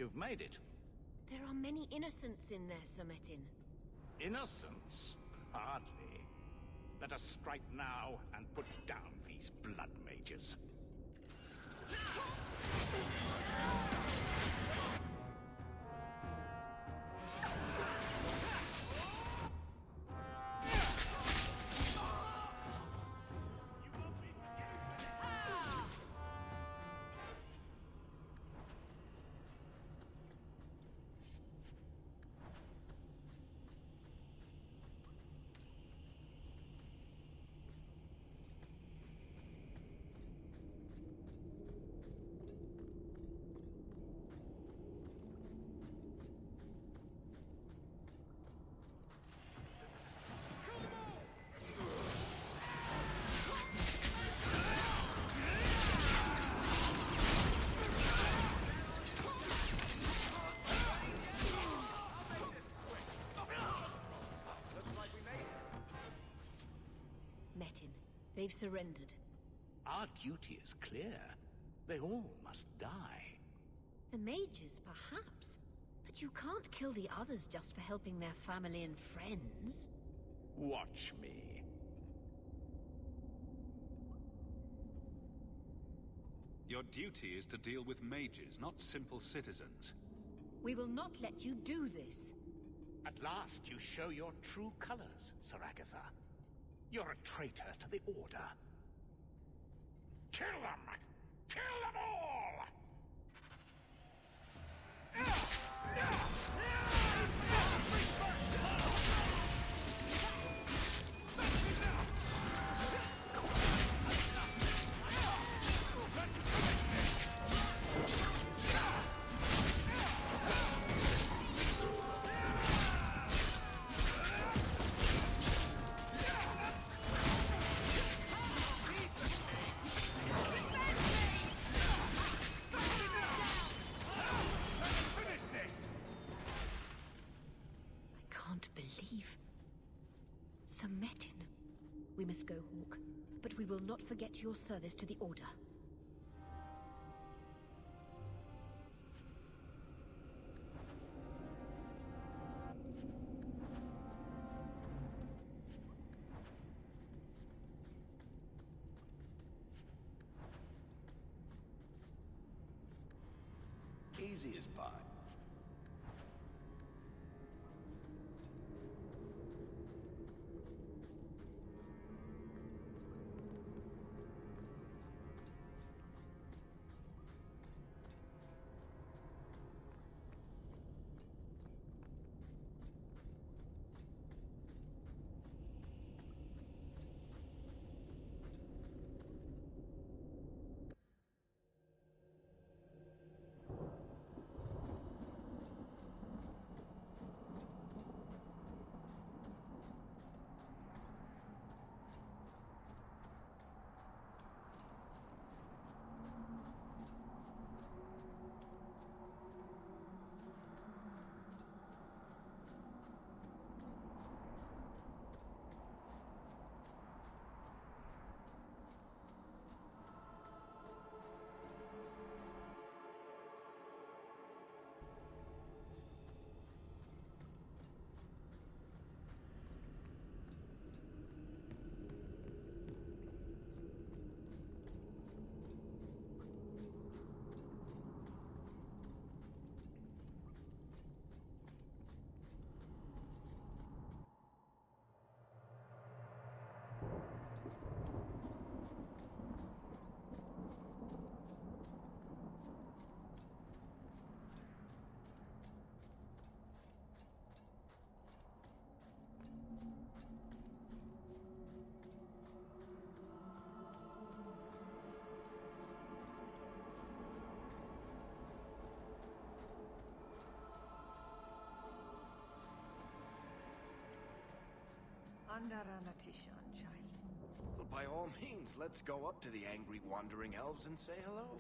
You've made it. There are many innocents in there, Sir Metin. Innocence? Hardly. Let us strike now and put down these blood mages. Metin, they've surrendered. Our duty is clear. They all must die. The mages, perhaps. But you can't kill the others just for helping their family and friends. Watch me. Your duty is to deal with mages, not simple citizens. We will not let you do this. At last you show your true colors, Sir Agatha. You're a traitor to the Order. Kill them! Kill them all! Sir Metin. We must go, Hawk, but we will not forget your service to the Order. Easy as pie. Andaranatishan, child. Well, by all means, let's go up to the angry wandering elves and say hello.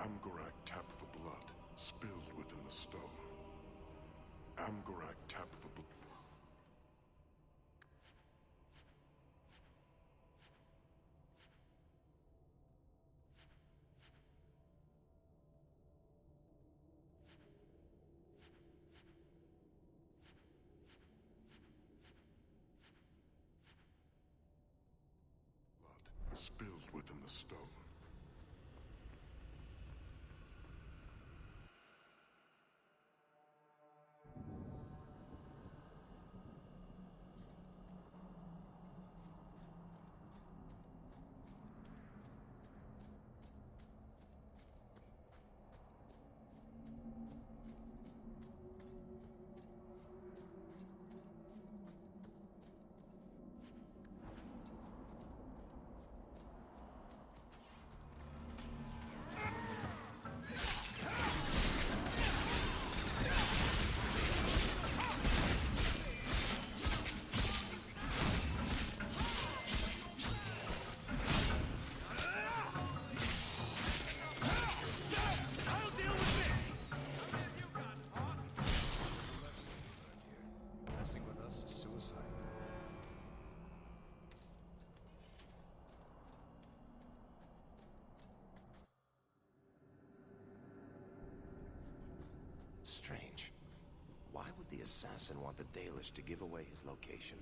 Amgarak tapped the blood, spilled within the stone. Amgarak tapped the blood. Spilled within the stone. Strange. Why would the assassin want the Dalish to give away his location?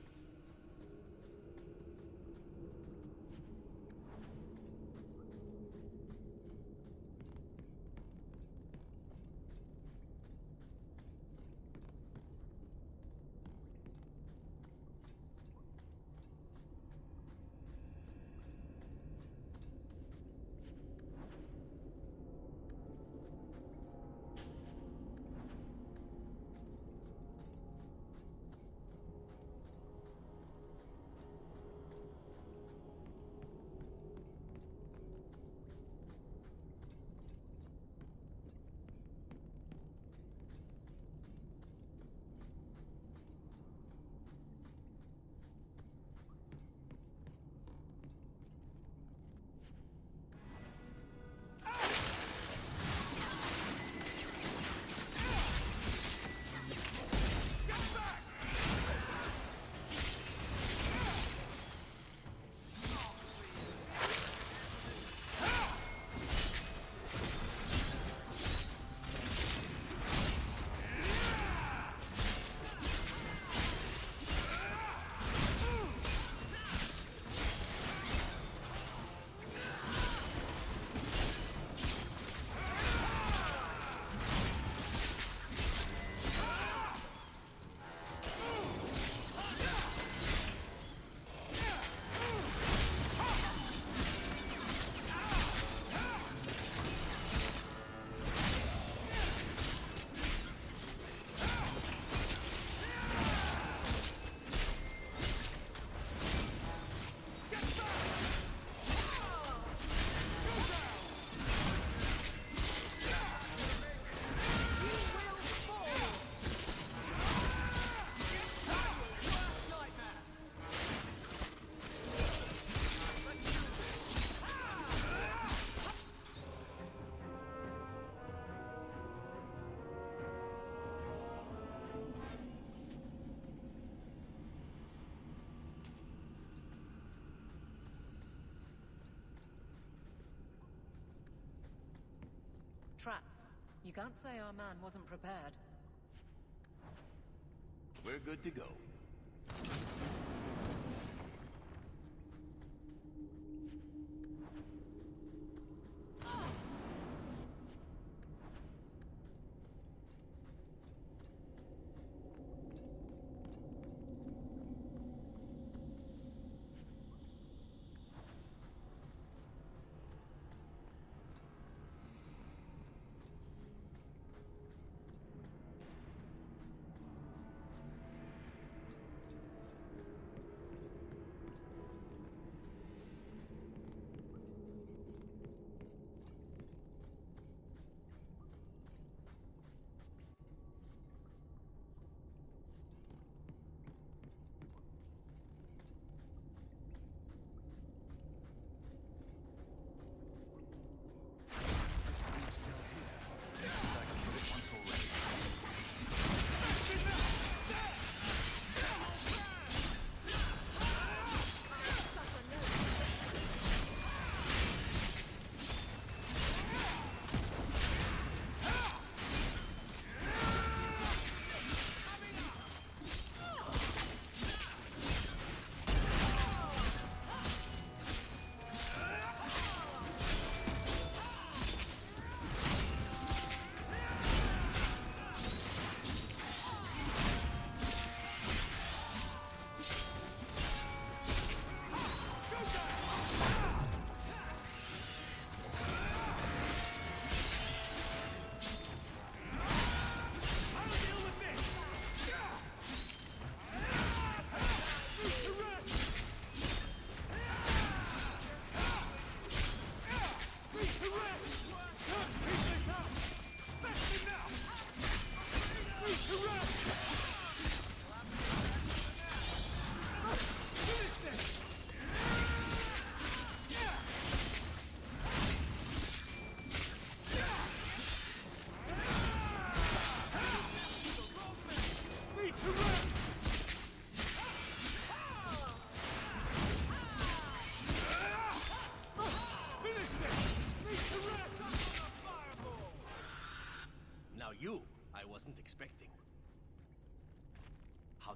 Traps. You can't say our man wasn't prepared. We're good to go.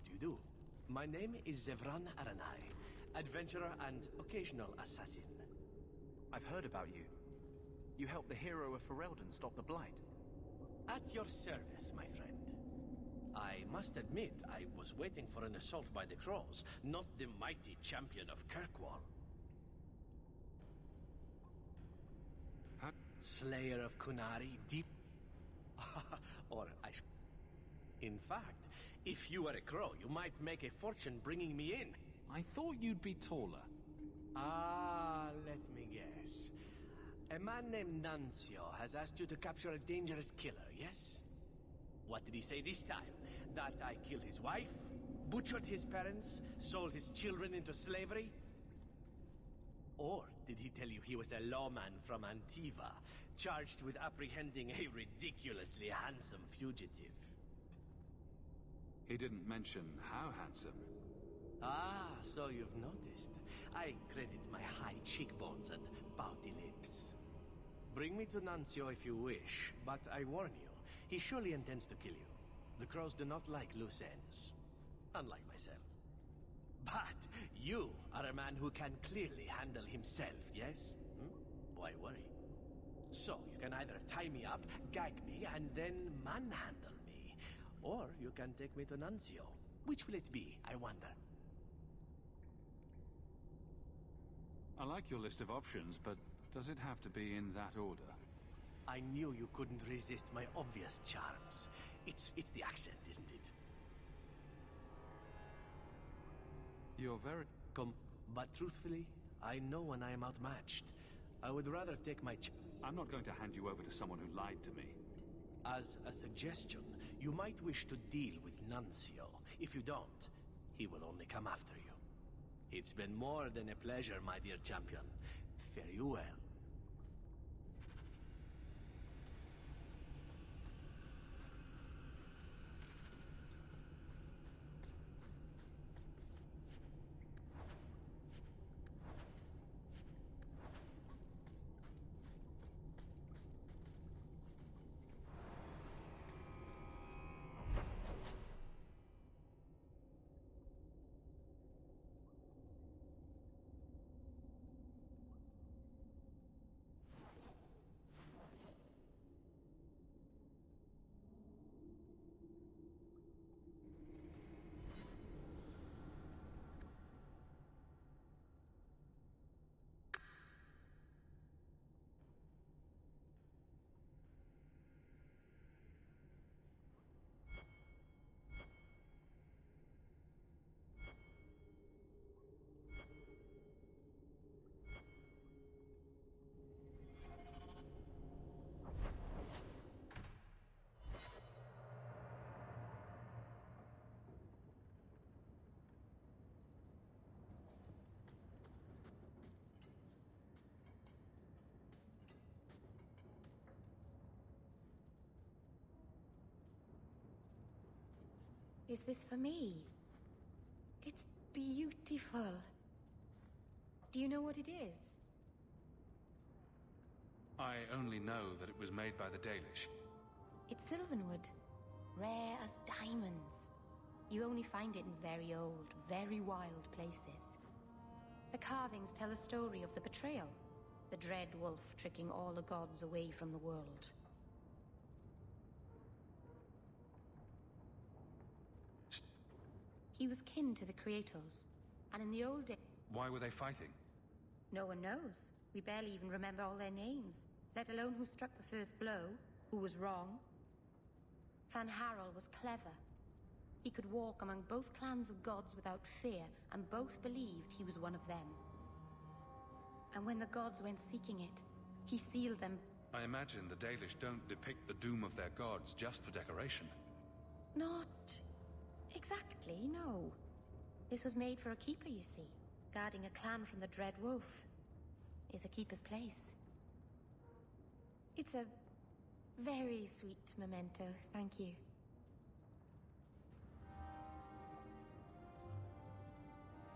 do you do? My name is Zevran Aranai, adventurer and occasional assassin. I've heard about you. You helped the hero of Ferelden stop the Blight. At your service, my friend. I must admit, I was waiting for an assault by the Crows, not the mighty champion of Kirkwall. Huh? Slayer of Kunari, deep... In fact, if you were a crow, you might make a fortune bringing me in. I thought you'd be taller. Let me guess. A man named Nuncio has asked you to capture a dangerous killer, yes? What did he say this time? That I killed his wife, butchered his parents, sold his children into slavery? Or did he tell you he was a lawman from Antiva, charged with apprehending a ridiculously handsome fugitive? He didn't mention how handsome. So you've noticed. I credit my high cheekbones and pouty lips. Bring me to Nuncio if you wish, but I warn you, he surely intends to kill you. The Crows do not like loose ends, unlike myself. But you are a man who can clearly handle himself, yes? Why worry? So, you can either tie me up, gag me, and then manhandle me. Or you can take me to Nuncio. Which will it be, I wonder? I like your list of options, but does it have to be in that order? I knew you couldn't resist my obvious charms. It's the accent, isn't it? You're very... But truthfully, I know when I am outmatched. I would rather take my I'm not going to hand you over to someone who lied to me. As a suggestion, you might wish to deal with Nuncio. If you don't, he will only come after you. It's been more than a pleasure, my dear champion. Fare you well. Is this for me? It's beautiful. Do you know what it is? I only know that it was made by the Dalish. It's sylvanwood, rare as diamonds. You only find it in very old, very wild places. The carvings tell a story of the betrayal, the dread wolf tricking all the gods away from the world. He was kin to the Kratos, and in the old days... Why were they fighting? No one knows. We barely even remember all their names, let alone who struck the first blow, who was wrong. Van Harel was clever. He could walk among both clans of gods without fear, and both believed he was one of them. And when the gods went seeking it, he sealed them. I imagine the Dalish don't depict the doom of their gods just for decoration. Not exactly, no. This was made for a keeper, you see. Guarding a clan from the Dread Wolf is a keeper's place. It's a very sweet memento, thank you.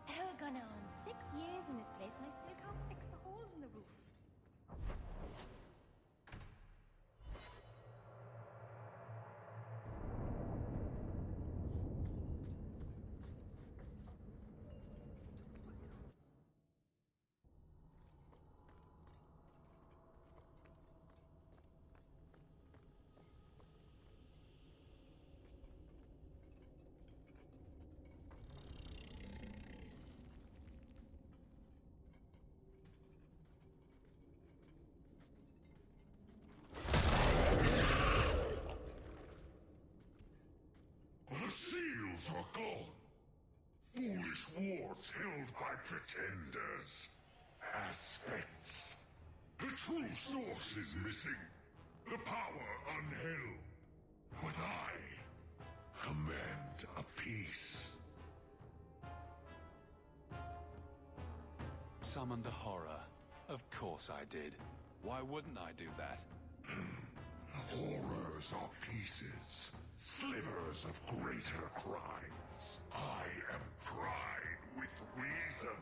Hell gone on 6 years in this place and I still can't fix the holes in the roof. tales are gone. Foolish wars held by pretenders. Aspects. The true source is missing. The power unheld. But I command a peace. Summoned a horror. Of course I did. Why wouldn't I do that? Horrors are pieces, slivers of greater crimes. I am pride with reason.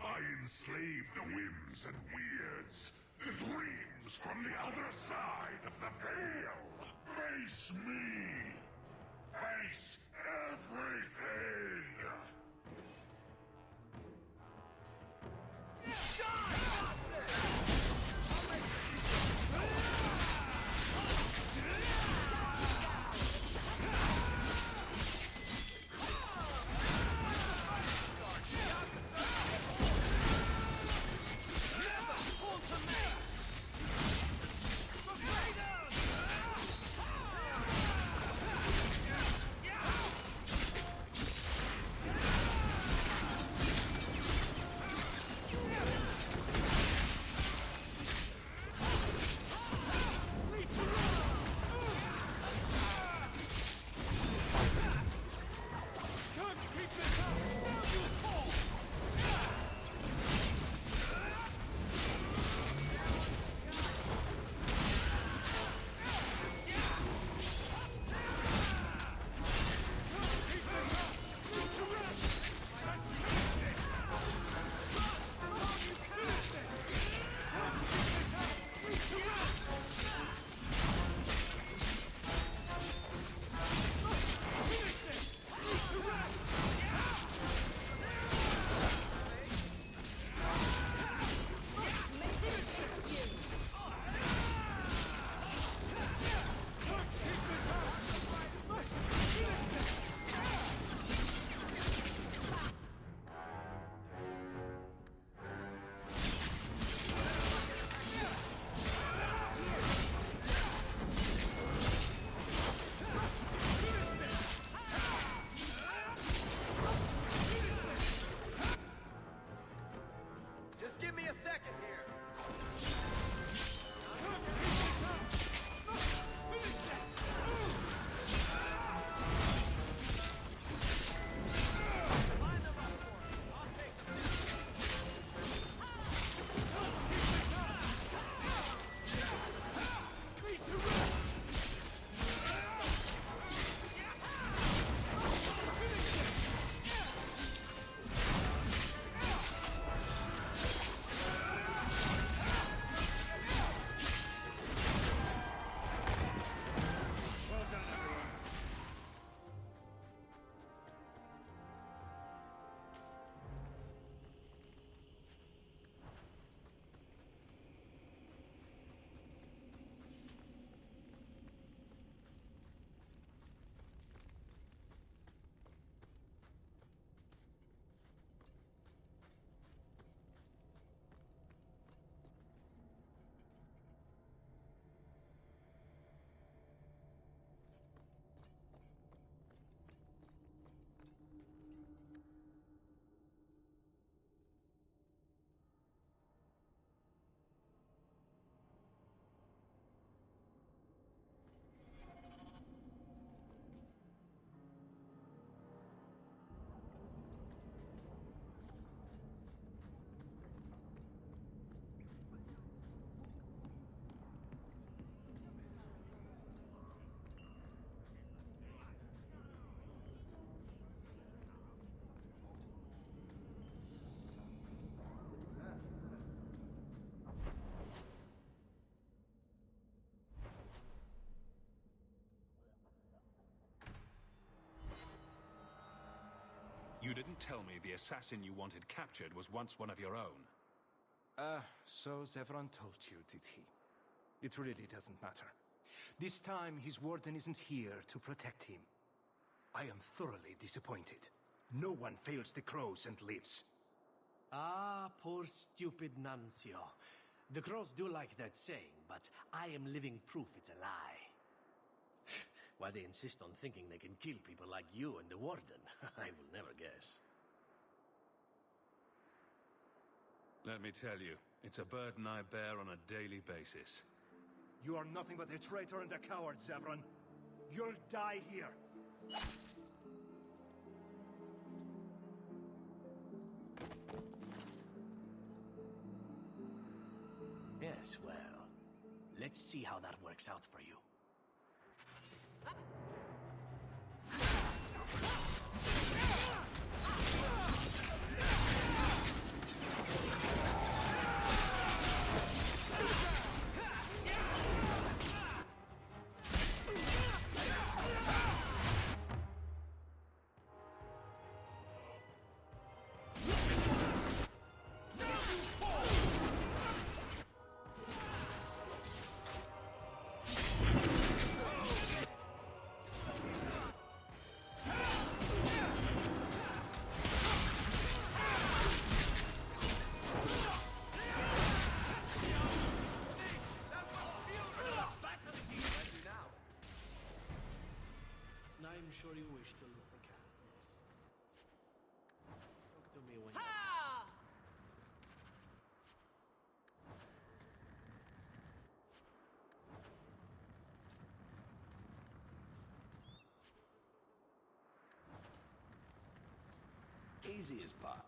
I enslave the whims and weirds, the dreams from the other side of the veil. Face me. Face everything. You didn't tell me the assassin you wanted captured was once one of your own. So Zevran told you, did he? It really doesn't matter. This time, his warden isn't here to protect him. I am thoroughly disappointed. No one fails the crows and lives. Ah, poor stupid Nuncio. The crows do like that saying, but I am living proof it's a lie. Why they insist on thinking they can kill people like you and the Warden, I will never guess. Let me tell you, it's a burden I bear on a daily basis. You are nothing but a traitor and a coward, Zevran. You'll die here. Yes, well, let's see how that works out for you. I'm sure you wish to look the cat, yes. Talk to me when you're... Easy as pie.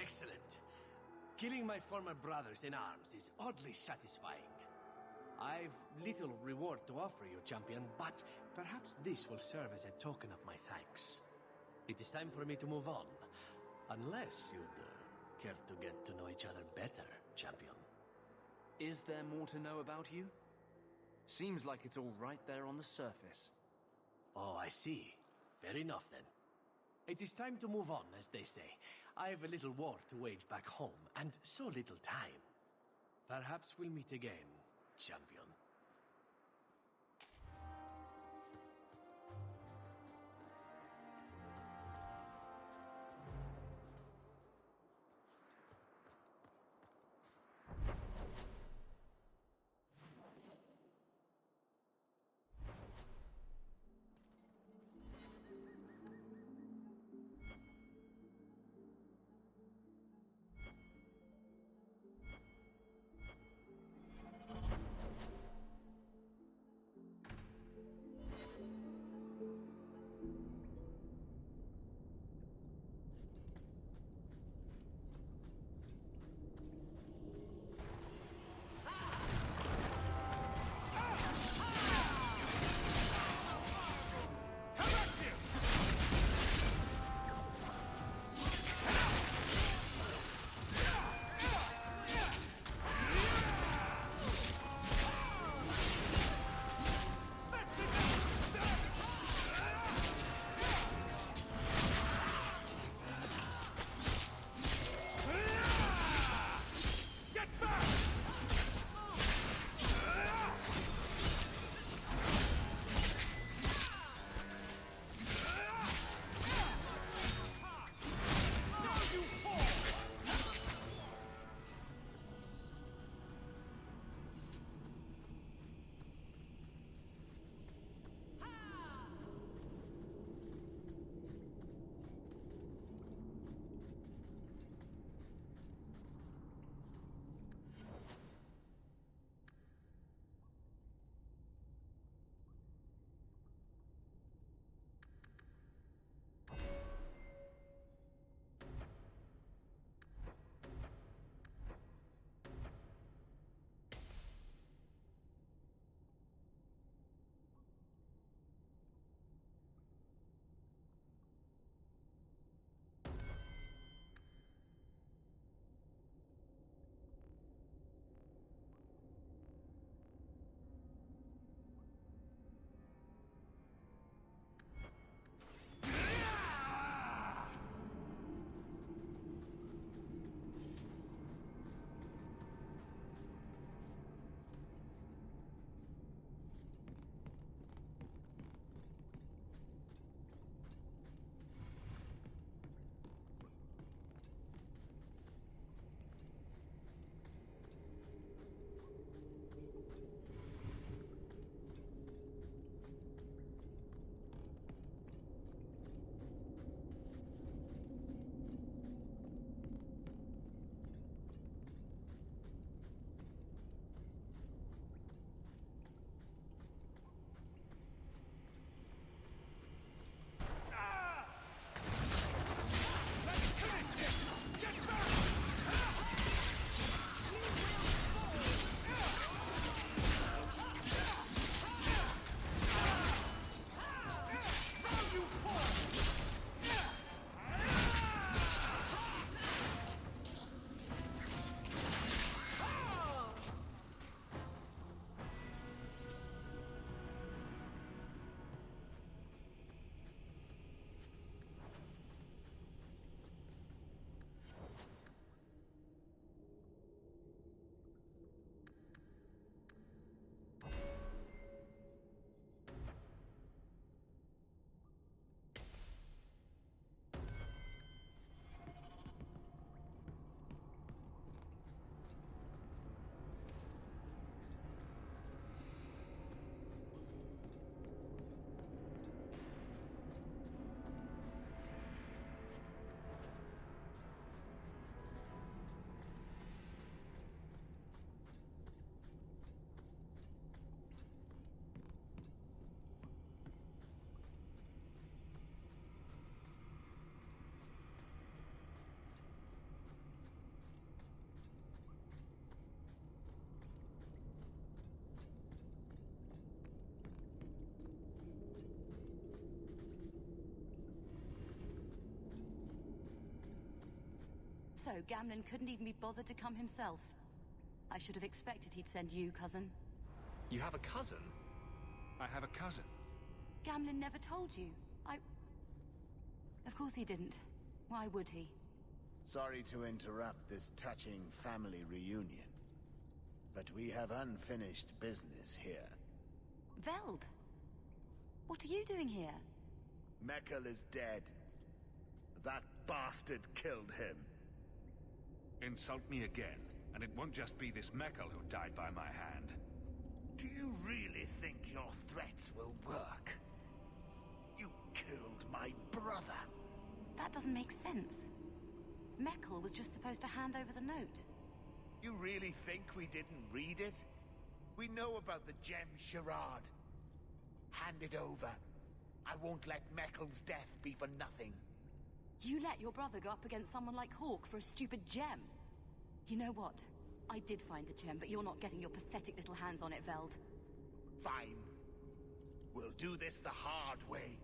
Excellent. Killing my former brothers in arms is oddly satisfying. I've little reward to offer you, champion, but perhaps this will serve as a token of my thanks. It is time for me to move on. Unless you'd care to get to know each other better, champion. Is there more to know about you? Seems like it's all right there on the surface. Oh, I see. Fair enough, then. It is time to move on, as they say. I have a little war to wage back home, and so little time. Perhaps we'll meet again, champion. So, Gamlen couldn't even be bothered to come himself. I should have expected he'd send you, cousin. You have a cousin? I have a cousin. Gamlen never told you. Of course he didn't. Why would he? Sorry to interrupt this touching family reunion, but we have unfinished business here. Veld! What are you doing here? Meckel is dead. That bastard killed him. Insult me again, and it won't just be this Meckel who died by my hand. Do you really think your threats will work? You killed my brother. That doesn't make sense. Meckel was just supposed to hand over the note. You really think we didn't read it? We know about the gem charade. Hand it over. I won't let Meckel's death be for nothing. You let your brother go up against someone like Hawk for a stupid gem. You know what? I did find the gem, but you're not getting your pathetic little hands on it, Veld. Fine. We'll do this the hard way.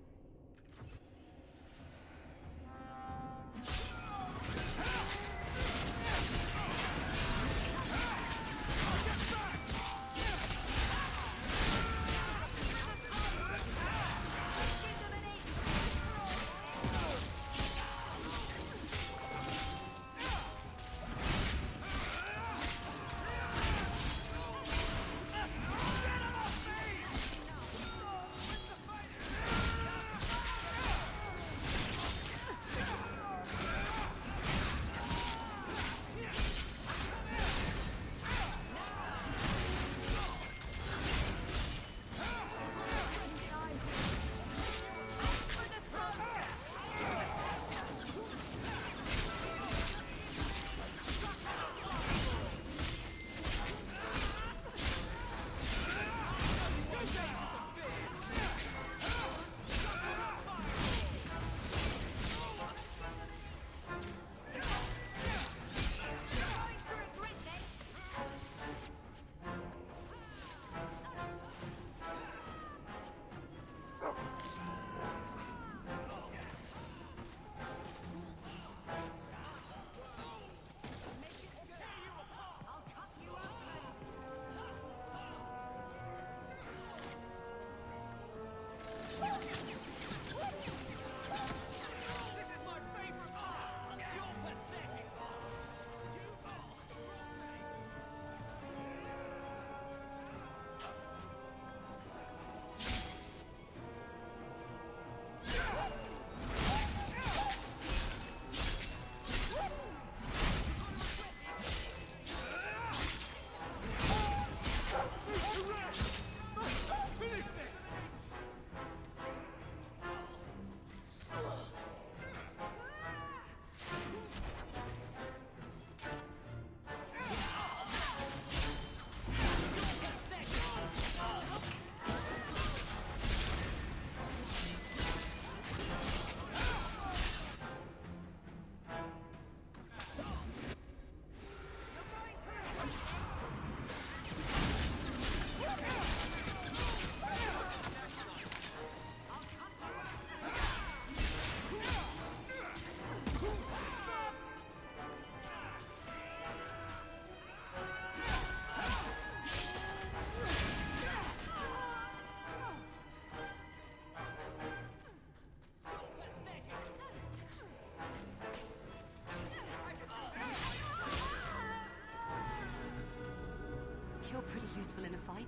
You're pretty useful in a fight.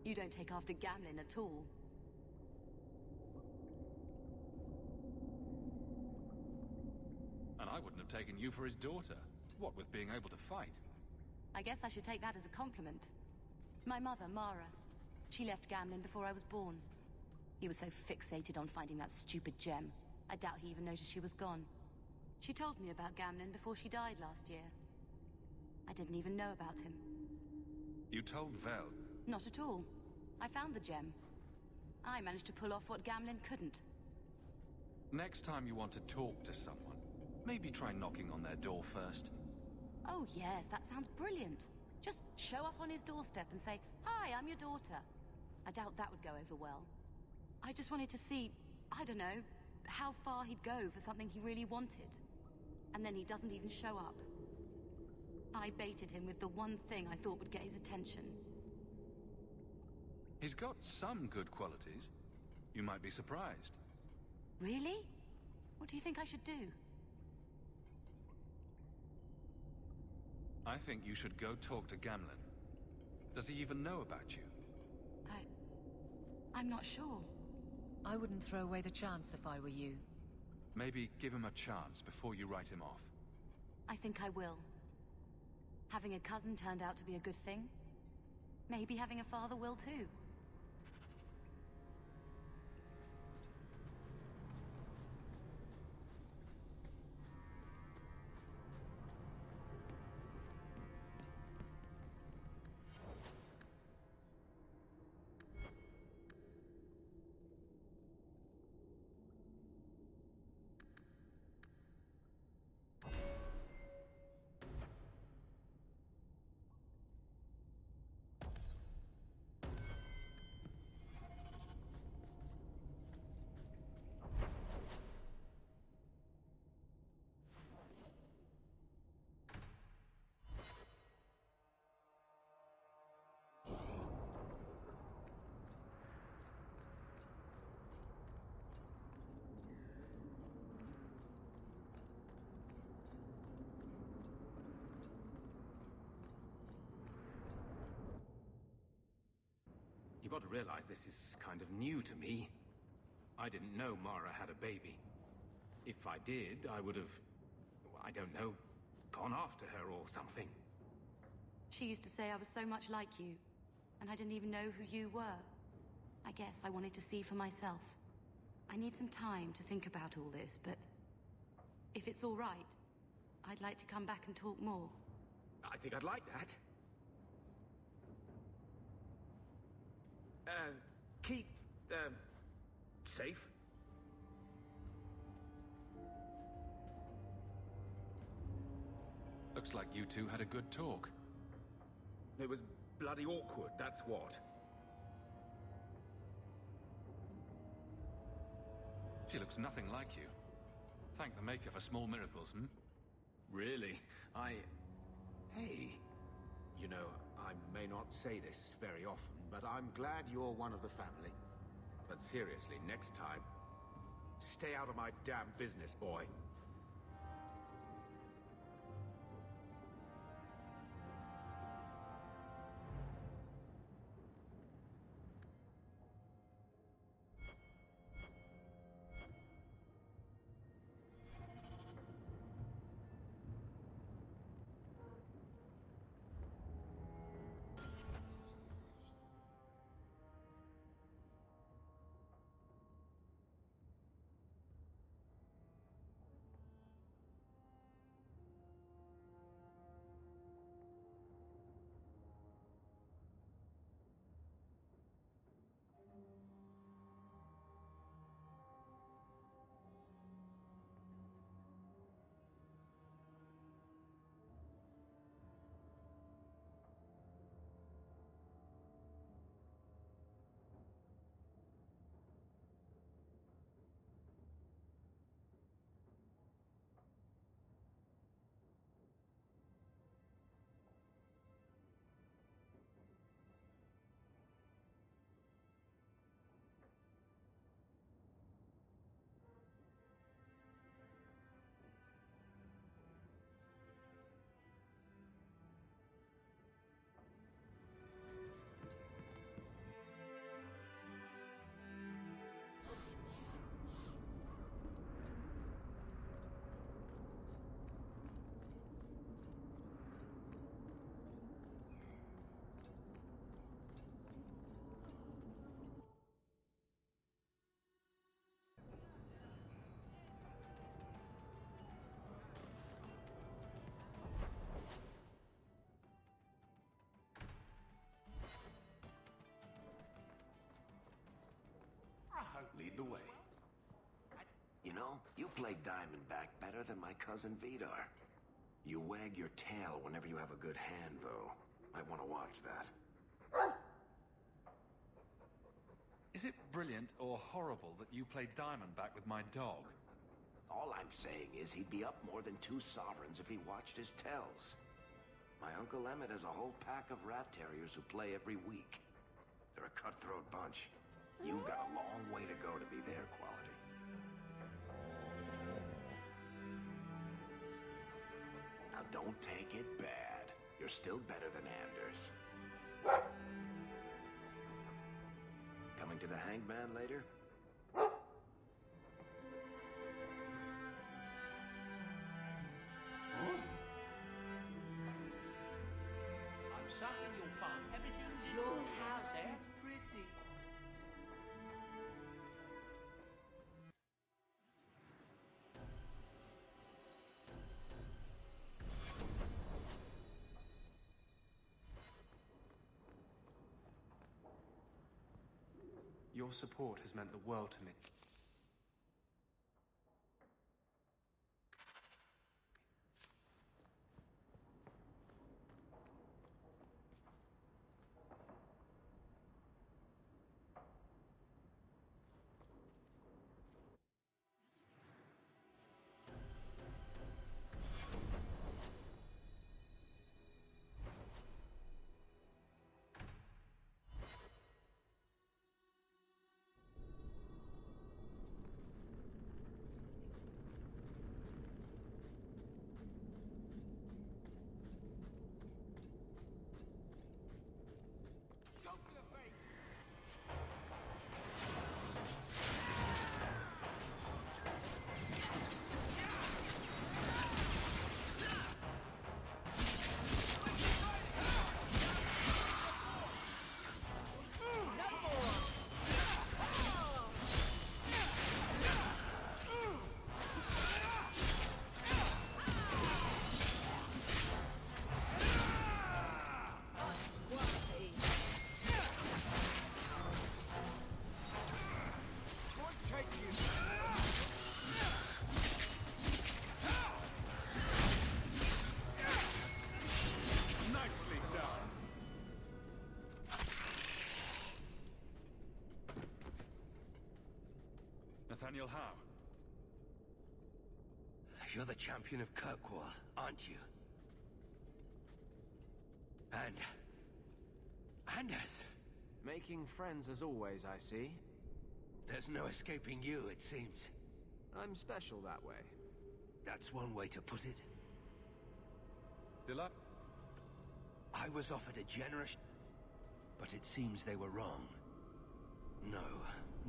You don't take after Gamlen at all. And I wouldn't have taken you for his daughter. What with being able to fight? I guess I should take that as a compliment. My mother, Mara, she left Gamlen before I was born. He was so fixated on finding that stupid gem, I doubt he even noticed she was gone. She told me about Gamlen before she died last year. I didn't even know about him. You told Veld? Not at all. I found the gem. I managed to pull off what Gamlen couldn't. Next time you want to talk to someone, maybe try knocking on their door first. Oh yes, that sounds brilliant. Just show up on his doorstep and say, "Hi, I'm your daughter." I doubt that would go over well. I just wanted to see, I don't know, how far he'd go for something he really wanted. and then he doesn't even show up. I baited him with the one thing I thought would get his attention. He's got some good qualities. You might be surprised. Really? What do you think I should do? I think you should go talk to Gamlen. Does he even know about you? I'm not sure. I wouldn't throw away the chance if I were you. Maybe give him a chance before you write him off. I think I will. Having a cousin turned out to be a good thing. Maybe having a father will too. You've got to realize this is kind of new to me. I didn't know Mara had a baby. If I did, I would have, I don't know, gone after her or something. She used to say I was so much like you, and I didn't even know who you were. I guess I wanted to see for myself. I need some time to think about all this, but if it's all right, I'd like to come back and talk more. I think I'd like that. Keep, safe. Looks like you two had a good talk. It was bloody awkward, that's what. She looks nothing like you. Thank the Maker for small miracles, hmm? Really? Hey. You know, I may not say this very often, but I'm glad you're one of the family. But seriously, next time, stay out of my damn business, boy. Lead the way. You know, you play Diamondback better than my cousin Vidar. You wag your tail whenever you have a good hand, though. Might want to watch that. Is it brilliant or horrible that you play Diamondback with my dog? All I'm saying is he'd be up more than 2 sovereigns if he watched his tells. My Uncle Emmett has a whole pack of rat terriers who play every week. They're a cutthroat bunch. You've got a long way to go to be their quality. Now don't take it bad. You're still better than Anders. Coming to the hangman later? I'm certain you'll find everything's in Your order house there. is pretty. Your support has meant the world to me. Nathaniel Howe. You're the champion of Kirkwall, aren't you? And... Anders! Making friends as always, I see. There's no escaping you, it seems. I'm special that way. That's one way to put it. Delight. I was offered a generous... but it seems they were wrong. No,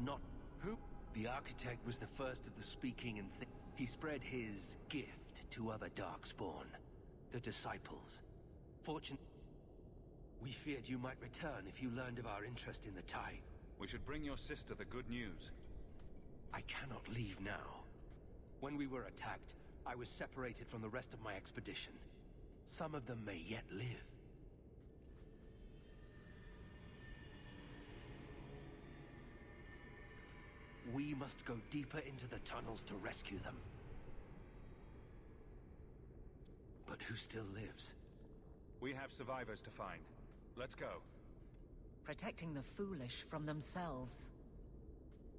not... Who? The architect was the first of the speaking and he spread his gift to other Darkspawn, the Disciples. We feared you might return if you learned of our interest in the Tithe. We should bring your sister the good news. I cannot leave now. When we were attacked, I was separated from the rest of my expedition. Some of them may yet live. We must go deeper into the tunnels to rescue them. But who still lives? We have survivors to find. Let's go. Protecting the foolish from themselves.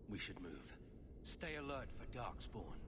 We should move. Stay alert for Darkspawn.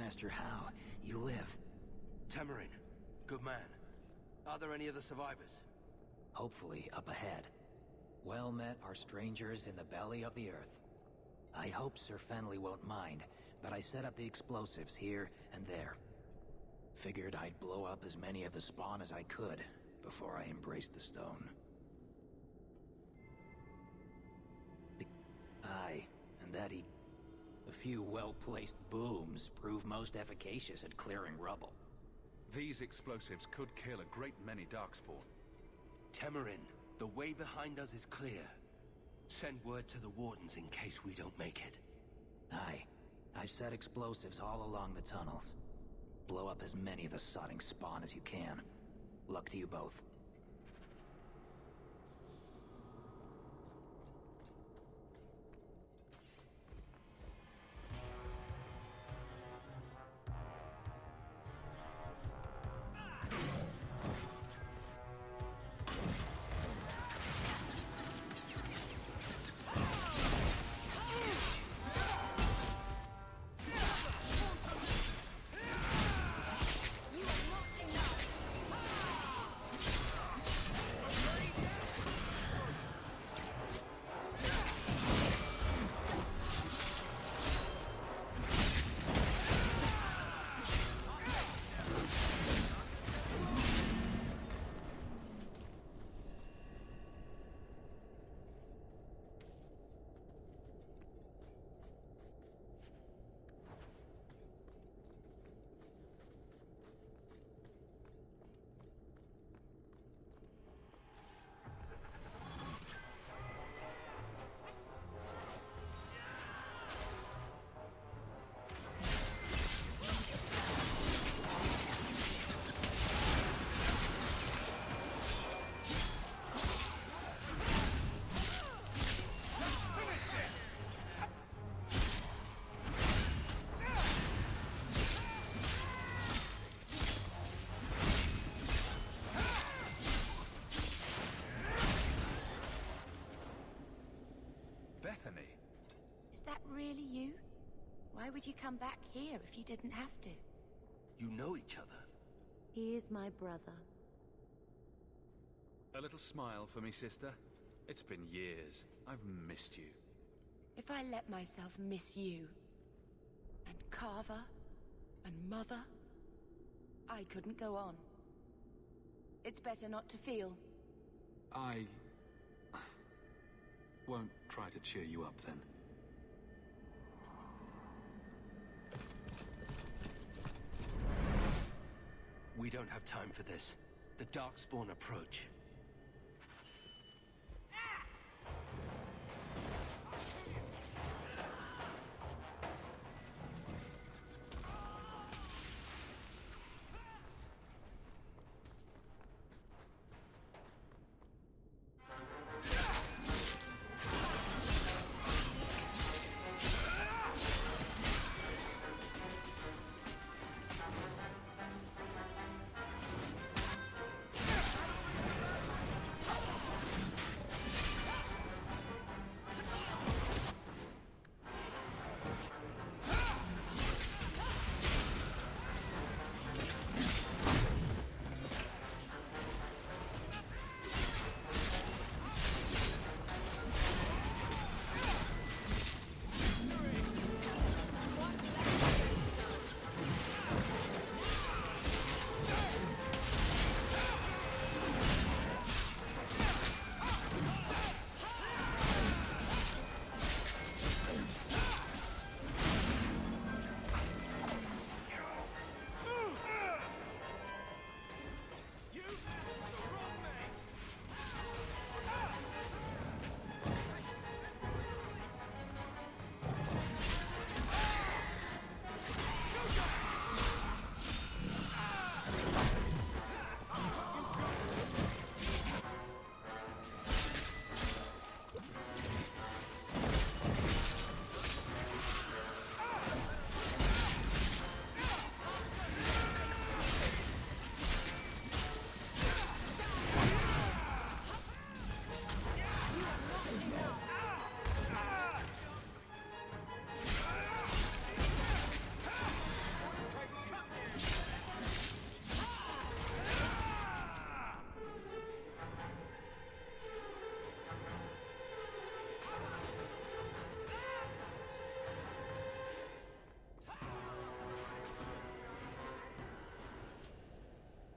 Master Hao, you live. Tamarin, good man. Are there any other survivors? Hopefully up ahead. Well met are strangers in the belly of the earth. I hope Sir Fenley won't mind, but I set up the explosives here and there. Figured I'd blow up as many of the spawn as I could before I embraced the stone. Aye, and that a few well-placed booms prove most efficacious at clearing rubble. These explosives could kill a great many darkspawn. Tamarin, the way behind us is clear. Send word to the Wardens in case we don't make it. Aye. I've set explosives all along the tunnels. Blow up as many of the sodding spawn as you can. Luck to you both. Really you? Why would you come back here if you didn't have to? You know each other. He is my brother. A little smile for me, sister. It's been years. I've missed you. If I let myself miss you, and Carver, and Mother, I couldn't go on. It's better not to feel. I won't try to cheer you up then. We don't have time for this. The Darkspawn approach.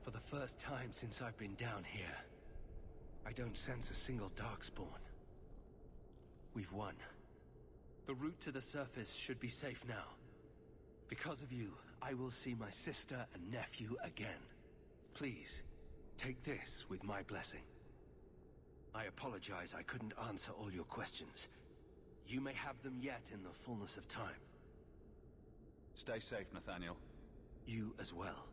For the first time since I've been down here, I don't sense a single Darkspawn. We've won. The route to the surface should be safe now. Because of you, I will see my sister and nephew again. Please, take this with my blessing. I apologize I couldn't answer all your questions. You may have them yet in the fullness of time. Stay safe, Nathaniel. You as well.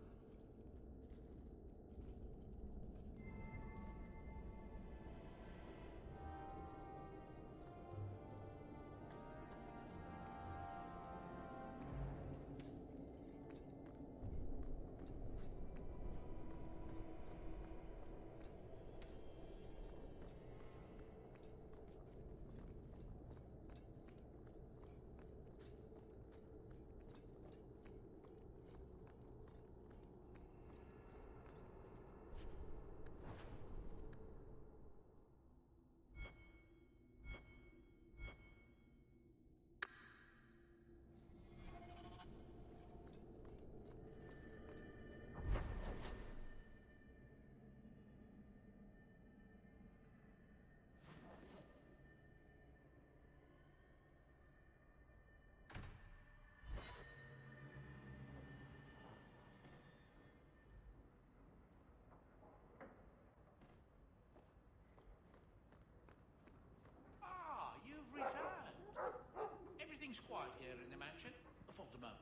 Returned. Everything's quiet here in the mansion, for the moment.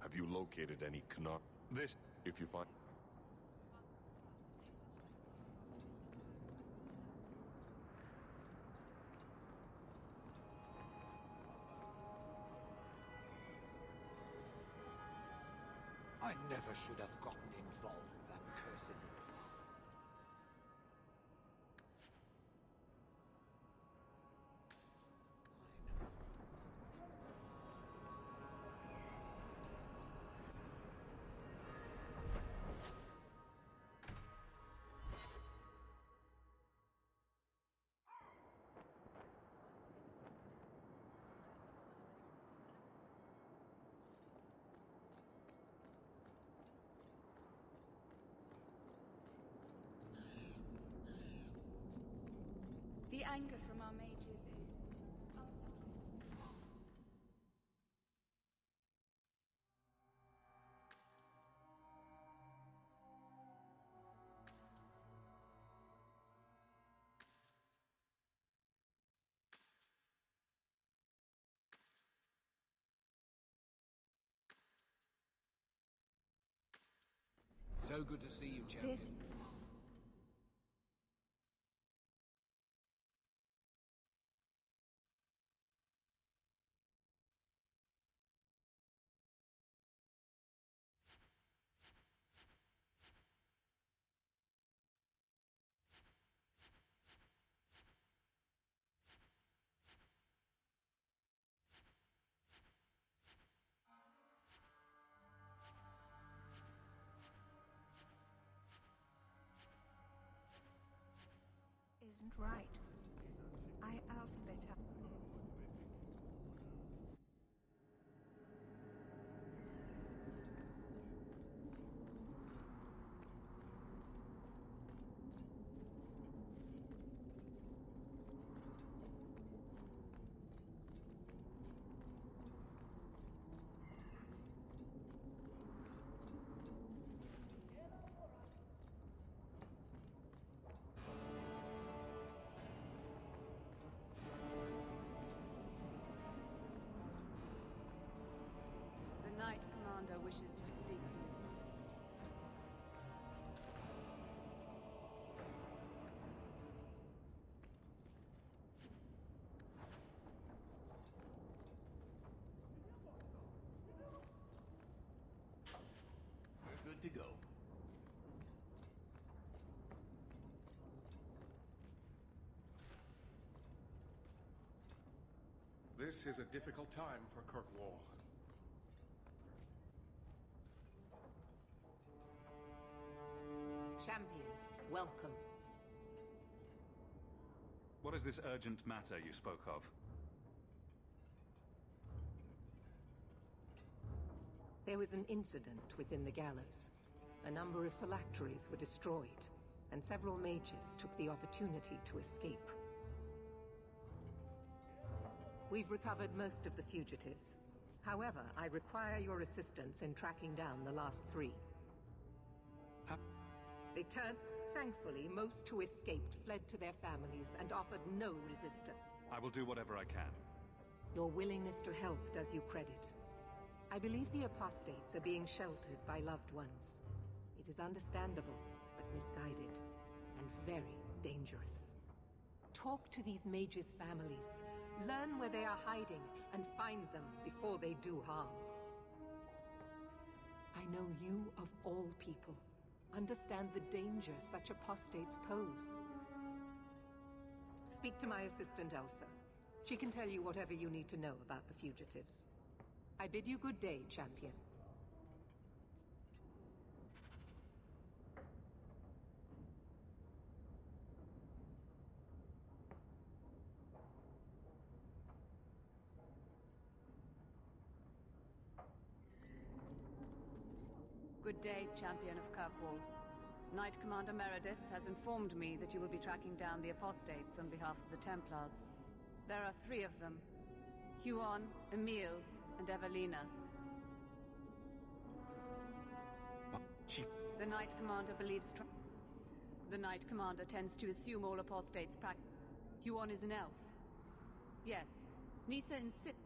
Have you located any Canuck? This, if you find... I never should have gotten involved with that cursed... The anger from our mages is unsettling. So good to see you, champion. Isn't right. I alphabet up. The Knight Commander wishes to speak to you. We're good to go. This is a difficult time for Kirkwall. Champion, welcome. What is this urgent matter you spoke of? There was an incident within the gallows. A number of phylacteries were destroyed, and several mages took the opportunity to escape. We've recovered most of the fugitives. However, I require your assistance in tracking down the last 3. They turned. Thankfully, most who escaped fled to their families and offered no resistance. I will do whatever I can. Your willingness to help does you credit. I believe the apostates are being sheltered by loved ones. It is understandable, but misguided, and very dangerous. Talk to these mages' families. Learn where they are hiding, and find them before they do harm. I know you, of all people, understand the danger such apostates pose. Speak to my assistant, Elsa. She can tell you whatever you need to know about the fugitives. I bid you good day, champion. Good day, Champion of Kirkwall. Knight Commander Meredith has informed me that you will be tracking down the apostates on behalf of the Templars. There are 3 of them. Huon, Emile, and Evelina. The Knight Commander believes... The Knight Commander tends to assume all apostates Huon is an elf. Yes, Nisa insists...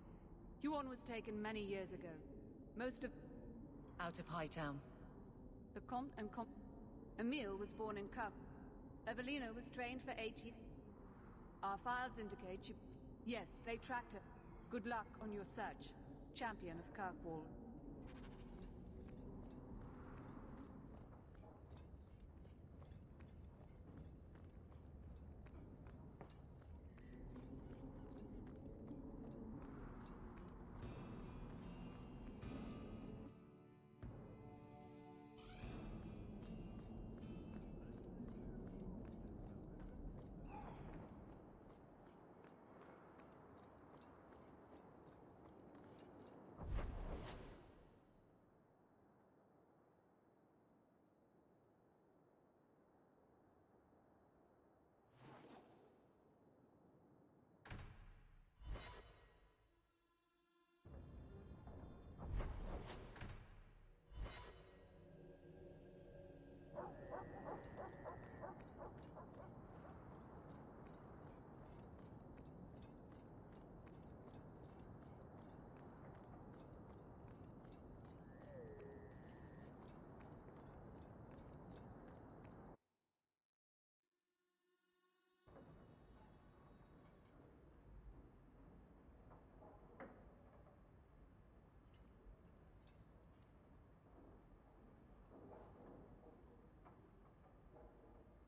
Huon was taken many years ago. Most of... Out of Hightown. The Comte and Emile was born in Kirk. Evelina was trained for 8 years. Our files indicate she... Yes, they tracked her. Good luck on your search, Champion of Kirkwall.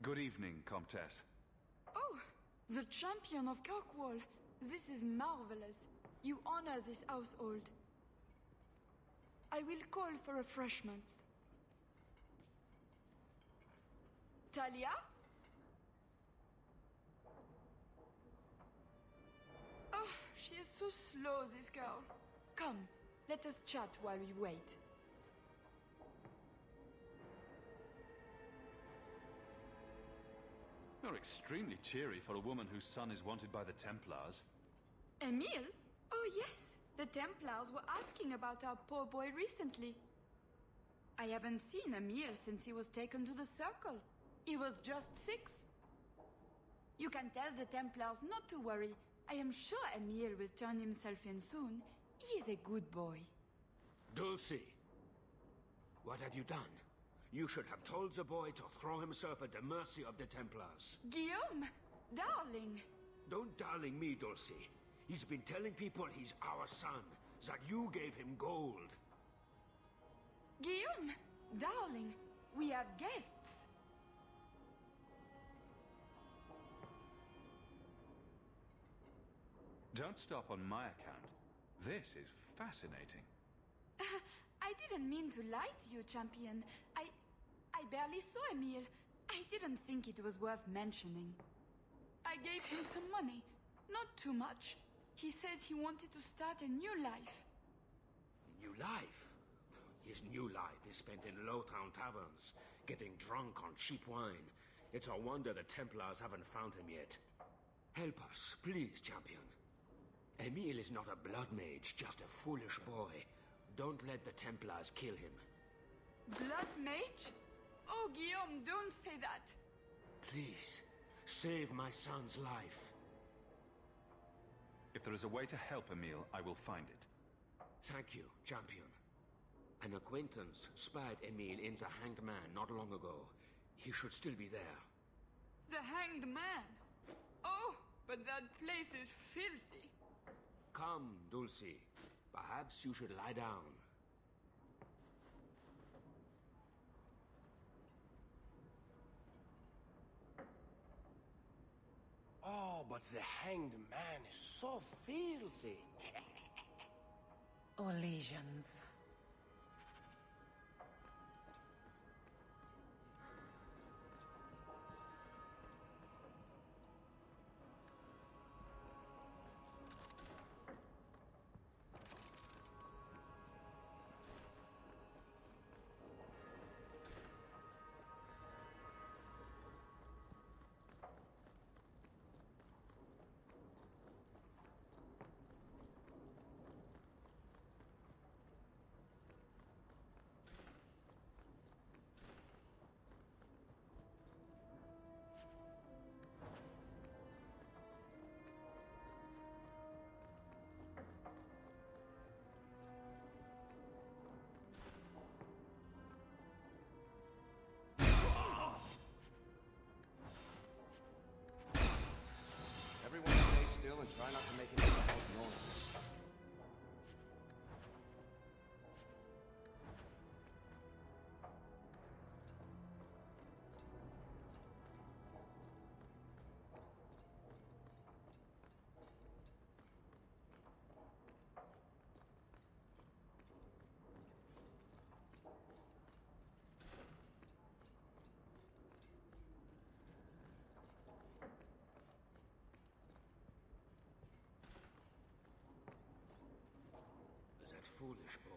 Good evening, Comtesse. Oh, the Champion of Kirkwall. This is marvelous. You honor this household. I will call for refreshments. Talia? Oh, she is so slow, this girl. Come, let us chat while we wait. You're extremely cheery for a woman whose son is wanted by the Templars. Emile? Oh yes, the Templars were asking about our poor boy recently. I haven't seen Emile since he was taken to the Circle. He was just 6. You can tell the Templars not to worry. I am sure Emile will turn himself in soon. He is a good boy. Dulcie, what have you done? You should have told the boy to throw himself at the mercy of the Templars. Guillaume! Darling! Don't darling me, Dulcie. He's been telling people he's our son, that you gave him gold. Guillaume! Darling, we have guests. Don't stop on my account. This is fascinating. I didn't mean to lie to you, Champion. I barely saw Emil. I didn't think it was worth mentioning. I gave him some money. Not too much. He said he wanted to start a new life. New life? His new life is spent in low-town taverns, getting drunk on cheap wine. It's a wonder the Templars haven't found him yet. Help us, please, Champion. Emil is not a blood mage, just a foolish boy. Don't let the Templars kill him. Blood mage? Oh, Guillaume, don't say that. Please, save my son's life. If there is a way to help Emil, I will find it. Thank you, Champion. An acquaintance spied Emil in the Hanged Man not long ago. He should still be there. The Hanged Man? Oh, but that place is filthy. Come, Dulcie. Perhaps you should lie down. Oh, but the Hanged Man is so filthy. Or lesions. Everyone stay still and try not to make any loud noises. That foolish boy.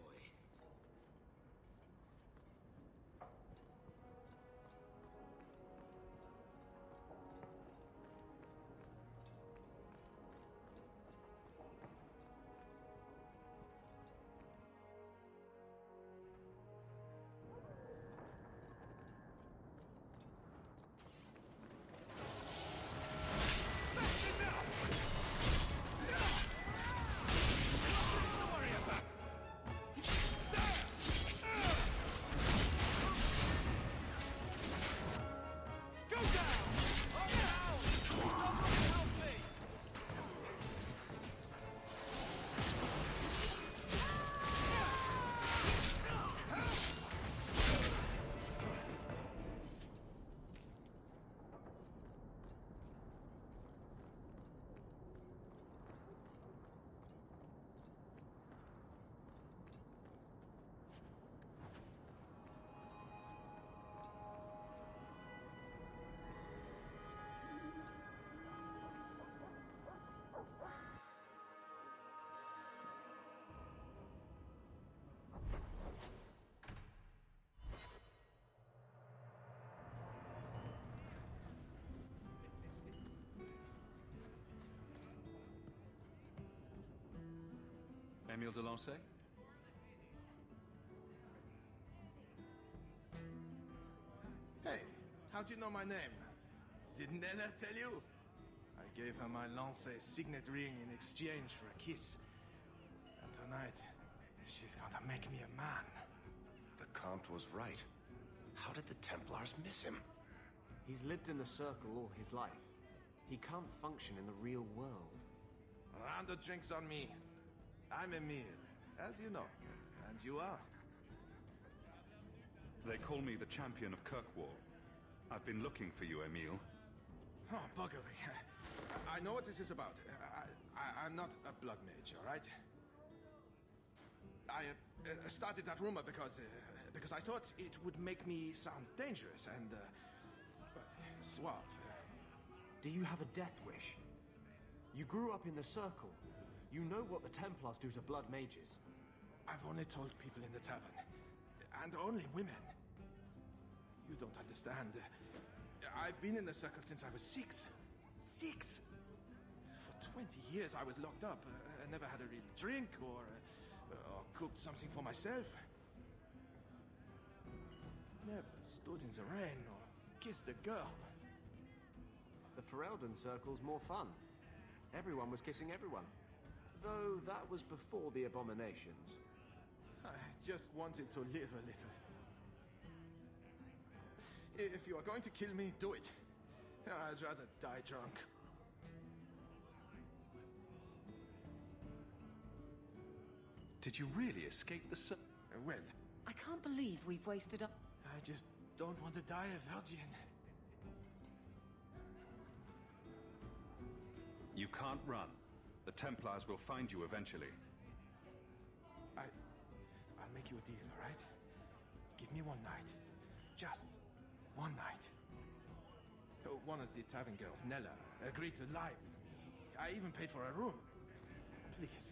Emile de Lancey? Hey, how'd you know my name? Didn't Ella tell you? I gave her my Lancey signet ring in exchange for a kiss. And tonight, she's gonna make me a man. The Comte was right. How did the Templars miss him? He's lived in the Circle all his life. He can't function in the real world. A round of drinks on me. I'm Emile, as you know. And you are? They call me the Champion of Kirkwall. I've been looking for you, Emile. Oh, buggery. I I know what this is about. I'm not a blood mage, all right? I started that rumor because I thought it would make me sound dangerous and suave. Do you have a death wish? You grew up in the Circle. You know what the Templars do to blood mages. I've only told people in the tavern, and only women. You don't understand. I've been in the Circle since I was 6. 6! For 20 years I was locked up. I never had a real drink or cooked something for myself. Never stood in the rain or kissed a girl. The Ferelden Circle's more fun. Everyone was kissing everyone. Though that was before the abominations. I just wanted to live a little. If you are going to kill me, do it. I'd rather die drunk. Did you really escape the well... I can't believe we've wasted up. I just don't want to die a virgin. You can't run. The Templars will find you eventually. I'll make you a deal, all right? Give me one night. Just one night. One of the tavern girls, Nella, agreed to lie with me. I even paid for a room. Please,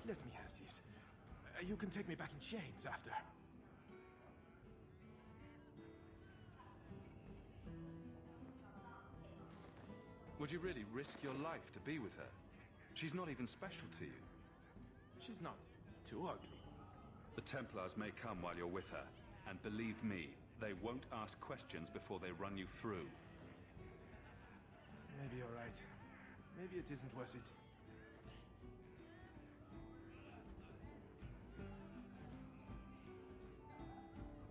let me have this. You can take me back in chains after. Would you really risk your life to be with her? She's not even special to you. She's not too ugly. The Templars may come while you're with her, and believe me, they won't ask questions before they run you through. Maybe you're right. Maybe it isn't worth it.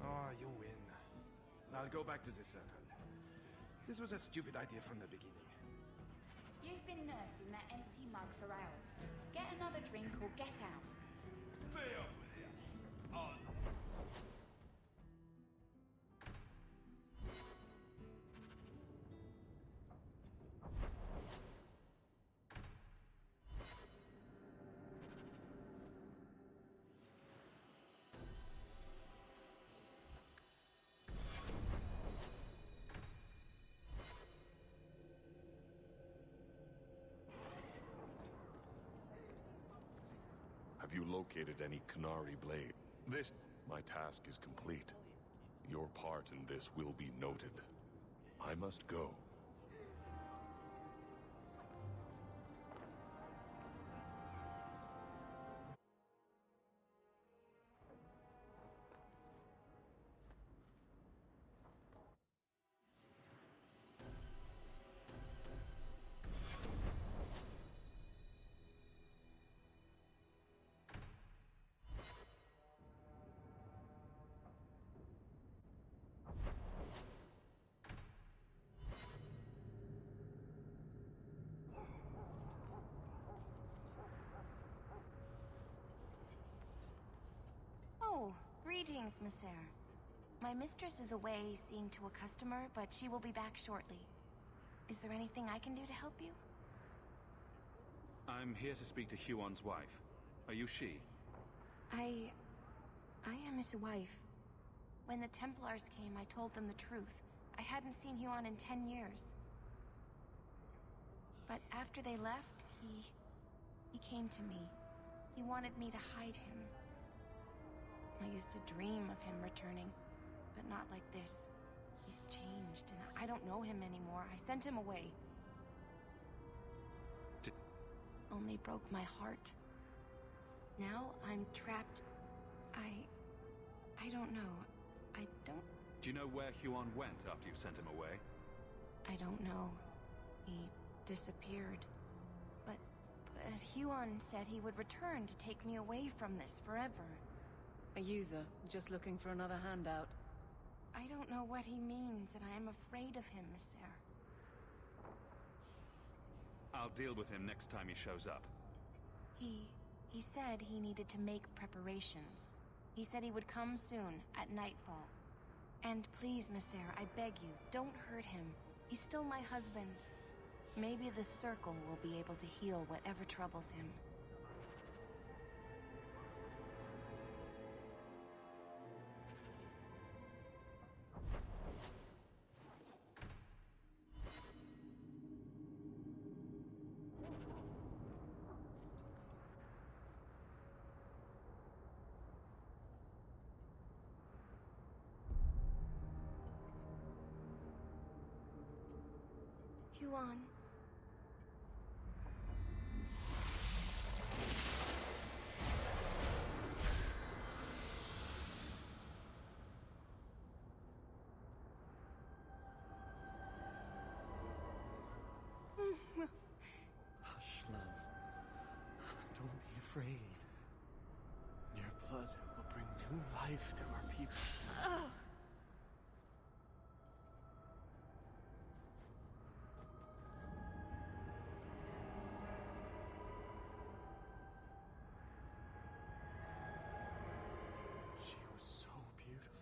Oh, you win. I'll go back to the Circle. This was a stupid idea from the beginning. You've been nursing that empty mug for hours. Get another drink or get out. Stay off with you. Have you located any Canary blade? My task is complete. Your part in this will be noted. I must go. Oh, greetings, Monsieur. My mistress is away seeing to a customer, but she will be back shortly. Is there anything I can do to help you? I'm here to speak to Huon's wife. Are you she? I am his wife. When the Templars came, I told them the truth. I hadn't seen Huon in 10 years. But after they left, he came to me. He wanted me to hide him. I used to dream of him returning, but not like this. He's changed, and I don't know him anymore. I sent him away. Only broke my heart. Now I'm trapped. I don't know. I don't... Do you know where Huon went after you sent him away? I don't know. He disappeared. But Huon said he would return to take me away from this forever. A user, just looking for another handout. I don't know what he means, and I am afraid of him, Monsieur. I'll deal with him next time he shows up. He said he needed to make preparations. He said he would come soon, at nightfall. And please, Monsieur, I beg you, don't hurt him. He's still my husband. Maybe the circle will be able to heal whatever troubles him. Yuan. Hush, love. Don't be afraid. Your blood will bring new life to our people. Oh. She was so beautiful.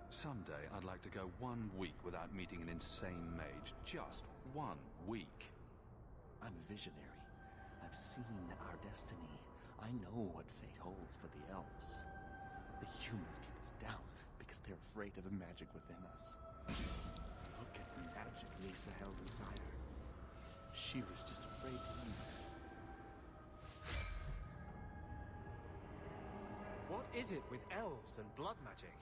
Someday I'd like to go 1 week without meeting an insane mage. Just 1 week. I'm a visionary. I've seen our destiny. I know what fate holds for the elves. The humans keep us down because they're afraid of the magic within us. Look at the magic Lisa held inside her. She was just afraid to use it. What is it with elves and blood magic?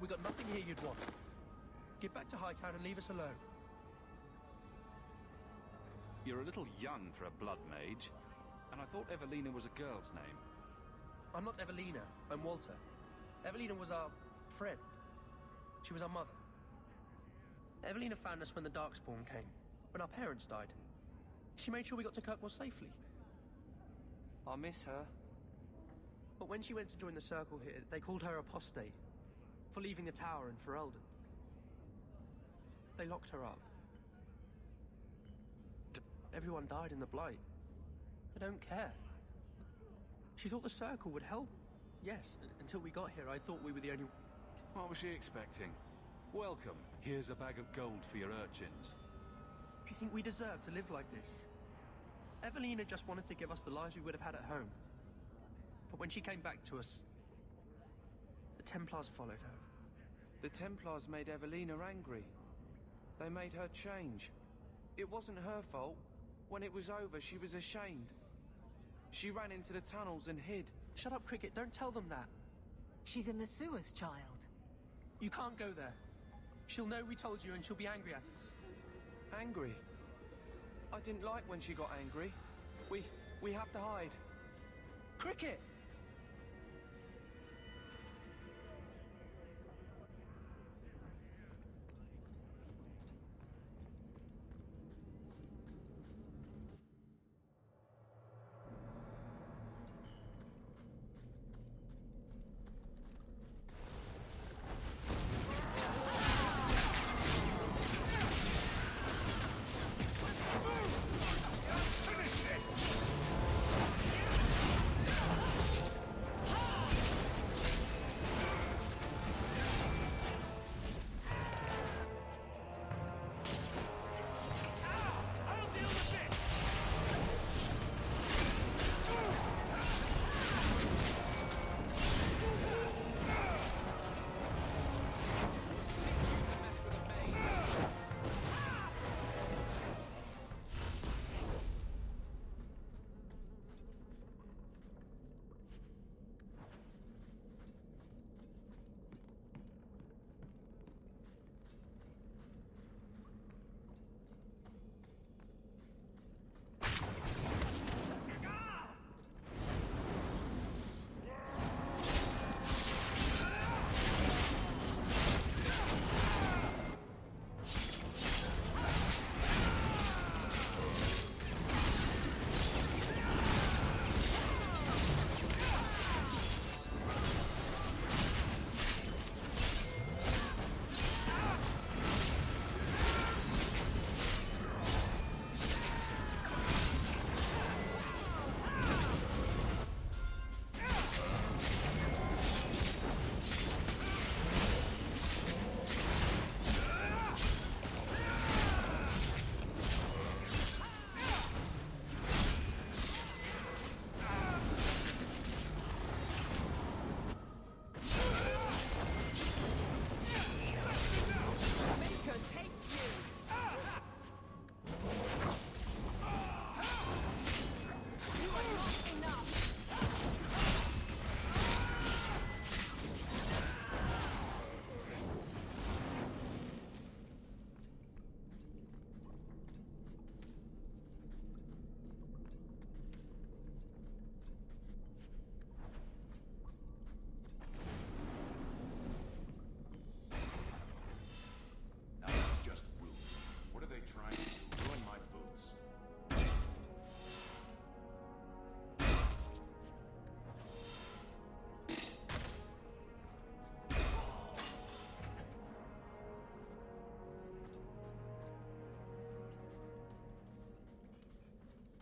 We got nothing here you'd want. Get back to Hightown and leave us alone. You're a little young for a blood mage, and I thought Evelina was a girl's name. I'm not Evelina, I'm Walter. Evelina was our friend. She was our mother. Evelina found us when the Darkspawn came, when our parents died. She made sure we got to Kirkwall safely. I miss her. But when she went to join the circle here, they called her apostate for leaving the tower in Ferelden. They locked her up. Everyone died in the Blight. I don't care. She thought the circle would help. Yes, until we got here, I thought we were the only... What was she expecting? Welcome. Here's a bag of gold for your urchins. Do you think we deserve to live like this? Evelina just wanted to give us the lives we would have had at home. But when she came back to us, the Templars followed her. The Templars made Evelina angry. They made her change. It wasn't her fault. When it was over, she was ashamed. She ran into the tunnels and hid. Shut up, Cricket. Don't tell them that. She's in the sewers, child. You can't go there. She'll know we told you and she'll be angry at us. Angry? I didn't like when she got angry. We have to hide. Cricket!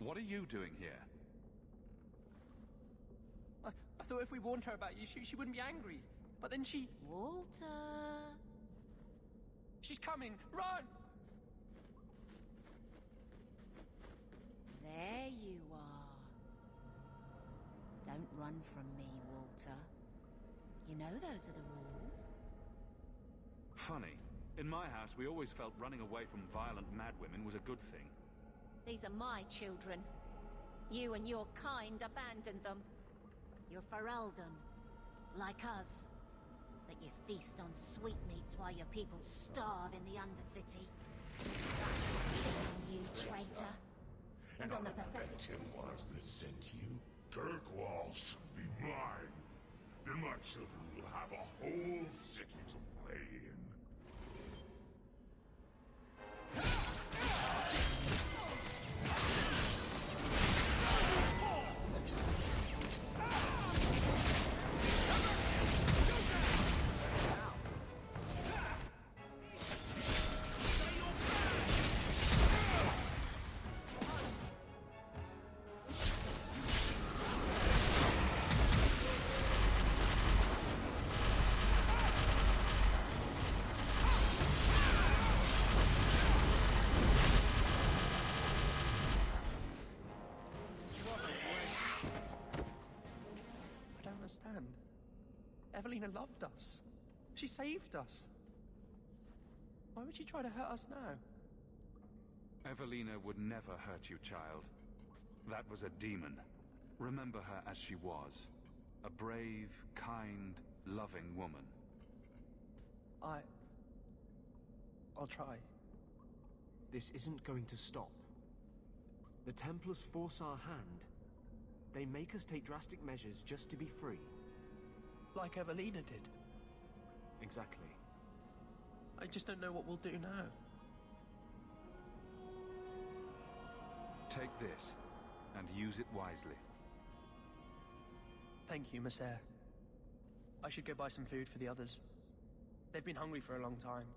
What are you doing here? I thought if we warned her about you, she wouldn't be angry. But then she... Walter! She's coming! Run! There you are. Don't run from me, Walter. You know those are the rules. Funny. In my house, we always felt running away from violent madwomen was a good thing. These are my children. You and your kind abandoned them. You're Ferelden, like us. But you feast on sweetmeats while your people starve in the Undercity. I spit on you, traitor. And on the pathetic Templars that sent you, Kirkwall should be mine. Then my children will have a whole city to play in. Evelina loved us. She saved us. Why would she try to hurt us now? Evelina would never hurt you, child. That was a demon. Remember her as she was. A brave, kind, loving woman. I'll try. This isn't going to stop. The Templars force our hand. They make us take drastic measures just to be free. Like Evelina did. Exactly. I just don't know what we'll do now. Take this, and use it wisely. Thank you, Messer. I should go buy some food for the others. They've been hungry for a long time.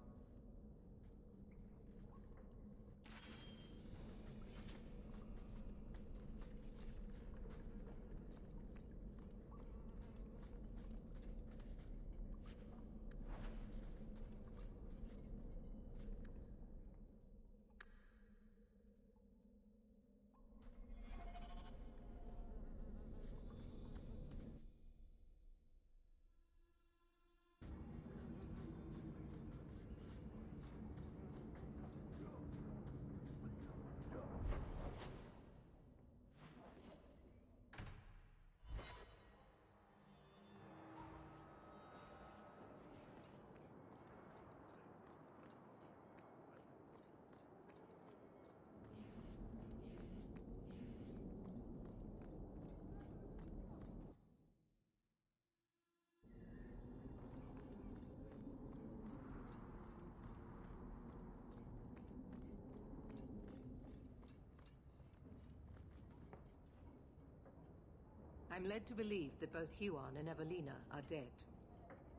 I'm led to believe that both Huon and Evelina are dead.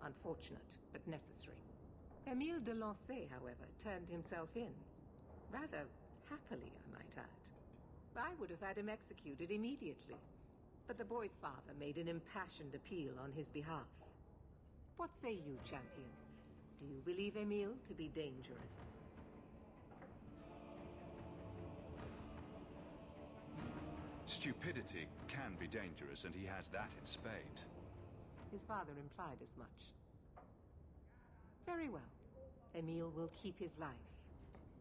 Unfortunate, but necessary. Emile de Lancey, however, turned himself in. Rather happily, I might add. I would have had him executed immediately. But the boy's father made an impassioned appeal on his behalf. What say you, champion? Do you believe Emile to be dangerous? Stupidity can be dangerous, and he has that in spades. His father implied as much. Very well. Emile will keep his life,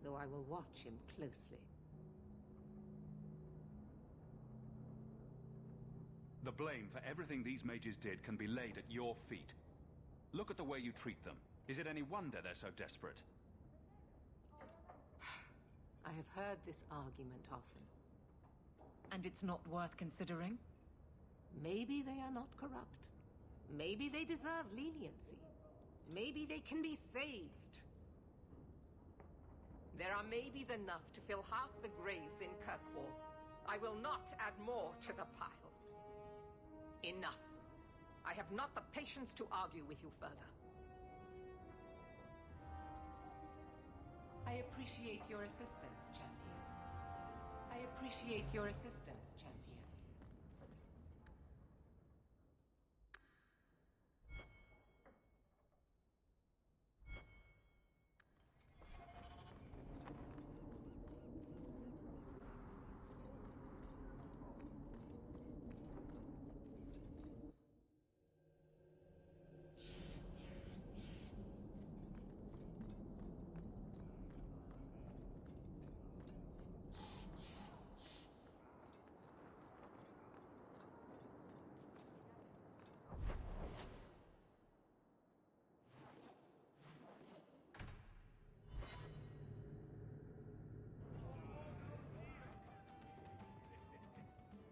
though I will watch him closely. The blame for everything these mages did can be laid at your feet. Look at the way you treat them. Is it any wonder they're so desperate? I have heard this argument often. And it's not worth considering? Maybe they are not corrupt. Maybe they deserve leniency. Maybe they can be saved. There are maybes enough to fill half the graves in Kirkwall. I will not add more to the pile. Enough. I have not the patience to argue with you further. I appreciate your assistance, champion. I appreciate your assistance, champion.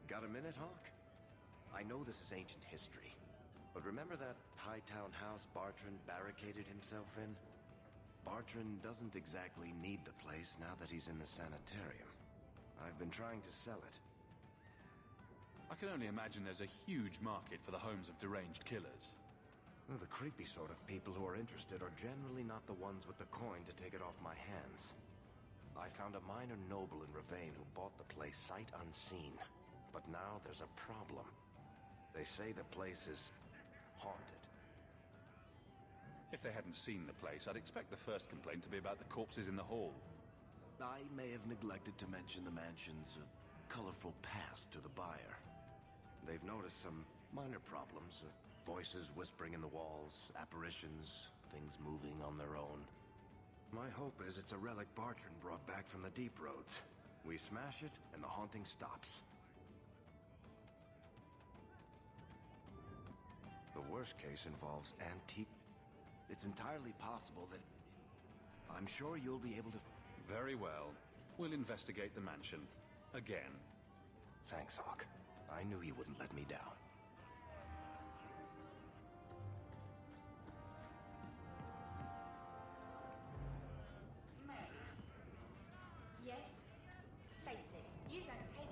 Got a minute, Hawk? I know this is ancient history, but remember that Hightown house Bartrand barricaded himself in? Bartrand doesn't exactly need the place now that he's in the sanitarium. I've been trying to sell it. I can only imagine there's a huge market for the homes of deranged killers. Well, the creepy sort of people who are interested are generally not the ones with the coin to take it off my hands. I found a minor noble in Ravane who bought the place sight unseen. But now there's a problem. They say the place is haunted. If they hadn't seen the place, I'd expect the first complaint to be about the corpses in the hall. I may have neglected to mention the mansion's colorful past to the buyer. They've noticed some minor problems. Voices whispering in the walls, apparitions, things moving on their own. My hope is it's a relic Bartrand brought back from the Deep Roads. We smash it, and the haunting stops. The worst case involves antique... It's entirely possible that... I'm sure you'll be able to... Very well. We'll investigate the mansion. Again. Thanks, Hawk. I knew you wouldn't let me down. May? Yes? Face it, you don't pay.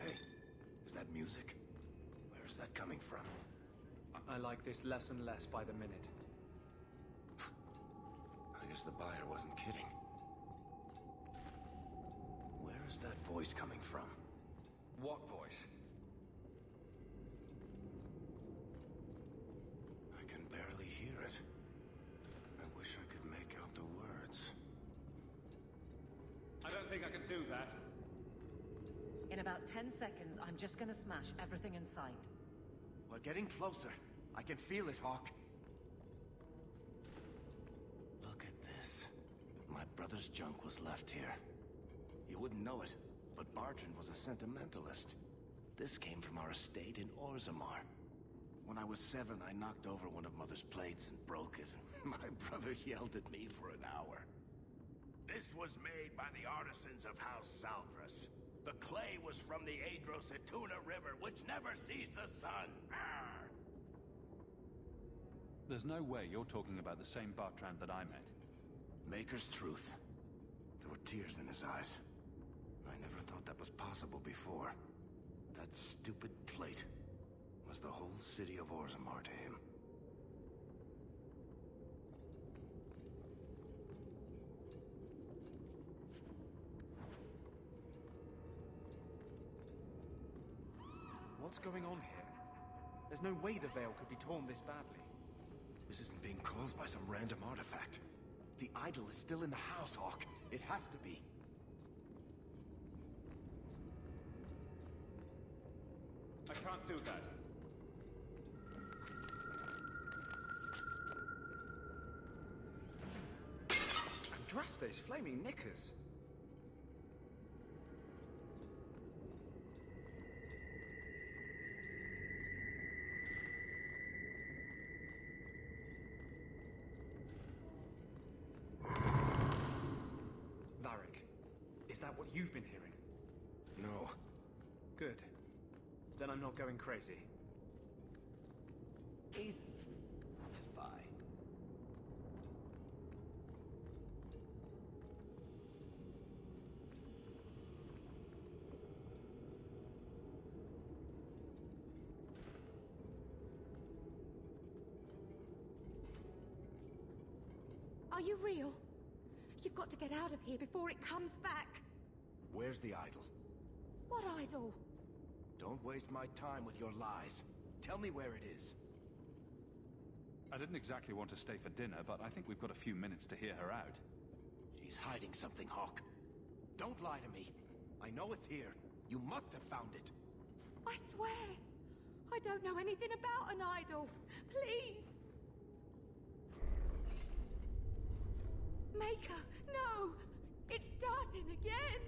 Hey, is that music? Where's that coming from? I like this less and less by the minute. I guess the buyer wasn't kidding. Where is that voice coming from? What voice? I can barely hear it. I wish I could make out the words. I don't think I can do that. In about 10 seconds, I'm just gonna smash everything in sight. We're getting closer. I can feel it, Hawk. Look at this. My brother's junk was left here. You wouldn't know it, but Bartrand was a sentimentalist. This came from our estate in Orzammar. When I was 7, I knocked over one of Mother's plates and broke it. My brother yelled at me for an hour. This was made by the artisans of House Saldras. The clay was from the Adrosituna River, which never sees the sun. Arr! There's no way you're talking about the same Bartrand that I met. Maker's truth. There were tears in his eyes. I never thought that was possible before. That stupid plate was the whole city of Orzammar to him. What's going on here? There's no way the veil could be torn this badly. This isn't being caused by some random artifact. The idol is still in the house, Hawk. It has to be. I can't do that. Andraste's flaming knickers. that what you've been hearing? No. Good. Then I'm not going crazy. He's just by. Are you real? You've got to get out of here before it comes back. Where's the idol? What idol? Don't waste my time with your lies. Tell me where it is. I didn't exactly want to stay for dinner, but I think we've got a few minutes to hear her out. She's hiding something, Hawk. Don't lie to me. I know it's here. You must have found it. I swear. I don't know anything about an idol. Please. Maker, no! It's starting again!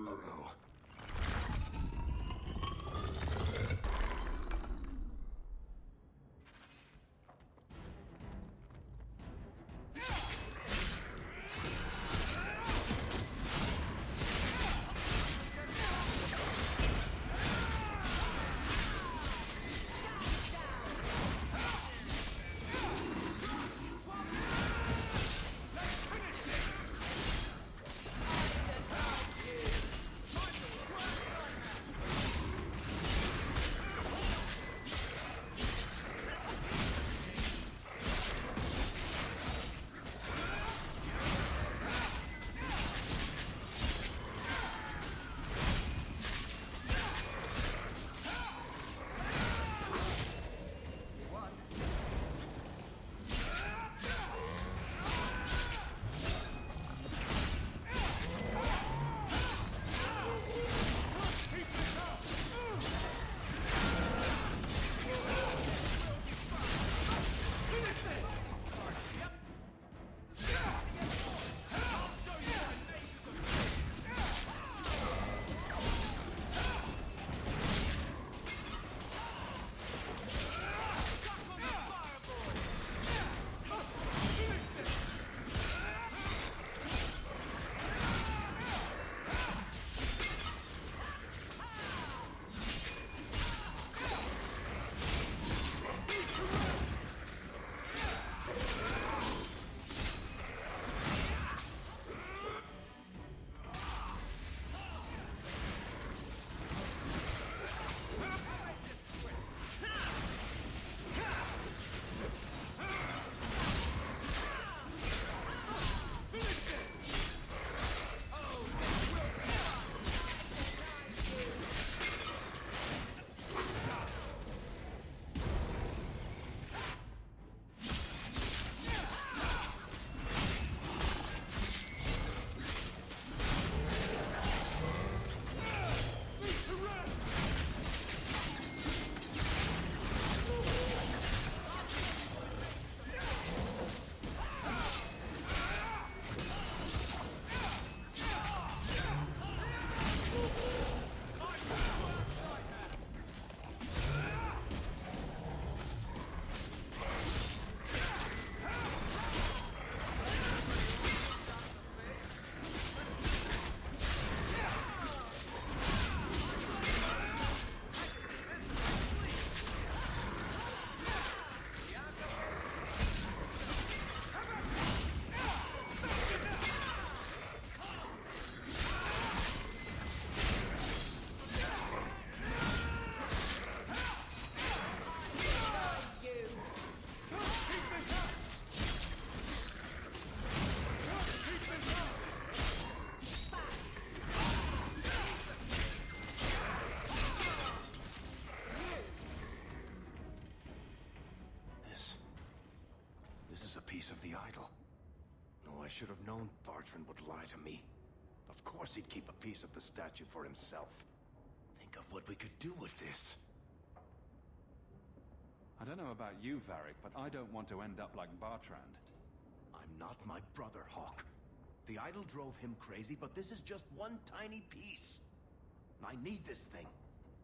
Uh-oh. Of the idol. No, I should have known Bartrand would lie to me. Of course he'd keep a piece of the statue for himself. Think of what we could do with this. I don't know about you, Varric, but I don't want to end up like Bartrand. I'm not my brother, Hawk. The idol drove him crazy, but this is just one tiny piece. I need this thing.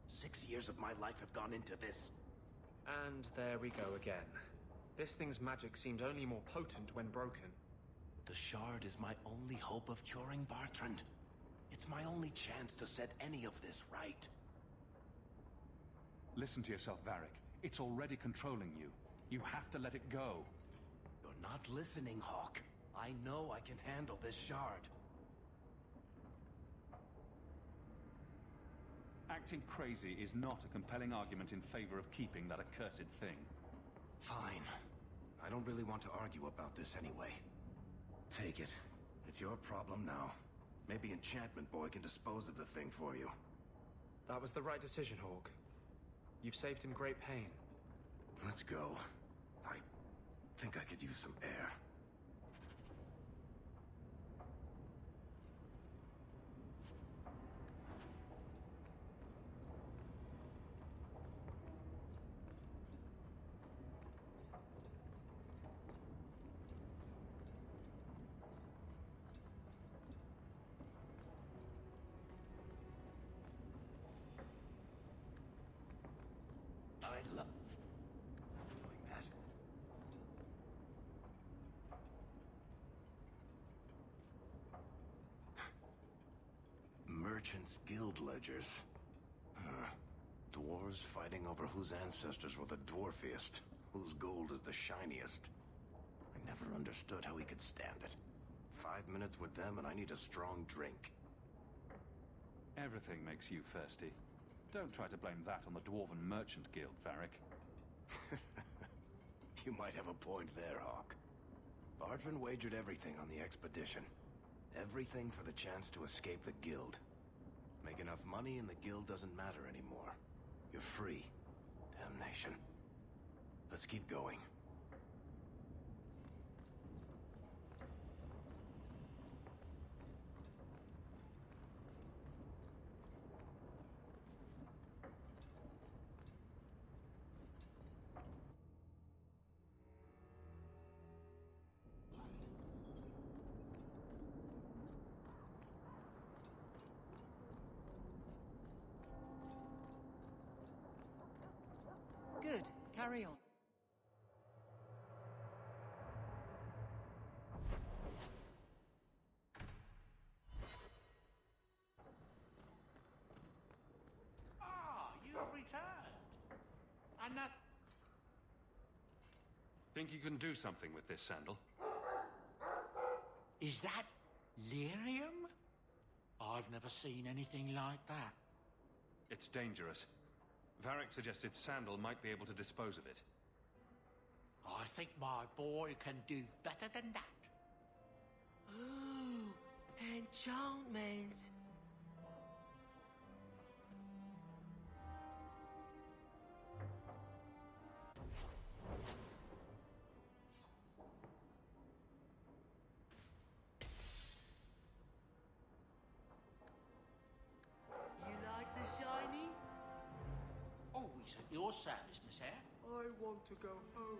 6 years of my life have gone into this. And there we go again. This thing's magic seemed only more potent when broken. The shard is my only hope of curing Bartrand. It's my only chance to set any of this right. Listen to yourself, Varric. It's already controlling you. You have to let it go. You're not listening, Hawk. I know I can handle this shard. Acting crazy is not a compelling argument in favor of keeping that accursed thing. Fine. I don't really want to argue about this anyway. Take it. It's your problem now. Maybe Enchantment Boy can dispose of the thing for you. That was the right decision, Hawk. You've saved him great pain. Let's go. I think I could use some air. I love doing that. Merchants' Guild ledgers. Dwarves fighting over whose ancestors were the dwarfiest, whose gold is the shiniest. I never understood how he could stand it. 5 minutes with them and I need a strong drink. Everything makes you thirsty. Don't try to blame that on the Dwarven Merchant Guild, Varric. You might have a point there, Hawk. Bartrand wagered everything on the expedition. Everything for the chance to escape the guild. Make enough money and the guild doesn't matter anymore. You're free. Damnation. Let's keep going. Good. Carry on. Ah, you've returned. I'm not... Think you can do something with this sandal? Is that lyrium? I've never seen anything like that. It's dangerous. Varric suggested Sandal might be able to dispose of it. I think my boy can do better than that. Ooh, enchantment. You like the shiny? Always at your service, Miss Eyre. I want to go home.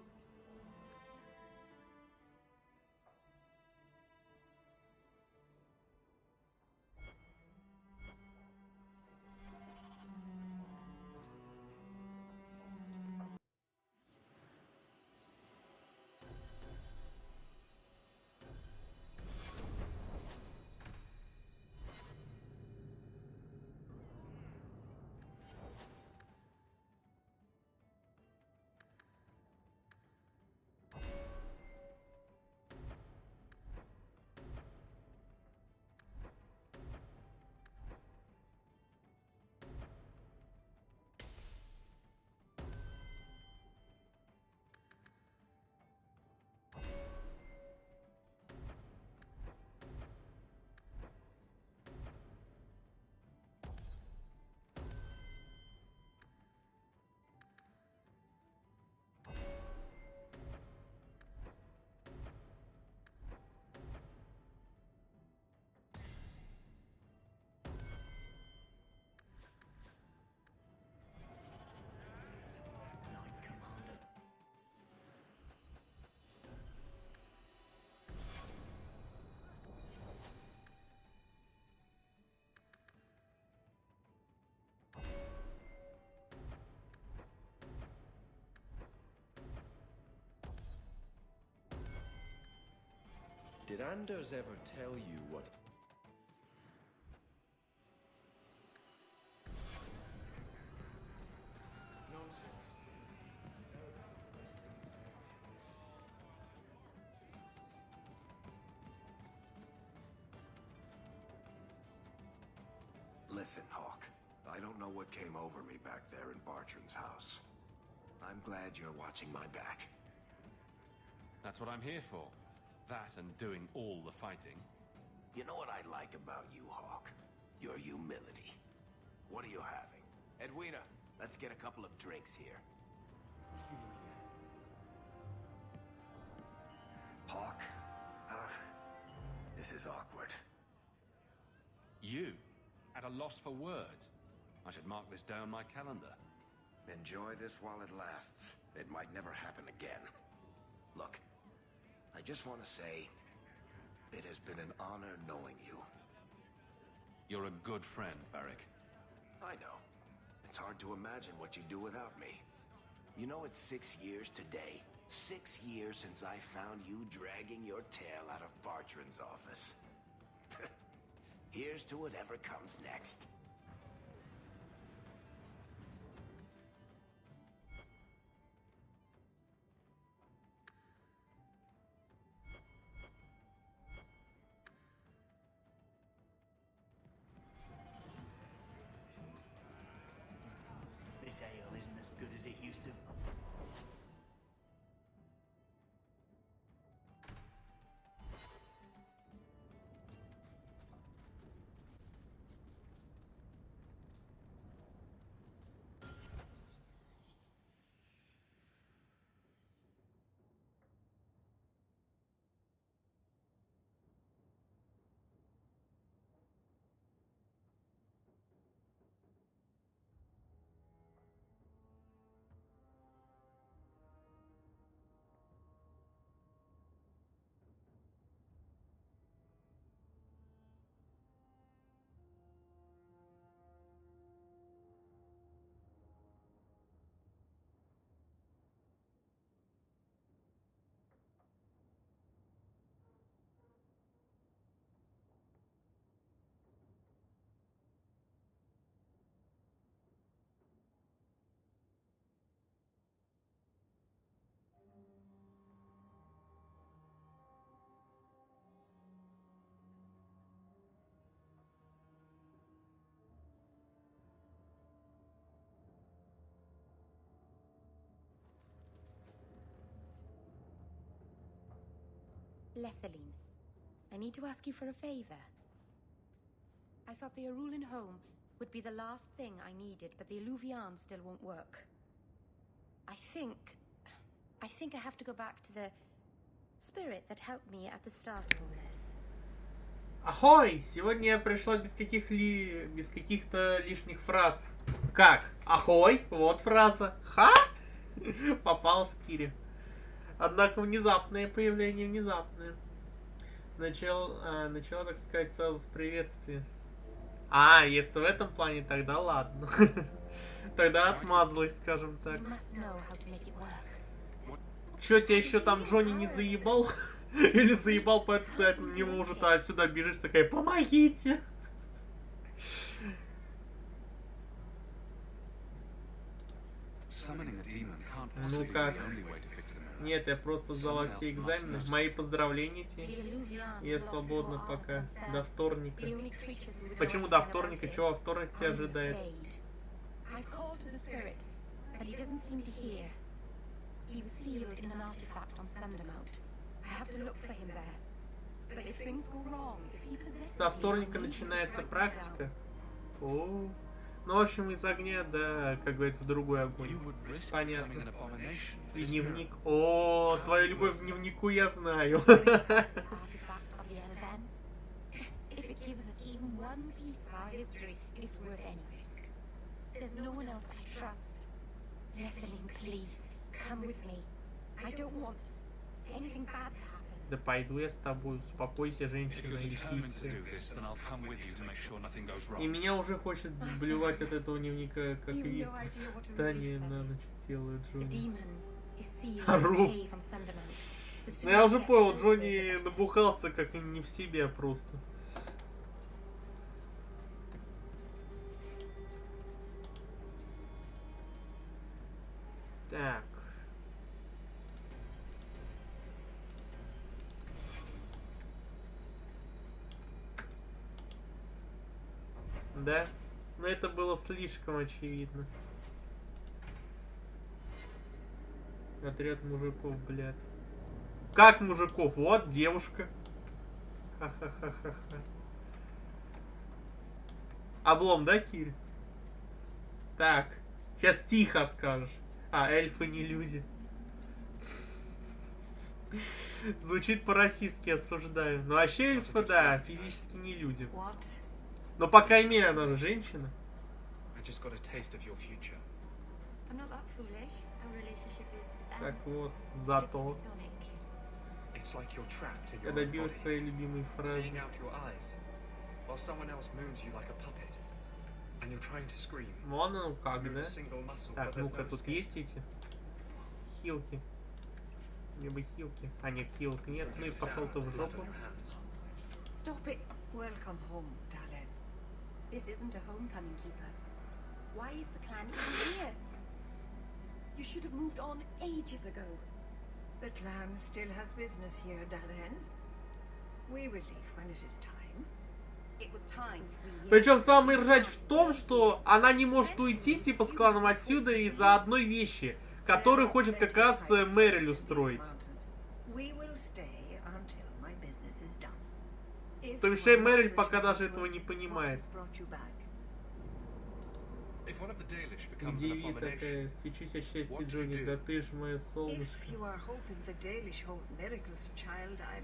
Did Anders ever tell you what... Listen, Hawk. I don't know what came over me back there in Bartran's house. I'm glad you're watching my back. That's what I'm here for. That and doing all the fighting. You know what I like about you, Hawk? Your humility. What are you having? Edwina, let's get a couple of drinks here. Hawk? This is awkward. You? At a loss for words? I should mark this down my calendar. Enjoy this while it lasts. It might never happen again. Look, I just want to say, it has been an honor knowing you. You're a good friend, Varric. I know. It's hard to imagine what you'd do without me. You know, it's 6 years today. 6 years since I found you dragging your tail out of Bartran's office. Here's to whatever comes next. This ale isn't as good as it used to. Lethaline, I need to ask you for a favor. I thought the Arulin home would be the last thing I needed, but the Illuvian still won't work. I think I have to go back to the spirit that helped me at the start of all this. Ахой! Сегодня я пришла без каких-то лишних фраз. Как? Ахой! Вот фраза. Ха! Попал Скири. Однако внезапное появление, внезапное. Начало, так сказать, сразу с приветствия. А, если в этом плане, тогда ладно. Тогда отмазалась, скажем так. Чё, тебя еще там Джонни не заебал? Или заебал, поэтому ты не может, а сюда бежишь такая, помогите. Ну как? Нет, я просто сдала все экзамены. Мои поздравления тебе. Я свободна пока. До вторника. Почему до вторника? Чего во вторник тебя ожидает? Со вторника начинается практика. О. Ну, в общем, из огня, да, как говорится, в другой огонь. Понятно. И дневник. О, твою любовь к дневнику я знаю. Да пойду я с тобой. Успокойся, женщина эльфийская. И меня уже хочет блевать от этого дневника, как вид. Испытание на ночь тела Джонни. Ору. Ну я уже понял, Джонни набухался как не в себе просто. Так. Да? Но это было слишком очевидно. Отряд мужиков, блядь. Как мужиков? Вот девушка. Ха-ха-ха-ха-ха. Облом, да, Кирь? Так. Сейчас тихо скажешь. А, эльфы не люди. Звучит по-российски, осуждаю. Но вообще эльфы, да, физически не люди. Но по крайней мере, она же женщина. Так вот, зато. Я добился своей любимой фразы. Вон оно как, да? Так, ну-ка, тут есть эти хилки. Либо хилки. А нет, хилок нет. Ну и пошел ты в жопу. Stop it. Welcome home, darling. This isn't a homecoming, keeper. Why is the clan even here? You should have moved on ages ago. The clan still has business here, darling. We will leave when it is time. It was time 3 years. Причем самый ржач в том, что она не может уйти типа с кланом отсюда из-за одной вещи, которую хочет как раз Мэриль устроить. То есть Мэриль пока даже этого не понимает. Где такая, свечусь от счастья, Джонни, да ты ж мое солнышко.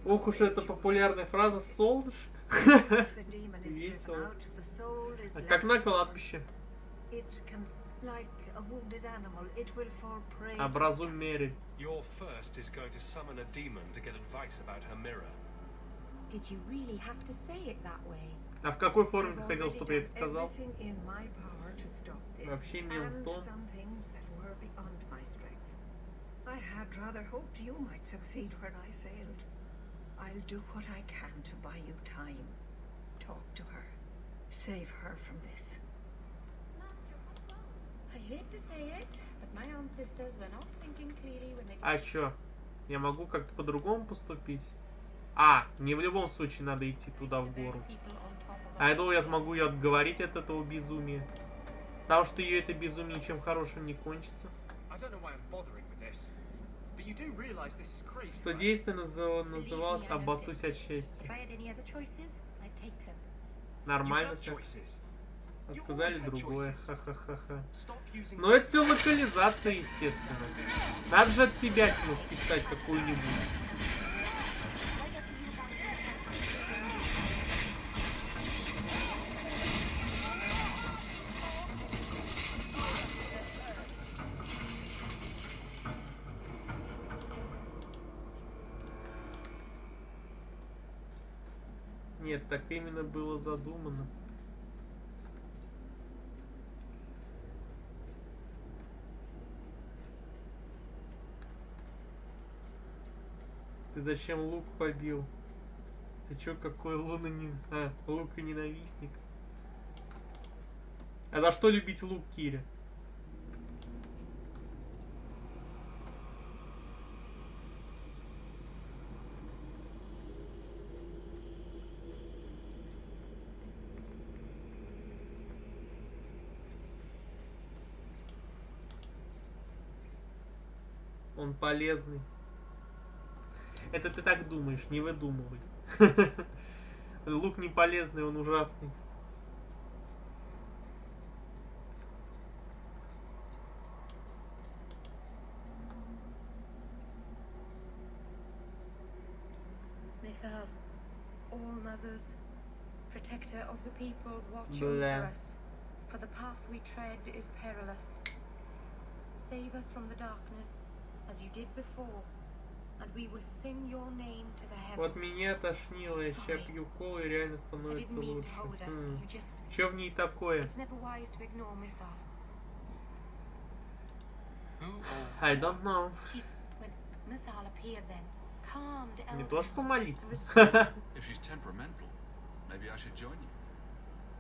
Ох уж эта популярная фраза «солнышко». Весело. А как на кладбище. Образуй Мэриль. А в какой форме ты хотел, чтобы я это сказал? Вообще мем том. I had rather hoped you might succeed where I failed. I'll do what I can to buy you time. Talk to her. Save her from this. I hate to say it, but my ancestors were not thinking clearly when they... А чё? Я могу как-то по-другому поступить? А, не в любом случае надо идти туда в гору. А я думал, я смогу ее отговорить от этого безумия. Потому что ее это безумие ничем хорошим не кончится. Что действие называлось «Обоссусь от счастья». Нормально так. А сказали другое. Ха-ха-ха-ха. Но это все локализация, естественно. Надо же от себя тяну вписать какую-нибудь. Нет, так именно было задумано. Ты зачем лук побил? Ты чё, какой лука-ненавистник? А за что любить лук, Киря? Он полезный. Это ты так думаешь, не выдумывай. Лук не полезный, он ужасный. Mythal, all mothers, protector of the people, watch over us. For the path we tread is perilous. Save us from the darkness, as you did before. And we will sing your name to the heavens. Вот меня тошнило, я ща пью колу и реально становится лучше. Чё в ней такое? I don't know. When Mythal appeared then, Не то, что помолиться. If she's temperamental, maybe I should join you.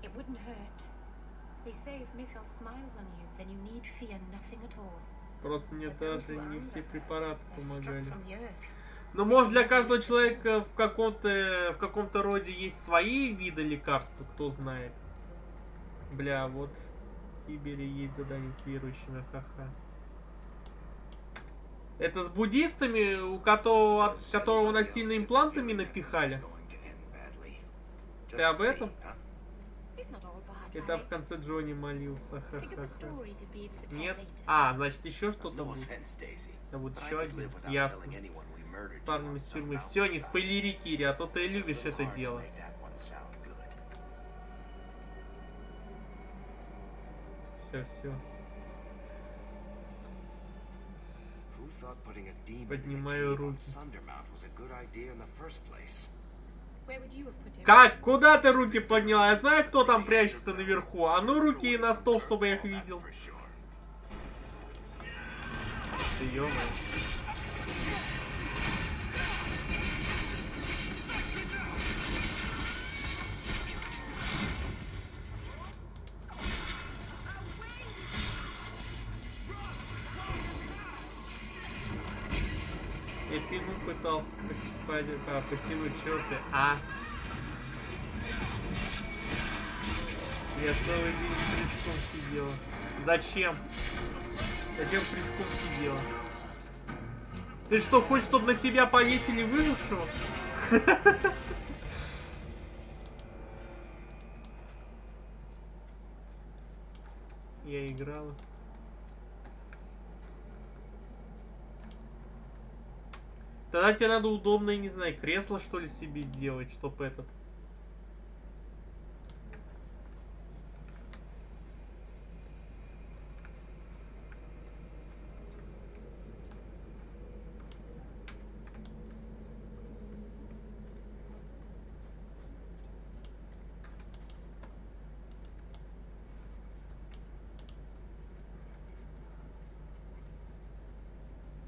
It wouldn't hurt. They say if Mythil smiles on you, then you need fear nothing at all. Просто мне даже не все препараты помогали. Но может для каждого человека в каком-то роде есть свои виды лекарств, кто знает. Бля, вот в Кибере есть задание с верующими, ха-ха. Это с буддистами, у которого насильно имплантами напихали? Ты об этом? Это в конце Джонни молился, ха-ха-ха. Нет? А, значит еще что-то будет. А вот еще один. Ясно. Парнем из тюрьмы. Все, не спойлери, Кири, а то ты любишь это дело. Все. Поднимаю руки. Как? Куда ты руки подняла? Я знаю, кто там прячется наверху. А ну руки на стол, чтобы я их видел. Ты ё-моё. Я пину пытался потянуть черты. Я целый день крючком сидела. Зачем? Зачем крючком сидела? Ты что, хочешь, чтобы на тебя повесили выжившего? Я играла. Тогда тебе надо удобное, не знаю, кресло, что ли, себе сделать, чтобы этот...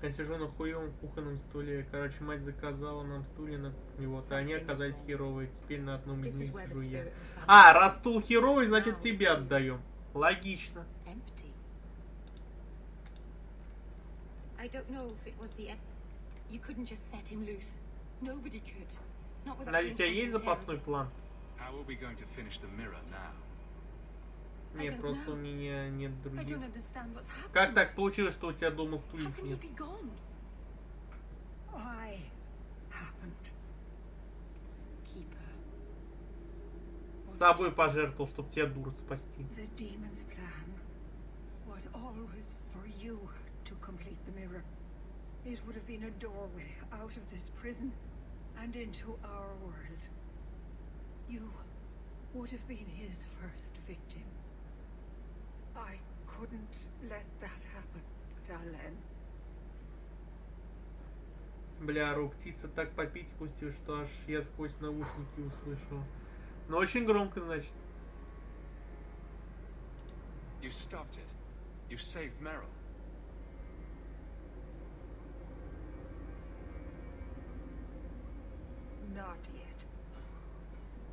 Я сижу на хуевом кухонном стуле. Короче, мать заказала нам стулья на него, а они оказались херовые. Теперь на одном из них сижу я. А, раз стул херовый, значит тебе отдаем. Логично. Надя, у тебя есть запасной план? Нет, просто у меня нет других. Как так получилось, что у тебя дома стульев нет? С собой пожертвовал, чтобы тебя, дур, спасти. I couldn't let that happen, Dalen. Бля, Ру, птица так попить спустил, что аж я сквозь наушники услышал. Но очень громко, значит. You've stopped it. You've saved Meryl. Not yet.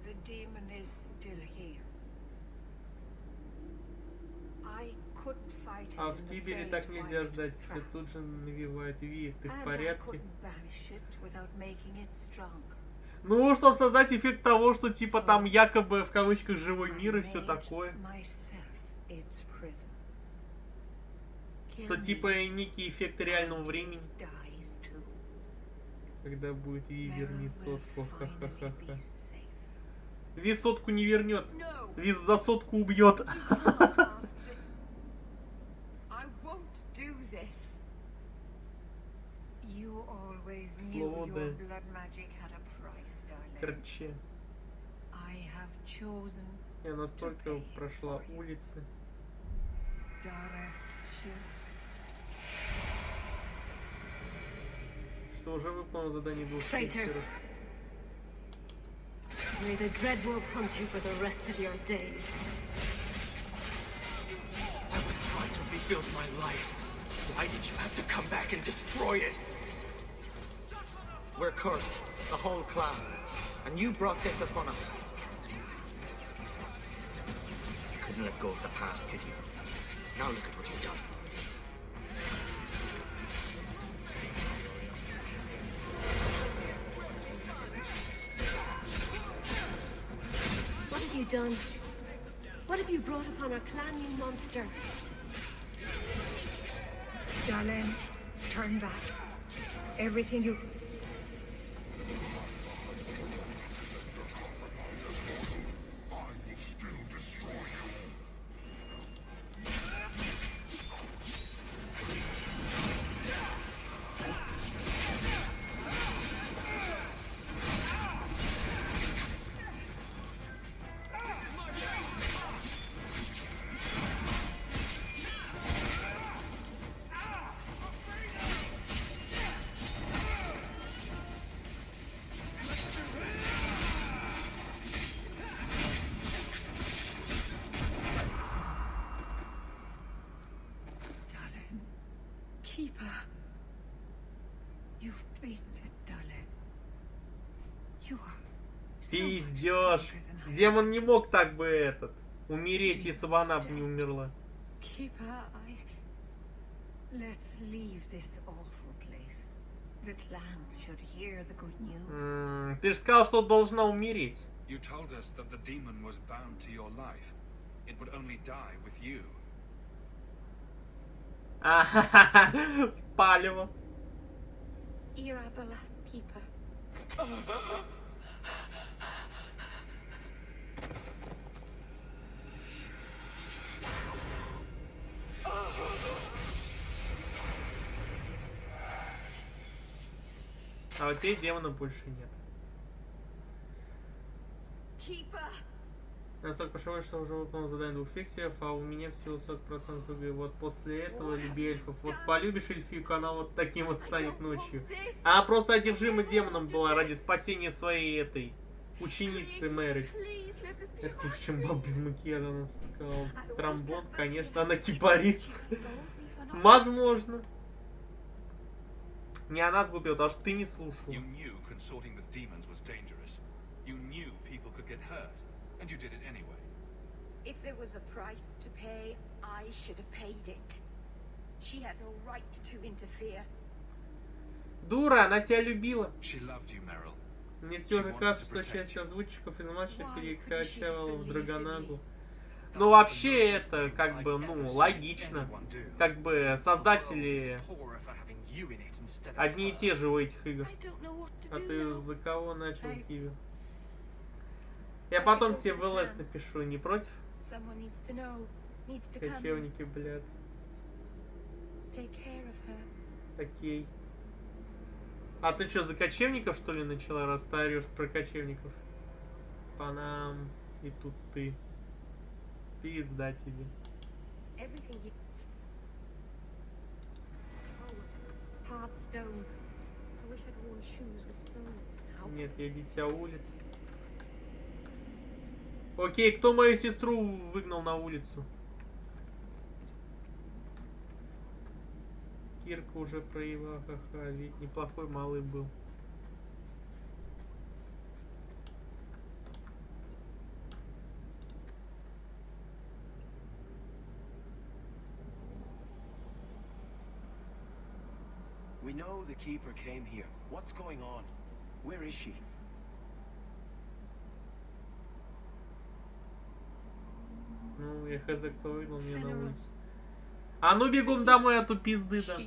The demon is still here. А в Кибере так нельзя ждать, все тут же навевает. Ви, ты в порядке? Ну, чтобы создать эффект того, что типа там якобы в кавычках живой мир и все такое. Что типа некий эффект реального времени. Когда будет Ви, верни сотку. Ха-ха-ха-ха. Ви сотку не вернет. Ви за сотку убьет. Слово да. Короче. Я настолько прошла улицы. Что уже выполнил задание двух крейсеров. May the Dreadwolf hunt you for the rest of your days. I was trying to rebuild my life. Why did you have to come back and destroy it? We're cursed, the whole clan, and you brought this upon us. You couldn't let go of the past, could you? Now look at what you've done. What have you done? What have you brought upon our clan, you monster? Darlene, turn back. Everything you... Keeper. You've beaten it, darling. You are Пиздёж. Демон не мог так бы умереть, если бы она не умерла. Keeper, let's leave this awful place. The clan should hear the good news. Ты же сказал, что должна умереть. You told us that the demon was bound to your life. It would only die with you. Спалево. Irabelas, Keeper. А у тебя демона больше нет. Keeper. Настолько пошел, что уже выполнил задание 2 фиксиев, а у меня всего 40% игры. Вот после этого люби эльфов. Вот полюбишь эльфийку, она вот таким вот станет ночью. Она просто одержима демоном была ради спасения своей этой ученицы Мэри. Это хуже, чем баб без макияжа, она сказала. Тромбон, конечно, она кипарис. Возможно. Не она сгубила, потому что ты не слушал. And you did it anyway. If there was a price to pay, I should have paid it. She had no right to interfere. Дура, она тебя любила. She loved you, Meryl. Мне все же кажется, что часть озвучиков из младших перекачивала в Драгонагу. Ну, вообще, это как бы, логично. Как бы создатели одни и те же у этих игр. А ты за кого начал, Киви? Я потом тебе в ЛС напишу, не против? Кочевники, блядь. Окей. А ты что, за кочевников, что ли, начала, раз ты орёшь про кочевников? Панам. И тут ты. Пизда тебе. Нет, я дитя улиц. Окей, кто мою сестру выгнал на улицу? Кирка уже проявила, ха-ха, ведь неплохой малый был. We know the Keeper came here. What's going on? Where is she? Ну, я хз, кто выгнал меня на улицу. А ну бегом домой, а то пизды там.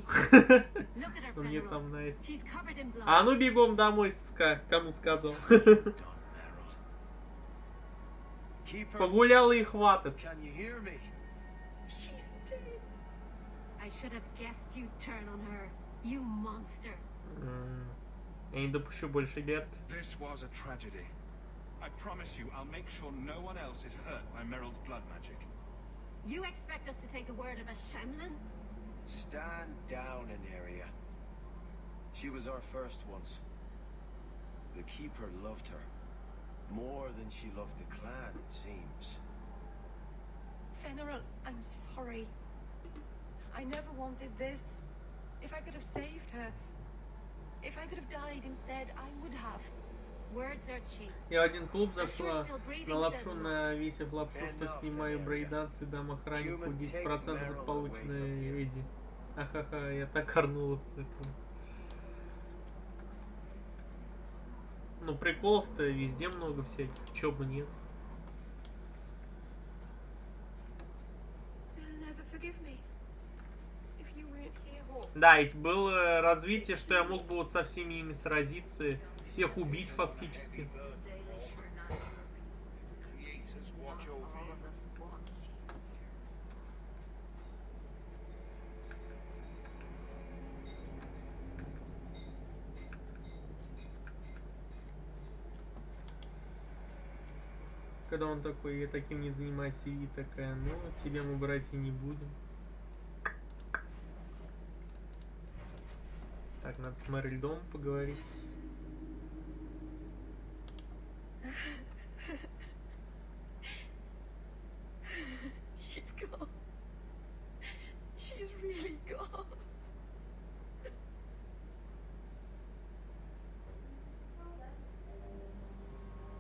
Мне там найс. А ну бегом домой, кому сказал. Погуляла и хватит. Я не допущу больше бед. I promise you, I'll make sure no one else is hurt by Meryl's blood magic. You expect us to take a word of a Shamlin? Stand down, Aneria. She was our first once. The Keeper loved her. More than she loved the clan, it seems. Veneral, I'm sorry. I never wanted this. If I could have saved her... If I could have died instead, I would have. Words are cheap. Я в один клуб зашла, налапшу навесив лапшу, что снимаю брейданс и дам охраннику 10% от полученной Эдди. Ахаха, я так орнула с этого. Ну, приколов-то везде много всяких, чё бы нет. Да, ведь было развитие, что я мог бы вот со всеми ими сразиться, всех убить фактически. Когда он такой, я таким не занимаюсь, и такая, ну, тебя мы брать и не будем. Так, надо с Мэрильдом поговорить. She's gone. She's really gone.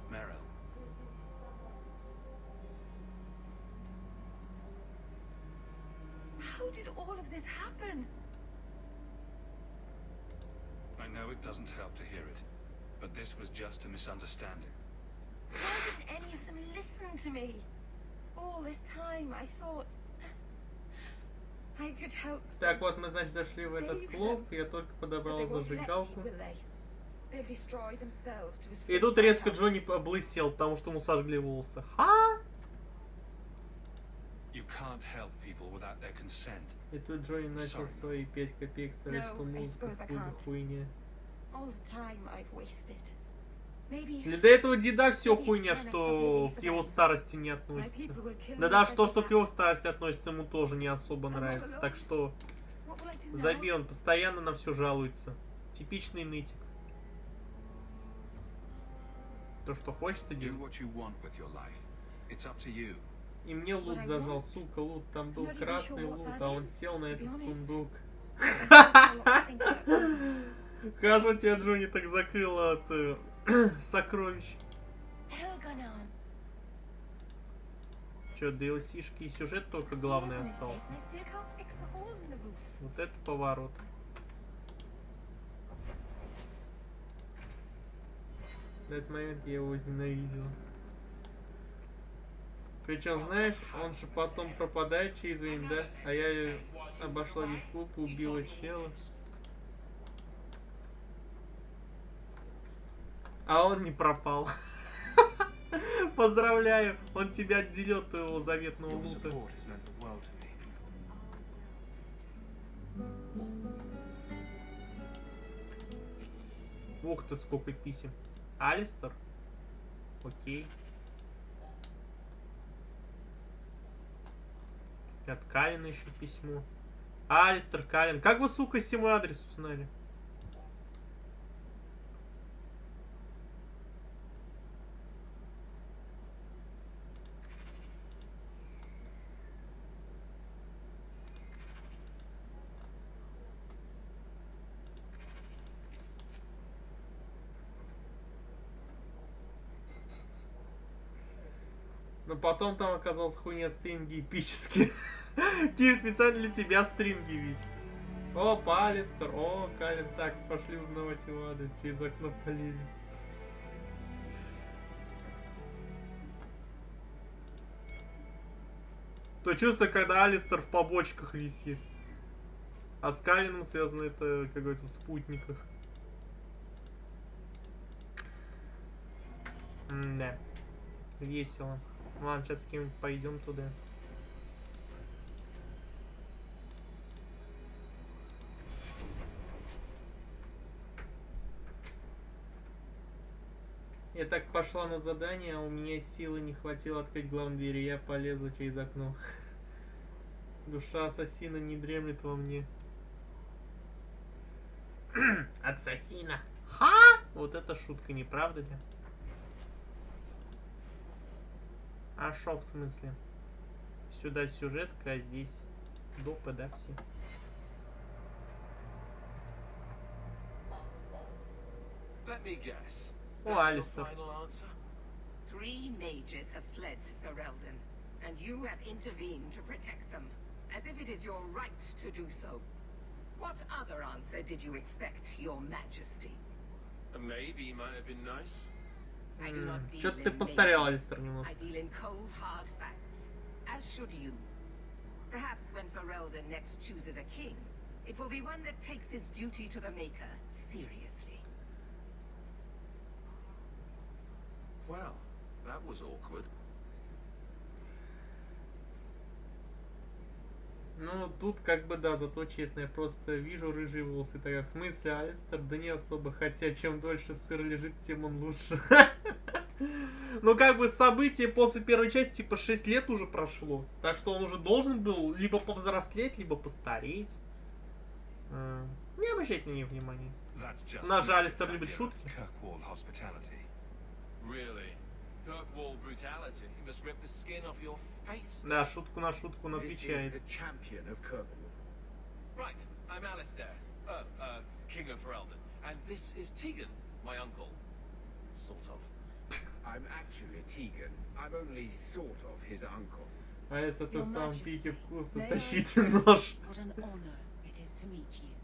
Meryl. How did all of this happen? I know it doesn't help to hear it, but this was just a misunderstanding. Why didn't any of them listen to me? All this time I thought I could help. Так вот, мы, значит, зашли в этот клуб, я только подобрал зажигалку. И тут резко Джонни облысел, потому что ему сожгли волосы. Ха! И тут Джонни начал свои 5 копеек ставить, что музыка в клубе хуйня. Для этого деда все хуйня, что к его старости не относится. Да даже то, что к его старости относится, ему тоже не особо нравится. Так что забей, он постоянно на все жалуется. Типичный нытик. То, что хочется делать. И мне лут зажал, сука, лут. Там был красный лут, а он сел на этот сундук. Хорошо тебя Джонни так закрыла от сокровищ. Чё, DLC-шки и сюжет только главный остался. Вот это поворот. В этот момент я его возненавидел. Причем, знаешь, он же потом пропадает через время, да? А я обошла весь клуб и убила чела. А он не пропал. Поздравляю, он тебя отделил от твоего заветного лута. Ух ты, сколько писем. Алистер? Окей. От Калина еще письмо. Алистер, Калин. Как вы, сука, с мой адрес узнали? Но потом там оказалось хуйня стринги эпические. Кир, специально для тебя стринги ведь. О, Алистер, о, Калин. Так, пошли узнавать его адрес. Через окно полезем. То чувство, когда Алистер в побочках висит. А с Калином связано это, как говорится, в спутниках. Да. Весело. Ладно, сейчас с кем-нибудь пойдем туда. Я так пошла на задание, а у меня силы не хватило открыть главную дверь, и я полезла через окно. Душа ассасина не дремлет во мне. Ассасина. Ха! Вот это шутка, не правда ли? А шо в смысле? Сюда сюжетка, а здесь допы, да, все? Let me guess. О, That's your Алистер. final answer? 3 mages have fled to Ferelden, and you have intervened to protect them, as if it is your right to do so. What other answer did you expect, Your Majesty? A maybe might have been nice. I do not deal Чё-то ты in постарел, maybes. Алистер, немножко. I deal in cold, hard facts, as should you. Perhaps when Ferelden next chooses a king, it will be one that takes his duty to the Maker seriously. Well, that was awkward. Ну, тут как бы да, зато честно, я просто вижу рыжие волосы. Так, в смысле, Алистер? Да не особо, хотя чем дольше сыр лежит, тем он лучше. Ну, как бы события после первой части, типа 6 лет уже прошло. Так что он уже должен был либо повзрослеть, либо постареть. Не обращайте на нее внимания. Наш Алистер любит шутки. Да, шутку на шутку он отвечает. Right, I'm Alistair, King of Ferelden, and this is Tegan, my uncle. Sort of. I'm actually Tegan. I'm only sort of his uncle. А если ты сам пики вкуса, тащите нож. What an honor it is to meet you.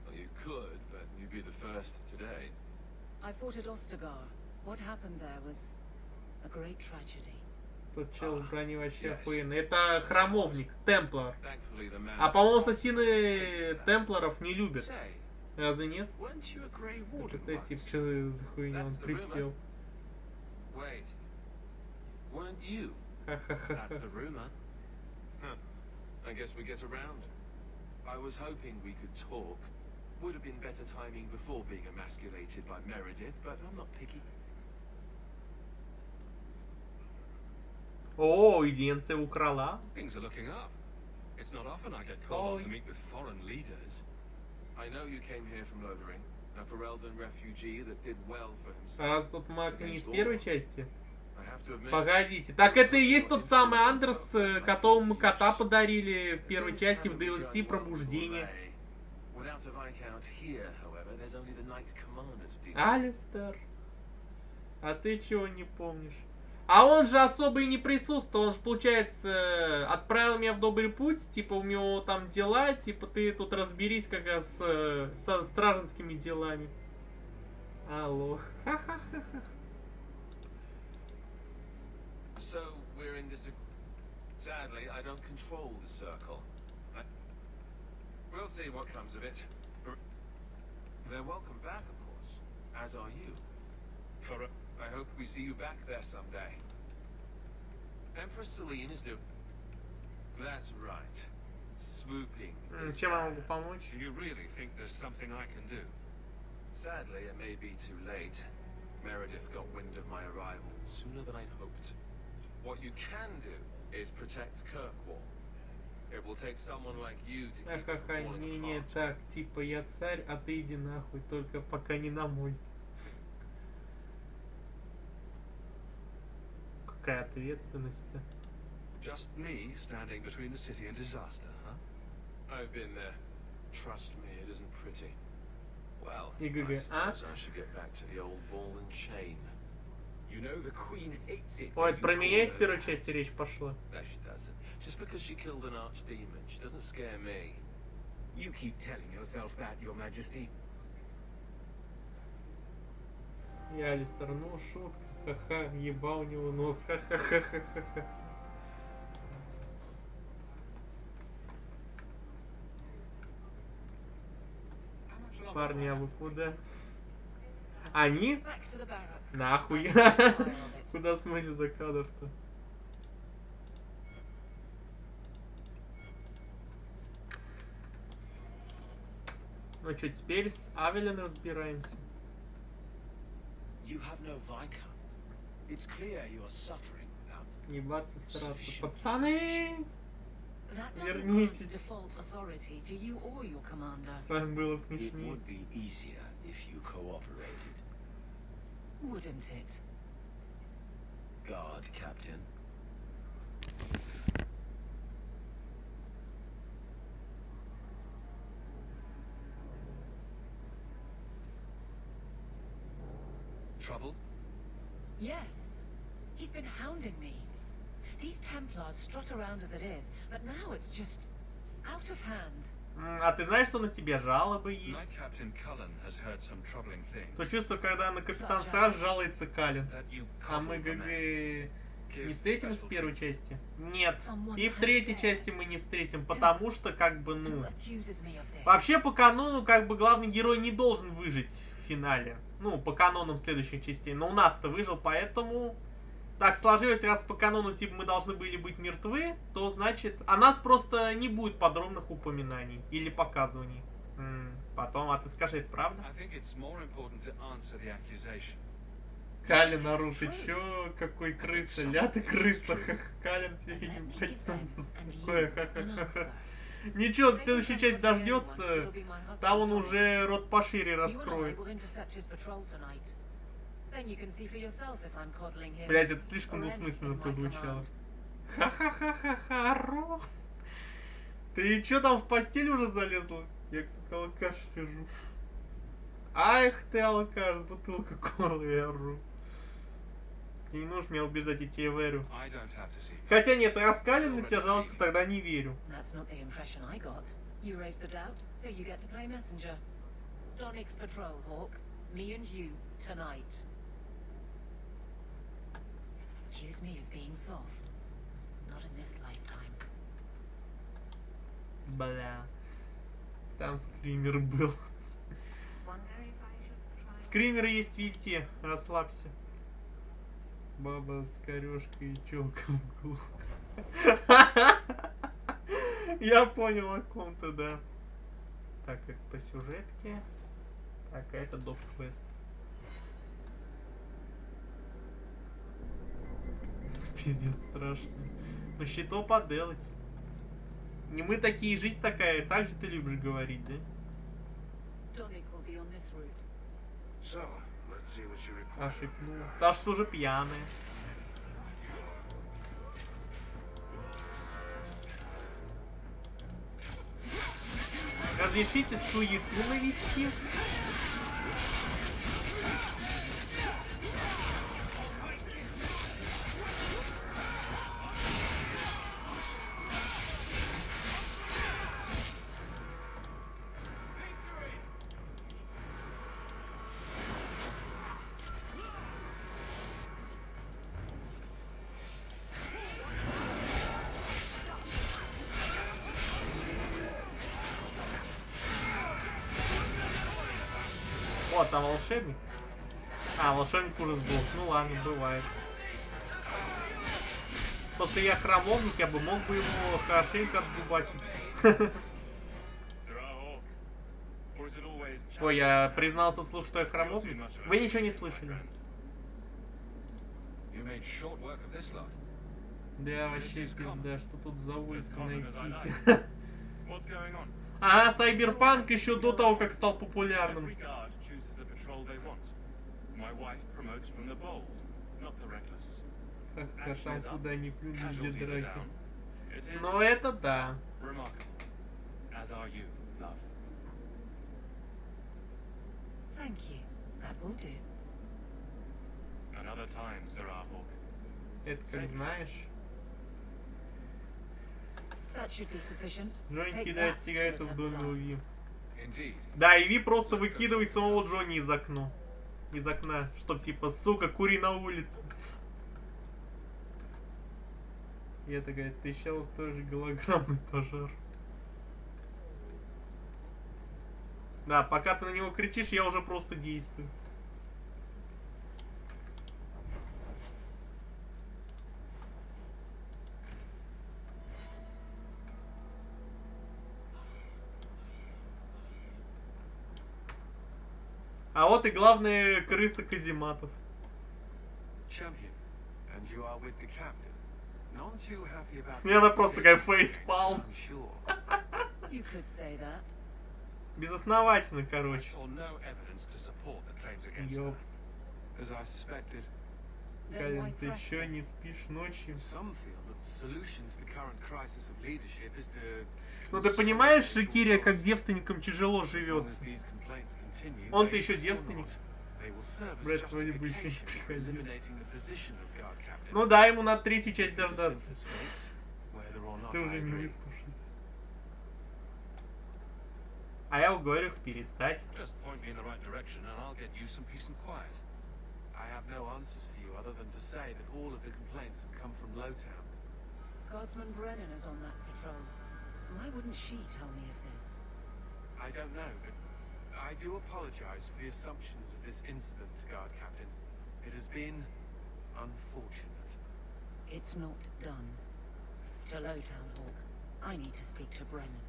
Well, you could, but you'd be the first today. I fought at Ostagar. What happened there was a great tragedy. Тот чел в броне вообще охуенный. Это храмовник, темплар. А по-моему, ассасины темпларов не любят. Разве нет? Ты представь, типа, что за хуйня, он присел. Wait, weren't you? Ха-ха-ха. That's the rumor. Huh. I guess we get around. I was hoping we could talk. Would have been better timing before being emasculated by Meredith, but I'm not picky. О, Иденция украла. Things are looking up. It's not often I get called on to meet with foreign leaders. I know you came here from Lothering, a Ferelden refugee that did well for himself. Раз тут маг не из первой части. I have to admit. Погодите, так это и есть тот самый Андерс, которому мы кота подарили в первой части в DLC Пробуждение. Алистер, а ты чего не помнишь? А он же особо и не присутствовал, он же, получается, отправил меня в добрый путь, типа, у него там дела, типа, ты тут разберись как раз со стражинскими делами. Алло. Ха-ха-ха-ха. So, we're in this... Sadly, I don't control the circle. We'll see what comes of it. They're welcome back, of course, as are you. I hope we see you back there someday. Empress Celine is doing... That's right. Swooping. Чем я могу помочь? Do you really think there's something I can do? Sadly, it may be too late. Meredith got wind of my arrival sooner than I'd hoped. What you can do is protect Kirkwall. It will take someone like you to keep Ха-ха-ха, from falling не-не, apart. так, типа, я царь, а ты иди нахуй, только пока не на мой. Какая ответственность-то? Just me standing between the city and disaster, huh? I've been there. Trust me, it isn't pretty. Well, I suppose I should get back to the old ball and chain. You know the Queen hates it. Ой, это про меня из первой части речь пошла. No, she doesn't. Just because she killed an archdemon, she doesn't scare me. You keep telling yourself that, Your Majesty. Я Алистер, ну шутка, ха-ха, ебал у него нос, ха-ха-ха-ха-ха. Парни, а вы куда? Они? Нахуй. Куда смыли за кадр-то? Ну что, теперь с Авелин разбираемся. Ебаться, всраться. Пацаны! Вернитесь. С вами было смешнее. Wouldn't it? God, Captain. trouble? Yes. He's been hounding me. These Templars strut around as it is, but now it's just out of hand. А ты знаешь, что на тебя жалобы есть? То чувство, когда на Капитан Страж жалуется Калин. А мы ГГ не встретим с первой части? Нет. И в третьей части мы не встретим, потому что, как бы, ну... Вообще, по канону, как бы, главный герой не должен выжить в финале. Ну, по канонам следующих частей. Но у нас-то выжил, поэтому... Так сложилось, раз по канону, типа, мы должны были быть мертвы, то, значит... А нас просто не будет подробных упоминаний или показываний. Потом, а ты скажи, это правда? Калин, Нару, ты чё? Какой крыса? Ля ты крыса. Калин тебе ебать. Такое, ха-ха-ха. Ничего, следующая часть дождется. Там он уже рот пошире раскроет. Блять, это слишком двусмысленно прозвучало. Ха-ха-ха-ха-ха, Ро. Ты чё там в постель уже залезла? Я как алкаш сижу. Ах ты алкаш, с бутылкой колы, я ру. Тебе не нужно меня убеждать, я тебе верю. Хотя нет, раз Калин на тебя жалуется, тогда не верю. Accuse me of being soft. Not in this lifetime. Бля. Там скример был. Скример есть везде. Расслабься. Баба с корешкой и челком в углу. Я понял о ком-то, да. Так, это по сюжетке. Так, а это доп-квест. Пиздец страшно. Ну что поделать? Не мы такие, жизнь такая. Так же ты любишь говорить, да? Ошибнул. Та что же пьяная. Разрешите суету навести? О, там волшебник. А, волшебник уже сдох. Ну ладно, бывает. Просто я храмовник, я бы мог бы его хорошенько отдубасить. Ой, я признался вслух, что я храмовник. Вы ничего не слышали. Да, вообще пизда, что тут за улицы найти? Ага, Сайберпанк еще до того, как стал популярным. Ха-ха, там куда ни плюнь, везде драки. Но это да. Это как знаешь. Джонни кидает сигарету в доме у Ви. Да, и Ви просто выкидывает самого Джонни из окна. Из окна, чтоб типа, сука, кури на улице. Я такая, ты сейчас устроишь голограммный пожар. Да, пока ты на него кричишь, я уже просто действую. А вот и главная крыса казематов. И она просто такая фейспалм. Безосновательно, короче. Ёп. Калин, ты чё, не спишь ночью? Ну ты понимаешь, Кирия, как девственникам тяжело живется? Он-то еще девственник. Брэд вроде бы еще не приходил. Ну да, ему надо третью часть дождаться. Ты уже не выспавшись. А я уговорю их перестать. Guardsman Brennan is on that patrol. Why wouldn't she tell me of this? I don't know, but I do apologize for the assumptions of this incident, Guard Captain. It has been unfortunate. It's not done. To Lowtown, Hawk. I need to speak to Brennan.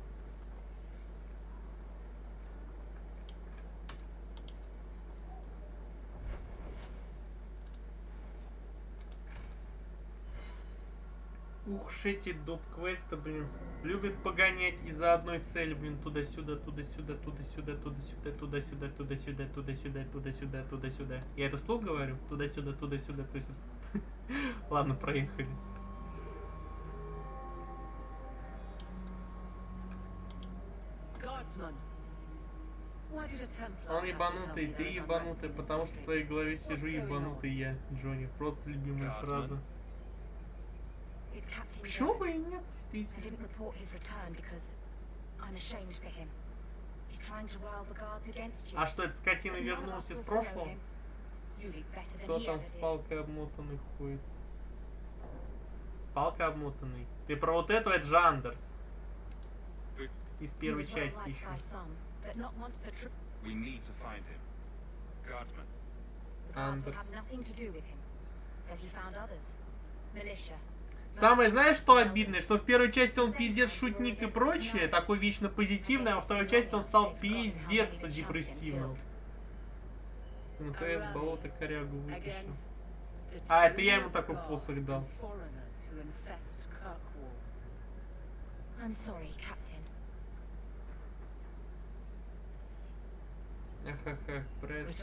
Ух, эти доп-квесты, блин. Любят погонять из-за одной цели, блин. Туда-сюда, туда-сюда, туда-сюда, туда-сюда, туда-сюда, туда-сюда, туда-сюда, туда-сюда, туда-сюда. Я это вслух говорю? Туда-сюда, туда-сюда, туда-сюда. Ладно, проехали. Он ебанутый, ты ебанутый, потому что в твоей голове сижу ебанутый я, Джонни. Просто любимая фраза. Почему бы и нет, действительно? А что, это скотина вернулся из прошлого? Кто там с палкой обмотанный ходит? С палкой обмотанный? Ты про вот этого? Это же Андерс. Из первой части еще. Андерс. Самое, знаешь, что обидное? Что в первой части он пиздец шутник и прочее, такой вечно позитивный, а во второй части он стал пиздец депрессивным. НХС болото корягу вытащил. А, это я ему такой посох дал. Ахаха, Брэд.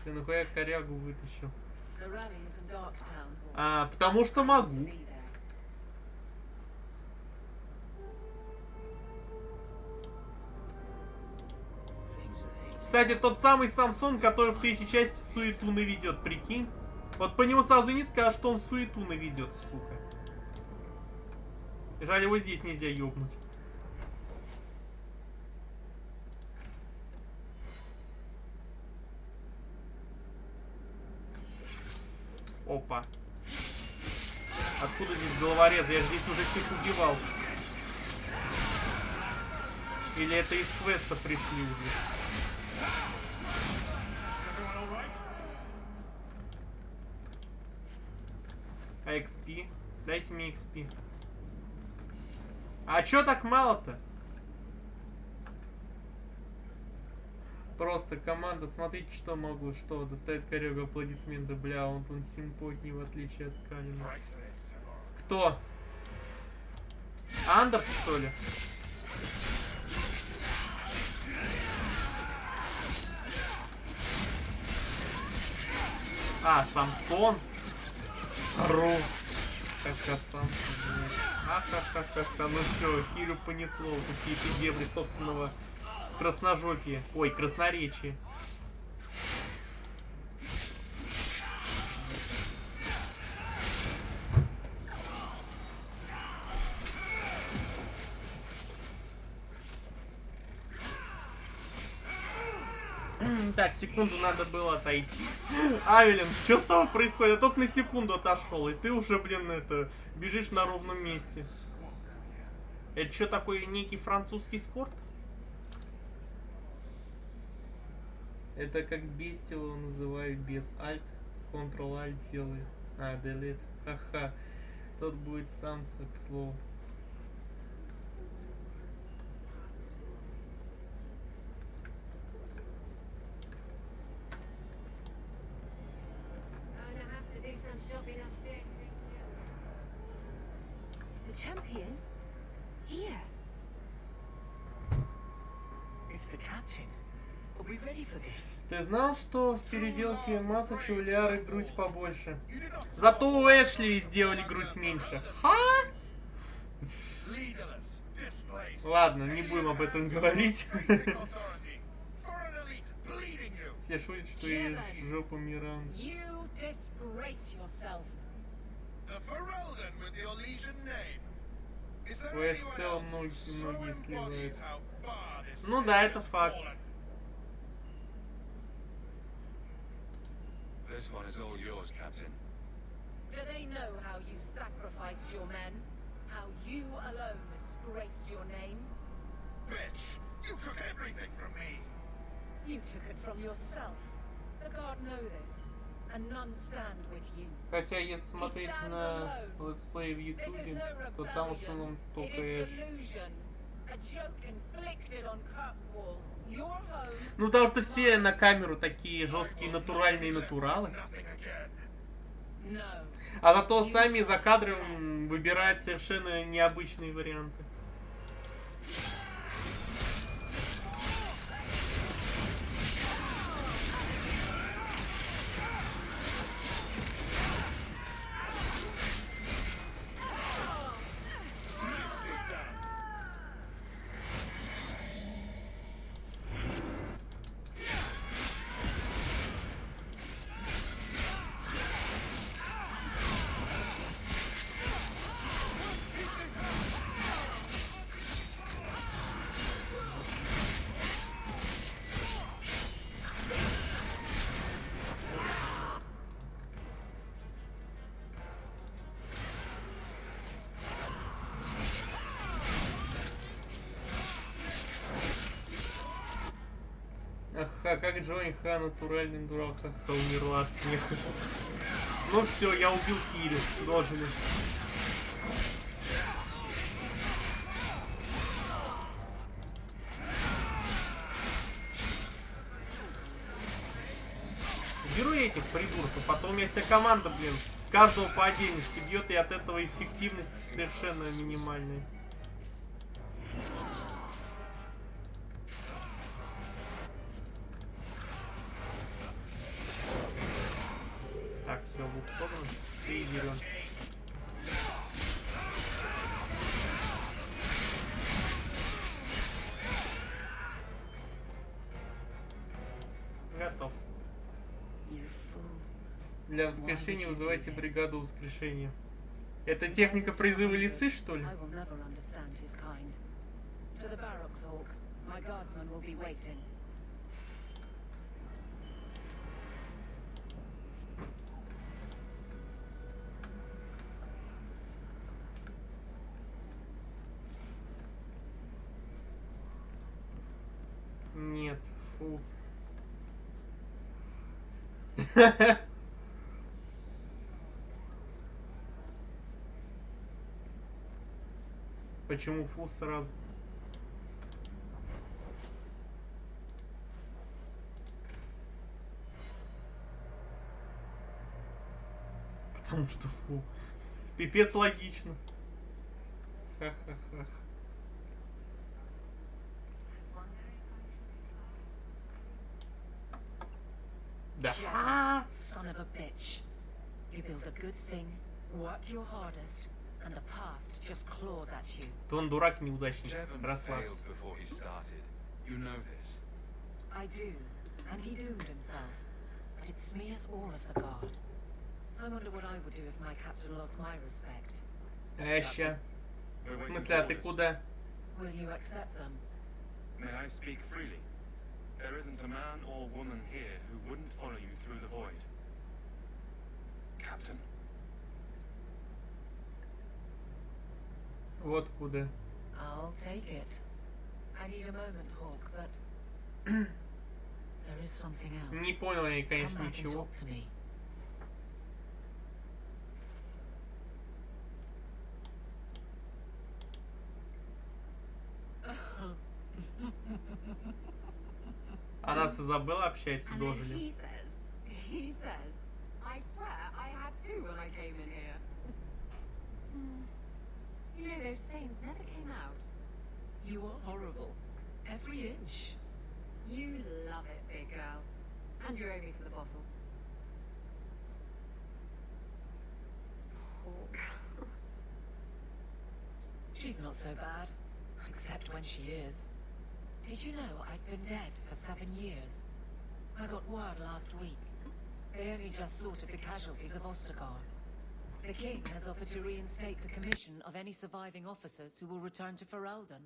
Ты нахуя корягу вытащил? А, потому что могу. Кстати, тот самый Самсон, который в третьей части суету наведет, прикинь. Вот по нему сразу не скажешь, что он суету наведет, сука. Жаль, его здесь нельзя ёбнуть. Опа. Откуда здесь головорез? Я здесь уже всех убивал. Или это из квеста пришли уже? А XP? Дайте мне XP. А чё так мало-то? Просто команда, смотрите, что могу. Что, достает корягу, аплодисменты. Бля, он симпотней, в отличие от Калина. Кто? Андерс, что ли? А, Самсон? Ру. Как Самсон. Ахахахаха. Ну все, Кирю понесло. Какие-то дебри собственного красножопие. Ой, красноречие. Так, секунду надо было отойти. Авелин, что с тобой происходит? Я только на секунду отошел, и ты уже, блин, это, бежишь на ровном месте. Это что, такой некий французский спорт? Это как бестио называю без Alt, Ctrl-Alt делаю. А, Delete. Ха-ха. Тот будет самса, к слову. Champion? Here. It's the captain. Are we ready for this? Ты знал, что в переделке Масача у Лиары грудь побольше? Зато у Эшли сделали грудь меньше. Ха? Ладно, не будем об этом говорить. Все шутят, что и жопа Миран. You disgrace yourself. The Ferelden with the Elysian name. Is there Ой, в anyone целом else многие so сливают. embodies how far this Ну да, city это has факт. fallen? This one is all yours, Captain. Do they know how you sacrificed your men? How you alone disgraced your name? Bitch, you took everything from me. You took it from yourself. The guard know this, and none stand with you. Хотя, если смотреть на летсплей в Ютубе, то там в основном только Эш. Ну, потому что все на камеру такие жесткие, натуральные натуралы. А зато сами за кадром выбирают совершенно необычные варианты. Ха, как Джонни Ха, натуральный дурак, ха-ха, умерла от смеха. Ну все, я убил Кирю, дожили. Беру этих придурков, потом у меня вся команда, блин, каждого по отдельности бьет, и от этого эффективность совершенно минимальная. Так, все, в ух сторону и деремся. Готов. Для воскрешения вызывайте бригаду воскрешения. Это техника призыва лисы, что ли? Нет, фу. Почему фу сразу? Потому что фу. Пипец логично. Ха-ха-ха. Да. Son of a bitch. You build a good thing, work your hardest, and the past just claws at you. Он дурак неудачник. Расслабься. You know this. I do, and he doomed himself. But it smears all of the guard. I wonder what I would do if my captain lost my respect. Ща. В смысле, а ты куда? Will you accept them? May I speak freely? There isn't a man or woman here who wouldn't follow you through the void. Captain. Вот куда. I'll take it. I need a moment, Hawk, but there is something else. Не понял я, конечно, ничего. Она с Изабеллой общается, дожили. He says, I swear I had two when I came in here. You know, those stains never came out. You are horrible. Every inch. You love it, big girl. And you owe me for the bottle. Hawk. She's not so bad. Except when she is. Did you know I've been dead for 7 years? I got word last week. They only just sorted the casualties of Ostagar. The king has offered to reinstate the commission of any surviving officers who will return to Ferelden.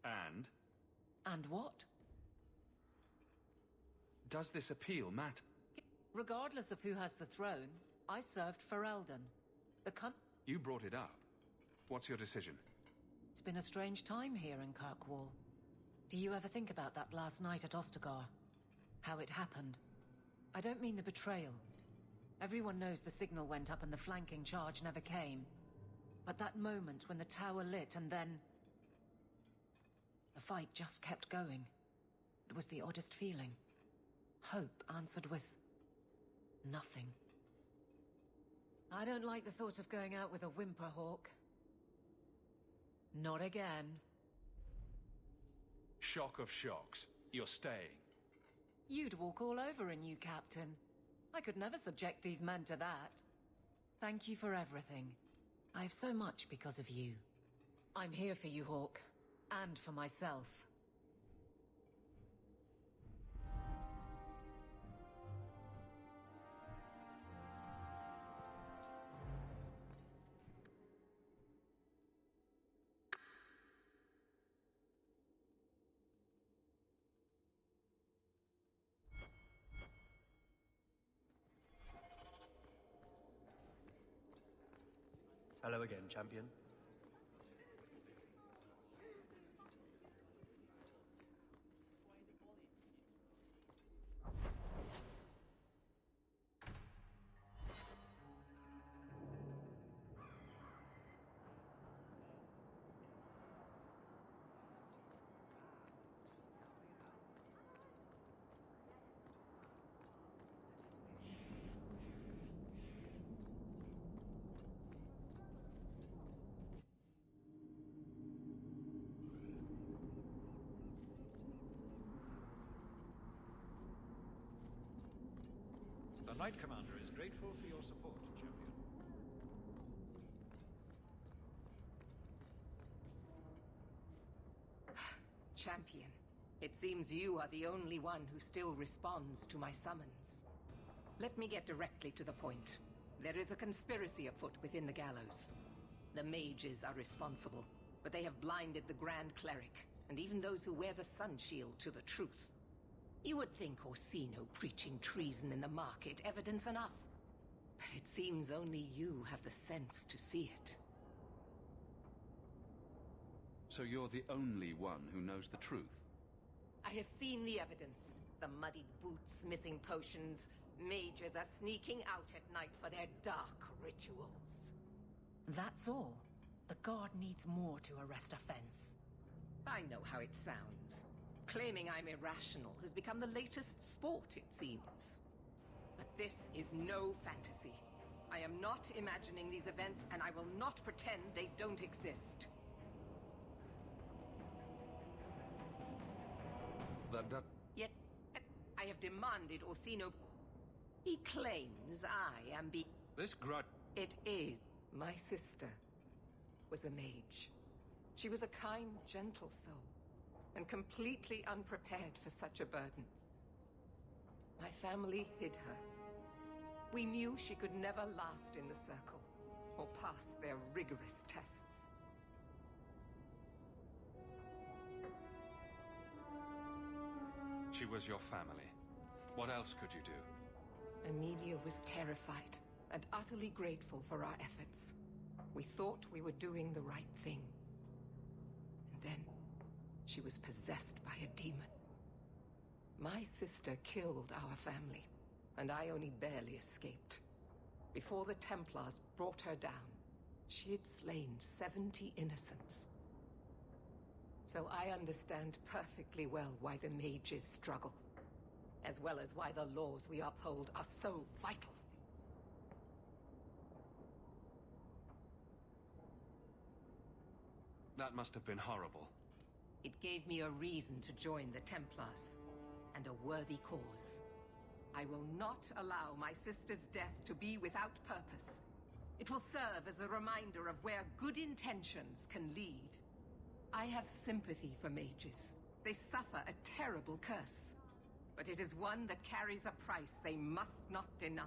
And? And what? Does this appeal matter? Regardless of who has the throne, I served Ferelden. You brought it up. What's your decision? It's been a strange time here in Kirkwall. Do you ever think about that last night at Ostagar? How it happened? I don't mean the betrayal. Everyone knows the signal went up and the flanking charge never came. But that moment when the tower lit and then... the fight just kept going. It was the oddest feeling. Hope answered with... nothing. I don't like the thought of going out with a whimper, Hawk. Not again. Shock of shocks. You're staying. You'd walk all over a new captain. I could never subject these men to that. Thank you for everything. I've so much because of you. I'm here for you, Hawk. And for myself. Hello again, champion. The Knight Commander is grateful for your support, champion. Champion, it seems you are the only one who still responds to my summons. Let me get directly to the point. There is a conspiracy afoot within the gallows. The mages are responsible, but they have blinded the Grand Cleric, and even those who wear the Sun Shield to the truth. You would think Orsino preaching treason in the market evidence enough. But it seems only you have the sense to see it. So you're the only one who knows the truth? I have seen the evidence. The muddied boots, missing potions. Mages are sneaking out at night for their dark rituals. That's all. The guard needs more to arrest offense. I know how it sounds. Claiming I'm irrational has become the latest sport, it seems. But this is no fantasy. I am not imagining these events, and I will not pretend they don't exist. Yet, I have demanded Orsino... He claims I am This grudge... It is. My sister was a mage. She was a kind, gentle soul, and completely unprepared for such a burden. My family hid her. We knew she could never last in the circle, or pass their rigorous tests. She was your family. What else could you do? Amelia was terrified and utterly grateful for our efforts. We thought we were doing the right thing. And then, she was possessed by a demon. My sister killed our family, and I only barely escaped. Before the Templars brought her down, she had slain 70 innocents. So I understand perfectly well why the mages struggle, as well as why the laws we uphold are so vital. That must have been horrible. It gave me a reason to join the Templars, and a worthy cause. I will not allow my sister's death to be without purpose. It will serve as a reminder of where good intentions can lead. I have sympathy for mages. They suffer a terrible curse. but it is one that carries a price they must not deny.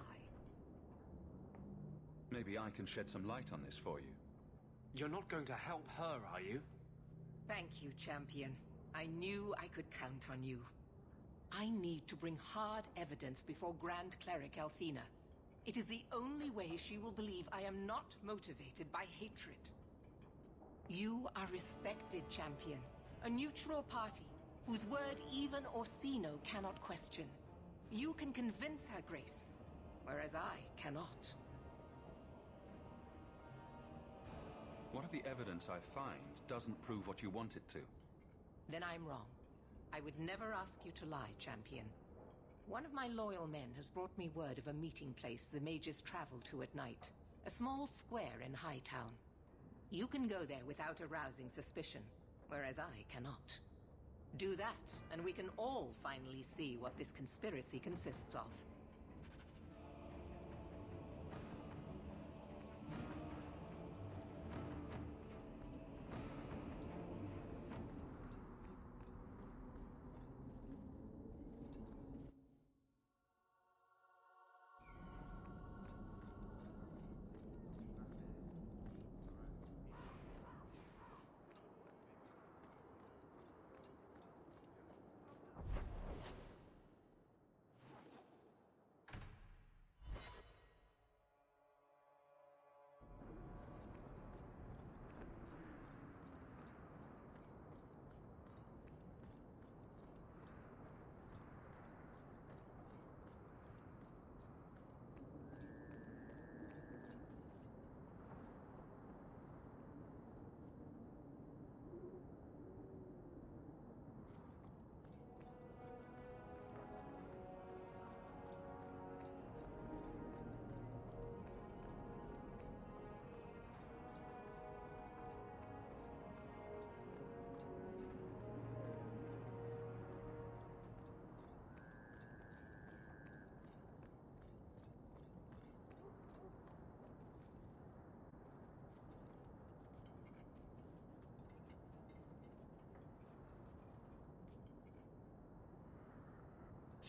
Maybe I can shed some light on this for you. You're not going to help her, are you? Thank you, champion. I knew I could count on you. I need to bring hard evidence before Grand Cleric Althena. It is the only way she will believe I am not motivated by hatred. You are respected, champion. A neutral party, whose word even Orsino cannot question. You can convince her, Grace, whereas I cannot. What if the evidence I find doesn't prove what you want it to? Then I'm wrong. I would never ask you to lie, champion. One of my loyal men has brought me word of a meeting place the mages travel to at night. A small square in Hightown. You can go there without arousing suspicion, whereas I cannot. Do that, and we can all finally see what this conspiracy consists of.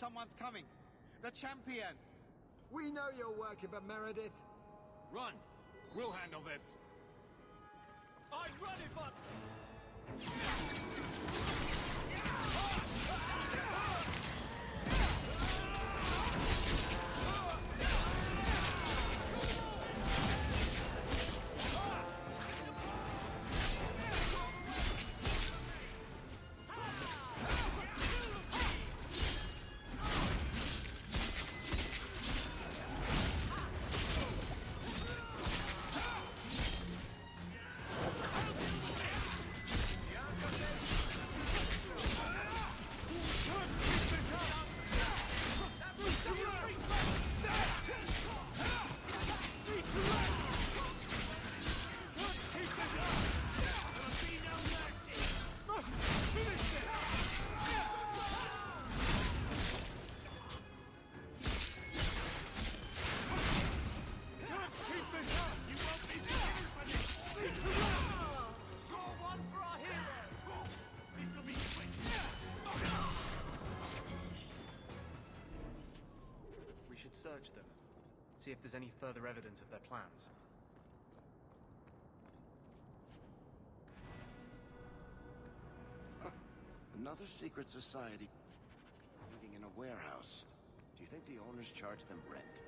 Someone's coming. The champion. We know you're working for Meredith. Run! We'll handle this. I'd run it, but... Search them. See if there's any further evidence of their plans. Another secret society meeting in a warehouse. Do you think the owners charge them rent?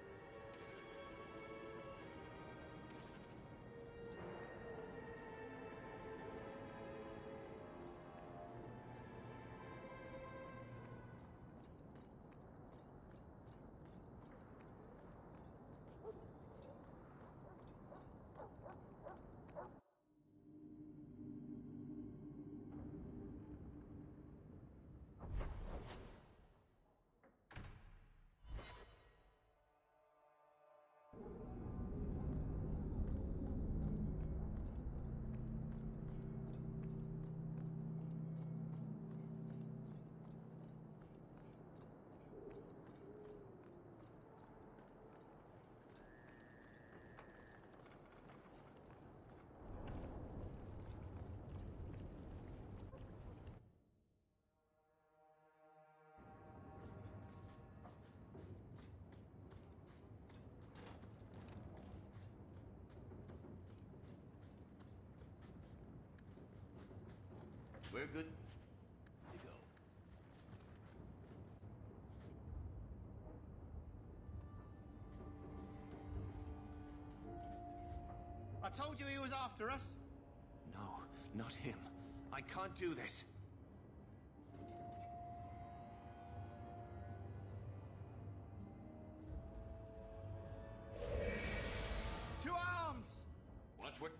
We're good to go. I told you he was after us. No, not him. I can't do this. To arms! Watch what?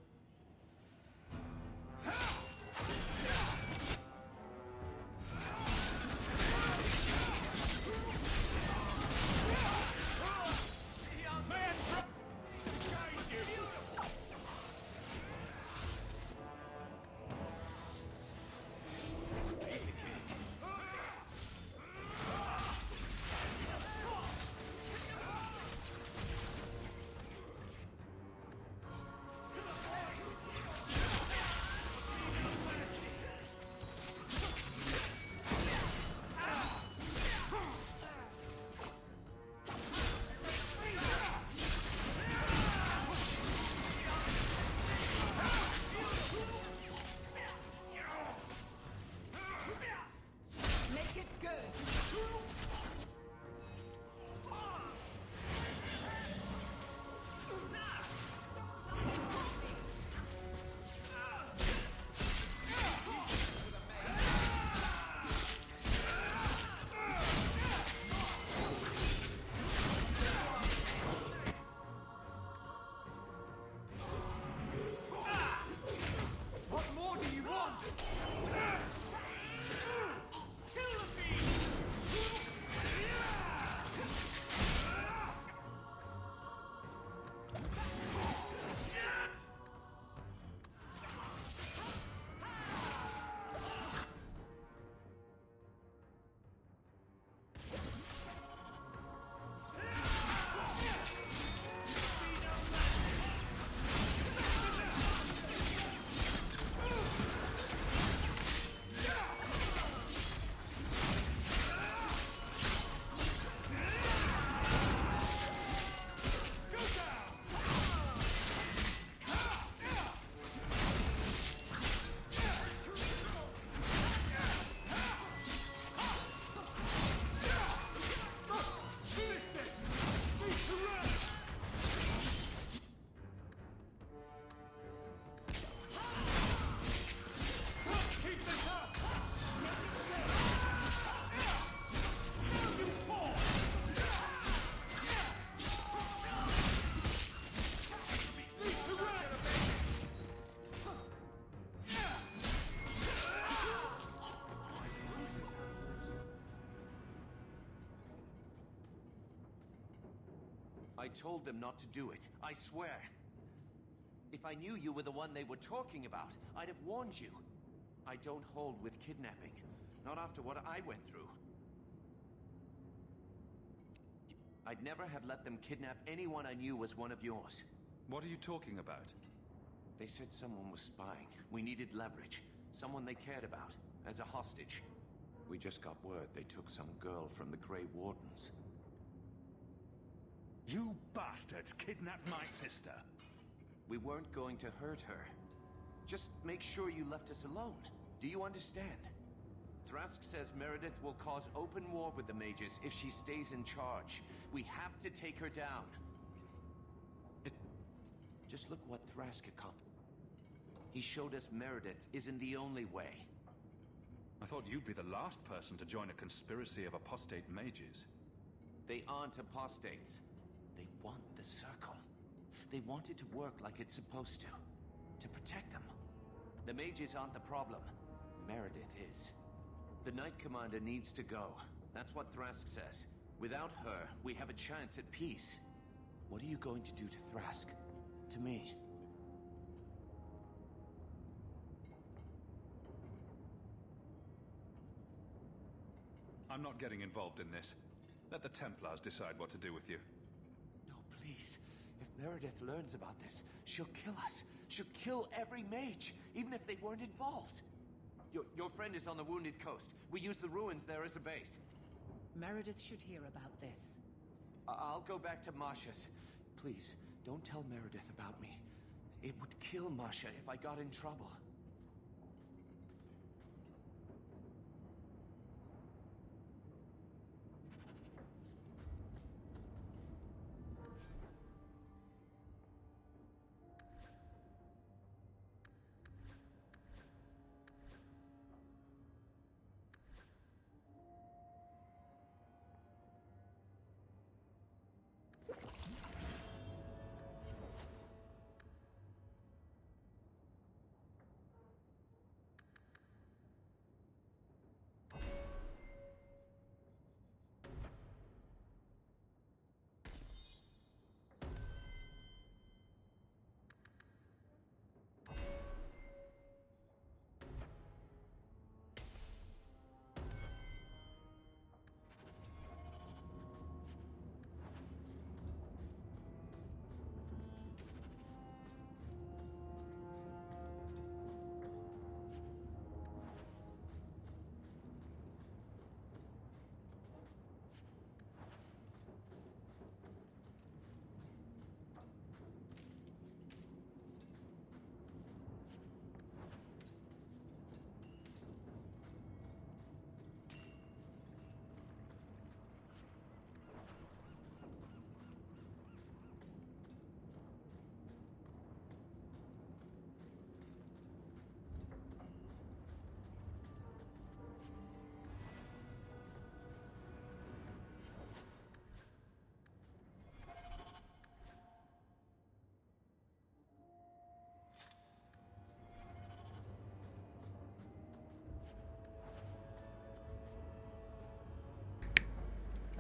I told them not to do it. I swear. If I knew you were the one they were talking about, I'd have warned you. I don't hold with kidnapping. Not after what I went through. I'd never have let them kidnap anyone I knew was one of yours. What are you talking about? They said someone was spying. We needed leverage. Someone they cared about. As a hostage. We just got word they took some girl from the Grey Wardens. You bastards kidnapped my sister. We weren't going to hurt her. Just make sure you left us alone. Do you understand? Thrask says Meredith will cause open war with the mages if she stays in charge. We have to take her down. Just look what Thrask accomplished. He showed us Meredith isn't the only way. I thought you'd be the last person to join a conspiracy of apostate mages. They aren't apostates. They want the Circle. They want it to work like it's supposed to. To protect them. The mages aren't the problem. Meredith is. The Knight Commander needs to go. That's what Thrask says. Without her, we have a chance at peace. What are you going to do to Thrask? To me? I'm not getting involved in this. Let the Templars decide what to do with you. No, please. If Meredith learns about this, she'll kill us. She'll kill every mage, even if they weren't involved. Your friend is on the Wounded Coast. We use the ruins there as a base. Meredith should hear about this. I'll go back to Masha's. Please, don't tell Meredith about me. It would kill Masha if I got in trouble.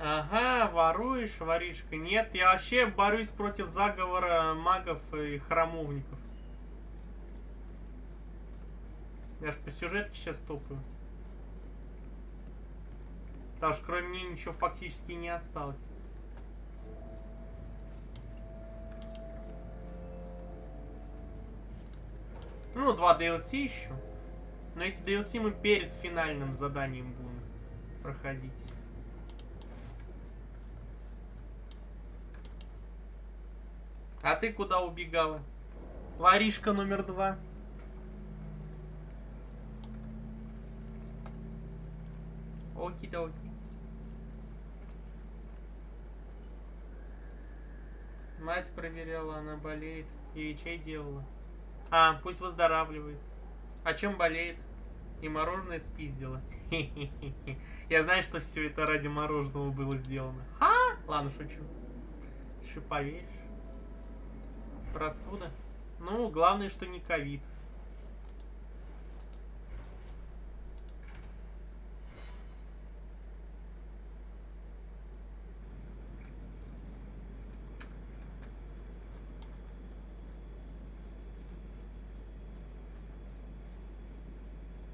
Ага, воруешь, воришка. Нет, я вообще борюсь против заговора магов и храмовников. Я ж по сюжетке сейчас топаю. Потому что кроме меня ничего фактически не осталось. Ну, 2 DLC еще. Но эти DLC мы перед финальным заданием будем проходить. А ты куда убегала? Воришка номер 2. Оки-доки. Мать проверяла, она болеет. Ей чай делала. А, пусть выздоравливает. О чем болеет? И мороженое спиздила. Я знаю, что все это ради мороженого было сделано. Ладно, шучу. Еще поверишь? Простуда? Ну, главное, что не ковид.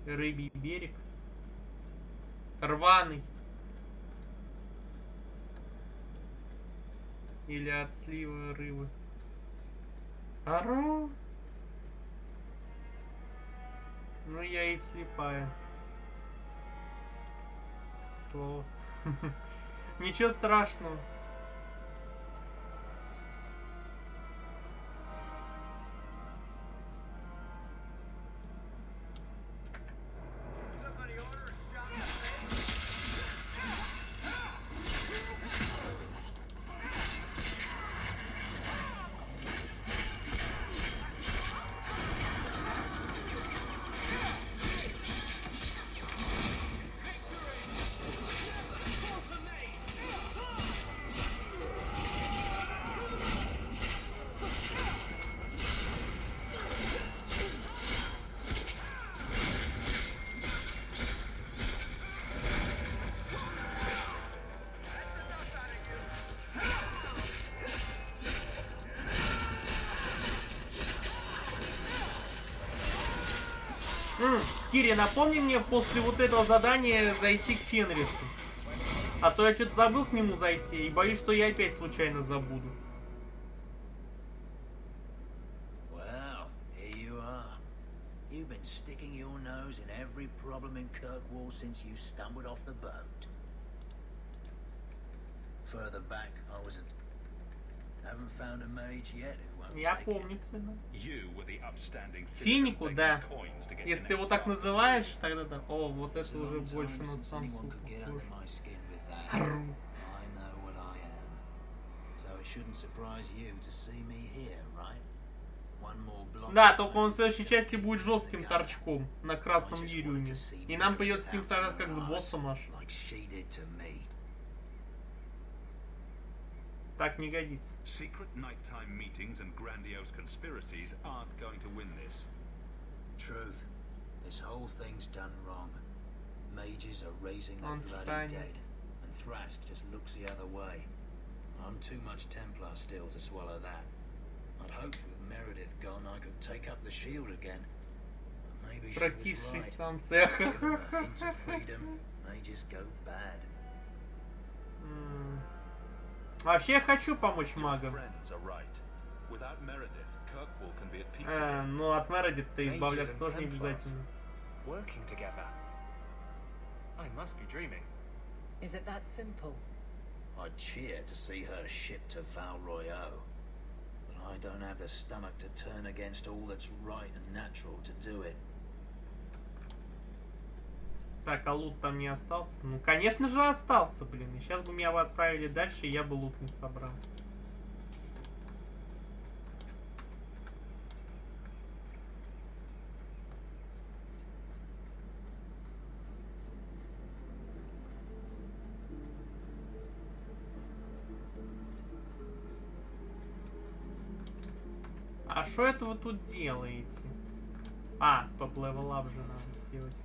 Рыбий берег. Рваный. Или от слива рыбы. Ару. Ну я и слепая. Слово. Ничего страшного. Кири, напомни мне после вот этого задания зайти к Фенрису. А то я что-то забыл к нему зайти и боюсь, что я опять случайно забуду. Well, here you are. You've been sticking your nose in every problem in Kirkwall since you stumbled off the boat. Further back, I was haven't found a mage yet who won't Я take помню it. цену. You were the upstanding Финику, citizen да. begging coins to get Если the ты его next так class. называешь, тогда да. О, вот It's это a уже long больше time на since Самсу anyone could get похож. under my skin with that. Ару. I know what I am. So it shouldn't surprise you to see me here, right? One more block. Да, только он в следующей части будет жестким торчком на красном Гирюме. И нам придется с ним сражаться как с боссом аж. Like she did to me. Так не годится. Secret nighttime meetings and grandiose conspiracies aren't going to win this. Truth. This whole thing's done wrong. Mages are raising the Он bloody станет. dead, and Thrask just looks the other way. I'm too much Templar still to swallow that. I'd hoped with Meredith gone I could take up the shield again. But maybe she was Прокисший right. сам цех. Give them a hint of freedom, mages go bad. Вообще я хочу помочь Your магам. friends are right. Without Meredith, Kirkwall can be at peace again. Ну от Мередит-то Mages избавляться and тоже не Templars обязательно. working together. I must be dreaming. Is it that simple? I'd cheer to see her shipped to Val Royaux. But I don't have the stomach to turn against all that's right and natural to do it. Так, а лут там не остался? Ну, конечно же, остался, блин. И сейчас бы меня отправили дальше, и я бы лут не собрал. А что это вы тут делаете? А, стоп, левел ап же надо сделать.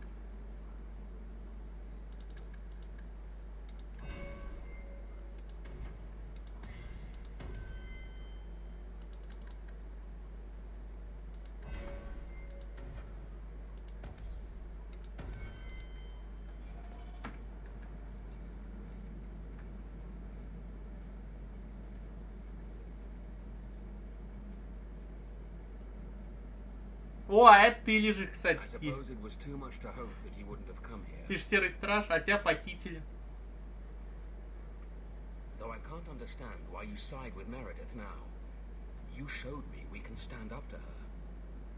О, а это ты лежишь, кстати, Кир. Suppose it was too much to hope that you wouldn't have come here. Ты ж серый страж, а тебя похитили. Though I can't understand why you side with Meredith now. You showed me we can stand up to her.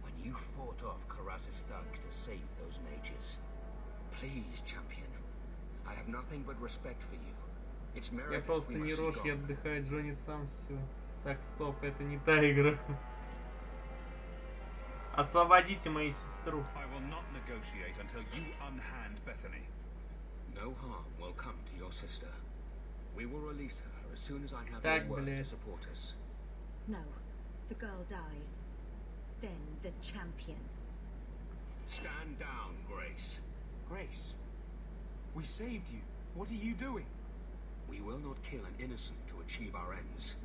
When you fought off Karas's thugs to save those mages. Please, champion. I have nothing but respect for you. It's Meredith. Я просто не рожь, я отдыхаю, Джонни сам все. Так, стоп, это не та игра. Освободите мою сестру. I will not negotiate until you unhand Bethany. No harm will come to your sister. We will release her as soon as I have Так, your word to блядь. support us. No, the girl dies. Then the champion. Stand down, Grace. Grace, we saved you. What are you doing? We will not kill an innocent to achieve our ends.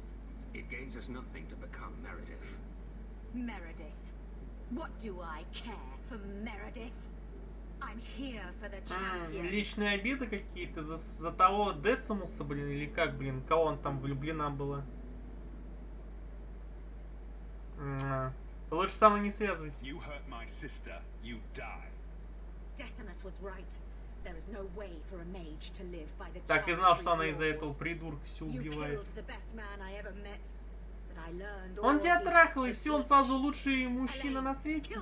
It gains us nothing to become Meredith. Meredith. What do I care for Meredith? I'm here for the champion. Личные обиды какие-то за того Децимуса, блин, или как, блин, кого он там влюблена была. Лучше со мной не связывайся. You hurt my sister, you die. Decimus was right. There is no way for a mage to live by the Так и знал, что она из-за этого придурка все убивает. Он тебя трахал, и все, он сразу лучший мужчина на свете.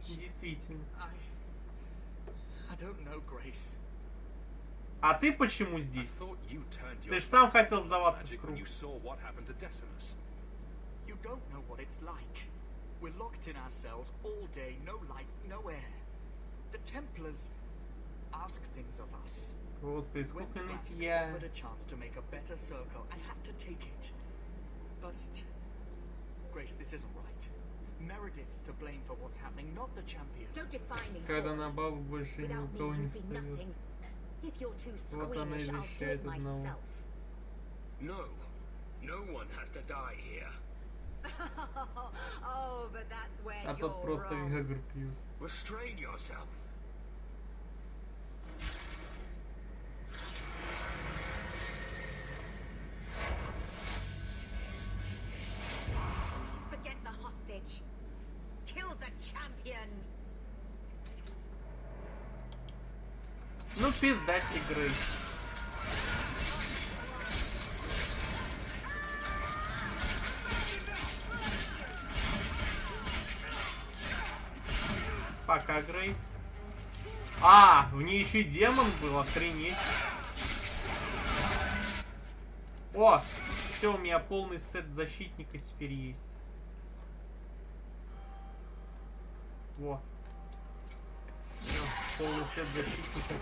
Действительно. А ты почему здесь? Ты ж сам хотел сдаваться в круг. You don't know what it's like. We're locked in our cells all day, no light, no air. The Templars ask things of us. Господи, сколько нытья. Offered a chance to make a better circle. I had to take it. But Grace, this isn't right. Meredith's to blame for what's happening, not the champion. Don't define me. Когда на бабу больше ни у кого не встает. Вот она и защищает одного. No. No one has to die here. Oh, but that's where А тот просто виагру пьют. Restrain yourself. Forget the hostage. Kill the champion. Ну пизда игры. Пока, Грейс. А, в ней еще и демон был, охренеть. О, все, у меня полный сет защитника теперь есть. Во. Всё, полный сет защитника.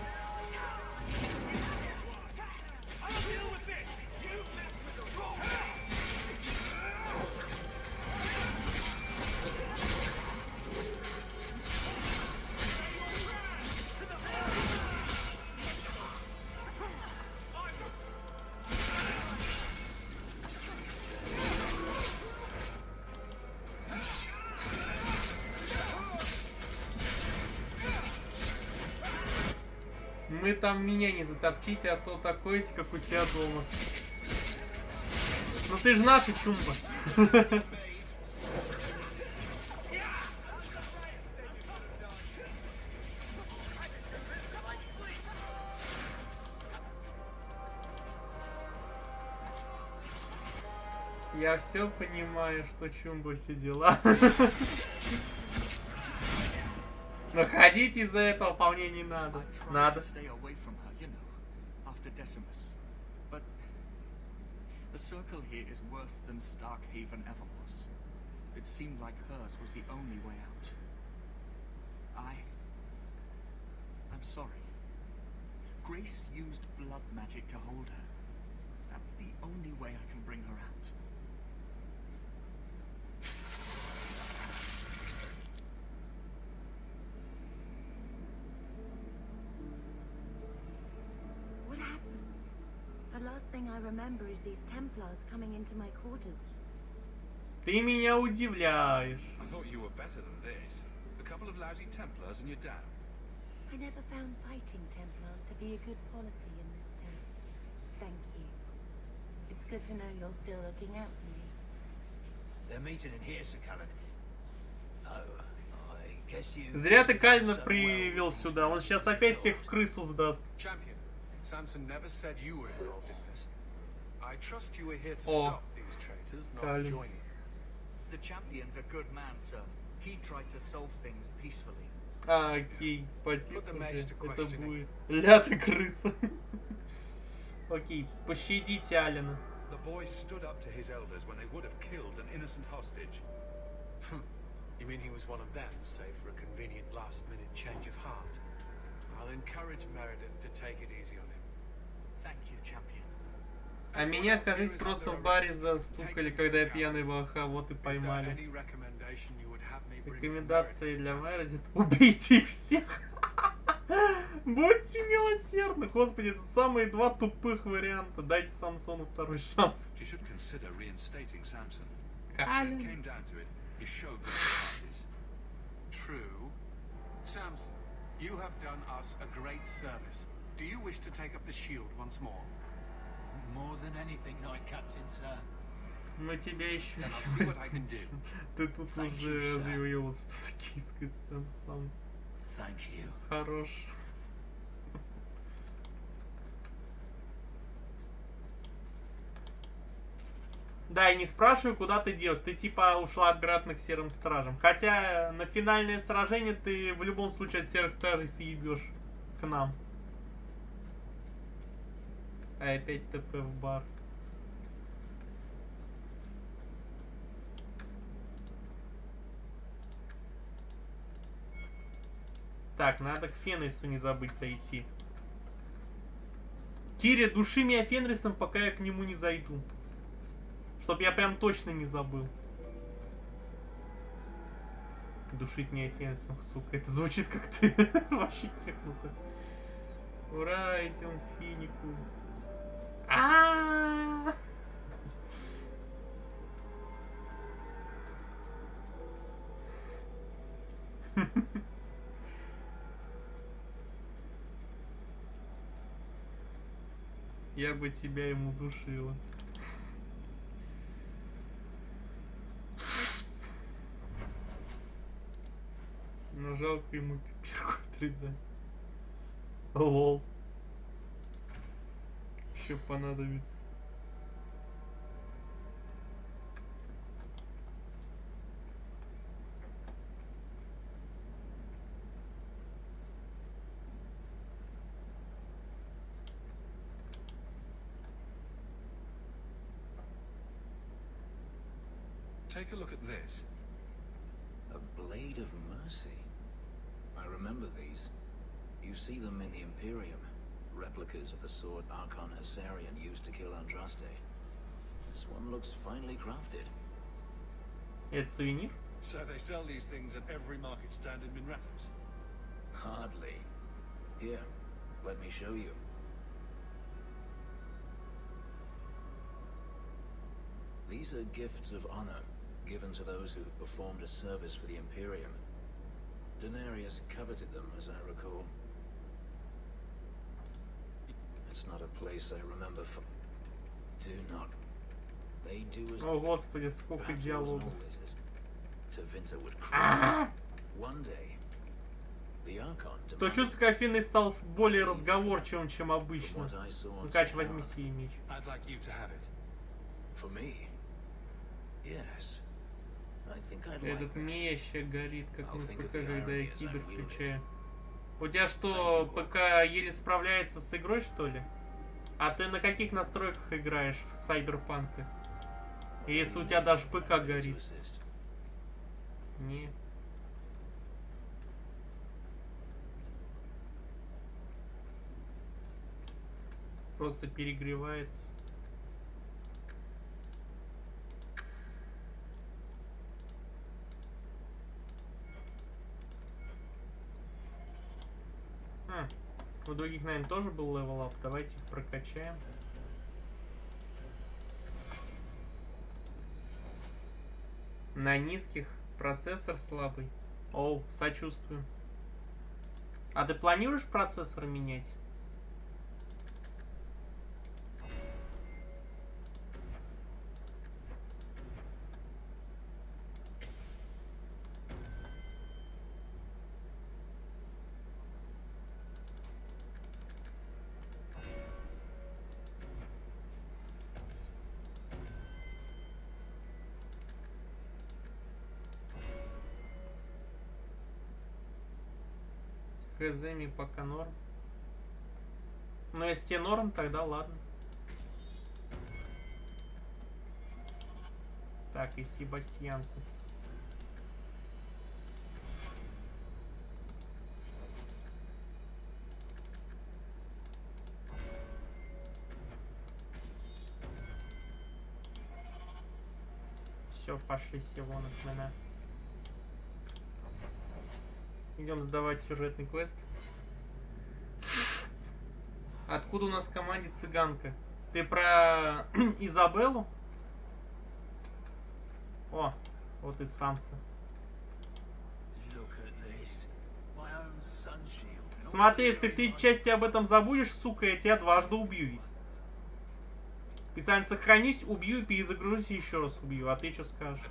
Мы там меня не затопчите, а то такое, как у себя дома. Ну ты же наша чумба. Я все понимаю, что чумба все дела. Но ходить из-за этого по мне не надо. Надо. But the circle here is worse than Starkhaven ever was. It seemed like hers was the only way out. I'm sorry. Grace used blood magic to hold her. That's the only way I can bring her out. What happened? The last thing I remember is these Templars coming into my quarters. Ты меня удивляешь. I thought you were better than this. A couple of lousy Templars and you're down. I never found fighting Templars to be a good policy in this town. Thank you. It's good to know you're still looking out for me. They're meeting in here, Sir Cullen. Oh, Зря ты Калина привел сюда. Он сейчас опять всех в крысу сдаст. Champion, Samson never said you were involved in this. I trust you were here to О, stop these traitors, not Калин. join them. The champion's a good man, sir. He tried to solve things peacefully. А, окей, потихо уже. Это будет. Ля ты крыса. Окей, пощадите Алина. The boy stood up to his elders when they would have killed an innocent hostage. You mean he was one of them, save for a convenient last-minute change of heart? I'll encourage Meredith to take it easy on him. Thank you, champion. А меня, кажется, просто в баре застукали, когда я пьяный волха, вот и поймали. Рекомендации для Мередит: убейте их всех. Будьте милосердны. Господи, это самые два тупых варианта. Дайте Самсону второй шанс. Калин. True. Samson, you have done us a great service. Do you wish to take up the shield once more? More than anything, Knight Captain, sir. Мы тебя еще... Then I'll see what I can do. Ты тут уже развивался. Такие сцены, Самсон. Thank you. Хорош. Да, и не спрашивай, куда ты делась. Ты типа ушла обратно к Серым Стражам. Хотя на финальное сражение ты в любом случае от Серых Стражей съебешь к нам. А опять ТП в бар. Так, надо к Фенрису не забыть зайти. Кири, души меня Фенрисом, пока я к нему не зайду. Чтоб я прям точно не забыл. Душить меня Фенрисом, сука. Это звучит как ты вообще кекнуто. Ура, идем к Финику. А-а-а! Я бы тебя ему душила. Но жалко ему пипирку отрезать. Лол. Еще понадобится. Take a look at this. A blade of mercy. I remember these. You see them in the Imperium. Replicas of the sword Archon Hessarian used to kill Andraste. This one looks finely crafted. Это сувенир? So they sell these things at every market stand in Minrathous? Hardly. Here, let me show you. These are gifts of honor, given to those who have performed a service for the Imperium. Denarius coveted them, as I recall. It's not a place I remember for... Do not. They do as... О, Господи, сколько диалогов. To Vinter would cry. One day, the Archon... То чувство, как Финный стал более разговорчивым, чем обычно. Ну, Кач, возьми сей меч. I'd like you to have it. For me? Yes. Этот меч горит, как на ПК, когда я кибер включаю. У тебя что, ПК еле справляется с игрой, что ли? А ты на каких настройках играешь в Сайберпанка? Если у тебя даже ПК горит? Не. Просто перегревается. У других, наверное, тоже был левел-ап. Давайте их прокачаем. На низких процессор слабый. Оу, сочувствую. А ты планируешь процессор менять? Хзми пока норм. Но если тебе норм, тогда ладно. Так, и Себастьянку. Все, пошли все вон от меня. Идем сдавать сюжетный квест. Откуда у нас в команде цыганка? Ты про Изабеллу? О, вот и Самса. Смотри, если ты в третьей части об этом забудешь, сука, я тебя дважды убью ведь. Специально сохранись, убью и перезагрузись, еще раз убью. А ты что скажешь?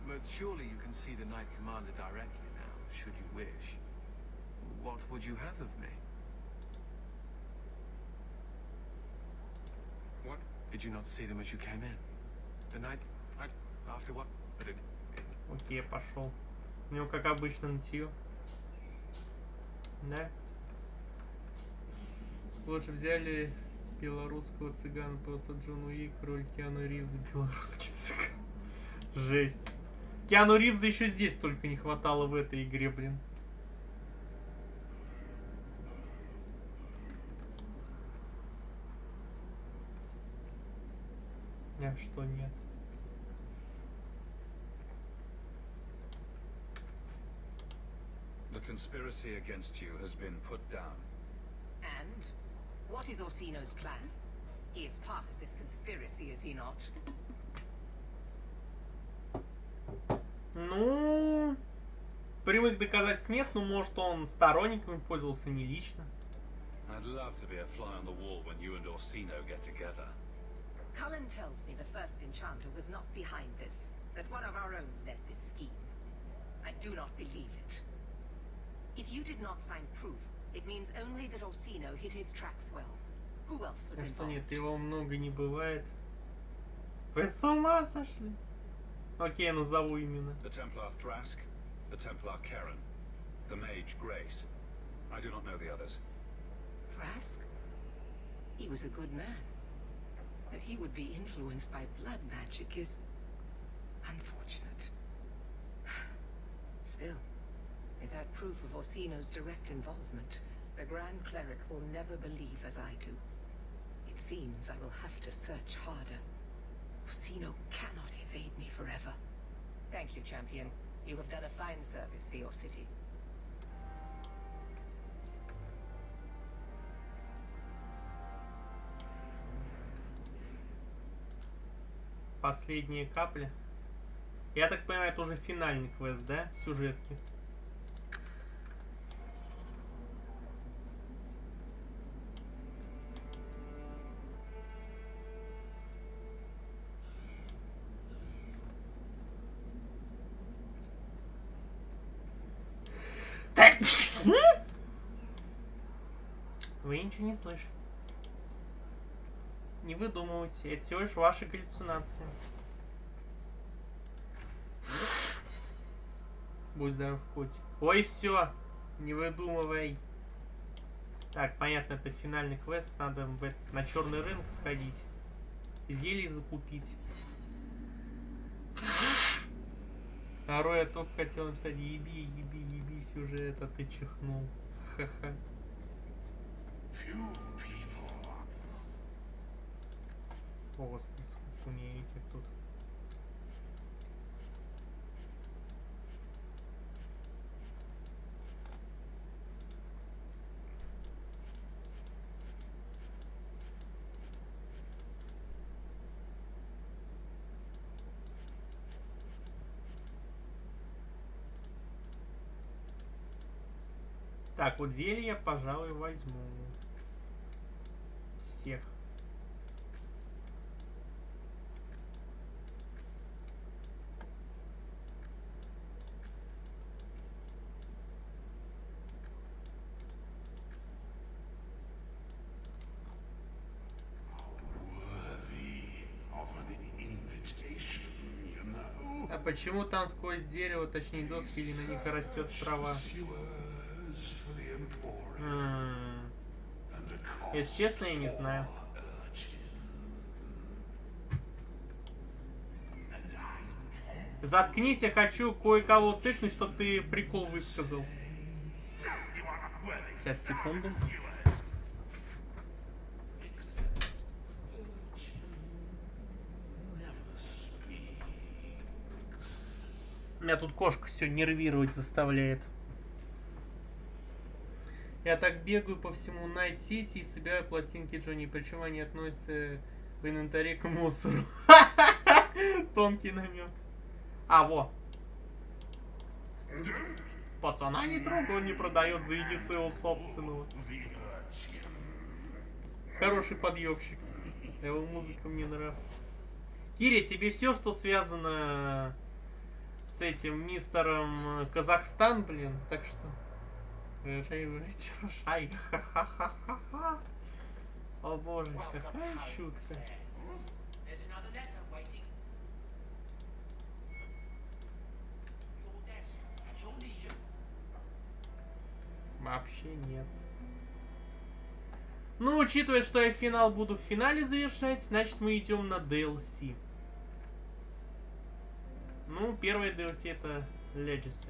But surely you can see the Knight Commander directly now, should you wish. What would you have of me? What? Did you not see them as you came in? The Knight... After what? But it... Окей, пошел. У него, как обычно, нытье. Да? Лучше взяли белорусского цыгана, просто Джон Уик, роль Киану Ривза, белорусский цыган. Жесть. Киану Ривза еще здесь только не хватало в этой игре, блин. А что нет? The conspiracy against you has been put down. And what is Orsino's plan? He is part of this conspiracy, is he not? Ну, прямых доказательств нет, но может он сторонниками пользовался не лично. I'd love to be a fly on the wall when you and Orsino get together. Cullen tells me the first enchanter was not behind this, that one of our own led this scheme. I do not believe it. If you did not find proof, it means only that Orsino hit his tracks well. Who else was А что involved? нет, его много не бывает. Вы с ума сошли? Окей, я назову именно. The Templar Thrask, the Templar Karen, the Mage Grace. I do not know the others. Thrask? He was a good man. That he would be influenced by blood magic is unfortunate. Still, without proof of Orsino's direct involvement, the Grand Cleric will never believe as I do. It seems I will have to search harder. Orsino cannot evade me forever. Thank you, champion. You have done a fine service for your city. Последняя капля. Я так понимаю, это уже финальный квест, да? Сюжетки. Вы ничего не слышите. Не выдумывайте, это всего лишь ваши галлюцинации. Будь здоров, котик. Ой, все, не выдумывай. Так, понятно, это финальный квест. Надо на черный рынок сходить. Зелье закупить. Второй я только хотел написать: еби, еби, еби сюжет, а ты чихнул. Ха-ха. О, господи, сколько у меня этих тут. Так, вот зелье я, пожалуй, возьму. Всех. почему там сквозь дерево, точнее доски, или на них растет трава? Если честно, я не знаю. Заткнись, я хочу кое-кого тыкнуть, чтобы ты прикол высказал. Сейчас, секунду. Меня тут кошка все нервировать заставляет. Я так бегаю по всему найт-сити и собираю пластинки Джонни. Причем они относятся в инвентаре к мусору. Тонкий намек. А, во. Пацана не трогай, он не продает, заведи своего собственного. Хороший подъемщик. Его музыка мне нравится. Киря, тебе все, что связано с этим мистером Казахстан, блин, так что... Рожай, ха-ха-ха-ха. О боже, какая шутка. Вообще нет. Ну, учитывая, что я финал буду в финале завершать, значит мы идем на DLC. Ну, первое DLC это Legacy.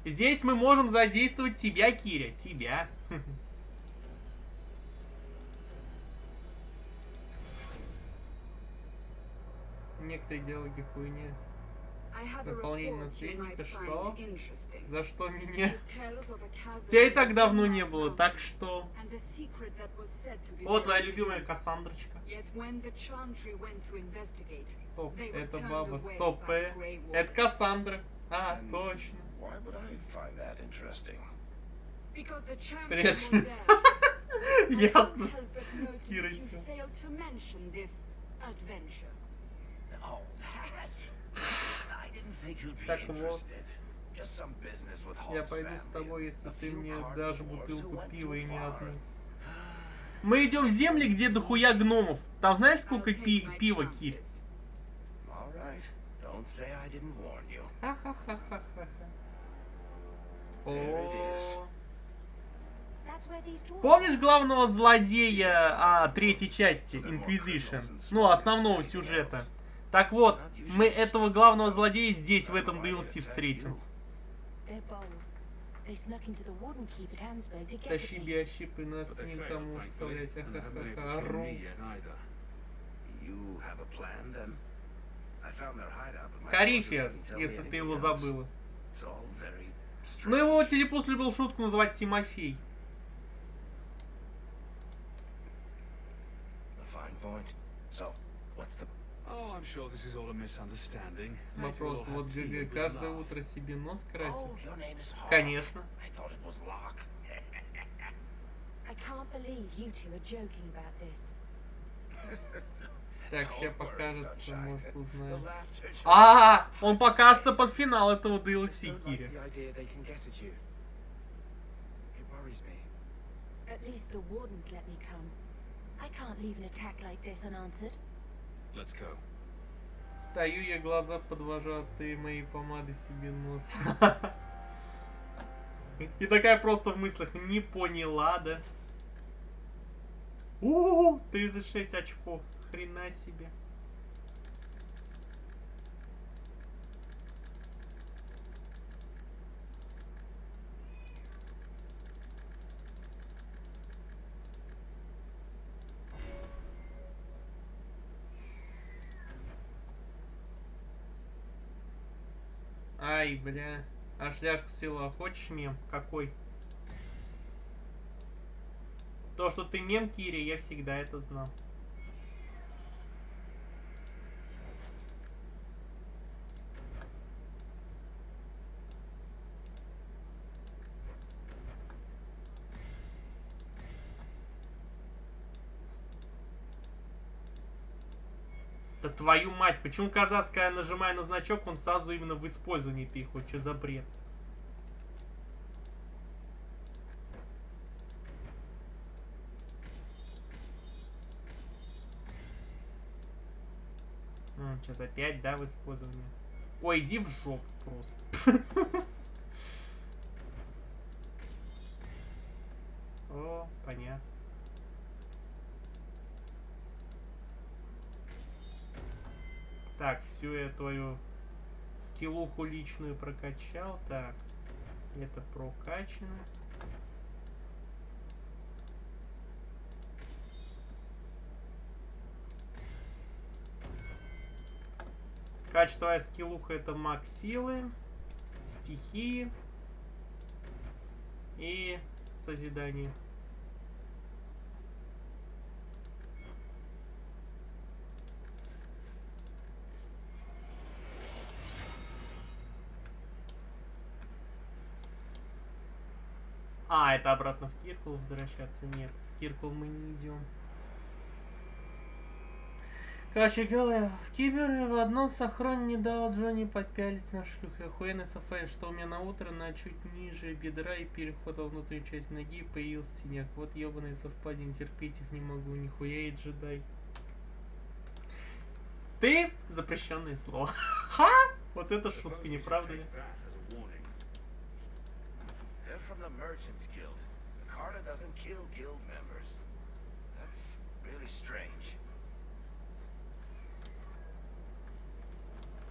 Здесь мы можем задействовать тебя, Киря. Тебя. Некоторые диалоги хуйня. Наполнение наследника, что? За что меня? Тебя и так давно не было, так что... О, твоя любимая Кассандрочка. Стоп, это баба. Стоп, это Кассандра. А, точно. Прежде. Ясно. С Кирой все. Так вот, я пойду с тобой, если ты мне дашь бутылку пива и не одну. Мы идем в земли, где дохуя гномов. Там знаешь, сколько пива, Кирь? Ха-ха-ха-ха-ха. Помнишь главного злодея третьей части, Inquisition? Ну, основного сюжета. Так вот, мы этого главного злодея здесь, в этом DLC, встретим. Тащи биощипы, нас с ним там вставлять. Ахахаха, ору. Карифиас, если ты его забыла. Ну, его телепус любил шутку называть Тимофей. Вопрос, вот ГГ каждое утро себе нос красит? Конечно. Так, сейчас покажется, может узнаем. Он покажется под финал этого DLC, Киря. Стою я, глаза подвожу, а ты моей помады себе нос. И такая просто в мыслях не поняла, да? 36 очков. Хрена себе. Ай, бля. Аж ляжку села. Хочешь мем? Какой? То, что ты мем, Кири, я всегда это знал. Да твою мать, почему каждый раз, когда я нажимаю на значок, он сразу именно в использовании пихает? Что за бред? Сейчас опять, да, в использовании. Ой, иди в жопу просто. О, понятно. Так, всю я твою скиллуху личную прокачал. Так, это прокачано. Качествовая скиллуха — это маг силы, стихии и созидание. А, это обратно в Киркл возвращаться? Нет, в Киркл мы не идем. Короче говоря, в Кибере в одном сохране не дал Джонни подпялить на шлюхе. Охуенное совпадение, что у меня на утро на чуть ниже бедра и переход во внутреннюю часть ноги появился синяк. Вот ебаное совпадение, терпеть их не могу. Нихуя и джедай. Ты запрещенное слово. Ха! Вот это шутка, не правда ли?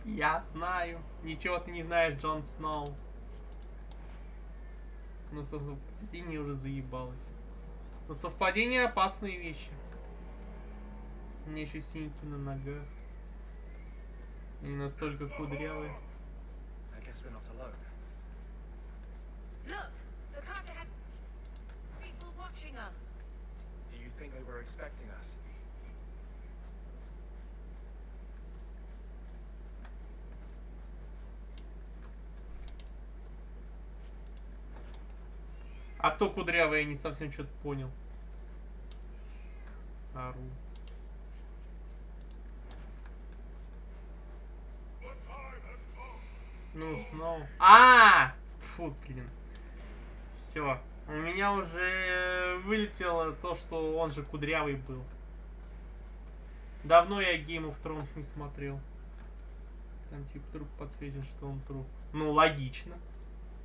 Я знаю. Ничего ты не знаешь, Джон Сноу. Но совпадение уже заебалось. Но совпадение — опасные вещи. У меня еще синяки на ногах. Не настолько кудрявые. А кто кудрявый, я не совсем что-то понял. Ару. Ну, снова. Тьфу, блин. Все. У меня уже вылетело то, что он же кудрявый был. Давно я Game of Thrones не смотрел. Там типа труп подсветен, что он труп. Ну, логично.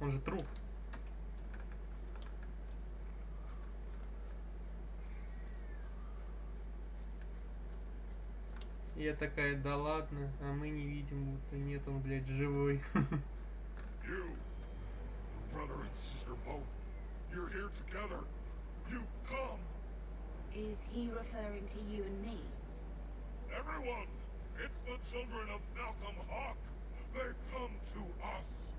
Он же труп. Я такая, да ладно, а мы не видим, будто нет, он, блядь, живой. Is he referring to you and me? Everyone! It's the children of Malcolm Hawk! They've come to us!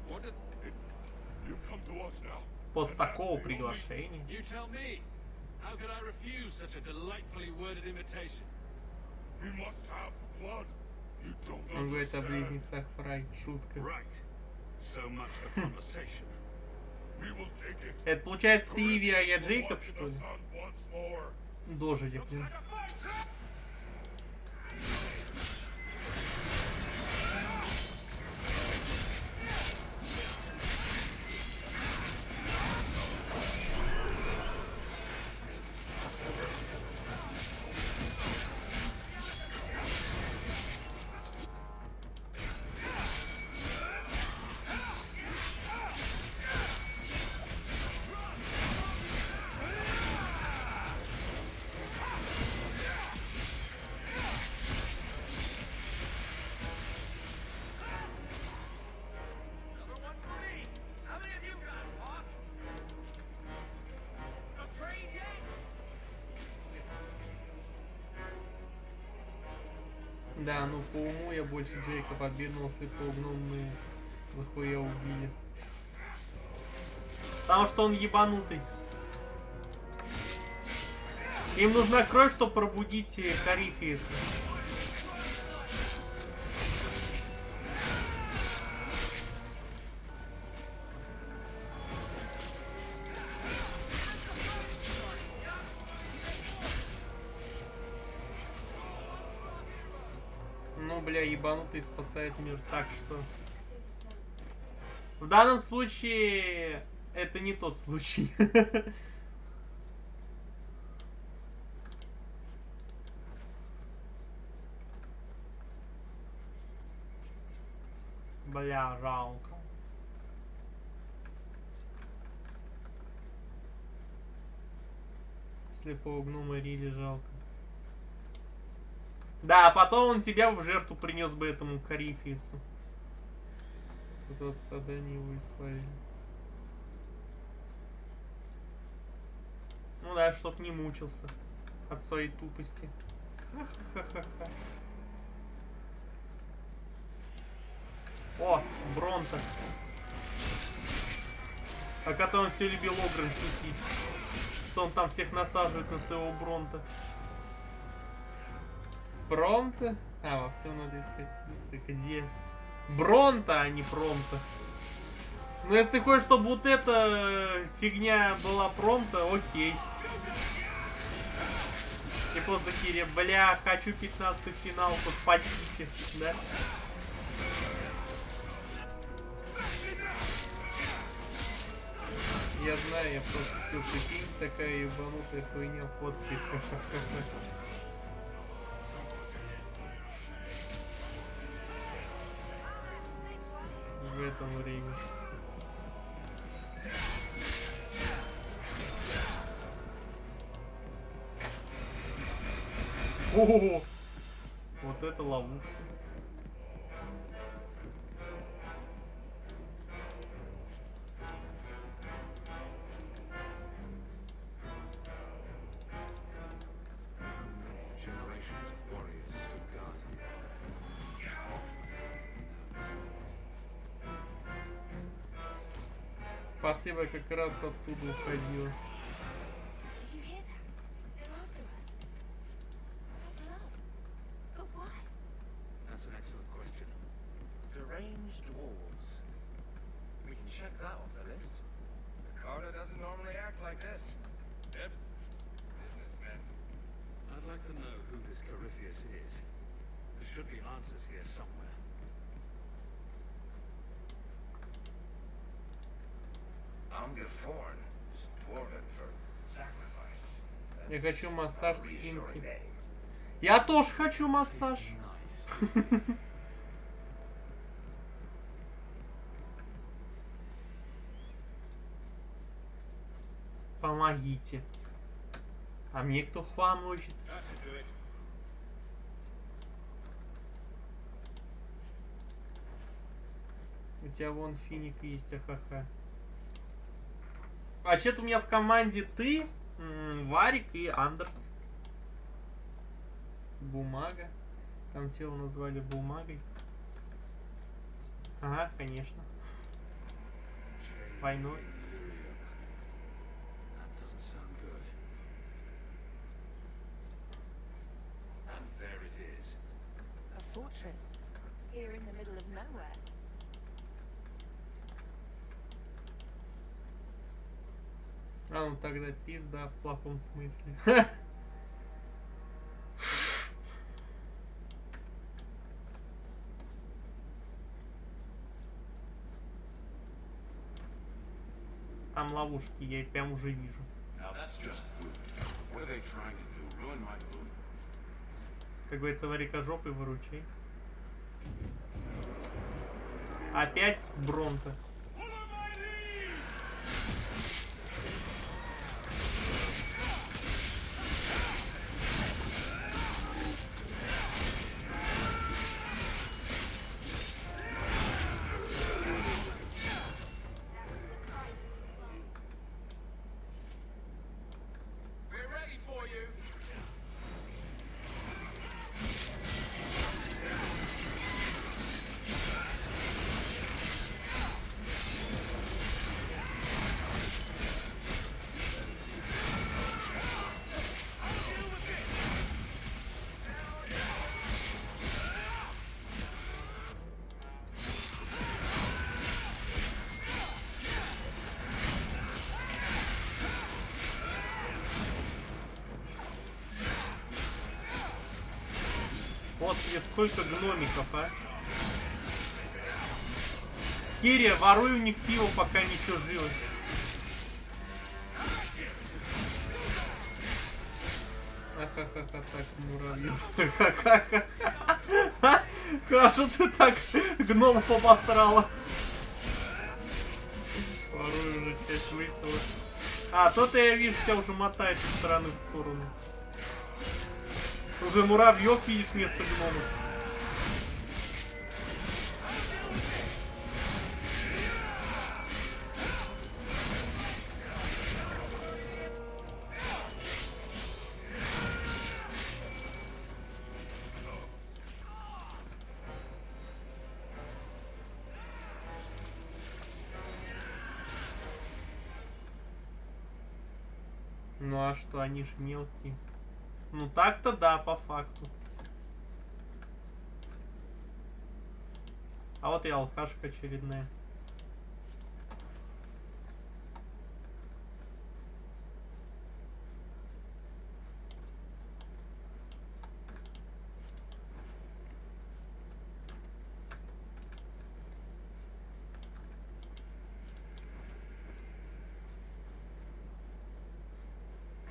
What did... You've come to us now. После такого приглашения. You tell me! How could I refuse such a delightfully worded invitation? We must have the blood. You don't Он говорит о близнецах Фрай. Шутка. Right. So much for conversation. Это получается ты Иви, а я Джейкоб, что ли? Дожили, блин. Да, ну по уму я больше Джейкоб обернулся, и по гномные нахуя убили. Потому что он ебанутый. Им нужна кровь, чтобы пробудить Карифиеса. Ну, бля, ебанутый спасает мир. Так что... В данном случае... Это не тот случай. Бля, жалко. Слепого гнома Рили жалко. Да, а потом он тебя в жертву принес бы этому Карифису. Вот от страдания его избавили. Ну да, чтоб не мучился от своей тупости. Ха-ха-ха-ха. О, Бронта. О котором все любил Огрен шутить. Что он там всех насаживает на своего Бронта. Промта? А, во всем надо искать. Где? Бронта, а не Промта. Ну, если ты хочешь, чтобы вот эта фигня была Промта, окей. И после Кири, бля, хочу 15-й финал, подпасите, да? Я знаю, я просто все прикинь, такая ебанутая хуйня фотки. В этом времени. О, вот это ловушка. Спасибо, как раз оттуда уходил. That's an excellent question. Deranged dwarves. We can check that off the list. The Carter doesn't normally act like this. Yep. Businessmen. I'd like to know who this Corypheus is. There should be answers here somewhere. Umgaforn is dwarven for sacrifice. Я хочу массаж спинки. Я тоже хочу массаж. Помогите. А мне кто поможет? У тебя вон финик есть, ахаха. Вообще-то у меня в команде ты, Варик и Андерс. Бумага. Там тело назвали бумагой. Ага, конечно. Войной. A fortress here in the middle of nowhere. А, ну тогда пизда в плохом смысле. Там ловушки, я их прям уже вижу. Как говорится, варика жопой выручай. Опять Бронта. Господи, сколько гномиков, а? Кирия, воруй у них пиво, пока они еще живы. Ха-ха-ха, так, муравьев. Хорошо ты так Гномов обосрала. Вторую уже часть выпила. А, то-то я вижу, тебя уже мотает из стороны в сторону. Уже муравьев видишь вместо гномов. Ну а что, они ж мелкие. Ну так-то да, по факту. А вот и алкашка очередная.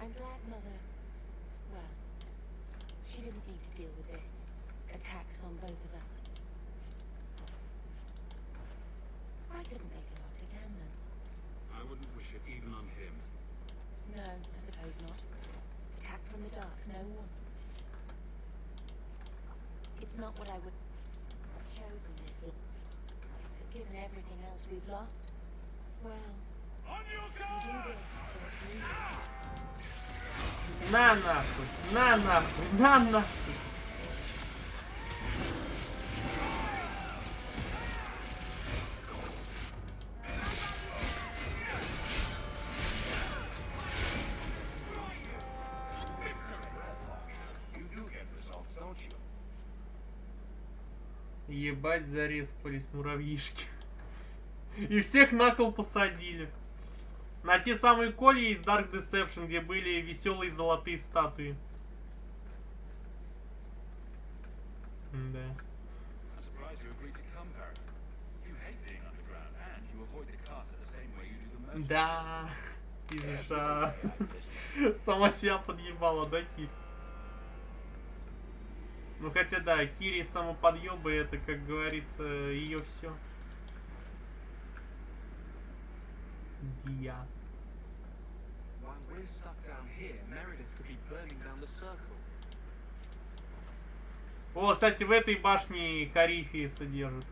I'm glad Mother... well, she didn't need to deal with this. Attacks on both of us. I couldn't make a lot again, then. I wouldn't wish it even on him. No, I suppose not. Attack from the dark, no warmth. It's not what I would have chosen this year. But given everything else we've lost, well... On your guard! На нахуй, на нахуй, на нахуй. Ебать, зареспались муравьишки. И всех на кол посадили. На те самые колья из Dark Deception, где были веселые золотые статуи. Да. Да. Иша. Сама себя подъебала, да, Кир? Ну хотя да, Кири самоподъебы, это, как говорится, ее все. Дия. О, кстати, в этой башне Корифии содержат.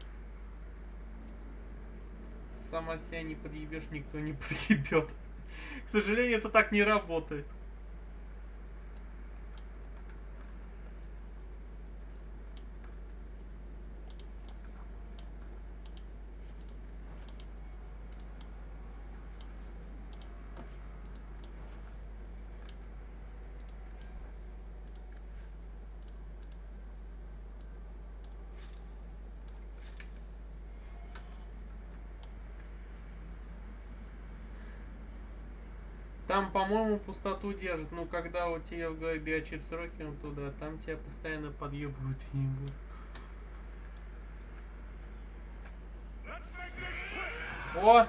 Сама себя не подъебешь, никто не подъебет. К сожалению, это так не работает. Там, по-моему, пустоту держит. Ну, когда у тебя в голове биочипс рокером туда, там тебя постоянно подъебывают и ебут. О!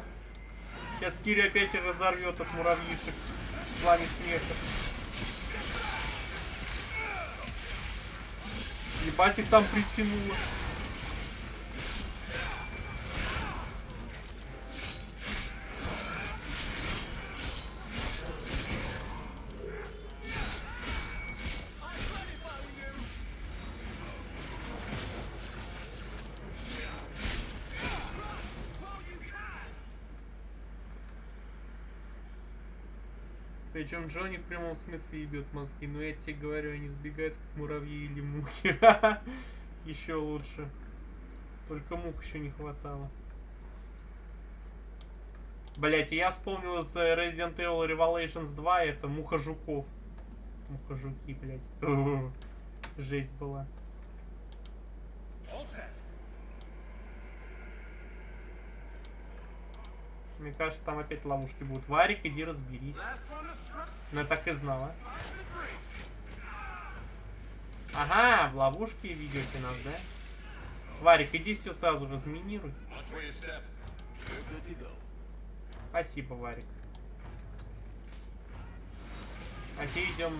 Сейчас Кири опять разорвет от муравьишек. В плане смеха. Ебать, их там притянуло. Причем Джонни в прямом смысле ебет мозги. Но я тебе говорю, они сбегаются как муравьи или мухи. Еще лучше. Только мух еще не хватало. Блять, я вспомнил из Resident Evil Revelations 2, это муха жуков. Муха жуки, блять. Жесть была. Мне кажется, там опять ловушки будут. Варик, иди разберись. Ну, я так и знала. Ага, в ловушки ведете нас, да? Варик, иди все сразу разминируй. Спасибо, Варик. А теперь идем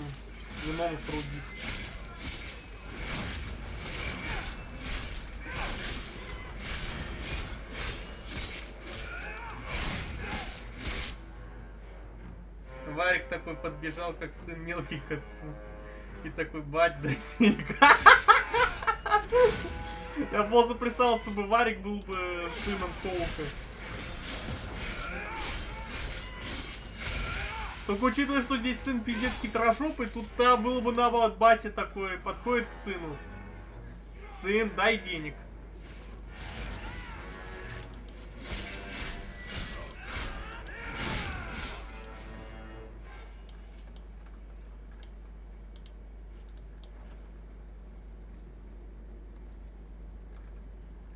гном трудить. Варик такой подбежал, как сын мелкий к отцу. И такой, бать, дай денег. Я просто представил себе, Варик был бы сыном Коука. Только учитывая, что здесь сын пиздец хитрожопый, тут-то было бы наоборот, батя такой подходит к сыну. Сын, дай денег.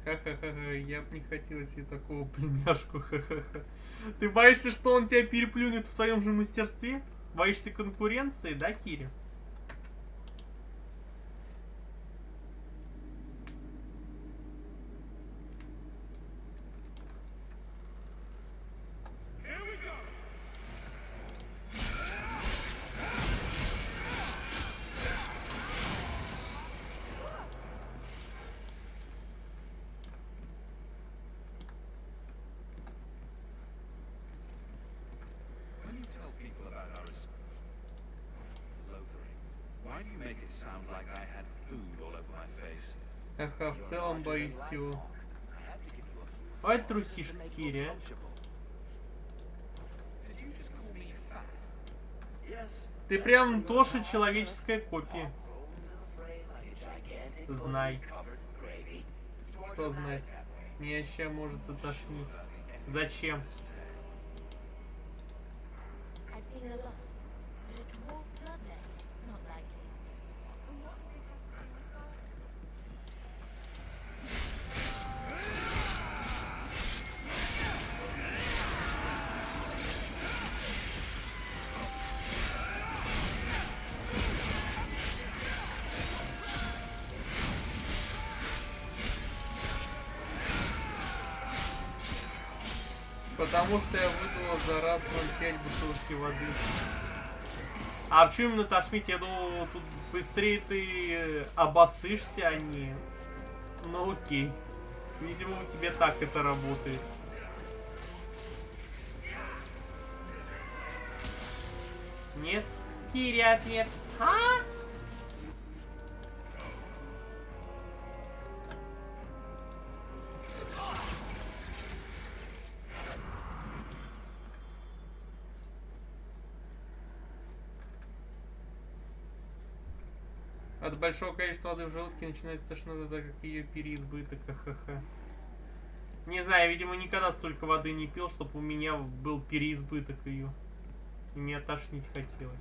Ха-ха-ха, я бы не хотел себе такого племяшку, ха-ха-ха. Ты боишься, что он тебя переплюнет в твоем же мастерстве? Боишься конкуренции, да, Кири? Ага, в целом боюсь всего. Хватит трусишь, Кири, а? Ты прям тоже человеческая копия. Знай. Что знать? Меня еще может затошнить. Зачем? Потому что я выдала за раз 0,5 бутылки воды. А почему именно тошнить? Я думал, тут быстрее ты обоссышься, а не... Ну окей. Видимо, у тебя так это работает. Нет? Кири, ответ. А? От большого количества воды в желудке начинается тошнота, так как ее переизбыток. Ха-ха-ха. Не знаю, видимо, никогда столько воды не пил, чтобы у меня был переизбыток ее. И меня тошнить хотелось.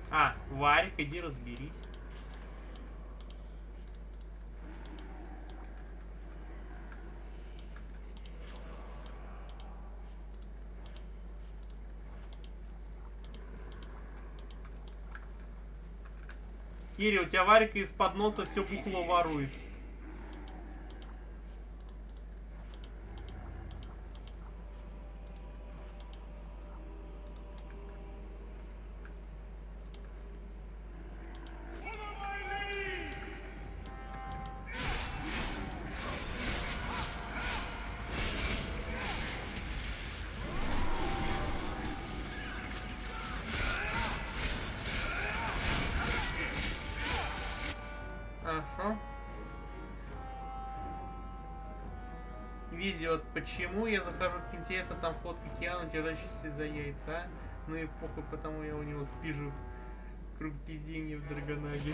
А, Варик, иди разберись. Кири, у тебя Варика из-под носа все бухло ворует. Хорошо. Везет. Почему я захожу в Pinterest, а там фотка Киану, держащийся за яйца, а? Ну и похуй, потому я у него спижу. Круг пиздения в Драгонаге.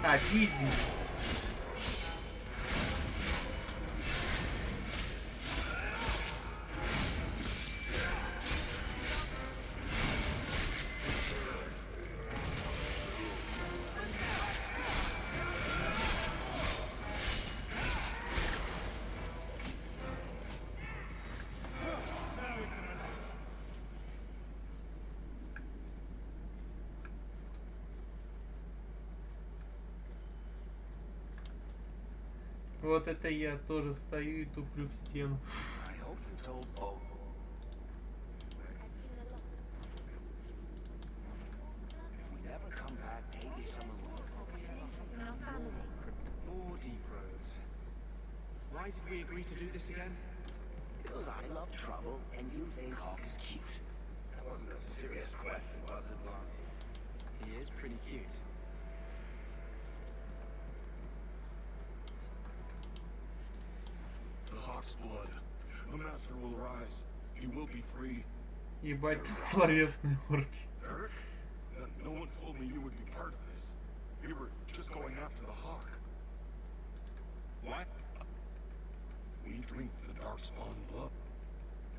А, пиздец. Вот это я тоже стою и туплю в стену. Why did we agree to do this again? Because I love trouble, and you think Hawk is cute. That wasn't a serious question, was it, Lonnie? He is pretty cute. The Hawk's blood. The Master will rise. He will be free. Ебать, там словесные орки. Eric? No one told me you would be part of this. We were just going after the Hawk. What? We drink the Darkspawn blood.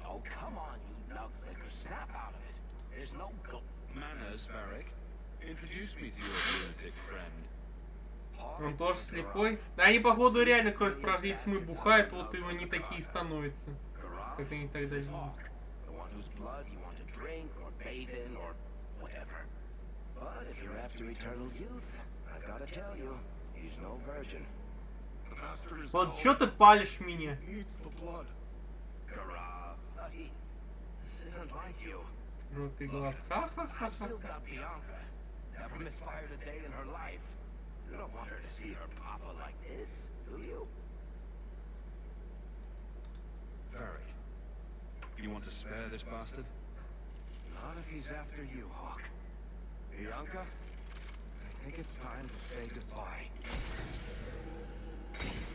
Oh, come on, you nug licker. Snap out of it. There's no Manners, Varric. Introduce me to your lunatic friend. Он тоже слепой? Да они, походу, реально кровь прождей тьмы бухают, вот и они такие становятся. Как они тогда делали. Вот чё ты палишь меня? Жопе глаз. Ха-ха-ха-ха. You don't want her to see her papa like this, do you? Varric, you want to spare this bastard? Not if he's after you, Hawk. Bianca, I think it's time to say goodbye.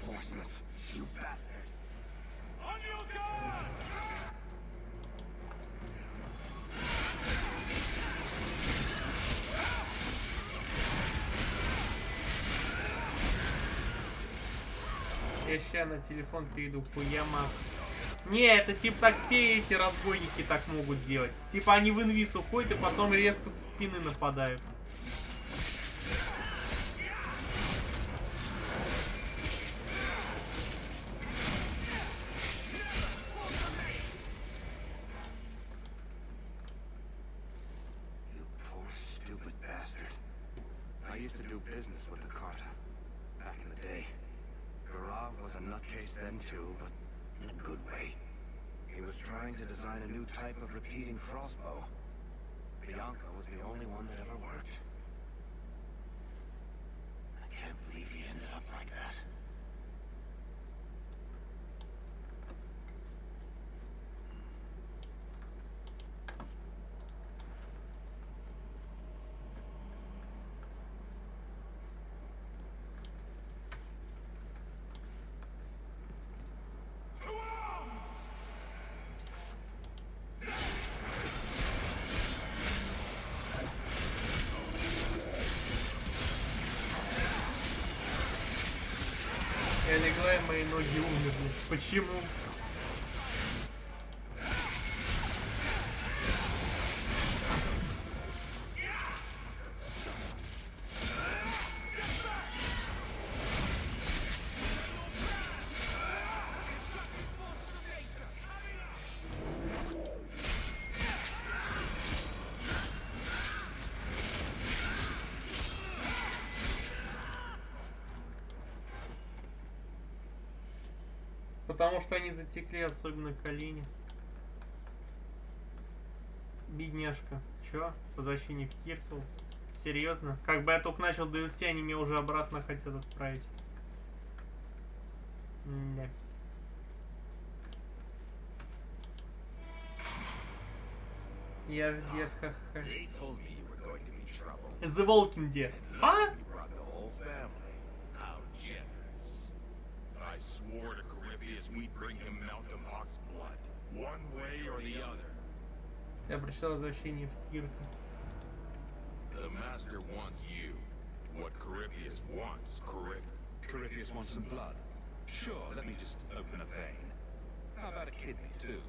Portsmouth, you bastard! On your guard! Я ща на телефон перейду, хуяма. Не, это типа так все эти разбойники так могут делать. Типа они в инвиз уходят и потом резко со спины нападают. Type of repeating crossbow. Bianca was the only one that ever worked. I can't believe he ended up like that. Я легла, и мои ноги умерли. Почему? Потому что они затекли, особенно колени. Бедняжка. Чё? Возвращение в Киркл? Серьезно? Как бы я только начал DLC, они меня уже обратно хотят отправить. Да. Я ж дед, ха-ха. The Walking Dead. А? We'd bring him Malcolm Hawk's blood, one way or the other. Я прочитал возвращение в Кирку. The Master wants you. What Corypheus wants, Corypheus wants some blood. Sure, let me just open a vein. How about a kidney too?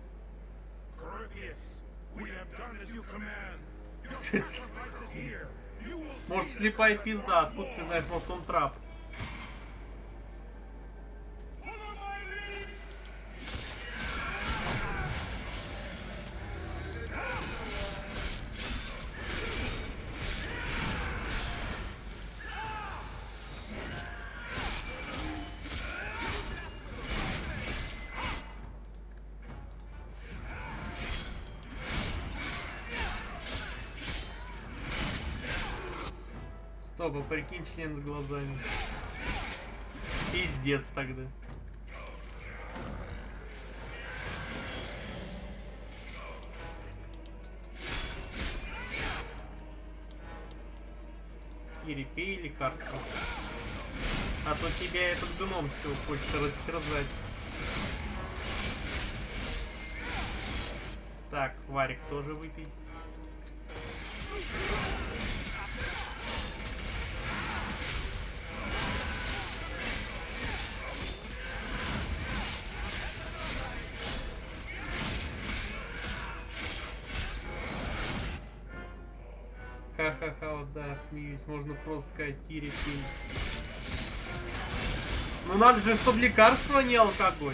Corypheus, we have done as you command. Your sacrifice is here. You will see. Может, слепая пизда, откуда ты знаешь, может он трап? Стоп, а прикинь, член с глазами. Пиздец тогда. Кири, пей лекарство. А то тебя этот гном все хочет растерзать. Так, Варик тоже выпей. Ха-ха-ха, вот да, смеюсь. Можно просто сказать, Кири, пей. Ну надо же, чтобы лекарство, не алкоголь.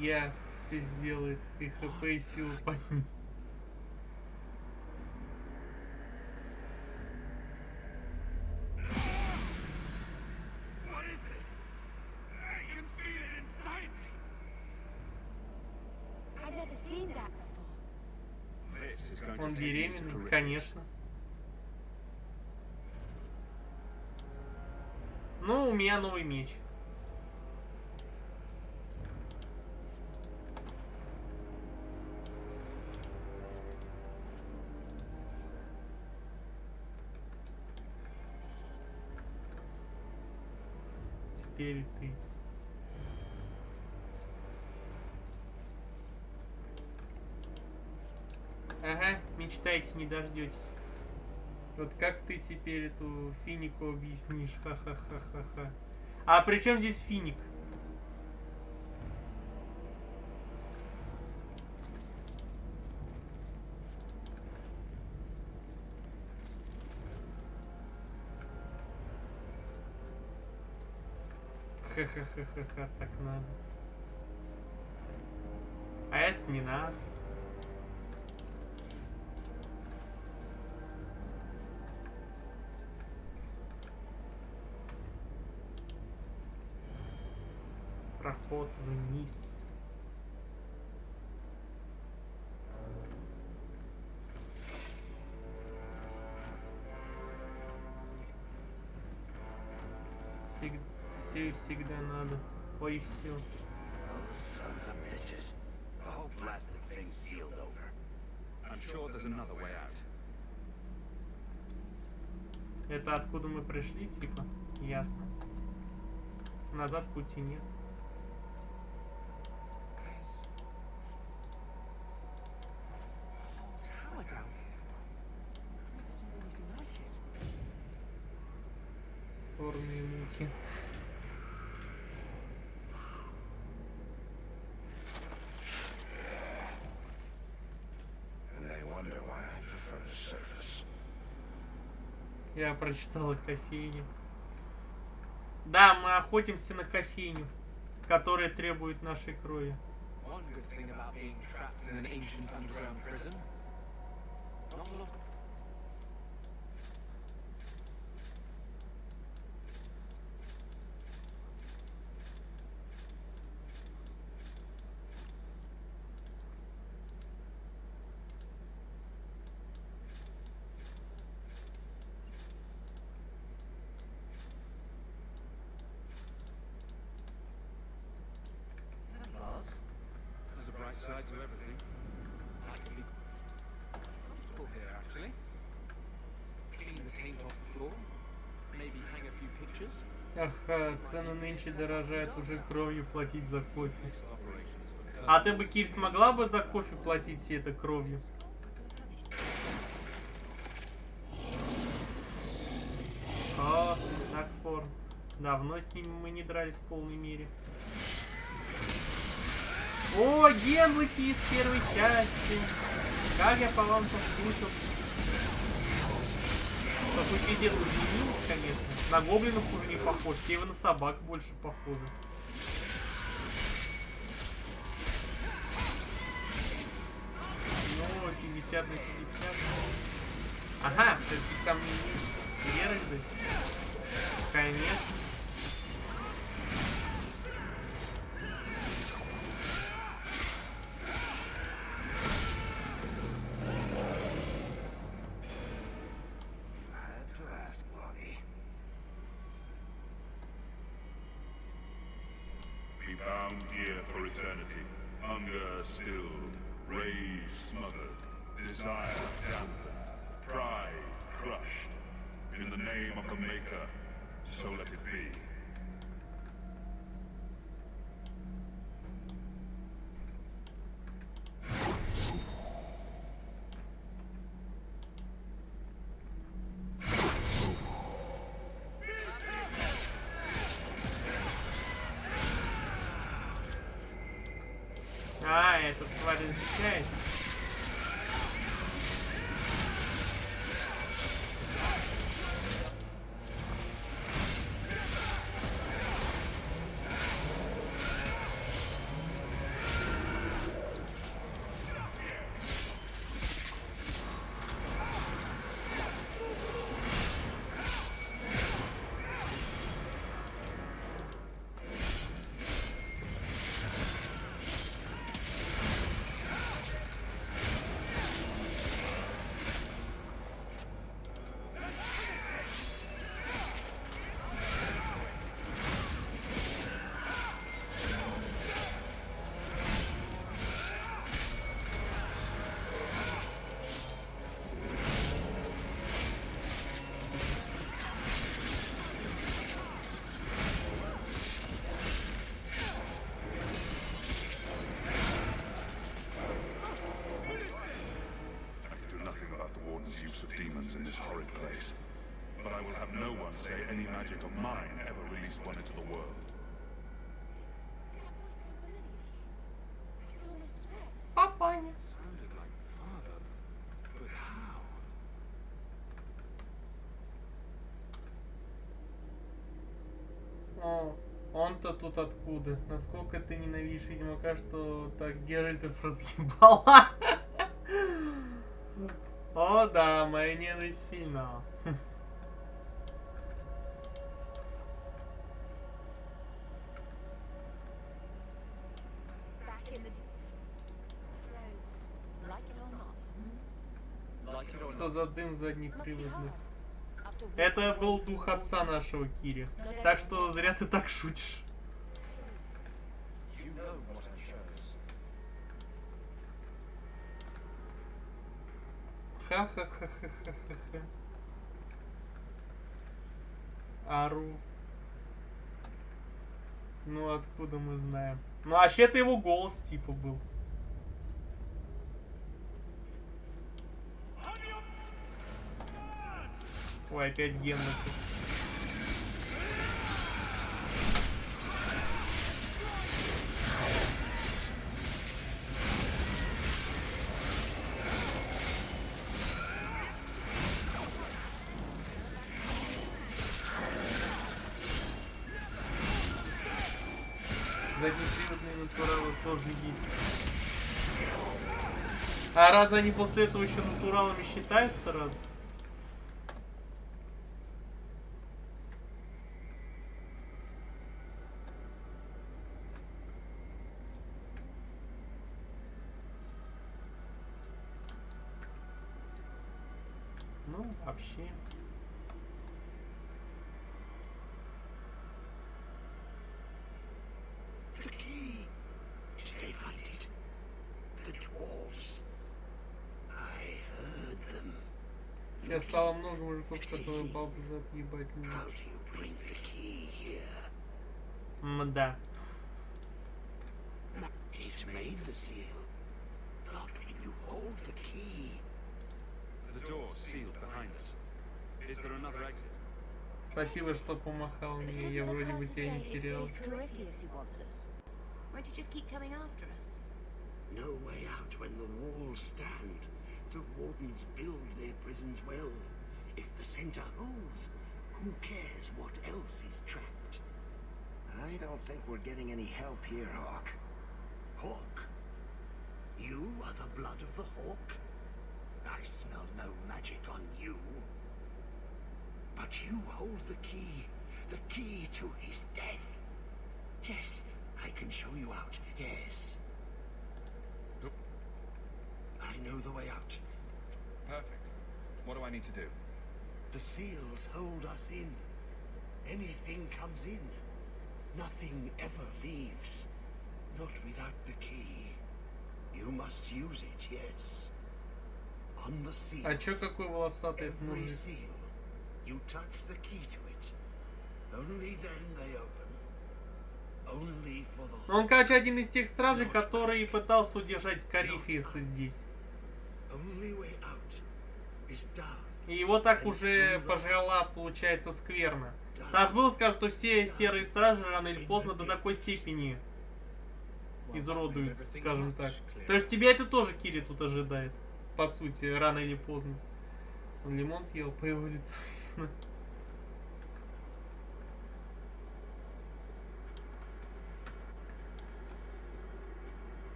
Я все сделает, и хп и силу поднимет. Он беременный, конечно. Ну, у меня новый меч. Теперь ты. Ага, мечтайте, не дождетесь. Вот как ты теперь эту финику объяснишь? Ха-ха-ха-ха-ха. А при чем здесь финик? Ха-ха-ха-ха-ха, так надо. А если не надо? Проход вниз. Все всегда надо. Ой, все. Это откуда мы пришли, типа? Ясно. Назад пути нет. Горные муки. Я прочитала кофейню. Да, мы охотимся на кофейню, которая требует нашей крови. Side to everything. I can be comfortable here, actually. Clean the taint off the floor. Maybe hang a few pictures. Ага, цены нынче дорожают, уже кровью платить за кофе. А ты бы, Кирь, смогла бы за кофе платить всей этой кровью? О, так спор. Давно с ними мы не дрались в полной мере. О, гемлыки из первой части. Как я по вам соскучился. Такой пиздец изменилось, конечно. На гоблинов уже не похож. Те вы на собак больше похожи. Ну, 50 на 50. Ага, все-таки сомнения есть. Геральды. Конечно. Hunger stilled, rage smothered, desire dampened, pride crushed. In the name of the Maker, so let it be. А, этот тварь защищается. Use of demons in this horrid place. But I will have no one say any magic of mine ever released one into the world. Папаня. Sounded like father, but how? О, он-то тут откуда? Насколько ты ненавидишь Ведьмака, что так Геральтов разъебала? О, да, моя ненависть сильна. Что за дым заднеприводный? Это был дух отца нашего Кири. Так что зря ты так шутишь. Ха-ха-ха-ха-ха-ха. Ару. Ну откуда мы знаем? Ну вообще-то его голос типа был. Ой, опять Генна. Заднеприводные натуралы тоже есть. А разве они после этого еще натуралами считаются, раз? Ну, вообще. Сейчас стало много мужиков, которые бабу зад ебать не могут. Мда. Спасибо, что помахал мне. Я вроде бы тебя не терял. No way out when the walls stand. The wardens build their prisons well. If the center holds, who cares what else is trapped? I don't think we're getting any help here, Hawk. Hawk? You are the blood of the Hawk? I smell no magic on you. But you hold the key to his death. Yes, I can show you out, yes. I know the way out. Perfect. What do I need to do? The seals hold us in. Anything comes in. Nothing ever leaves. Not without the key. You must use it, yes. On the seals, А чё какой волосатый этот every мужик? seal, you touch the key to it. Only then they open. Only for the Он, короче, один из тех стражей, который пытался удержать Корифиуса здесь. only way out is down. И его так уже пожрала, получается, скверно. Там же было сказано, что все серые стражи рано или поздно до такой степени изуродуются, скажем так. То есть тебя это тоже, Кири, тут ожидает. По сути, рано или поздно. Он лимон съел по его лицу.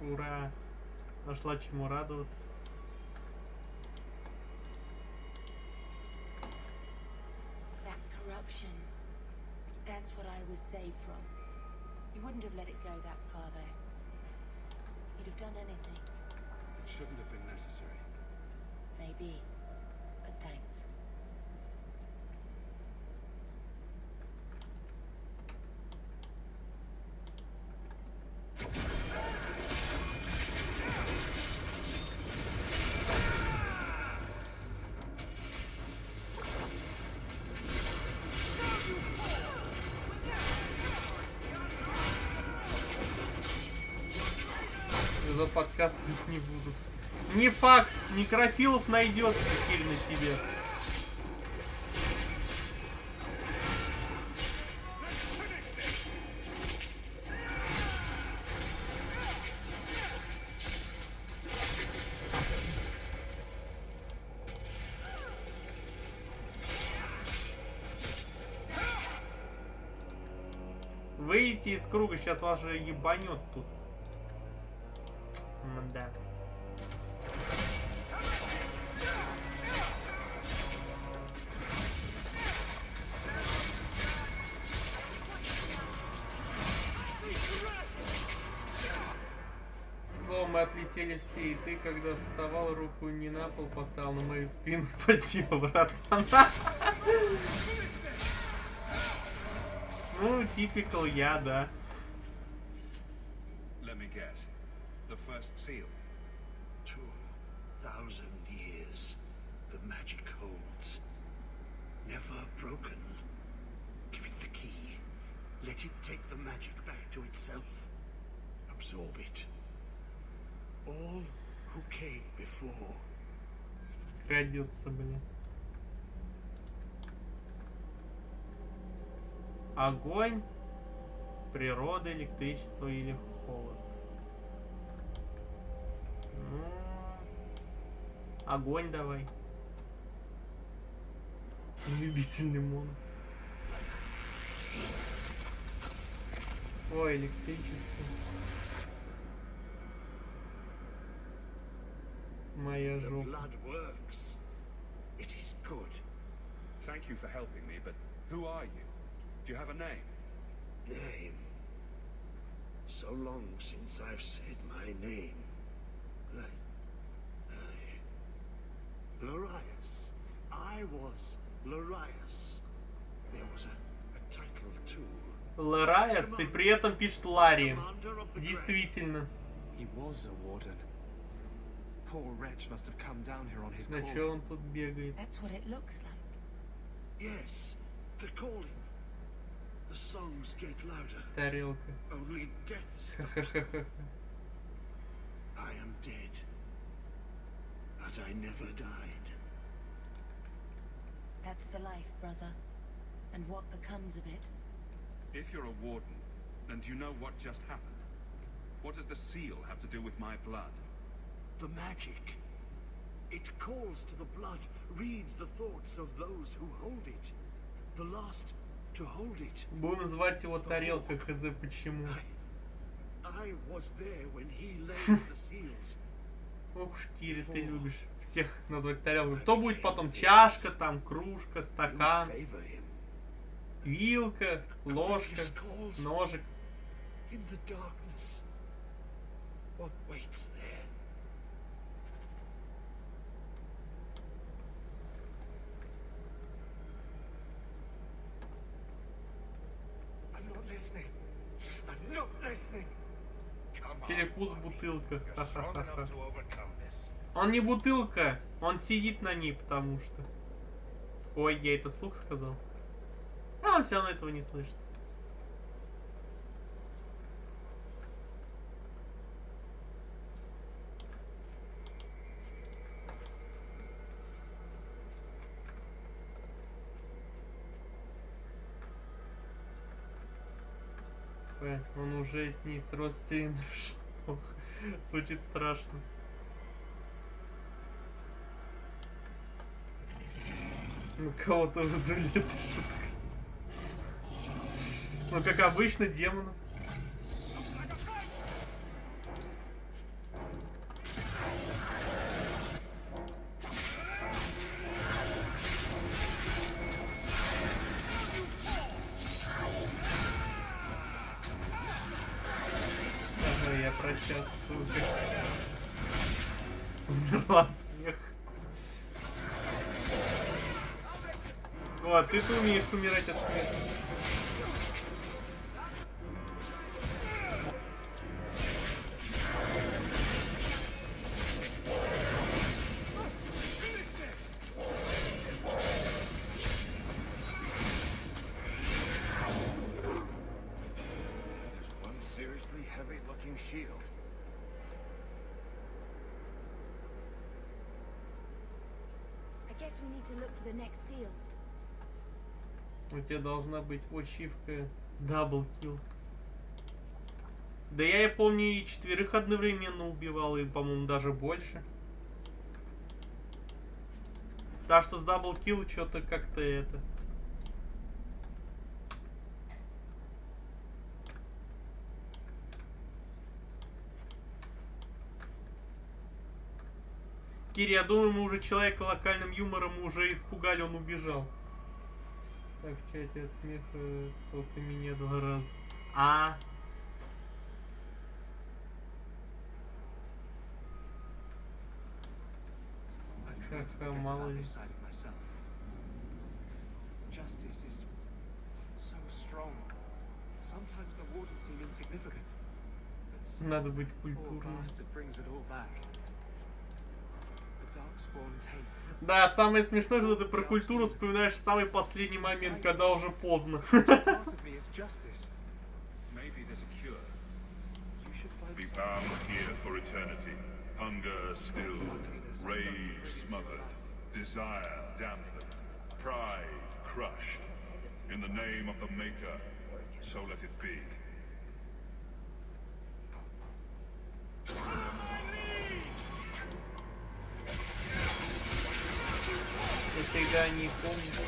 Ура! Нашла чему радоваться. That corruption. That's what I was saved from. You wouldn't have let it go that far, though. You'd have done anything. It shouldn't have been necessary. Maybe. But thanks. За подкатывать не буду. Не факт, некрофилов найдется теперь на тебе. Выйдите из круга, сейчас вас же ебанет тут. Да. Словом, мы отлетели все, и ты, когда вставал, руку не на пол поставил, на мою спину. Спасибо, братан. Ну, типикал я, да. Let me guess. The first seal. 2,000 years the magic holds. Never broken. Give it the key. Let it take the magic back to itself. Absorb it. All who came before. Крадется, блин. Огонь, природа, электричество или холод. Ну, огонь давай. Любитель лимонов. Ой, электричество. Моя жопа. Blood works. It is good. Thank you for helping me, but who are you? Do you have a name? Name. So long since I've said my name. Larius. I was Larius. There was a title too. Ларайас, и при этом пишет Ларри. Действительно. He was a warden. Poor wretch must have come down here on his На call. чё он тут бегает? That's what it looks like. Yes, the calling. The songs get louder. Тарелка. Only death stops. I am dead. But I never died. That's the life, brother. And what becomes of it? If you're a warden, then do you know what just happened? What does the seal have to do with my blood? The magic. It calls to the blood, reads the thoughts of those who hold it. The last to hold it. Будем называть его тарелка, хз почему. I was there when he laid the seals. Ох уж, Кири, ты любишь всех назвать тарелкой. Кто будет потом? Чашка, там, кружка, стакан, вилка, ложка, ножик. In the darkness. What waits there? I'm not listening. I'm not listening. Come on. Телепуз бутылка. Он не бутылка, он сидит на ней, потому что... Ой, я это вслух сказал. А он все равно этого не слышит. Он уже с ней с родственным. Звучит страшно. Ну, кого-то вызвали этой шуткой. Ну, как обычно, демонов. Ага, я прощаться, сука. Умерла от смеха. Вот, ты умеешь умирать от смеха. I guess we need to look for the next seal. У тебя должна быть ачивка даблкил. Да я помню, и 4 одновременно убивал, и, по-моему, даже больше. Так что с даблкил что-то как-то это... Кири, я думаю, мы уже человека локальным юмором уже испугали, он убежал. Так, в чате от смеха только меня 2 раза. А. Как мало ли. Надо быть культурным. Да, самое смешное, что ты про культуру вспоминаешь в самый последний момент, когда уже поздно. Be bound here for eternity. Hunger stilled, rage smothered, desire dampened, pride crushed. In the name of the Maker, so let it be. Я всегда не помню.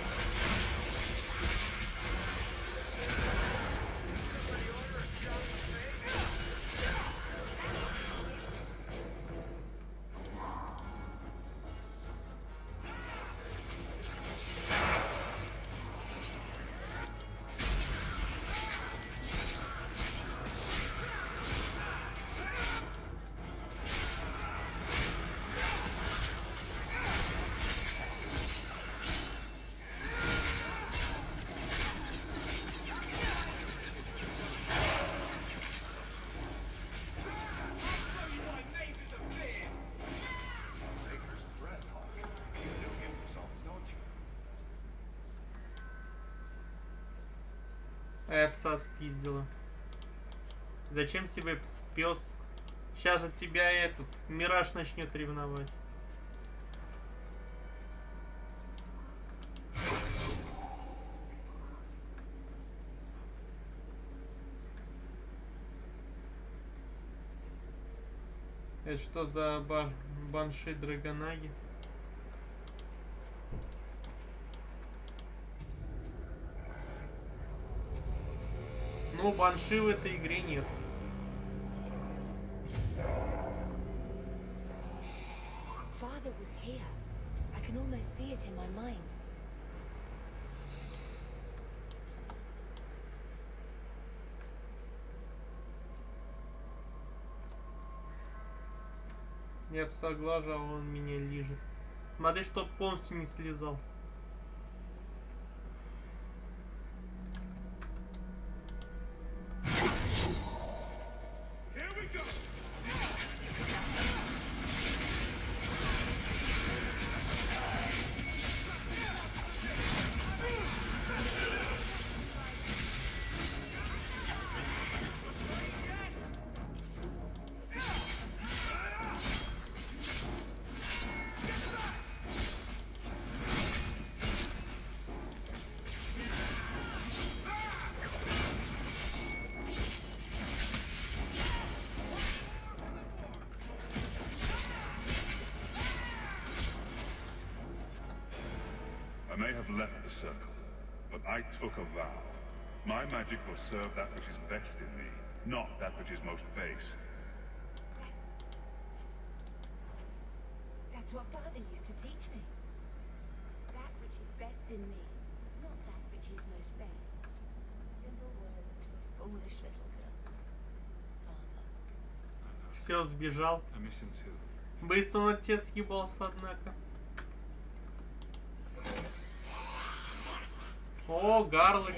Пса спиздила. Зачем тебе пес? Сейчас же тебя этот Мираж начнет ревновать. Это что за банши Драгонаги? Ну, банши в этой игре нет. Father was here. I can almost see it in my mind. Я пса глажу, а он меня лижет. Смотри, чтоб полностью не слезал. I may have left the circle, but I took a vow. My magic will serve that which is best in me, not that which is most base. That's what Father used to teach me. That which is best in me, not that which is most base. Simple words to a foolish little girl. Father. Все, сбежал. I miss him too. Быстро на те съебался, однако. О, гарлоки.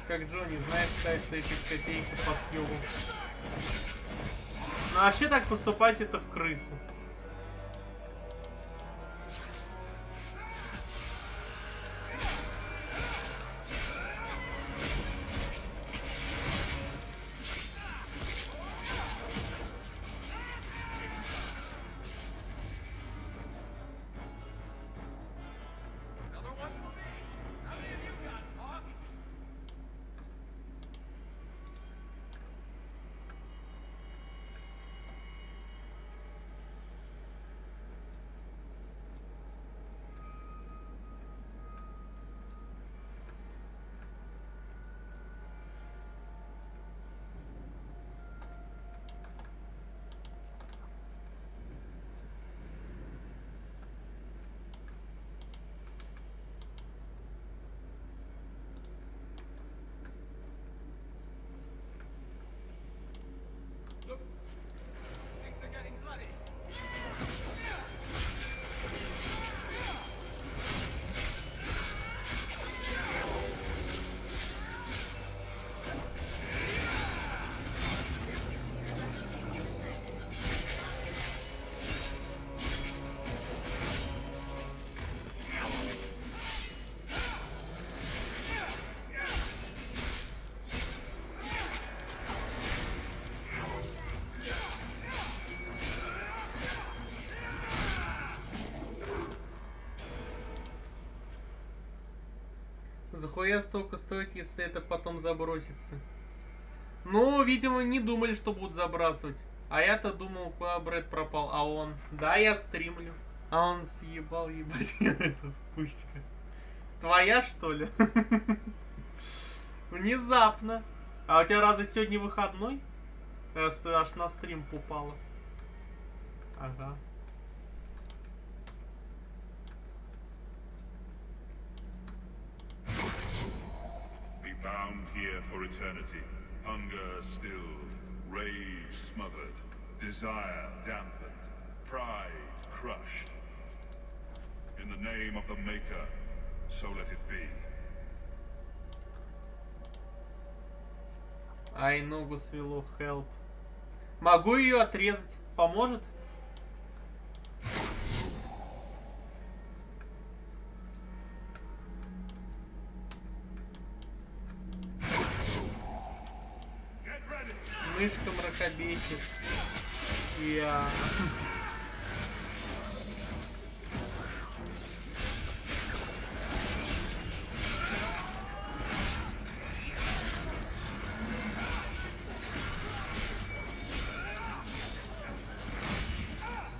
Как Джонни знает, ставится эти копейки по съебу. Но вообще так поступать это в крысу. Захуя столько стоит, если это потом забросится? Ну, видимо, не думали, что будут забрасывать. А я-то думал, куда Брэд пропал. А он... Да, я стримлю. А он съебал, ебать, это пыська. Твоя, что ли? Внезапно. А у тебя разве сегодня выходной? Ты аж на стрим попала. Ага. Bound here for eternity, hunger stilled, rage smothered, desire dampened, pride crushed. In the name of the Maker, so let it be. Ай, ногу свело, help. Могу ее отрезать? Поможет? Мышка мракобесит. Я...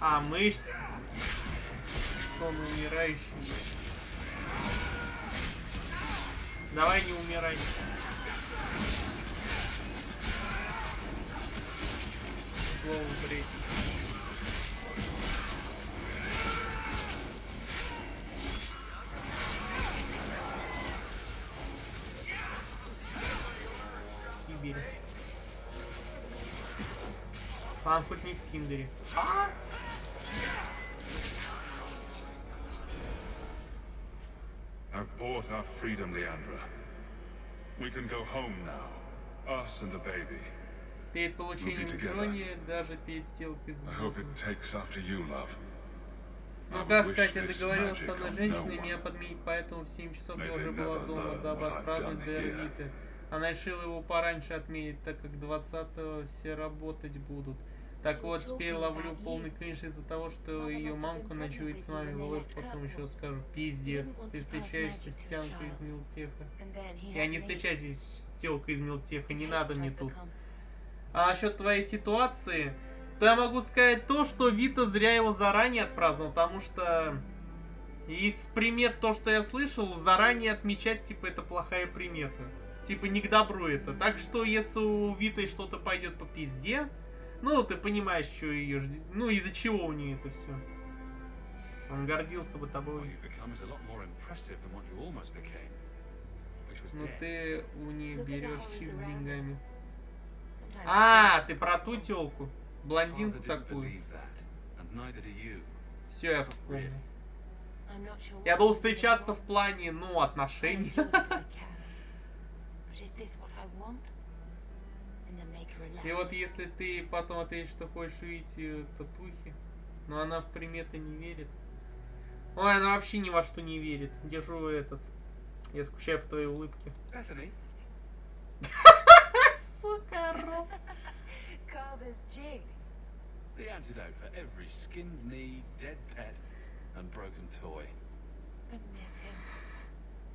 А, мышцы. Он умирающий. Давай не умирай. Слово брить. Кибель. Ладно, хоть не в Тиндере. I've bought our freedom, Leandra. We can go home now. Us and the baby. Перед получением Джонни, даже перед сделкой с Богом. Ну, как сказать, я договорился с одной женщиной меня подменить, поэтому в 7 часов я уже была дома, дабы отпраздновать до Эрмиты. Она решила его пораньше отметить, так как 20-го все работать будут. Так вот, теперь ловлю полный кринж из-за того, что ее мамку ночует с вами в ЛС, потом еще скажу. Пиздец, ты встречаешься с тянкой из Милтеха. Я не встречаюсь с телкой из Милтеха, не надо мне тут. А насчет твоей ситуации, то я могу сказать то, что Вита зря его заранее отпраздновал, потому что из примет то, что я слышал, заранее отмечать, типа, это плохая примета. Типа, не к добру это. Так что, если у Виты что-то пойдет по пизде, ну, ты понимаешь, что ее ждет. Ну, из-за чего у нее это все. Он гордился бы тобой. Но ты у нее берешь чип с деньгами. А, ты про ту телку. Блондинку такую. Все, я вспомнил. Я был встречаться в плане, ну, отношений. И вот если ты потом ответишь, что хочешь увидеть ее татухи, но она в приметы не верит. Ой, она вообще ни во что не верит. Держу этот. Я скучаю по твоей улыбке. Сука, Роб. The antidote for every skinned knee, dead pet, and broken toy. I miss him.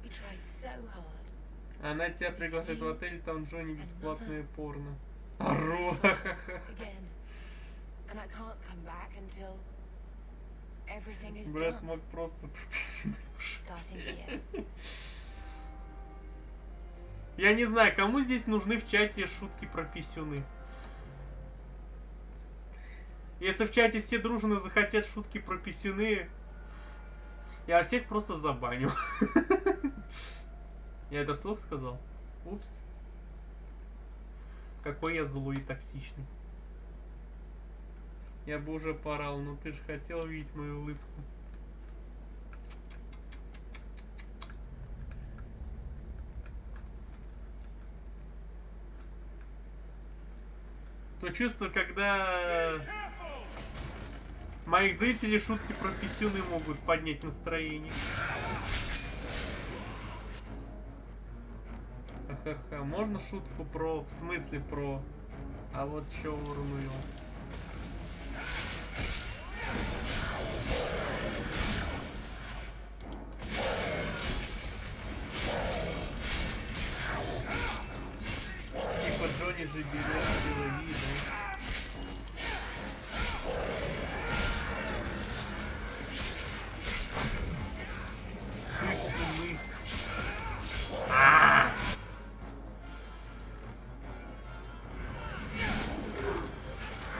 He tried so hard. Она тебя приглашает в отель, там Джонни бесплатное порно. Брат мог просто прописать. Я не знаю, кому здесь нужны в чате шутки про писюны. Если в чате все дружно захотят шутки про писюны, я всех просто забаню. Я это вслух сказал? Упс. Какой я злой и токсичный. Я бы уже порал, но ты же хотел видеть мою улыбку. То чувство, когда моих зрителей шутки про писюны могут поднять настроение. Ха-ха-ха. Можно шутку про... В смысле про... А вот чё урную. Типа Джонни же берет силовые, да?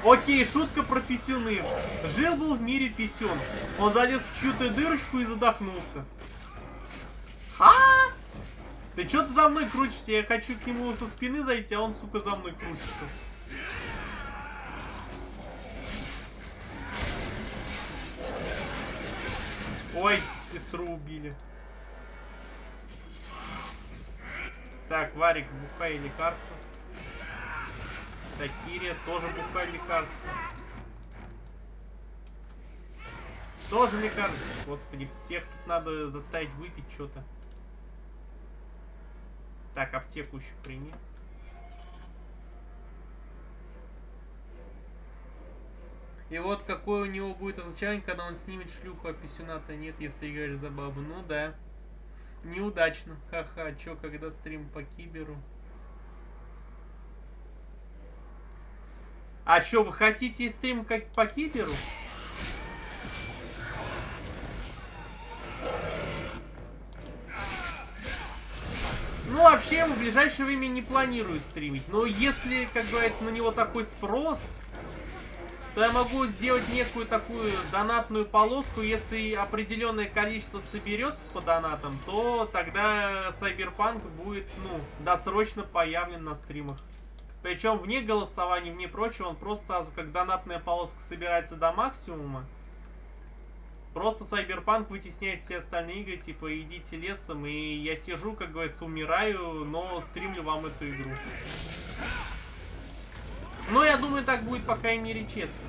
Окей, шутка про писюны. Жил-был в мире писюн. Он залез в чью-то дырочку и задохнулся. Ха! Ты что-то за мной крутишься? Я хочу к нему со спины зайти, а он, сука, за мной крутится. Ой, сестру убили. Так, Варик, бухай лекарство. Такирия тоже бухай лекарство. Тоже лекарство. Господи, всех тут надо заставить выпить что-то. Так, аптеку еще прими. И вот какое у него будет означение, когда он снимет шлюху, а писюна-то нет, если играешь за бабу. Ну да. Неудачно. Ха-ха, чё, когда стрим по киберу? А чё, вы хотите стрим как по киберу? Ну, вообще, я в ближайшее время не планирую стримить. Но если, как говорится, на него такой спрос, то я могу сделать некую такую донатную полоску. Если определенное количество соберется по донатам, то тогда Cyberpunk будет, ну, досрочно появлен на стримах. Причем вне голосования, вне прочего, он просто сразу, как донатная полоска собирается до максимума, просто Cyberpunk вытесняет все остальные игры, типа, идите лесом, и я сижу, как говорится, умираю, но стримлю вам эту игру. Но я думаю, так будет, по крайней мере, честно.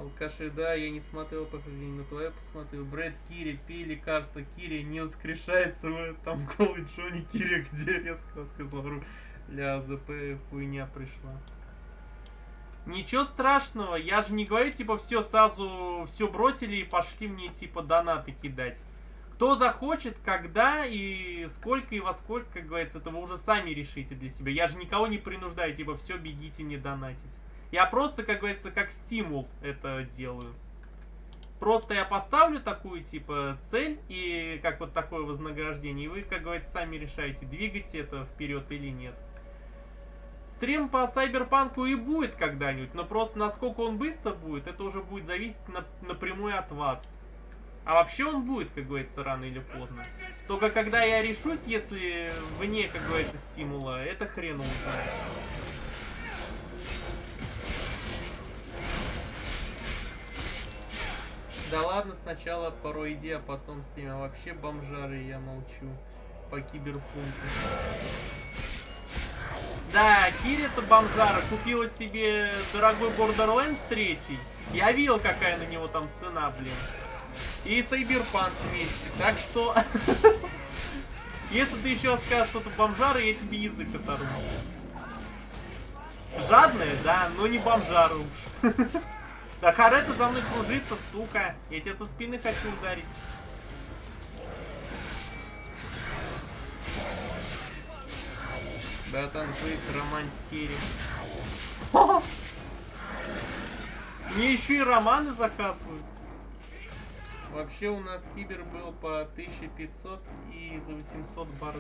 Алкаши, да, я не смотрел похождение, на твое посмотрел. Брэд, Кири, пей лекарство, Кири не воскрешается, там голый Джонни, Кири где резко сказал, ля, ЗП хуйня пришла. Ничего страшного, я же не говорю, типа, все сразу, все бросили и пошли мне, типа, донаты кидать. Кто захочет, когда и сколько и во сколько, как говорится, это вы уже сами решите для себя. Я же никого не принуждаю, типа, все, бегите мне донатить. Я просто, как говорится, как стимул это делаю. Просто я поставлю такую, типа, цель и как вот такое вознаграждение. И вы, как говорится, сами решаете, двигать это вперед или нет. Стрим по Сайберпанку и будет когда-нибудь, но просто насколько он быстро будет, это уже будет зависеть напрямую от вас. А вообще он будет, как говорится, рано или поздно. Только когда я решусь, если вне, как говорится, стимула, это хрен узнает. Да ладно, сначала пароиди, а потом стрим. А вообще бомжары, я молчу. По киберпункту. Да, Кири-то бомжара купила себе дорогой Borderlands 3. Я видел, какая на него там цена, блин. И Сайберпанк вместе. Так что... Если ты еще скажешь что-то бомжара, я тебе язык оторву. Жадная, да, но не бомжара уж. Да Харета за мной кружится, сука. Я тебя со спины хочу ударить. Братан, плейс, романтикери. Мне еще и романы заказывают. Вообще у нас кибер был по 1500 и за 800 барда.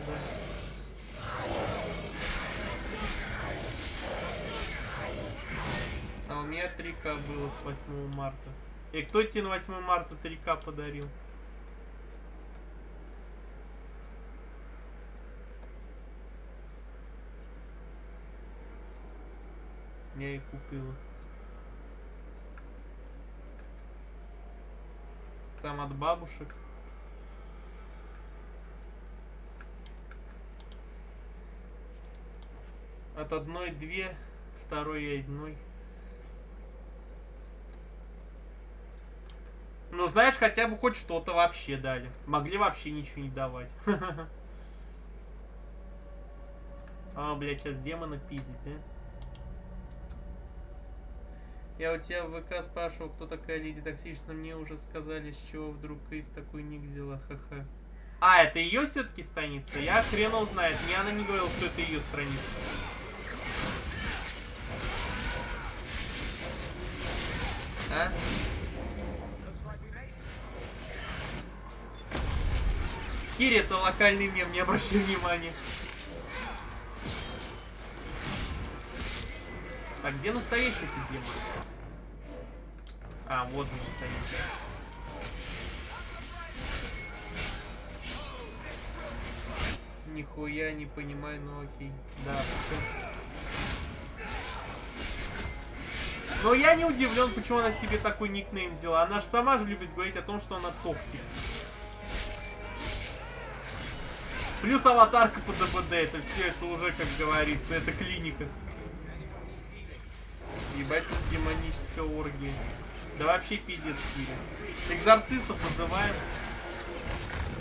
А у меня 3К было с 8 марта. И кто тебе на 8 марта 3К подарил? Я и купила. Там от бабушек. От одной 2, второй 1. Ну, знаешь, хотя бы хоть что-то вообще дали. Могли вообще ничего не давать. А, блядь, сейчас демона пиздить, да? Я у тебя в ВК спрашивал, кто такая Леди Токсична. Мне уже сказали, с чего вдруг Кейс такой ник взяла. Ха-ха. А, это ее все-таки страница? Я хренов знает. Мне она не говорила, что это ее страница. А? Кири, это локальный мем, не обращай внимания. Так, где настоящий-то демон? А, вот же настоящий. Нихуя не понимаю, но окей. Да, все. Но я не удивлен, почему она себе такой никнейм взяла. Она же сама же любит говорить о том, что она токсик. Плюс аватарка по ДБД. Это все, это уже, как говорится, это клиника. Ебать, тут демоническая оргия. Да вообще пиздец, Кири. Экзорцистов вызываем.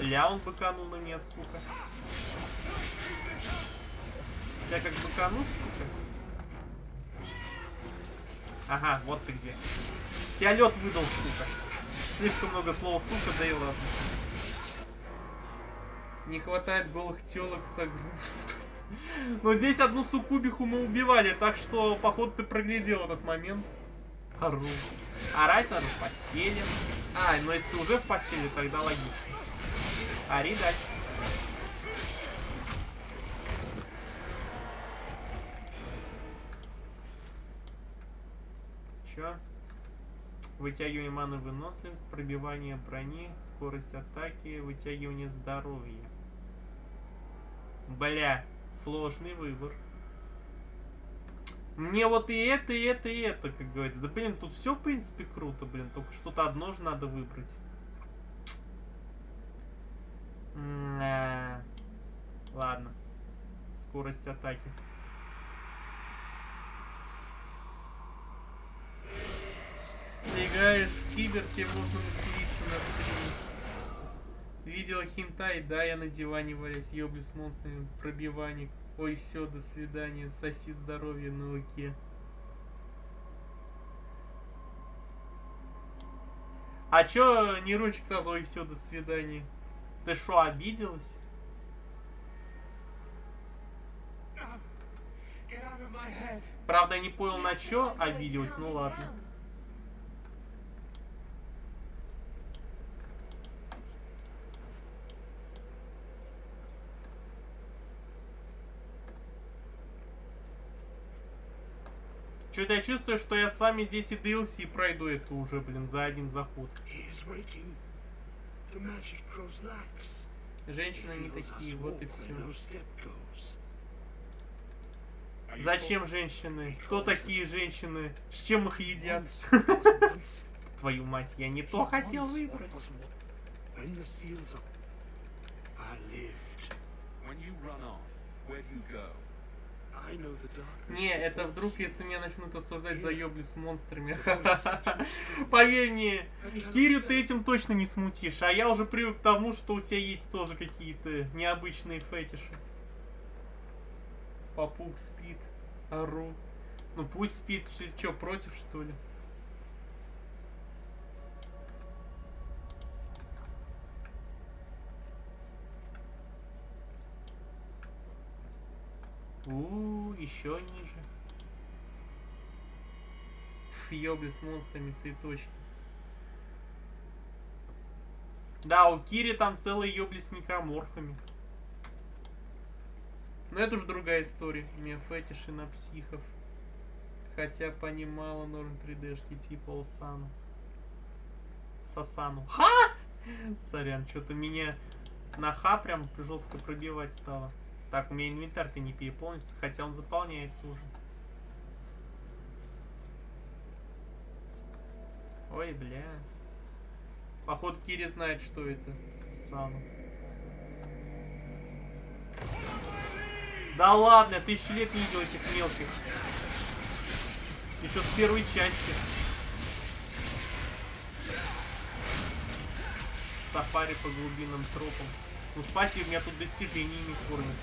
Ля, он быканул на меня, сука. Сейчас как быкану, сука. Ага, вот ты где. Тебя лед выдал, сука. Слишком много слова сука, да и ладно. Не хватает голых телок с огром. Но здесь одну суккубиху мы убивали, так что, походу, ты проглядел этот момент. Ору. Орать надо в постели. А, ну если ты уже в постели, тогда логично. Ори дальше. Чё? Вытягивание маны, выносливость, пробивание брони, скорость атаки, вытягивание здоровья. Бля, сложный выбор. Мне вот и это, и это, и это, как говорится. Да блин, тут все в принципе круто, блин. Только что-то одно же надо выбрать. Ладно. Скорость атаки. Игра Кибер, тебе можно материться на стриме. Видела хентай? Да, я на диване валяюсь, ёблю с монстрами, пробиванник. Ой, все, до свидания, соси здоровья на луке. А чё Нерунчик сразу, ой, все, до свидания? Ты шо, обиделась? Правда, я не понял, на чё обиделась, ну ладно. Что-то я чувствую, что я с вами здесь и DLC пройду это уже, блин, за один заход. Женщины не такие, вот и все. Зачем женщины? Кто такие женщины? С чем их едят? Твою мать, я не то хотел выбрать. Не, это вдруг, если меня начнут осуждать за ёбли с монстрами. Поверь мне, Кирю ты этим точно не смутишь. А я уже привык к тому, что у тебя есть тоже какие-то необычные фетиши. Попуг спит, ору. Ну пусть спит, ты чё, против что ли? Еще ниже. Ёбли с монстрами, цветочки. Да, у Кири там целые ёбли с некроморфами. Но это уже другая история. У меня фетиши на психов. Хотя понимала норм 3D-шки типа Осану. Сасану. Ха! Сорян, что-то меня на ха прям жестко пробивать стало. Так, у меня инвентарь-то не переполнится, хотя он заполняется уже. Ой, бля. Походу Кири знает, что это. Сусану. Да ладно, 1000 лет не видел этих мелких. Еще с первой части. Сафари по глубинным тропам. Ну спасибо, меня тут достижениями кормят.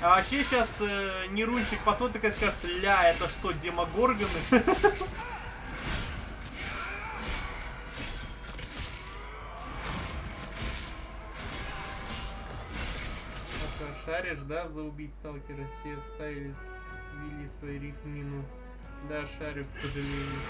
А вообще сейчас Нерунчик посмотрит и скажет: ля, это что, демогоргоны? Шаришь, да, за убить сталкера? Все вставили, свели свои рифмину. Да, шарю, к сожалению.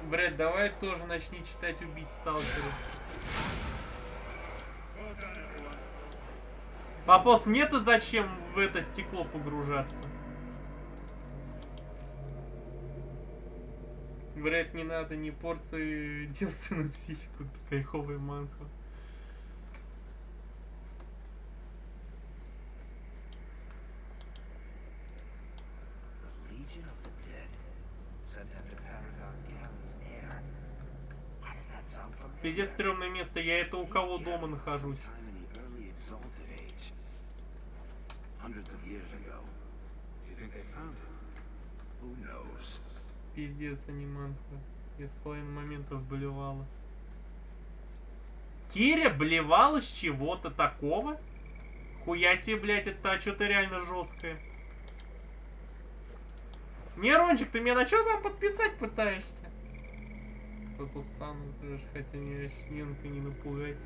Брэд, давай тоже начни читать «Убить сталкеров». Вопрос, мне-то зачем в это стекло погружаться? Брэд, не надо, не порцию девственную психику, кайфовая манха. Пиздец, стрёмное место, я это у кого дома нахожусь? Пиздец, аниманка. Я с половиной моментов блевала. Киря блевала с чего-то такого? Хуя себе, блядь, это что-то реально жесткое. Нерончик, ты меня на что там подписать пытаешься? Кто-то сам, хотя меня Шненка не напугать.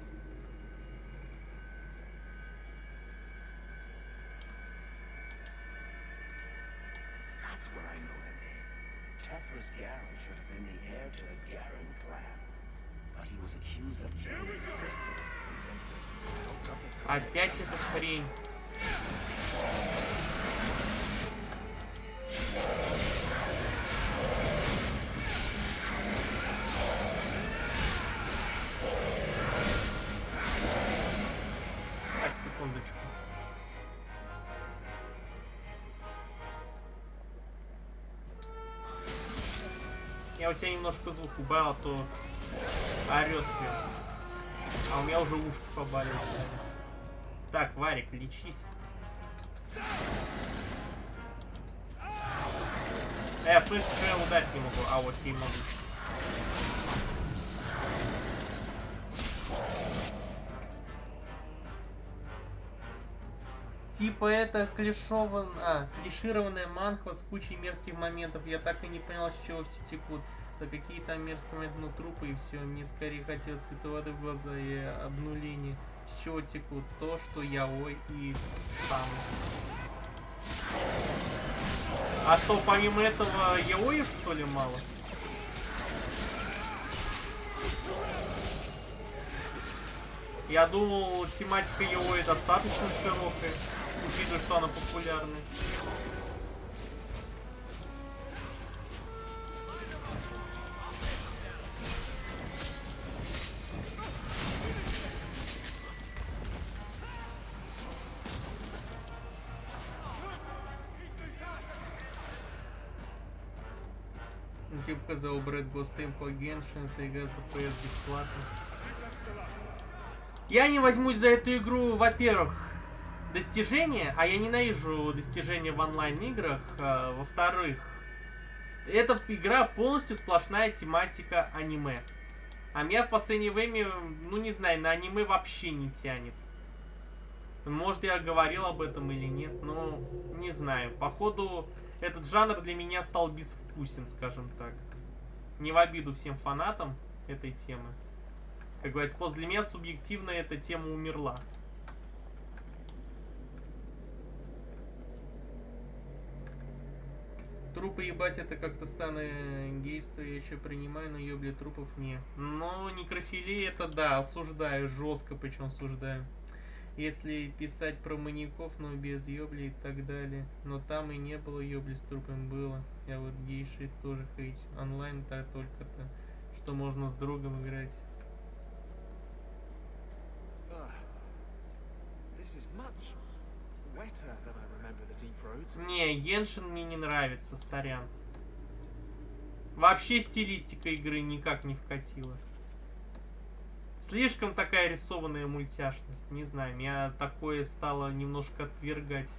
Опять эта хрень. Я у себя немножко звук убавил, а то орёт прям. А у меня уже ушки побаливают. Так, Варик, лечись. В смысле, что я ударить не могу? А, вот сей могу. Типа это клишированная манхва с кучей мерзких моментов. Я так и не понял, с чего все текут. Да какие там мерзкие моменты, ну трупы и все. Мне скорее хотелось святой воды в глаза и обнуления. С чего текут? То, что яой и сам. А что, помимо этого яоев, что ли, мало? Я думал, тематика яои достаточно широкая, учитывая, что она популярная. Типа за Брэд Гостейм по Геншин, это игра за PS бесплатно. Я не возьмусь за эту игру, во-первых, достижения, а я ненавижу достижения в онлайн-играх. Во-вторых, эта игра полностью сплошная тематика аниме. А меня в последнее время, ну не знаю, на аниме вообще не тянет. Может, я говорил об этом или нет, но не знаю. Походу, этот жанр для меня стал безвкусен, скажем так. Не в обиду всем фанатам этой темы. Как говорится, после меня субъективно эта тема умерла. Трупы ебать это как-то странное гейство, я еще принимаю, но ебли трупов не. Но некрофилия это да, осуждаю, жестко причем осуждаю. Если писать про маньяков, но без ёбли и так далее. Но там и не было ёбли с трупом, было. Я вот гейши тоже хейт. Онлайн так только-то, что можно с другом играть. Не, Геншин мне не нравится, сорян. Вообще стилистика игры никак не вкатила. Слишком такая рисованная мультяшность. Не знаю, меня такое стало немножко отвергать.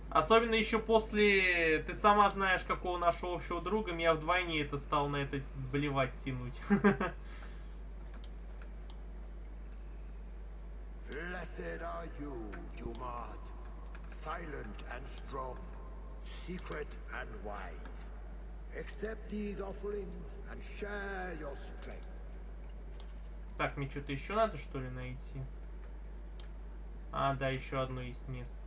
Особенно еще после... Ты сама знаешь, какого нашего общего друга, меня вдвойне это стал на это блевать тянуть. Blessed are you, Jumad, silent and strong, secret and wise. Accept these offerings and share your strength. Так, мне что-то еще надо, что ли, найти? А, да, еще одно есть место.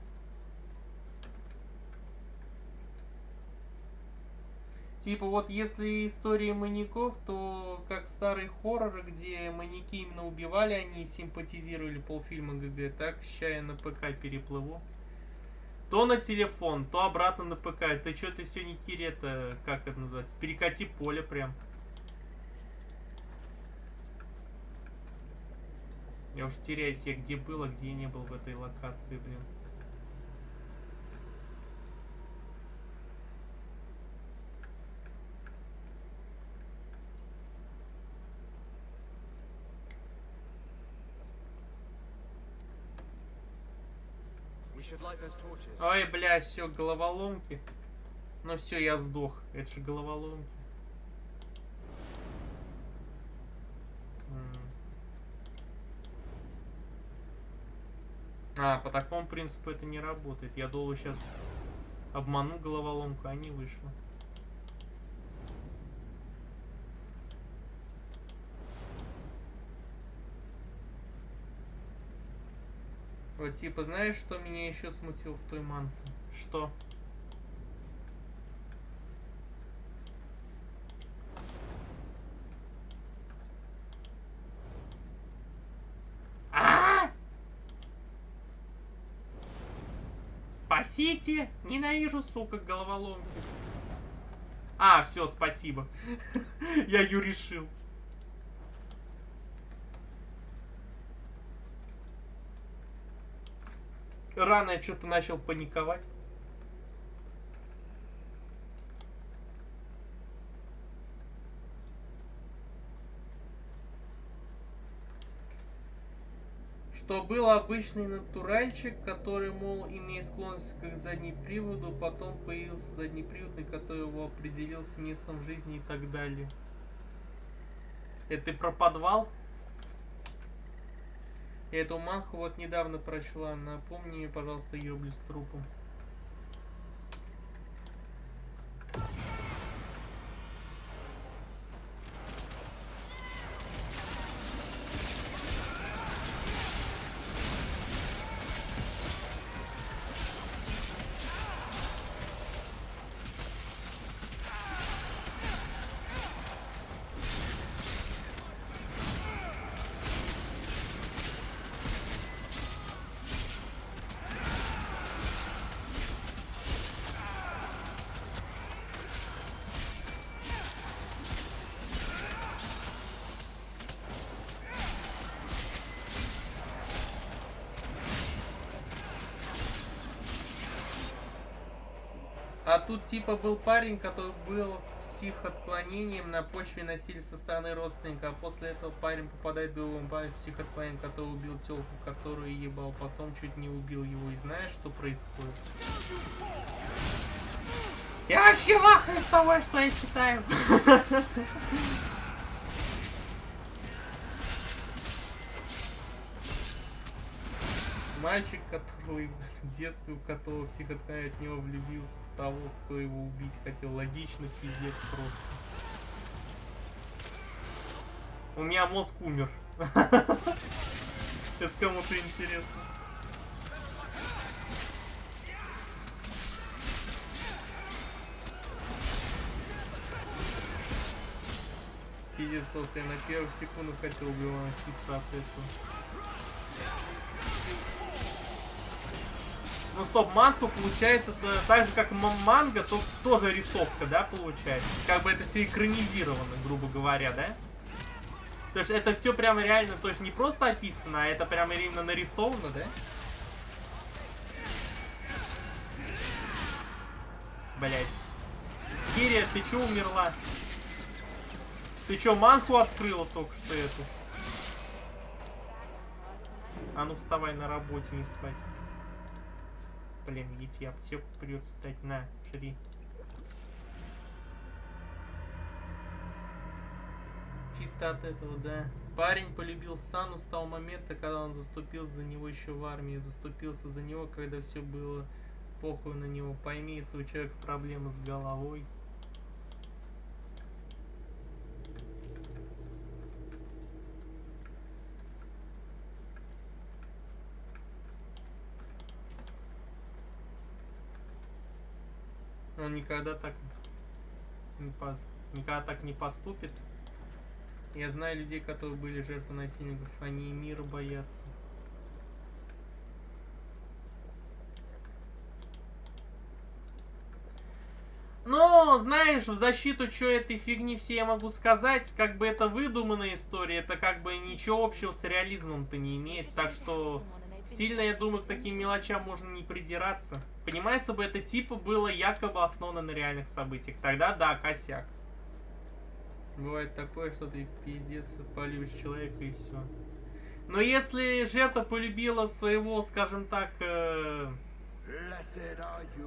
Типа вот если истории маньяков, то как старые хорроры, где маньяки именно убивали, они симпатизировали полфильма ГГ, так ща я на ПК переплыву. То на телефон, то обратно на ПК. Ты что-то сегодня, Кири, это, как это называется, перекати поле прям. Я уж теряюсь, я где был, а где я не был в этой локации, блин. Ой, бля, все, головоломки. Ну все, я сдох. Это же головоломки. А, по такому принципу это не работает. Я думал, сейчас обману головоломку, а не вышло. Вот типа, знаешь, что меня еще смутило в той манхе? Что? Спасите! Ненавижу, сука, головоломки. А, все, спасибо. Я ее решил. Рано я что-то начал паниковать. Что был обычный натуральчик, который, мол, имеет склонность к заднеприводу, потом появился заднеприводный, который его определил с местом в жизни и так далее. Это ты про подвал? Я эту манху вот недавно прочла. Напомни мне, пожалуйста, ёблю с трупом. А тут типа был парень, который был с психоотклонением на почве насилия со стороны родственника, а после этого парень попадает в другую парень с психоотклонением, который убил телку, которую ебал, потом чуть не убил его. И знаешь, что происходит? Я вообще вахаю с того, что я читаю. Мальчик, который в детстве, у которого психоотклонение, от него влюбился в того, кто его убить хотел. Логично, пиздец просто. У меня мозг умер. Если кому-то интересно. Пиздец просто, я на первых секундах хотел убивать чисто от этого. Ну стоп, мангу получается так же, как манга, то тоже рисовка, да, получается? Как бы это все экранизировано, грубо говоря, да? То есть это все прямо реально, то есть не просто описано, а это прямо именно нарисовано, да? Блять. Кирия, ты чё умерла? Ты чё, мангу открыла только что эту? А ну вставай на работе, не спать. Блин, идти аптеку придется дать. На, жри. Чисто от этого, да. Парень полюбил Сану с того момента, когда он заступился за него еще в армии. Заступился за него, когда все было похуй на него. Пойми, если у человека проблемы с головой. Он никогда так не поступит. Я знаю людей, которые были жертвой насильников. Они мира боятся. Но, знаешь, в защиту чё этой фигни все я могу сказать, как бы это выдуманная история, это как бы ничего общего с реализмом-то не имеет. Так что сильно, я думаю, к таким мелочам можно не придираться. Понимаешь, если бы это типа было якобы основано на реальных событиях, тогда да, косяк. Бывает такое, что ты пиздец полюбишь человека и все. Но если жертва полюбила своего, скажем так,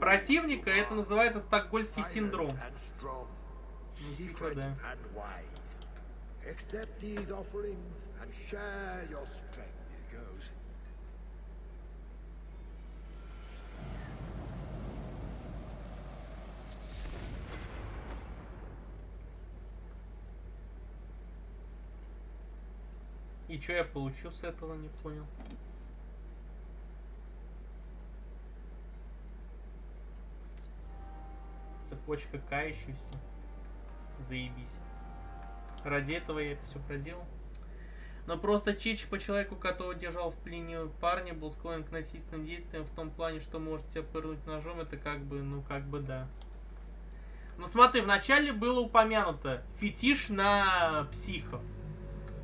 противника, это называется стокгольмский синдром. Ну, типа, да. И что я получу с этого, не понял. Цепочка кающихся. Заебись. Ради этого я это все проделал. Но просто чич по человеку, которого держал в плене парня, был склонен к насильственным действиям в том плане, что может тебя пырнуть ножом, это как бы, ну как бы да. Ну смотри, вначале было упомянуто фетиш на психов.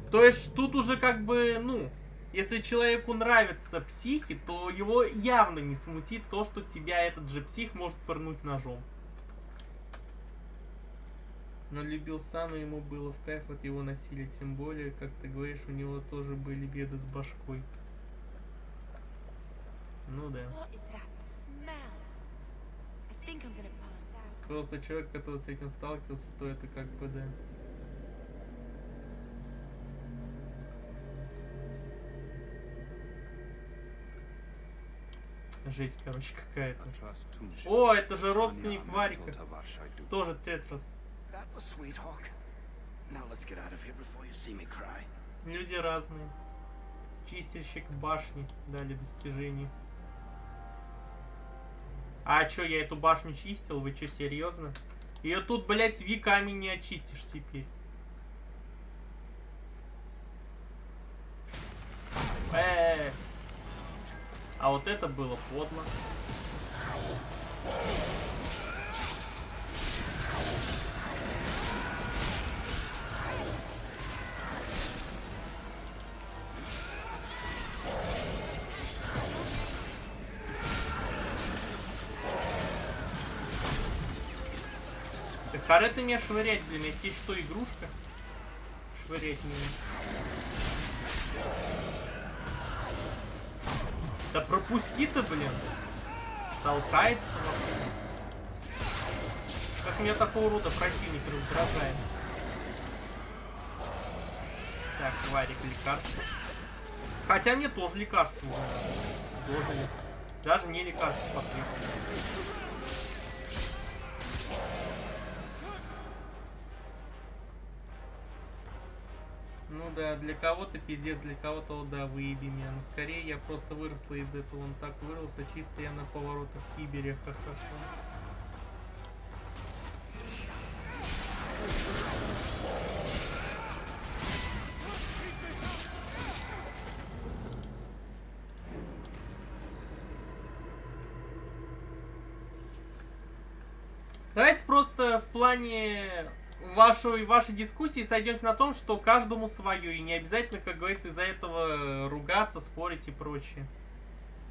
То есть тут уже как бы, ну, если человеку нравятся психи, то его явно не смутит то, что тебя этот же псих может пырнуть ножом. Но любил Сану, ему было в кайф от его насилия, тем более, как ты говоришь, у него тоже были беды с башкой. Ну да. Просто человек, который с этим сталкивался, то это как бы да. Жесть, короче, какая-то. О, это же родственник Варика. Тоже Тетрас. Люди разные. Чистильщик башни дали достижение. А чё, я эту башню чистил? Вы чё, серьезно? Ее тут, блядь, веками не очистишь теперь. А вот это было подло. Так харе ты меня швырять, блин, я тебе что, игрушка? Швырять меня. Да пропусти ты, блин. Толкается. Как меня такого рода противник раздражает. Так, Варик, лекарство. Хотя мне тоже лекарство. Тоже. Даже мне лекарство потребуется. Ну да, для кого-то пиздец, для кого-то, да, выеби меня. Но скорее я просто выросла из этого. Он так вырвался, чисто я на поворотах в кибере. Ха-ха-ха. Давайте просто в плане вашей дискуссии сойдемся на том, что каждому свое, и не обязательно, как говорится, из-за этого ругаться, спорить и прочее.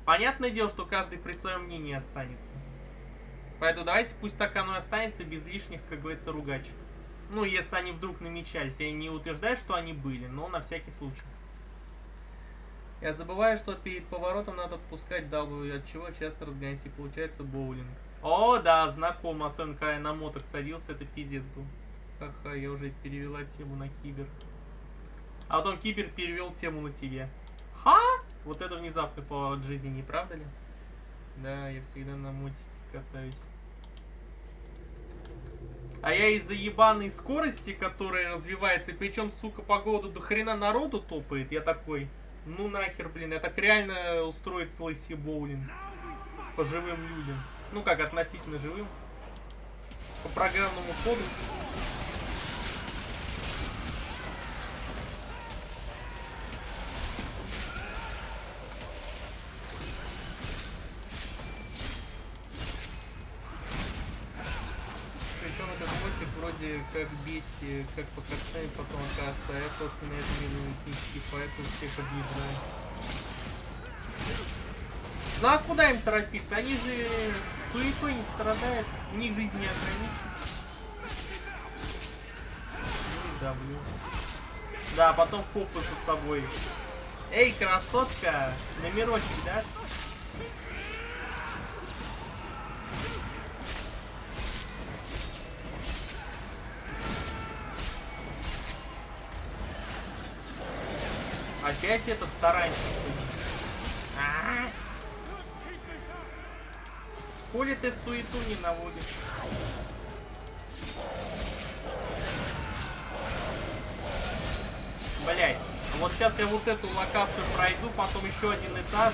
Понятное дело, что каждый при своем мнении останется. Поэтому давайте пусть так оно и останется, без лишних, как говорится, ругачек. Ну, если они вдруг намечались. Я не утверждаю, что они были, но на всякий случай. Я забываю, что перед поворотом надо отпускать W, от чего часто разгоняюсь, и получается боулинг. О, да, знакомо, особенно когда я на моток садился, это пиздец был. Ха-ха, я уже перевела тему на кибер. А потом кибер перевел тему на тебе. Ха! Вот это внезапный поворот жизни, не правда ли? Да, я всегда на мотике катаюсь. А я из-за ебаной скорости, которая развивается, и причем, сука, по городу до хрена народу топает, я такой, ну нахер, блин, я так реально устроить целый себе боулинг. По живым людям. Ну как, относительно живым. По программному коду. Причем этот мотик вроде как бестия, как по кастами потом окажется, а я просто на это не буду нести, поэтому всех объезжаю. Ну а куда им торопиться? Они же суетой не страдают, у них жизнь не ограничена. Да, блин. Да, потом копы за тобой. Эй, красотка, номерочек дашь? Опять этот таранчик. Хули ты суету не наводишь? Блять, вот сейчас я вот эту локацию пройду, потом еще один этаж,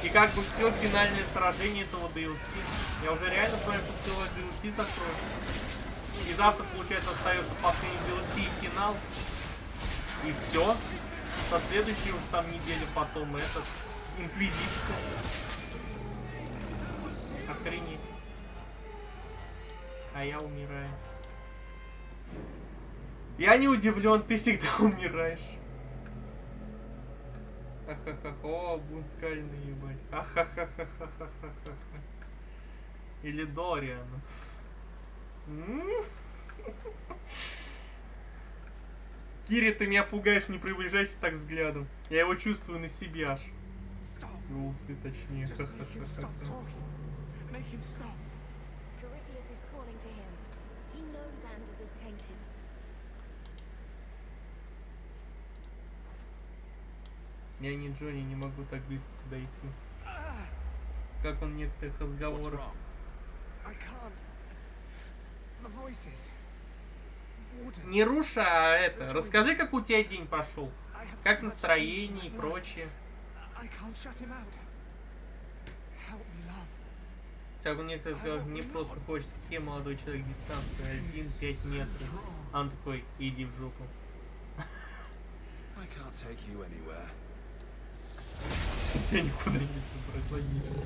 и как бы все, финальное сражение этого DLC. Я уже реально с вами тут целое DLC закрою. И завтра, получается, остается последний DLC и финал. И все. Со следующей уже там неделю потом этот Инквизиция. Охренеть. А я умираю. Я не удивлен, ты всегда умираешь. Ха-ха-ха. О, бункальный, ебать. Ха-ха-ха-ха-ха-ха-ха. Или Дориан. Кири, ты меня пугаешь, не приближайся так взглядом. Я его чувствую на себе аж. Усы, точнее. Corypheus is calling to him. He knows Anders is tainted. Я не Джонни, не могу так близко подойти. Как он в некоторых разговорах. Не Руша, а это. Расскажи, как у тебя день пошел. Как настроение и прочее. Как он некоторых сказал, мне просто хочется. Хе, молодой человек, дистанция 1-5 метров. А он такой, иди в жопу. Тебя никуда не забрать, логично.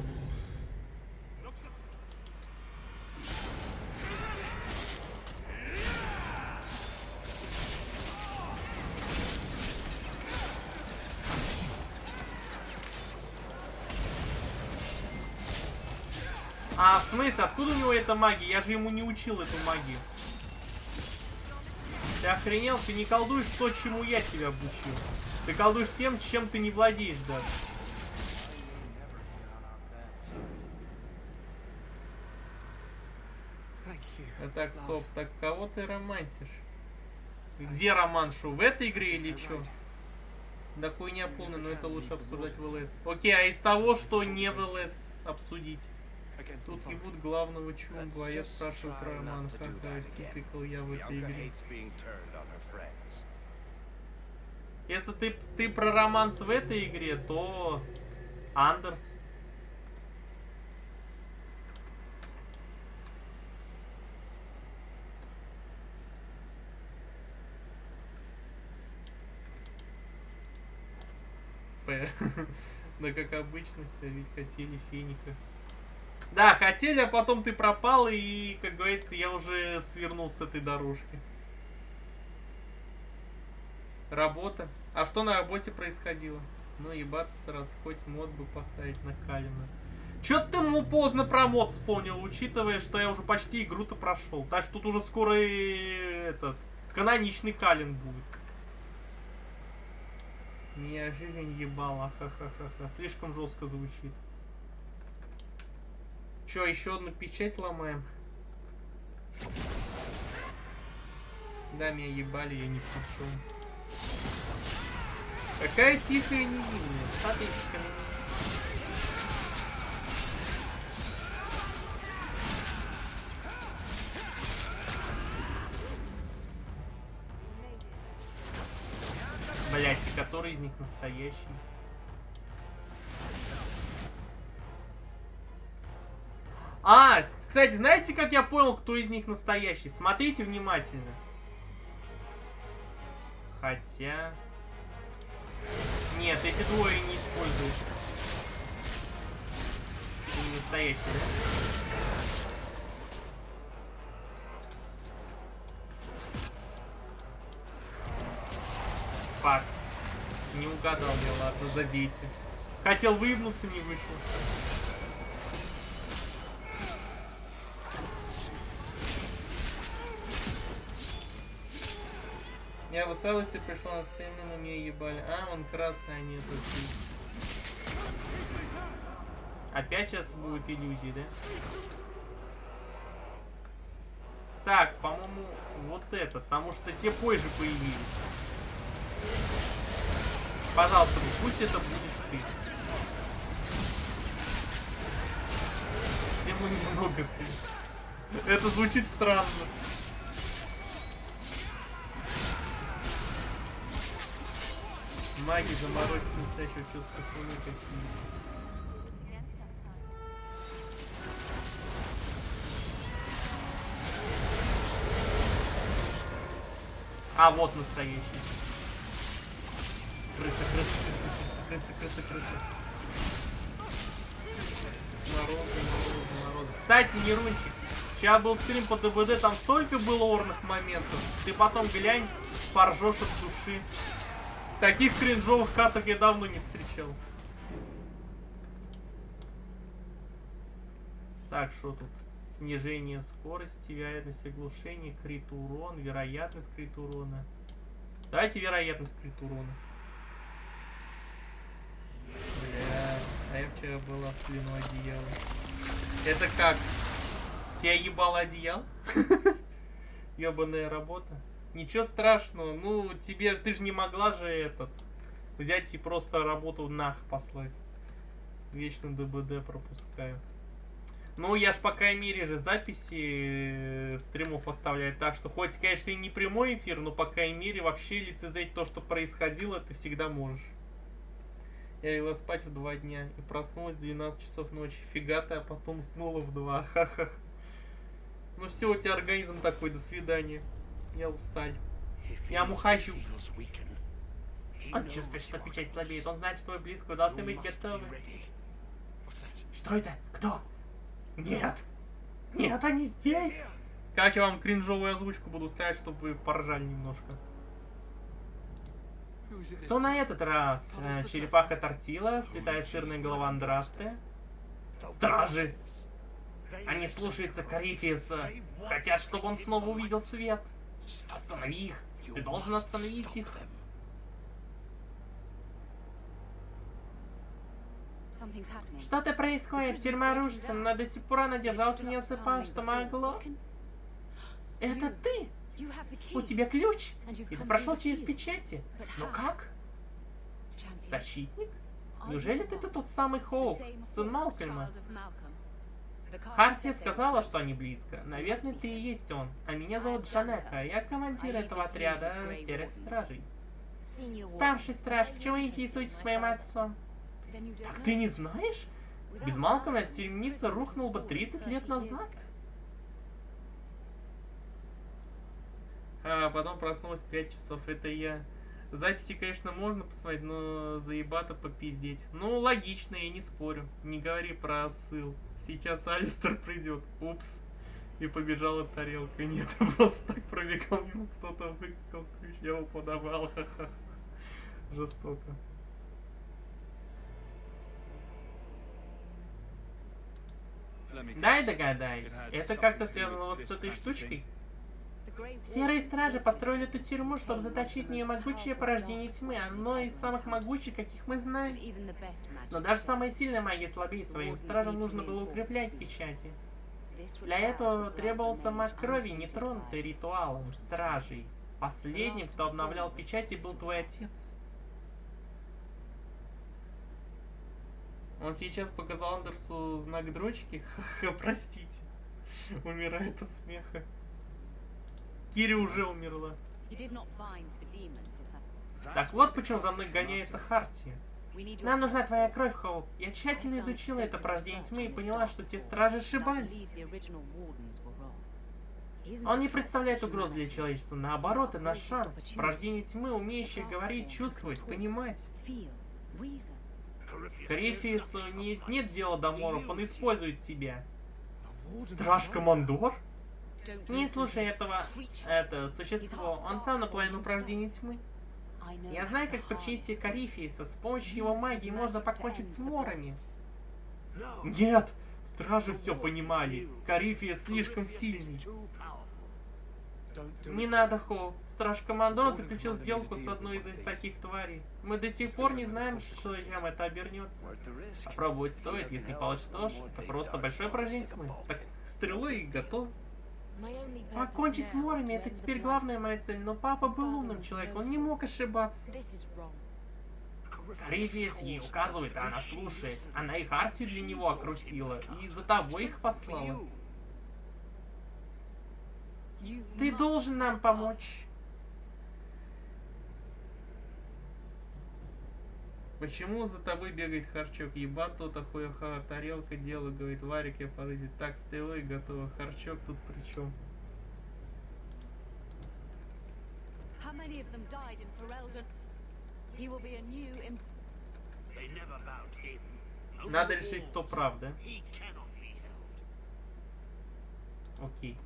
А, в смысле, откуда у него эта магия? Я же ему не учил эту магию. Ты охренел? Ты не колдуешь то, чему я тебя обучил. Ты колдуешь тем, чем ты не владеешь даже. Так, стоп. Так, кого ты романсишь? Где романшу? В этой игре или что? Да хуйня полная, но это лучше обсуждать в ЛС. Окей, а из того, что не в ЛС обсудить? Тут ебут главного чумбу, а я спрашиваю про роман. Ха-ха, типикал я в этой игре. Если ты про романс в этой игре, то Андерс. Да как обычно все, ведь хотели феника. Да, хотели, а потом ты пропал, и, как говорится, я уже свернул с этой дорожки. Работа. А что на работе происходило? Ну, ебаться сразу, хоть мод бы поставить на Калина. Чё ты поздно про мод вспомнил, учитывая, что я уже почти игру-то прошел. Так что тут уже скоро этот каноничный Калин будет. Неожиданно ебало, ха-ха-ха-ха. Слишком жестко звучит. Че, еще одну печать ломаем? Да, меня ебали, я ни при чем. Какая тихая невинная. Смотрите-ка на меня. Блять, и который из них настоящий? А, кстати, знаете, как я понял, кто из них настоящий? Смотрите внимательно. Хотя... Нет, эти двое не используют. Ты не настоящий, да? Фак. Не угадал я, ладно, забейте. Хотел выебнуться, не вышло. Я в усталости пришел на стрим, но меня ебали. А, он красный, а нет, окей. Опять сейчас будет иллюзии, да? Так, по-моему, вот это, потому что те позже появились. Пожалуйста, пусть это будешь ты. Всему немного ты. Это звучит странно. Маги, заморозьте настоящего чувства сатаны какие. А, вот настоящий. Крысы, крысы, крысы, крысы, крысы, крысы, крысы. Морозы, морозы, морозы. Кстати, Нерунчик, сейчас был стрим по ДБД, там столько было орных моментов. Ты потом глянь, поржешь от души. Таких кринжовых каток я давно не встречал. Так, что тут? Снижение скорости, вероятность оглушения, крит урон, вероятность крит урона. Давайте вероятность крит урона. Бля. А я вчера была в плену одеяла. Это как? Тебя ебало одеяло? Ёбаная работа. Ничего страшного. Ну, ты же не могла же взять и просто работу нах послать. Вечно ДБД пропускаю. Ну, я ж, по крайней мере, же записи стримов оставляю. Так что, хоть, конечно, и не прямой эфир, но, по крайней мере, вообще лицезреть то, что происходило, ты всегда можешь. Я легла спать в 2 дня и проснулась в 12 часов ночи. Фига ты, а потом уснула в 2. Ха-ха. Ну все, у тебя организм такой, до свидания. Я устал. Я ухожу. Он чувствует, что печать слабеет. Он знает, что вы близко, вы должны быть готовы. Что это? Кто? Нет! Нет, они здесь! Короче, вам кринжовую озвучку буду ставить, чтобы вы поржали немножко. Кто на этот раз? Черепаха Тортила, святая сырная голова Андрасте. Стражи! Они слушаются Карифиса. Хотят, чтобы он снова увидел свет. Останови их. Ты должен остановить их. Что-то происходит. Тюрьма рушится, но до сих пор она держалась и не осыпала, что могло. Это ты? У тебя ключ? И ты прошел через печати. Но как? Защитник? Неужели ты тот самый Хоук, сын Малкольма? Хартия сказала, что они близко. Наверное, ты и есть он. А меня зовут Джанека. Я командир этого отряда серых стражей. Старший страж, почему вы интересуетесь моим отцом? Так ты не знаешь? Без Малкольма темница рухнула бы 30 лет назад. А потом проснулась 5 часов. Это я. Записи, конечно, можно посмотреть, но заебато попиздеть. Ну, логично, я не спорю. Не говори про ссыл. Сейчас Алистер придет. Упс. И побежала тарелка. Нет, просто так пробегал мимо, кто-то выкатил ключ. Я его подавал. Ха-ха. Жестоко. Дай догадаюсь. Это как-то связано вот с этой штучкой? Серые стражи построили эту тюрьму, чтобы заточить в нее могучее порождение тьмы, одно из самых могучих, каких мы знаем. Но даже самая сильная магия слабеет, своим стражам нужно было укреплять печати. Для этого требовался маг крови, не тронутый ритуалом стражей. Последним, кто обновлял печати, был твой отец. Он сейчас показал Андерсу знак дрочки. Ха-ха, простите. Умирает от смеха. Кири уже умерла. Так вот почему за мной гоняется Хартия. Нам нужна твоя кровь, Хоук. Я тщательно изучила это порождение тьмы и поняла, что те стражи ошибались. Он не представляет угрозы для человечества. Наоборот, это наш шанс. Порождение тьмы, умеющее говорить, чувствовать, понимать. Карифису нет дела до моров, он использует тебя. Страж-командор? Не слушай это существо, он сам наполовину порождения тьмы. Я знаю, как подчинить себе Карифиса. С помощью его магии можно покончить с морами. Нет! Стражи все понимали. Карифис слишком сильный. Не надо, Хоу. Страж-командор заключил сделку с одной из таких тварей. Мы до сих пор не знаем, что чем это обернется. Попробовать стоит, если получится тоже. Это просто большое порождение тьмы. Так стрелой и готов. Покончить с морями — это теперь главная моя цель, но папа был умным человеком, он не мог ошибаться. Карифис ей указывает, а она слушает. Она и Хартию для него окрутила, и из-за того их послала. Ты должен нам помочь. Почему за тобой бегает Харчок? Ебать, то-то хуя-ха, тарелка дело, говорит, Варик, я порызить. Так, стрелой готово. Харчок тут при чем? Надо решить, кто прав, да? Окей.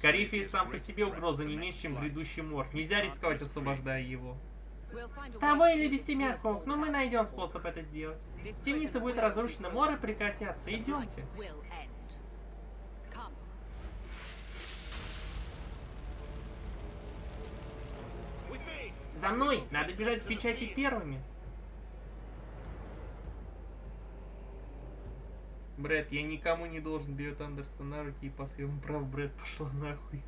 Карифис сам по себе угроза не меньше, чем грядущий мор. Нельзя рисковать, освобождая его. С тобой или без тебя, Хоук, но мы найдем способ это сделать. Темница будет разрушена, моры прекратятся. Идемте. За мной! Надо бежать к печати первыми. Брэд, я никому не должен, берет Андерсон на руки и по своему праву, Брэд, пошла нахуй.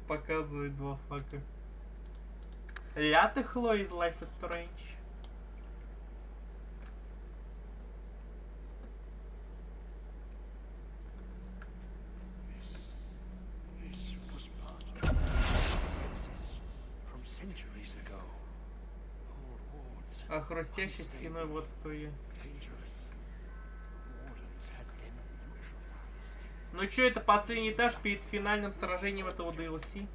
Показывает два фака. Ля ты, Хлоя из Life is Strange. А хрустящей спиной вот кто я. Ну чё, это последний этаж перед финальным сражением этого DLC?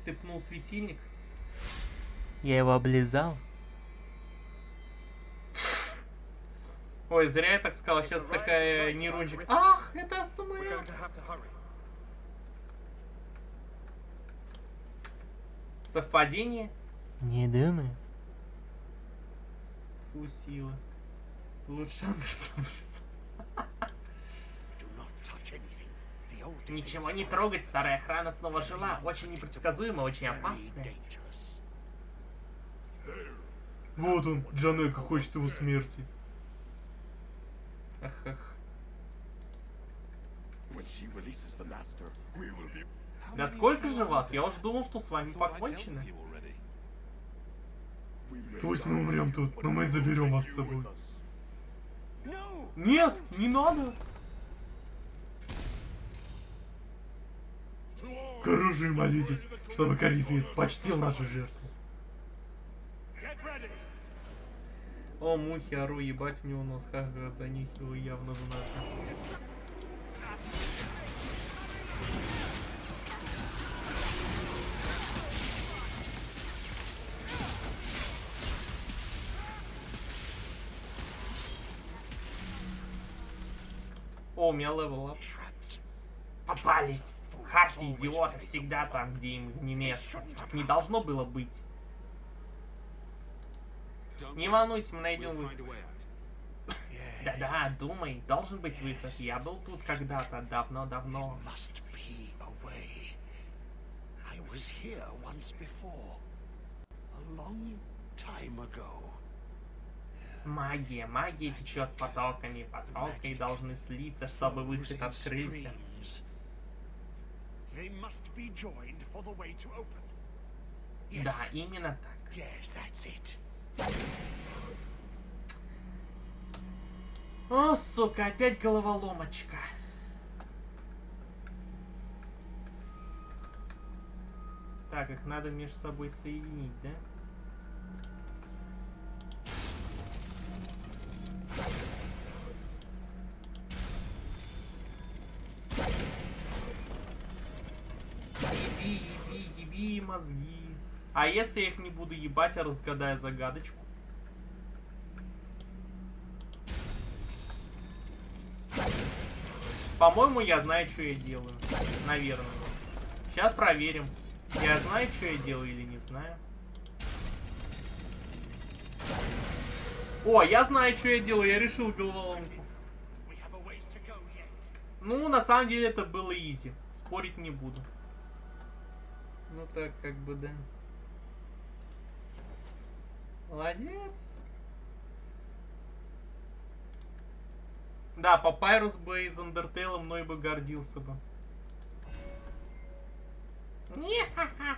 Ты пнул светильник? Я его облизал. Ой, зря я так сказал, сейчас такая нейрончик. Ах, это СМР! Совпадение? Не думаю. Фу, сила. Лучше Андерсон. Ничего не трогать, старая охрана снова жила. Очень непредсказуемо, очень опасная. Вот он, Джанека хочет его смерти. Ах-ах. Да сколько же вас? Я уже думал, что с вами покончено. Пусть мы умрем тут, но мы заберем вас с собой. Нет, не надо. К оружию молитесь, чтобы Корифеис почтил нашу жертву. О, мухи, ору, ебать, у него нос, ха-ха, занюхиваю, явно знатно. О, у меня левел ап. Попались! Харти идиоты всегда там, где им не место. Не должно было быть. Не волнуйся, мы найдем выход. Да-да, думай, должен быть выход. Я был тут когда-то, давно-давно. Магия, магия течет потоками, потоки должны слиться, чтобы выход открылся. Да, именно так. О, сука, опять головоломочка. Так, их надо между собой соединить, да? Еби мозги. А если я их не буду ебать, а разгадаю загадочку? По-моему, я знаю, что я делаю. Наверное. Сейчас проверим. Я знаю, что я делаю или не знаю. О, я знаю, что я делаю. Я решил головоломку. Ну, на самом деле, это было изи. Спорить не буду. Ну так, как бы, да. Молодец. Да, Папайрус бы из Андертейла мной бы гордился бы. Не-ха-ха.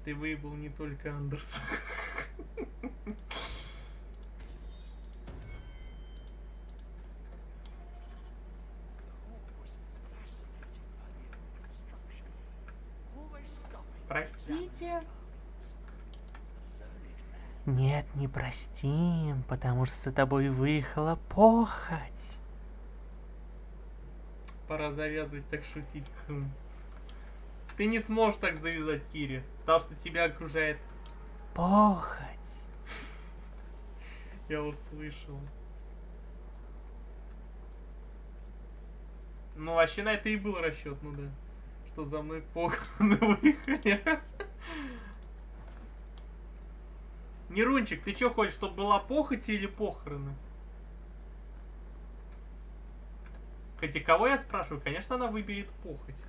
Ты выебал не только Андерса. Простите? Нет, не простим, потому что за тобой выехала похоть. Пора завязывать так шутить. Ты не сможешь так завязать, Кири, потому что тебя окружает похоть. Я услышал. Ну, вообще на это и был расчет, ну да. Что за мной похороны выехали. Нерунчик, ты чё хочешь, чтобы была похоть или похороны? Хотя кого я спрашиваю? Конечно, она выберет похоть.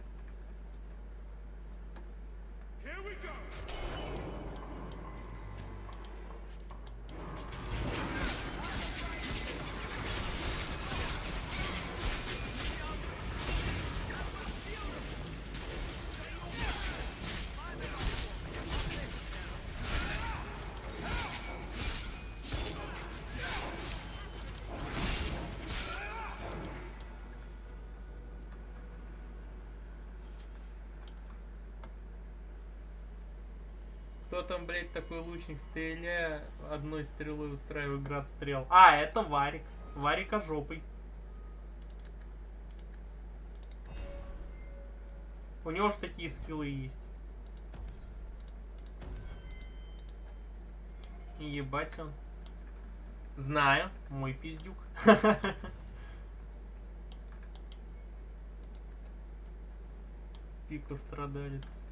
Кто там, блядь, такой лучник, стреляя одной стрелой, устраивая град стрел? А, это Варик. Варика жопой. У него же такие скиллы есть. И ебать он. Знаю, мой пиздюк. Пика страдалец.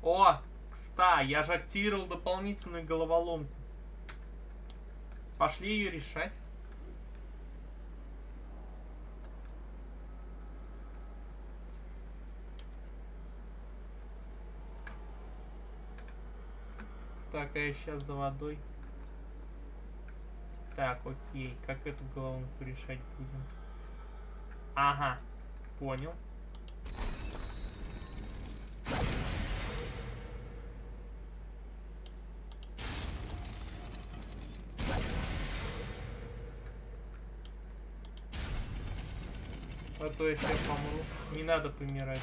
О, кстати, я же активировал дополнительную головоломку. Пошли ее решать. Так, а я сейчас за водой. Так, окей. Как эту головоломку решать будем? Ага, понял. А то если я помру. Не надо помирать.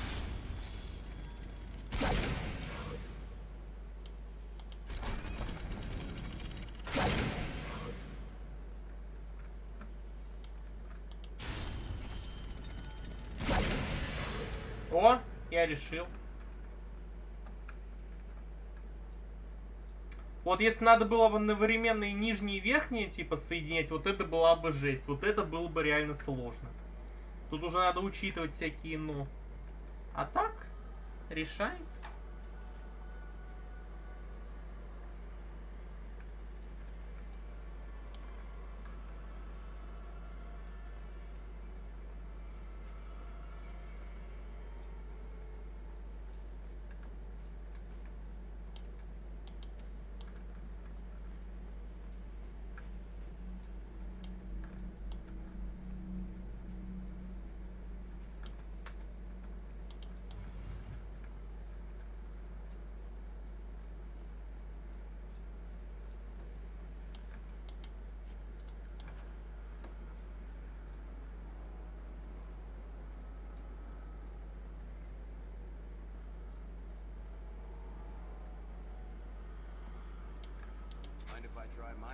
О, я решил. Вот если надо было бы одновременно и нижние и верхние типа соединять, вот это была бы жесть. Вот это было бы реально сложно. Тут уже надо учитывать всякие «но». А так решается.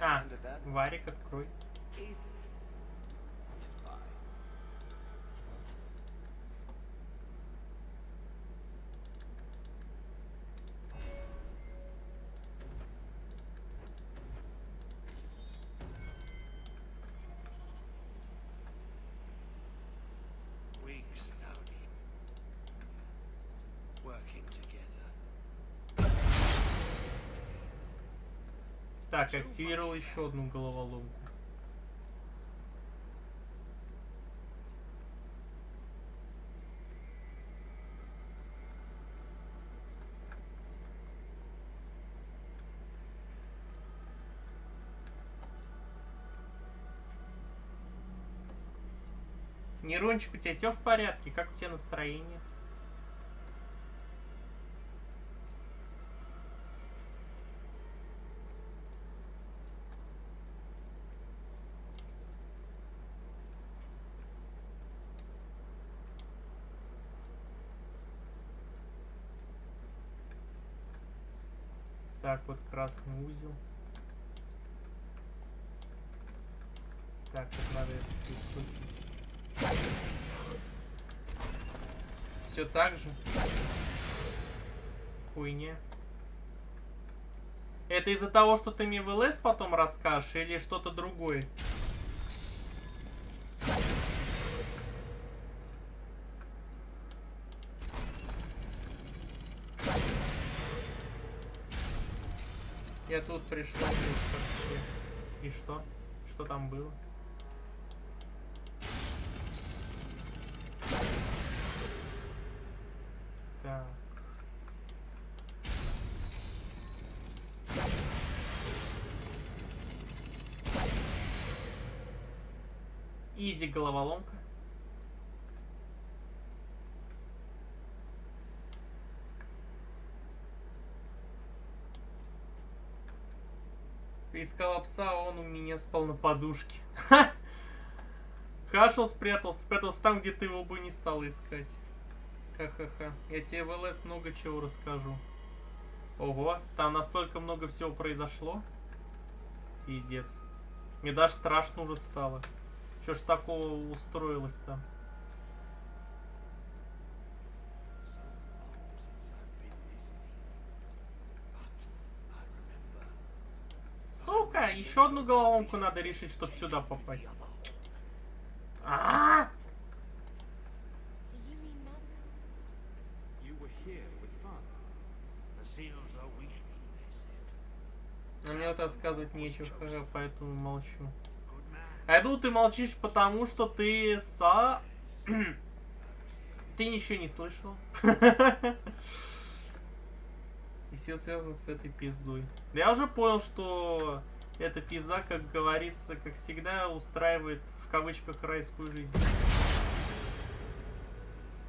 А, Варик, открой. Так, активировал еще одну головоломку. Нерончик, у тебя все в порядке? Как у тебя настроение? Так, вот красный узел. Так, вот надо это все. Все так же. Хуйня. Это из-за того, что ты мне в ЛС потом расскажешь, или что-то другое? Я тут пришла. И что? Что там было? Так. Изи головоломка. Искала пса, он у меня спал на подушке. Хорошо спрятался там, где ты его бы не стал искать. Ха-ха-ха. Я тебе в ЛС много чего расскажу. Ого, там настолько много всего произошло. Пиздец. Мне даже страшно уже стало. Что ж такого устроилось там? Сука, еще одну головоломку надо решить, чтобы сюда попасть. А-а-а! А мне вот рассказывать нечего, поэтому молчу. А я думаю, ты молчишь, потому что ты ты ничего не слышал. И все связано с этой пиздой. Я уже понял, что эта пизда, как говорится, как всегда, устраивает в кавычках райскую жизнь.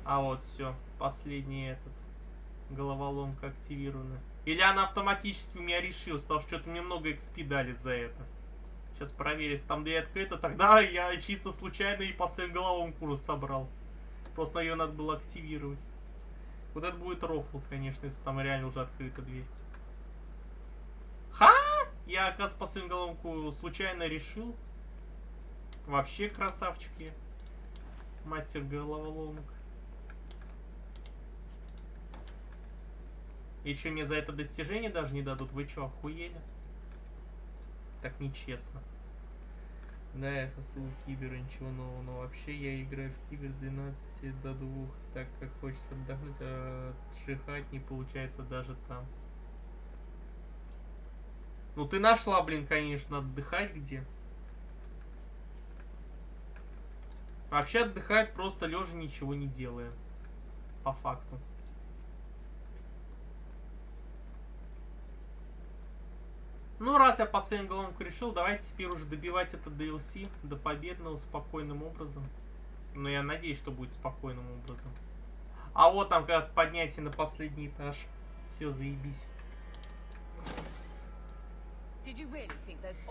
А вот все, последний этот головоломка активирована. Или она автоматически у меня решила, потому что что-то мне много XP дали за это. Сейчас проверю, если там дверь открыта, тогда я чисто случайно и последнюю головоломку уже собрал. Просто ее надо было активировать. Вот это будет рофл, конечно, если там реально уже открыта дверь. Ха! Я, оказывается, последнюю головоломку случайно решил. Вообще красавчики. Мастер головоломок. И что, мне за это достижение даже не дадут? Вы что, охуели? Так нечестно. Да, я сосу кибера, ничего нового. Но вообще я играю в кибер с 12 до 2, так как хочется отдохнуть, а отдыхать не получается даже там. Ну ты нашла, блин, конечно, отдыхать где? Вообще отдыхать просто лежа, ничего не делая. По факту. Ну, раз я последнюю головоломку решил, давайте теперь уже добивать это DLC до победного спокойным образом. Но я надеюсь, что будет спокойным образом. А вот там как раз поднятие на последний этаж. Все, заебись.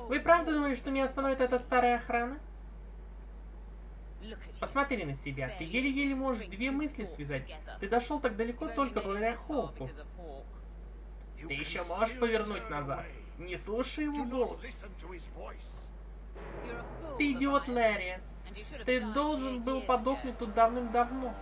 Вы правда думали, что меня остановит эта старая охрана? Посмотри на себя. Ты еле-еле можешь две мысли связать. Ты дошел так далеко только благодаря Хоуку. Ты еще можешь повернуть назад? Не слушай его голос. Ты идиот, Лэриас. Ты должен был подохнуть тут давным-давно.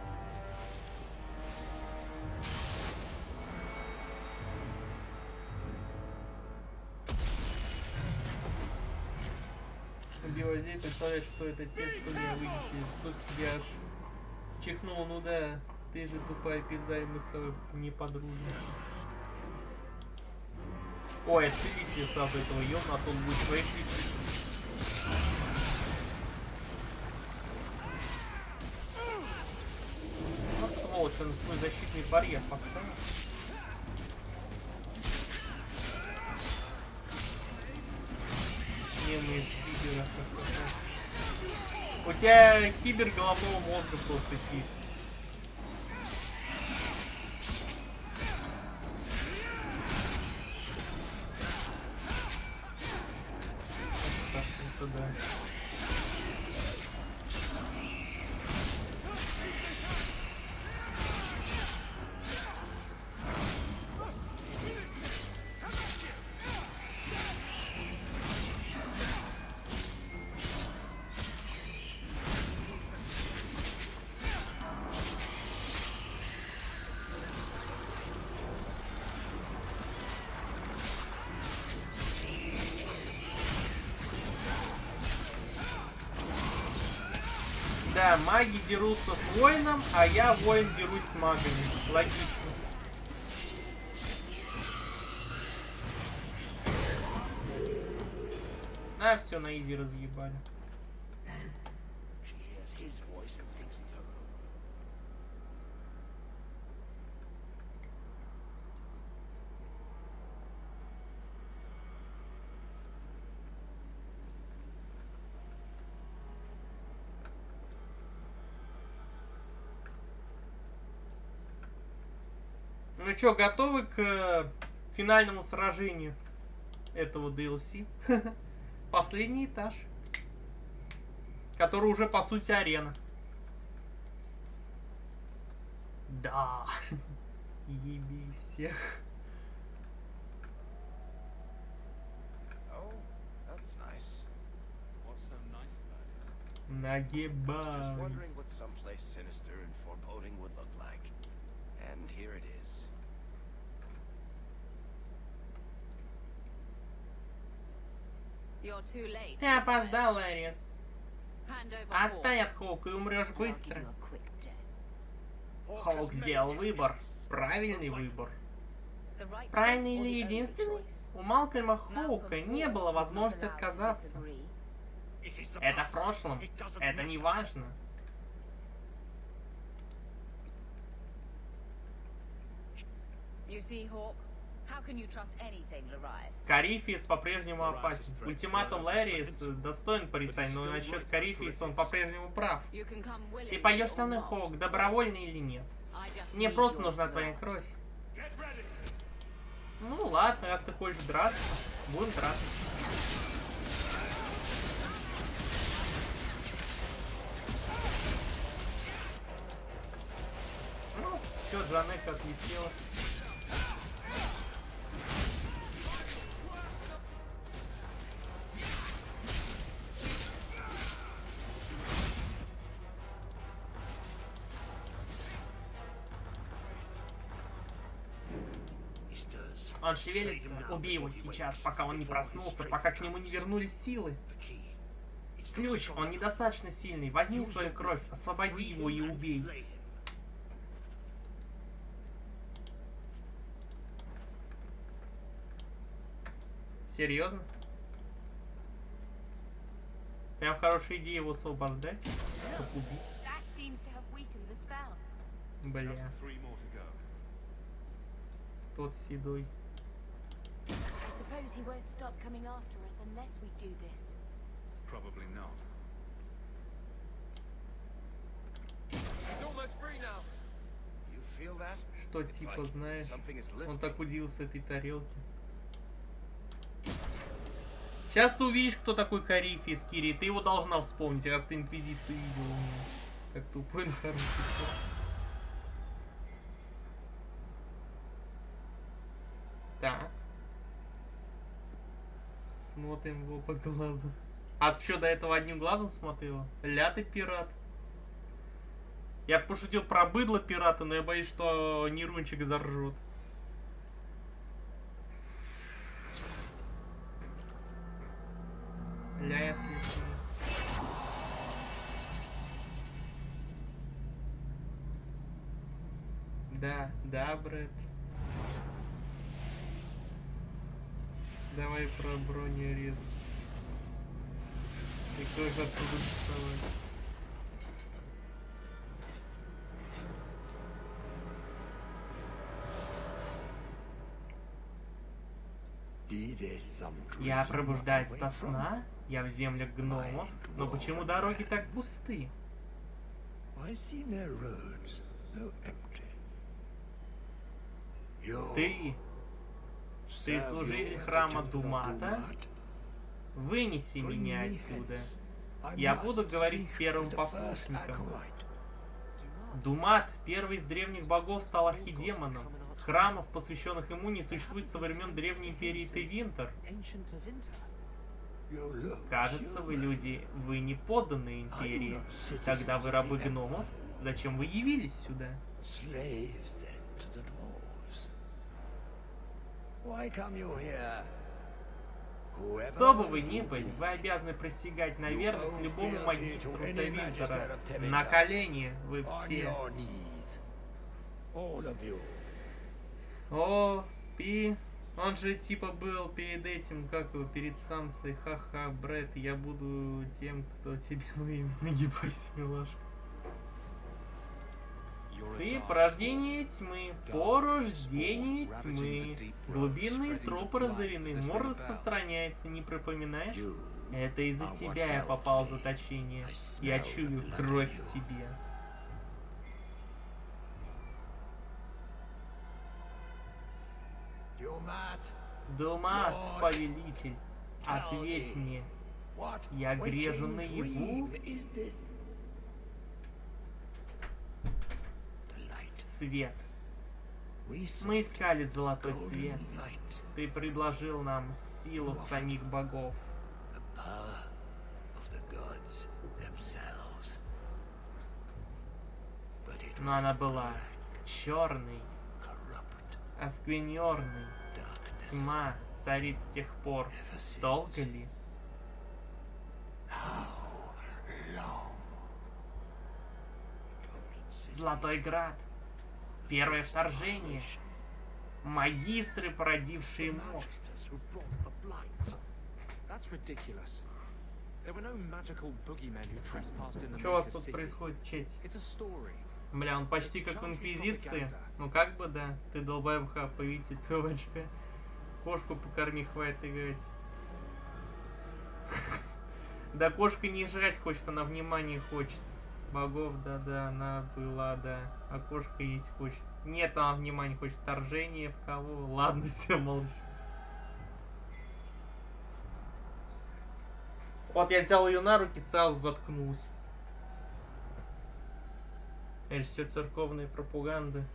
Убивать людей, представляешь, что это те, что меня вынесли. Сука, я аж чихнул, ну да. Ты же тупая пизда, и мы с тобой не подружимся. Ой, отселите сразу этого ёбна, а то он будет своих лечить. Вот сволочь, он свой защитный барьер поставил. Мемы из кибера. У тебя кибер головного мозга просто фиг. Да. Да, маги дерутся с воином, а я, воин, дерусь с магами. Логично. А, все, на изи разъебали. Ну чё, готовы к финальному сражению этого DLC? Последний этаж. Который уже, по сути, арена. Да. Еби всех. Нагибай. Ты опоздал, Ларис. Отстань от Хоука и умрешь быстро. Хоук сделал выбор. Правильный выбор. Правильный или единственный? У Малкольма Хоука не было возможности отказаться. Это в прошлом. Это не важно. Карифиес по-прежнему опасен. Ультиматум Лариес достоин порицания, но насчет Карифиеса он по-прежнему прав. Ты пойдешь со мной, Хоук, добровольно или нет? Мне просто нужна твоя кровь. Ну ладно, раз ты хочешь драться, будем драться. Ну, все, Джанека отлетела. Он шевелится. Убей его сейчас, пока он не проснулся, пока к нему не вернулись силы. Ключ, он недостаточно сильный. Возьми свою кровь, освободи его и убей. Серьезно? Прям хорошая идея его освобождать, как убить. Бля. Тот седой. Что типа знаешь? Он так удивился этой тарелке. Сейчас ты увидишь, кто такой Карифиес, Кири. Ты его должна вспомнить, раз ты Инквизицию видела. Как тупой на хороший. Так. Смотрим в оба глаза. А ты что, до этого одним глазом смотрела? Ля ты пират. Я пошутил про быдло пирата, но я боюсь, что Нерунчик заржет. Ля я смешно. Да, Брэд. Давай про броню резать. И кто же оттуда доставать? Я пробуждаюсь ото сна, я в землях гномов, но почему дороги так пусты? Ты служитель храма Думата? Вынеси меня отсюда. Я буду говорить с первым послушником. Думат, первый из древних богов, стал архидемоном. Храмов, посвященных ему, не существует со времен древней империи Тевинтер. Кажется, вы люди, вы не подданные империи. Тогда вы рабы гномов? Зачем вы явились сюда? Кто бы вы ни были, вы обязаны присягать на верность любому магистру Тевинтера. На колени вы все. О, Пи. Он же типа был перед этим, как его, перед Самсой. Ха-ха, Брэд, я буду тем, кто тебе выймет. Нагибайся, милашка. Ты порождение тьмы, порождение тьмы. Глубинные тропы разорены, мор распространяется, не припоминаешь? Это из-за тебя я попал в заточение. Я чую кровь в тебе. Думат, повелитель, ответь мне. Я грежу наяву? Свет. Мы искали золотой свет. Ты предложил нам силу самих богов. Но она была черной, оскверненной. Тьма царит с тех пор. Долго ли? Золотой Град. Первое вторжение. Магистры, породившие мор. Что у вас тут происходит, честь? Бля, он почти как в Инквизиции. Ну как бы да. Ты долбаемха, повите тылочка. Кошку покорми, хватит играть. Да кошка не жрать хочет, она внимание хочет. Богов, да-да, она была, да. А кошка есть хочет. Нет, она внимание хочет. Вторжение в кого? Ладно, все, молчу. Вот я взял ее на руки, сразу заткнулся. Это же все церковные пропаганды.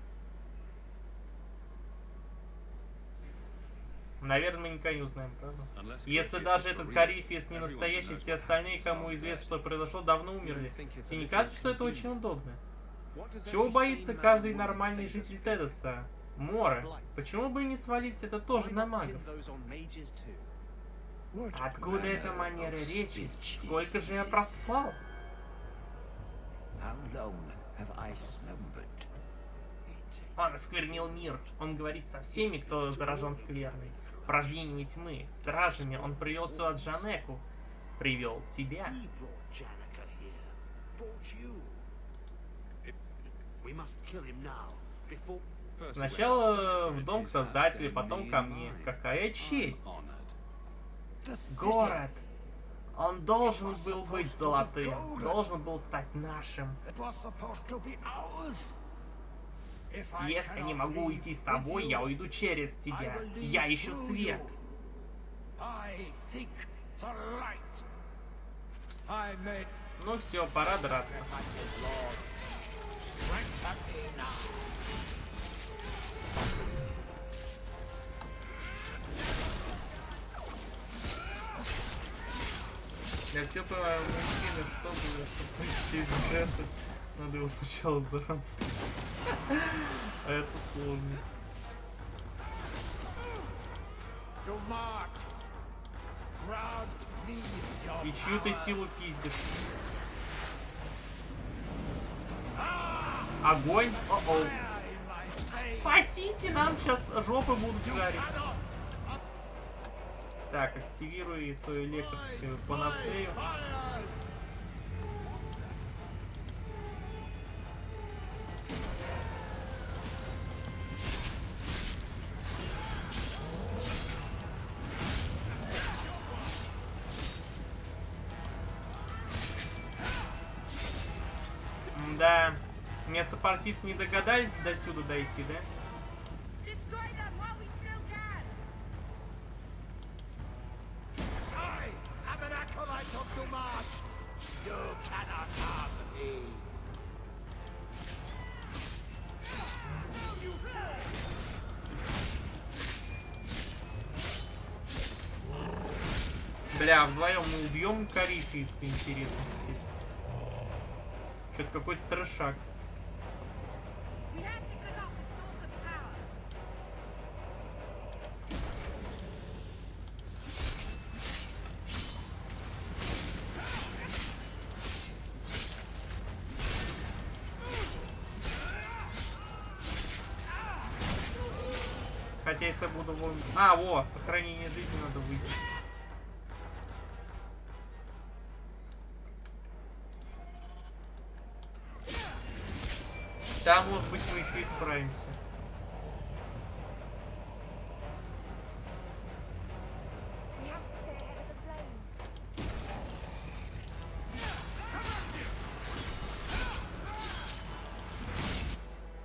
Наверное, мы никогда не узнаем, правда? Если даже этот Карифис не настоящий, все остальные, кому известно, что произошло, давно умерли. Тебе не кажется, что это очень удобно? Чего боится каждый нормальный житель Тедоса? Мора. Почему бы не свалить это тоже на магов? Откуда эта манера речи? Сколько же я проспал? Он осквернил мир. Он говорит со всеми, кто заражен скверной. Порождениями тьмы, стражами. Он привел сюда Джанеку. Привел тебя. Сначала в дом к Создателю, потом ко мне. Какая честь! Город! Он должен был быть золотым. Должен был стать нашим. Если не могу уйти с тобой, я уйду через тебя. Я ищу свет. Ну все, пора драться. Я все понимаю, мужчина, что было, чтобы прийти из жертвы. Надо его сначала заработать. А это сложно. И чью-то силу пиздит. Огонь. О-оу. Спасите, нам сейчас жопы будут жарить. Так, активируй свою лекарскую панацею. Да, мне сопартийцы не догадались до сюда дойти, да? Бля, вдвоем мы убьем Карифиса, интересно теперь. Что-то какой-то трешак. Хотя если я буду... А, во, сохранение жизни надо выйти. Да, может быть, мы еще и справимся.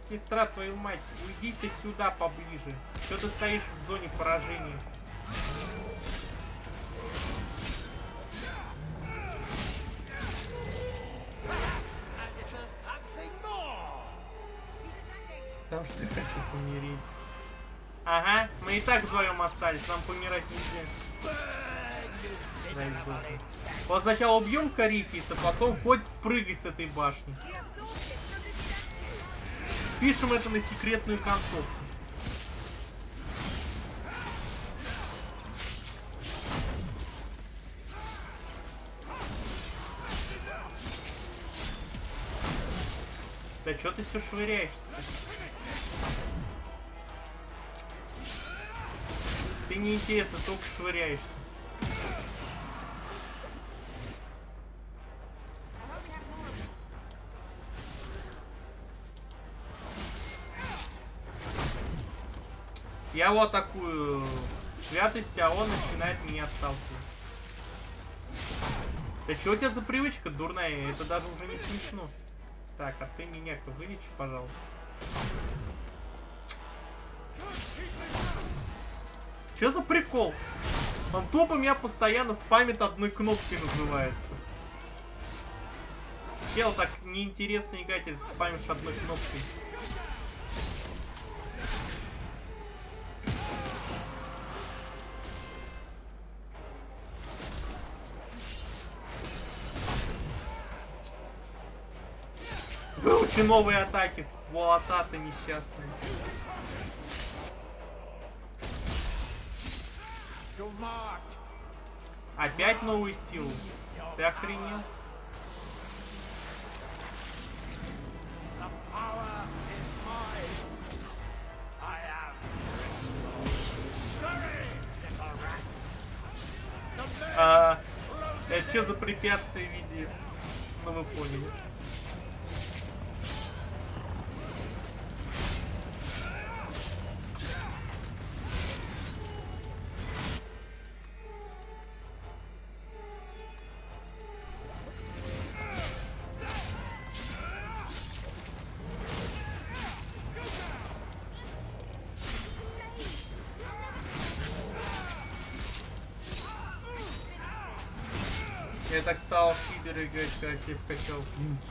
Сестра, твою мать, уйди ты сюда поближе. Что ты стоишь в зоне поражения? Потому что я хочу помереть. Ага, мы и так вдвоем остались, нам помирать нельзя. Вот сначала убьем Карифиса, потом хоть спрыгай с этой башни. Спишем это на секретную концовку. Да чё ты все швыряешься-то? Ты неинтересно, только швыряешься. Я его атакую святостью, а он начинает меня отталкивать. Да что у тебя за привычка дурная? Это даже уже не смешно. Так, а ты меня-ка вылечи, пожалуйста. Что за прикол? Он тупо меня постоянно спамит одной кнопкой, называется. Чел, так неинтересно играть, если спамишь одной кнопкой. Выучи новые атаки, сволота-то несчастная. Опять новую силу? Ты охренел? Это что за препятствие в виде? Ну вы поняли. Я так стал в кибер играть, когда себе вкачал клинки.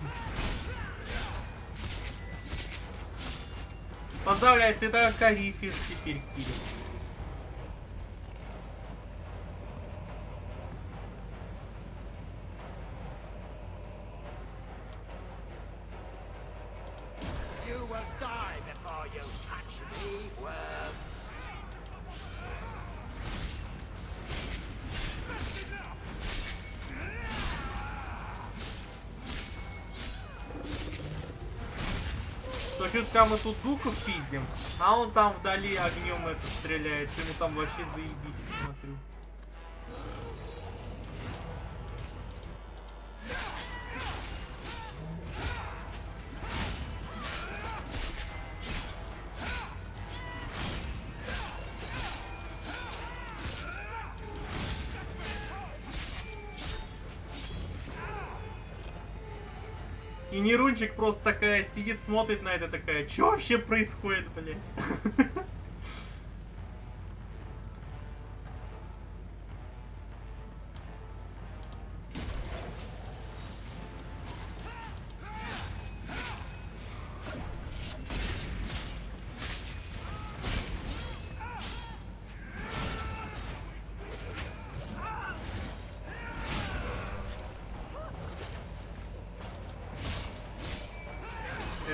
Поздравляю, ты так Карифис теперь киллер. Чутка мы тут духов пиздим, а он там вдали огнем это стреляется, ему там вообще заебись, я смотрю. И Нерунчик просто такая сидит, смотрит на это, такая, что вообще происходит, блять?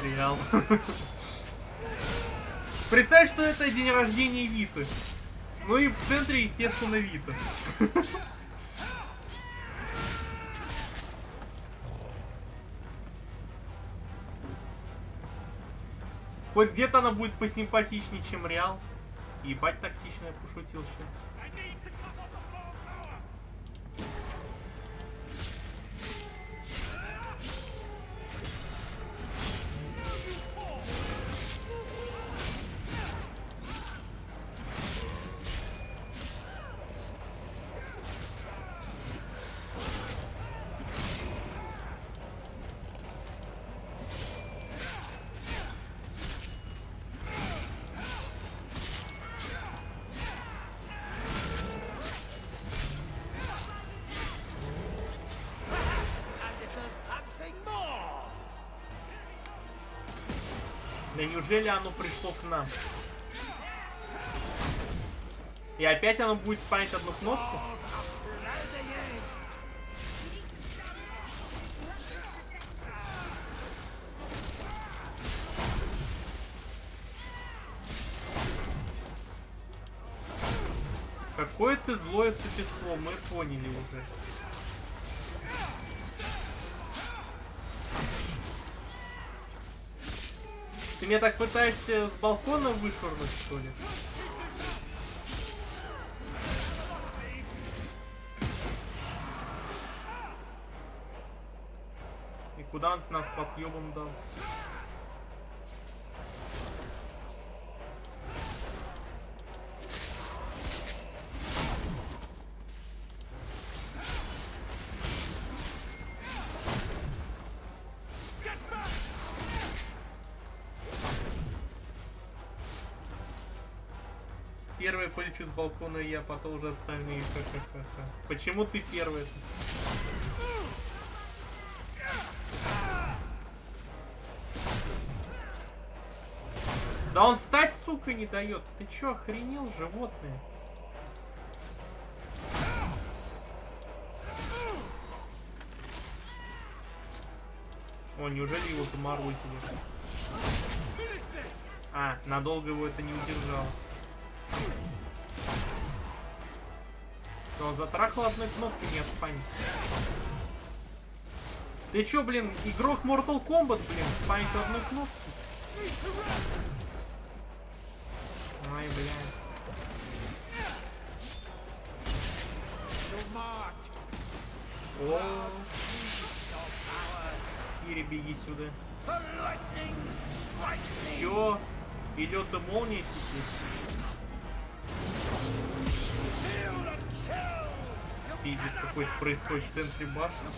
Реал. Представь, что это день рождения Виты. Ну и в центре, естественно, Вита. Хоть где-то она будет посимпатичнее, чем Реал. Ебать токсичная пошутил сейчас. Да неужели оно пришло к нам? И опять оно будет спамить одну кнопку? Какое ты злое существо, мы поняли уже. Ты меня так пытаешься с балкона вышвырнуть, что ли? И куда он нас по съебам дал? Первый полечу с балкона я, потом уже остальные. Ха-ха-ха-ха. Почему ты первый? Да он встать, сука, не дает. Ты чё, охренел, животное? О, неужели его заморозили? А, надолго его это не удержало. Он затрахал одной кнопкой не спамить. Ты чё, блин, игрок Mortal Kombat, блин, спамить в одной кнопке? Ай, блядь. О, Кири, беги сюда. Чё? И лёд и молния теперь? Пиздец какой-то происходит в центре башни.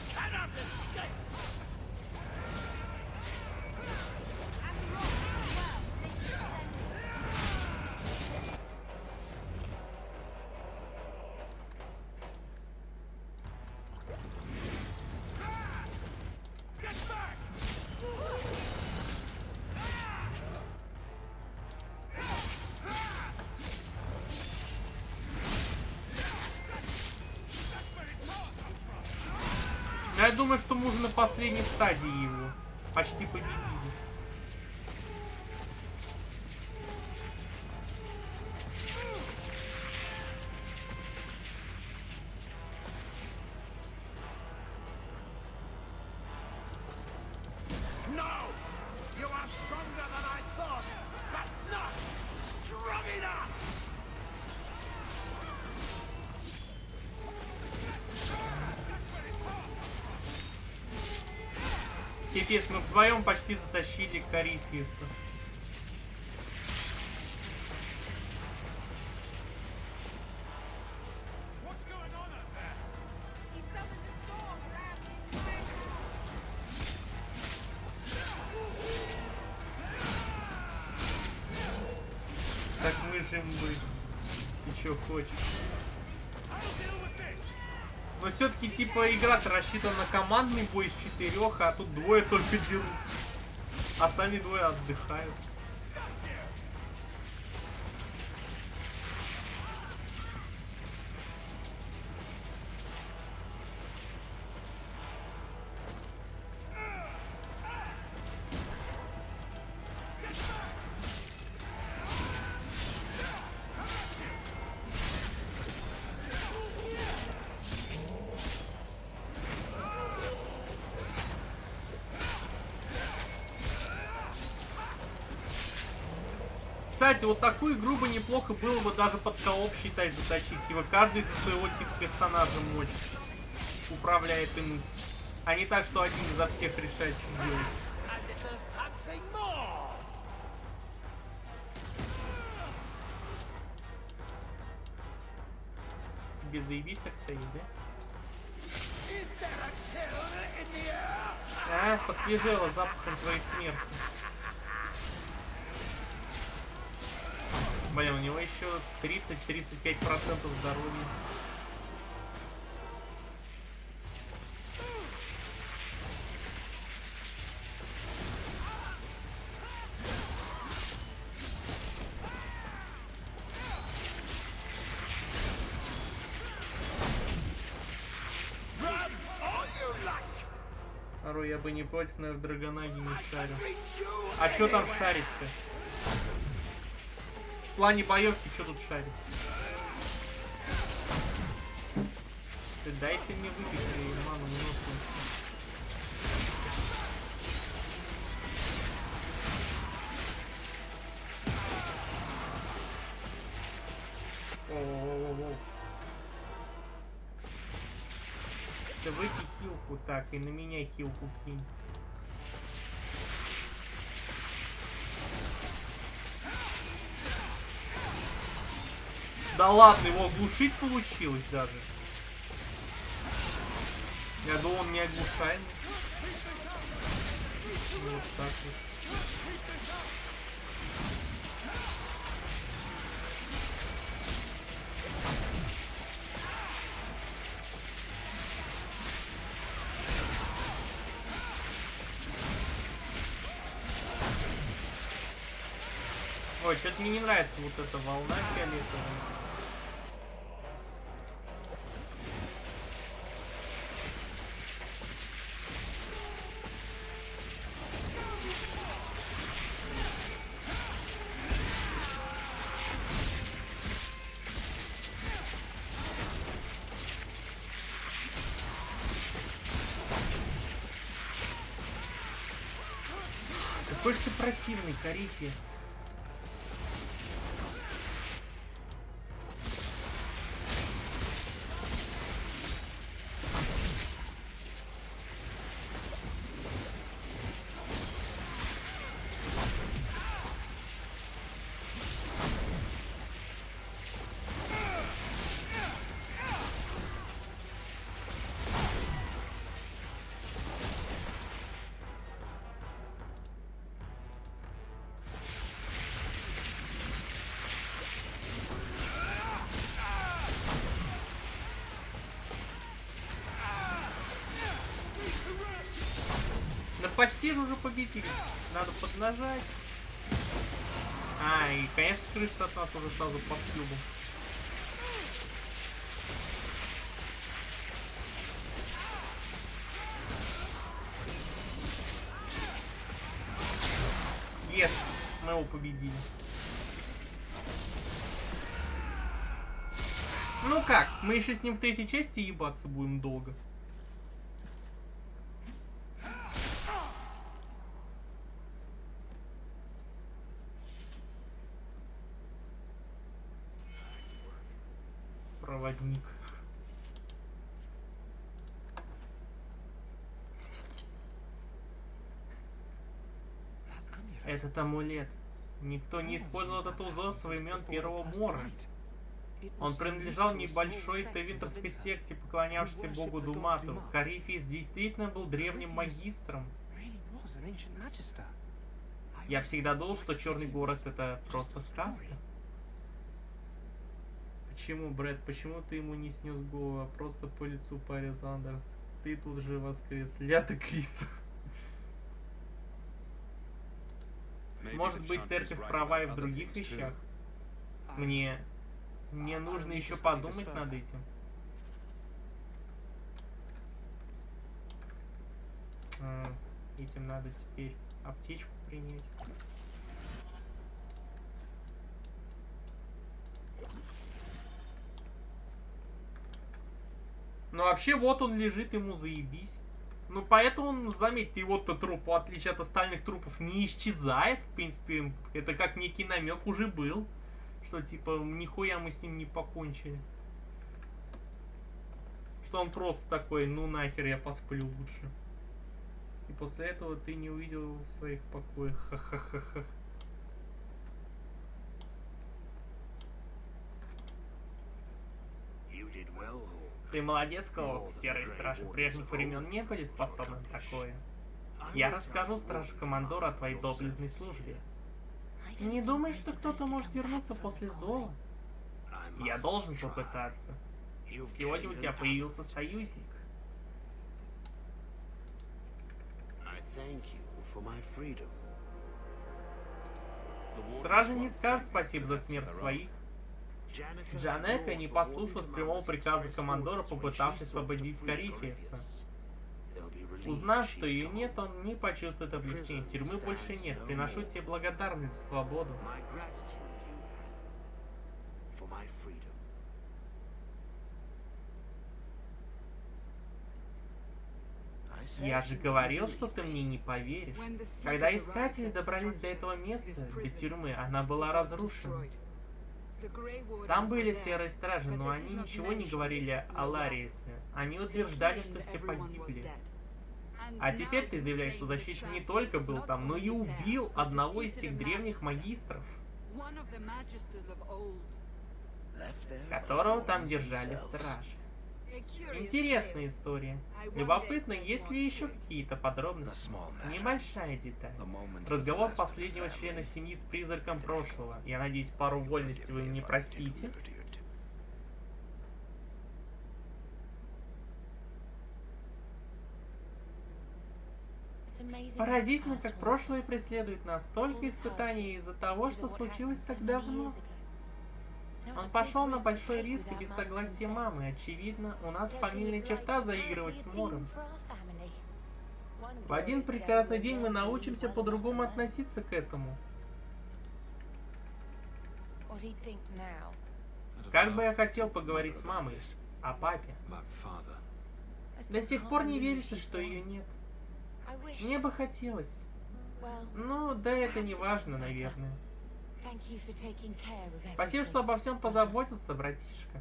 Я думаю, что мы уже на последней стадии его. Почти победили. Пипец, мы вдвоем почти затащили Карифиса. Так мы же быть. Ты чё хочешь? Но все-таки типа игра-то рассчитана на командный бой из 4, а тут двое только дерутся. Остальные двое отдыхают. Кстати, вот такую игру бы неплохо было бы даже под кооп, считай, заточить. Типа каждый за своего типа персонажа мочит. Управляет им. А не так, что один за всех решает, что делать. Тебе заебись так стоит, да? А, посвежело запахом твоей смерти. Блин, у него еще 30-35% здоровья. Порой я бы не против, но я в Драгонаге не шарю. А что там шарить-то? В плане боевки что тут шарить? Ты дай ты мне выпить свои ману множественности. О-о-о-о. Ты выпей хилку так, и на меня хилку кинь. Да ладно, его оглушить получилось даже. Я думал, он не оглушаемый. Вот так вот. Ой, что-то мне не нравится вот эта волна фиолетовая. Какой же ты противный, Карифес. Почти же уже победили. Надо поднажать. А, и, конечно, крыса от нас уже сразу по слюбу. Yes, мы его победили. Ну как, мы еще с ним в третьей части ебаться будем долго. Проводник. Этот амулет. Никто не использовал этот узор со времен первого мора. Он принадлежал небольшой тевинтерской секте, поклонявшейся богу Думату. Карифис действительно был древним магистром. Я всегда думал, что Черный город это просто сказка. Почему, Брэд, почему ты ему не снес голову, а просто по лицу паря Зандерс? Ты тут же воскрес. Ля ты, Крис. Может быть, церковь права и в других вещах? Мне нужно еще подумать над этим. Этим надо теперь аптечку принять. Ну вообще вот он лежит, ему заебись. Ну, поэтому он, заметьте, его-то труп, в отличие от остальных трупов, не исчезает. В принципе, это как некий намек уже был. Что, типа, нихуя мы с ним не покончили. Что он просто такой, ну нахер, я посплю лучше. И после этого ты не увидел его в своих покоях. Ха-ха-ха-ха. Ты молодец, Коук. Серые стражи прежних времен не были способны на такое. Я расскажу стражу-командору о твоей доблестной службе. Не думаешь, что кто-то может вернуться после зова? Я должен попытаться. Сегодня у тебя появился союзник. Стражи не скажут спасибо за смерть своих. Джанека не послушалась прямого приказа командора, попытавшись освободить Карифиеса. Узнав, что ее нет, он не почувствует облегчения. Тюрьмы больше нет. Приношу тебе благодарность за свободу. Я же говорил, что ты мне не поверишь. Когда искатели добрались до этого места, до тюрьмы, она была разрушена. Там были серые стражи, но они ничего не говорили о Ларисе. Они утверждали, что все погибли. А теперь ты заявляешь, что защитник не только был там, но и убил одного из тех древних магистров, которого там держали стражи. Интересная история. Любопытно, есть ли еще какие-то подробности? Небольшая деталь. Разговор последнего члена семьи с призраком прошлого. Я надеюсь, пару вольностей вы мне простите. Поразительно, как прошлое преследует нас. Столько испытаний из-за того, что случилось так давно. Он пошел на большой риск без согласия мамы. Очевидно, у нас фамильная черта заигрывать с Мором. В один прекрасный день мы научимся по-другому относиться к этому. Как бы я хотел поговорить с мамой о папе. До сих пор не верится, что ее нет. Мне бы хотелось. Ну, да это не важно, наверное. Спасибо, что обо всем позаботился, братишка.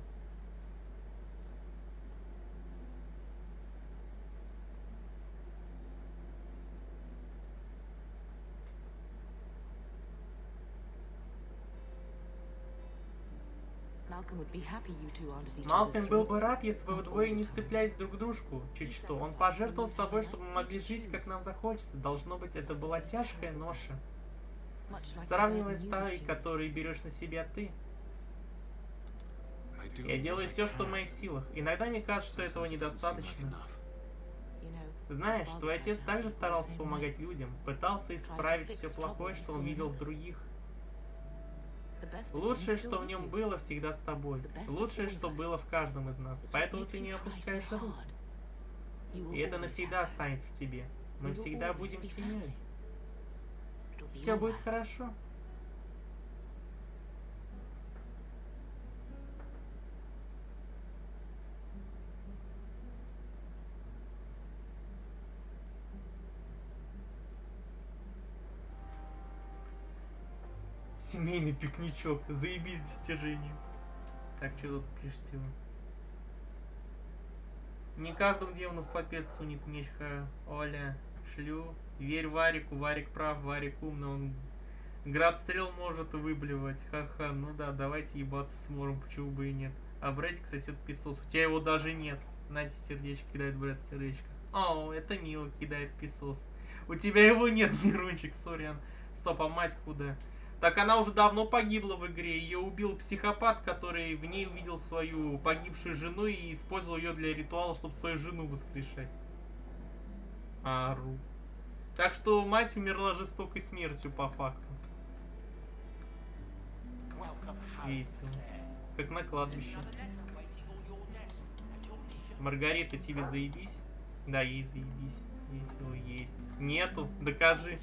Малкольм был бы рад, если бы вы двое не вцеплялись друг в дружку. Чуть что. Он пожертвовал собой, чтобы мы могли жить, как нам захочется. Должно быть, это была тяжкая ноша. Сравнивая с той, которую берешь на себя ты. Я делаю все, что в моих силах. Иногда мне кажется, что этого недостаточно. Знаешь, твой отец также старался помогать людям, пытался исправить все плохое, что он видел в других. Лучшее, что в нем было, всегда с тобой. Лучшее, что было в каждом из нас. Поэтому ты не опускаешь рук. И это навсегда останется в тебе. Мы всегда будем семьей. Все будет хорошо. Семейный пикничок. Заебись достижение. Так, что тут пишете? Не каждому демону в попец сунет меч. Оля, шлю. Верь Варику, Варик прав, Варик умный, он град стрел может выблевать. Ха-ха, ну да, давайте ебаться с Мором, почему бы и нет. А братик сосет песос, у тебя его даже нет. Нате сердечко, кидает брат сердечко. О, это мило, кидает песос. У тебя его нет, Мирунчик, сорян. Стоп, а мать куда? Так она уже давно погибла в игре. Ее убил психопат, который в ней увидел свою погибшую жену и использовал ее для ритуала, чтобы свою жену воскрешать. Ару. Так что мать умерла жестокой смертью по факту. Весело. Как на кладбище. Маргарита, тебе заебись? Да, ей заебись. Весело есть. Нету? Докажи.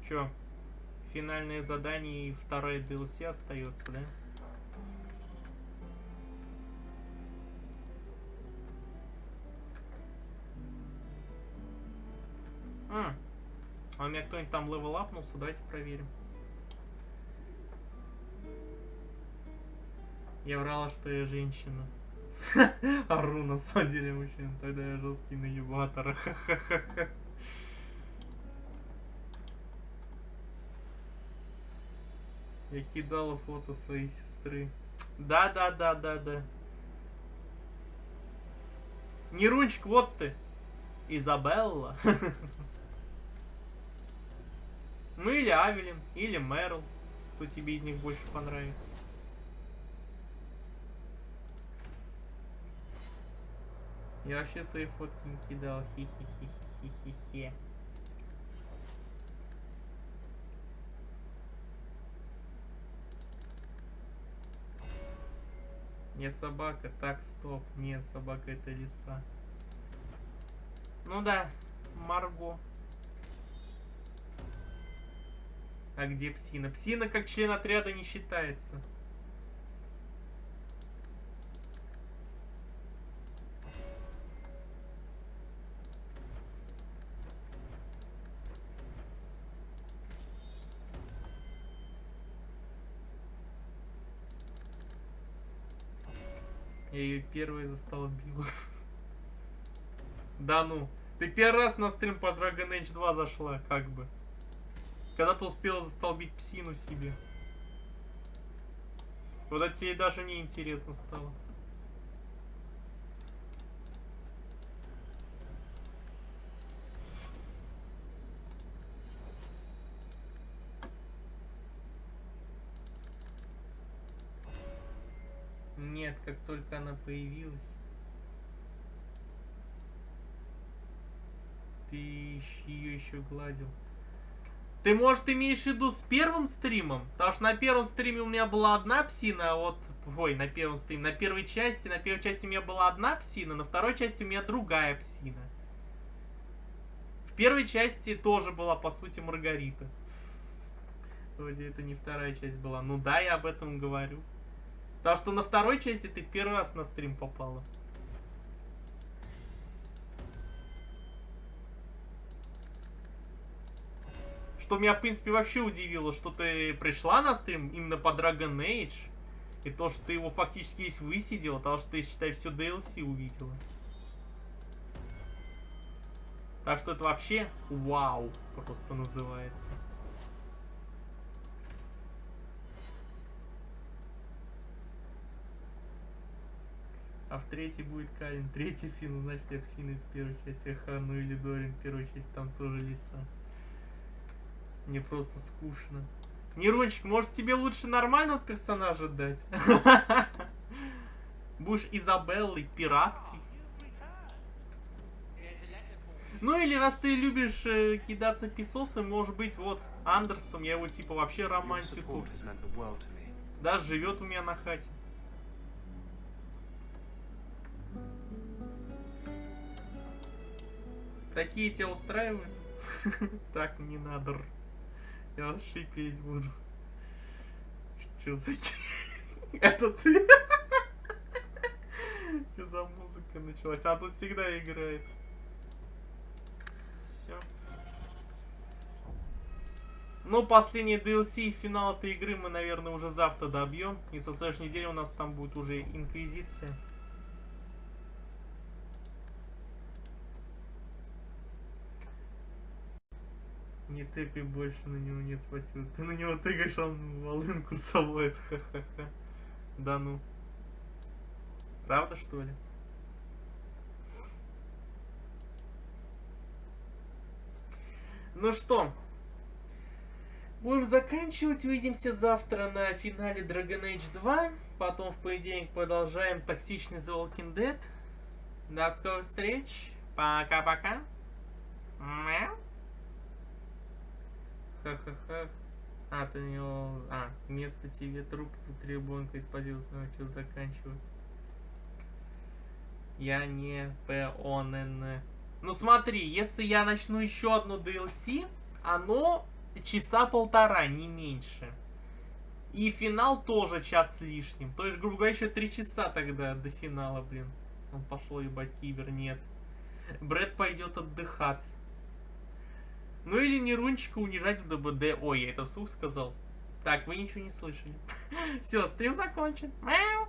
Чё? Финальное задание и второе DLC остается, да? кто-нибудь там левел апнулся. Давайте проверим. Я врала, что я женщина. Ору, на самом деле, мужчина. Тогда я жесткий наебатор. Ха-ха-ха-ха. Я кидала фото своей сестры. Да. Нерунчик, вот ты. Изабелла. Ну или Авелин, или Мэрил. Кто тебе из них больше понравится. Я вообще свои фотки не кидал. Хи-хи-хи-хи-хи-хи-хи. Не собака, так, стоп. Не, собака это лиса. Ну да, Марго. А где псина? Псина как член отряда не считается. Я ее первой застолбил. Да ну. Ты первый раз на стрим по Dragon Age 2 зашла, как бы. Когда ты успела застолбить псину себе. Вот это тебе даже не интересно стало. Нет, как только она появилась. Ты ее еще гладил. Ты, может, имеешь в виду с первым стримом? Потому что на первом стриме у меня была одна псина, а вот... Ой, на первом стриме. На первой части у меня была одна псина, на второй части у меня другая псина. В первой части тоже была, по сути, Маргарита. Вроде это не вторая часть была. Ну да, я об этом говорю. Потому что на второй части ты в первый раз на стрим попала. Что меня, в принципе, вообще удивило, что ты пришла на стрим именно по Dragon Age. И то, что ты его фактически весь высидела, потому что ты, считай, все DLC увидела. Так что это вообще вау просто называется. А в третьей будет Калин. Третья псина, значит, я псина из первой части. Ага, ну или Дорин, в первой части там тоже лиса. Мне просто скучно. Нерончик, может тебе лучше нормального персонажа дать? Будешь Изабеллой, пираткой. Ну или раз ты любишь кидаться писосом, может быть, вот Андерсом, я его типа вообще романтику. Да, живет у меня на хате. Такие тебя устраивают? Так, не надо. Я вас шипеть буду. Что за... Это ты? Что за музыка началась? А тут всегда играет. Все. Ну, последний DLC и финал этой игры мы, наверное, уже завтра добьем. И со следующей недели у нас там будет уже Инквизиция. Не тыкай больше на него, нет, спасибо. Ты на него тыкаешь, он волынку совает, ха-ха-ха. Да ну. Правда, что ли? Ну что, будем заканчивать. Увидимся завтра на финале Dragon Age 2. Потом в понедельник продолжаем токсичный The Walking Dead. До скорых встреч. Пока-пока. Мяу. Ха-ха-ха. А, ты него... А, вместо тебе труп требунка испозился, начал заканчивать. Я не ПОНН. Ну смотри, если я начну еще одну DLC, оно часа полтора, не меньше. И финал тоже час с лишним. То есть, грубо говоря, еще 3 часа тогда до финала, блин. Он пошел ебать кибер, нет. Брэд пойдет отдыхать. Ну или Нерунчика унижать в ДБД. Ой, я это вслух сказал. Так, вы ничего не слышали. Все, стрим закончен. Мяу.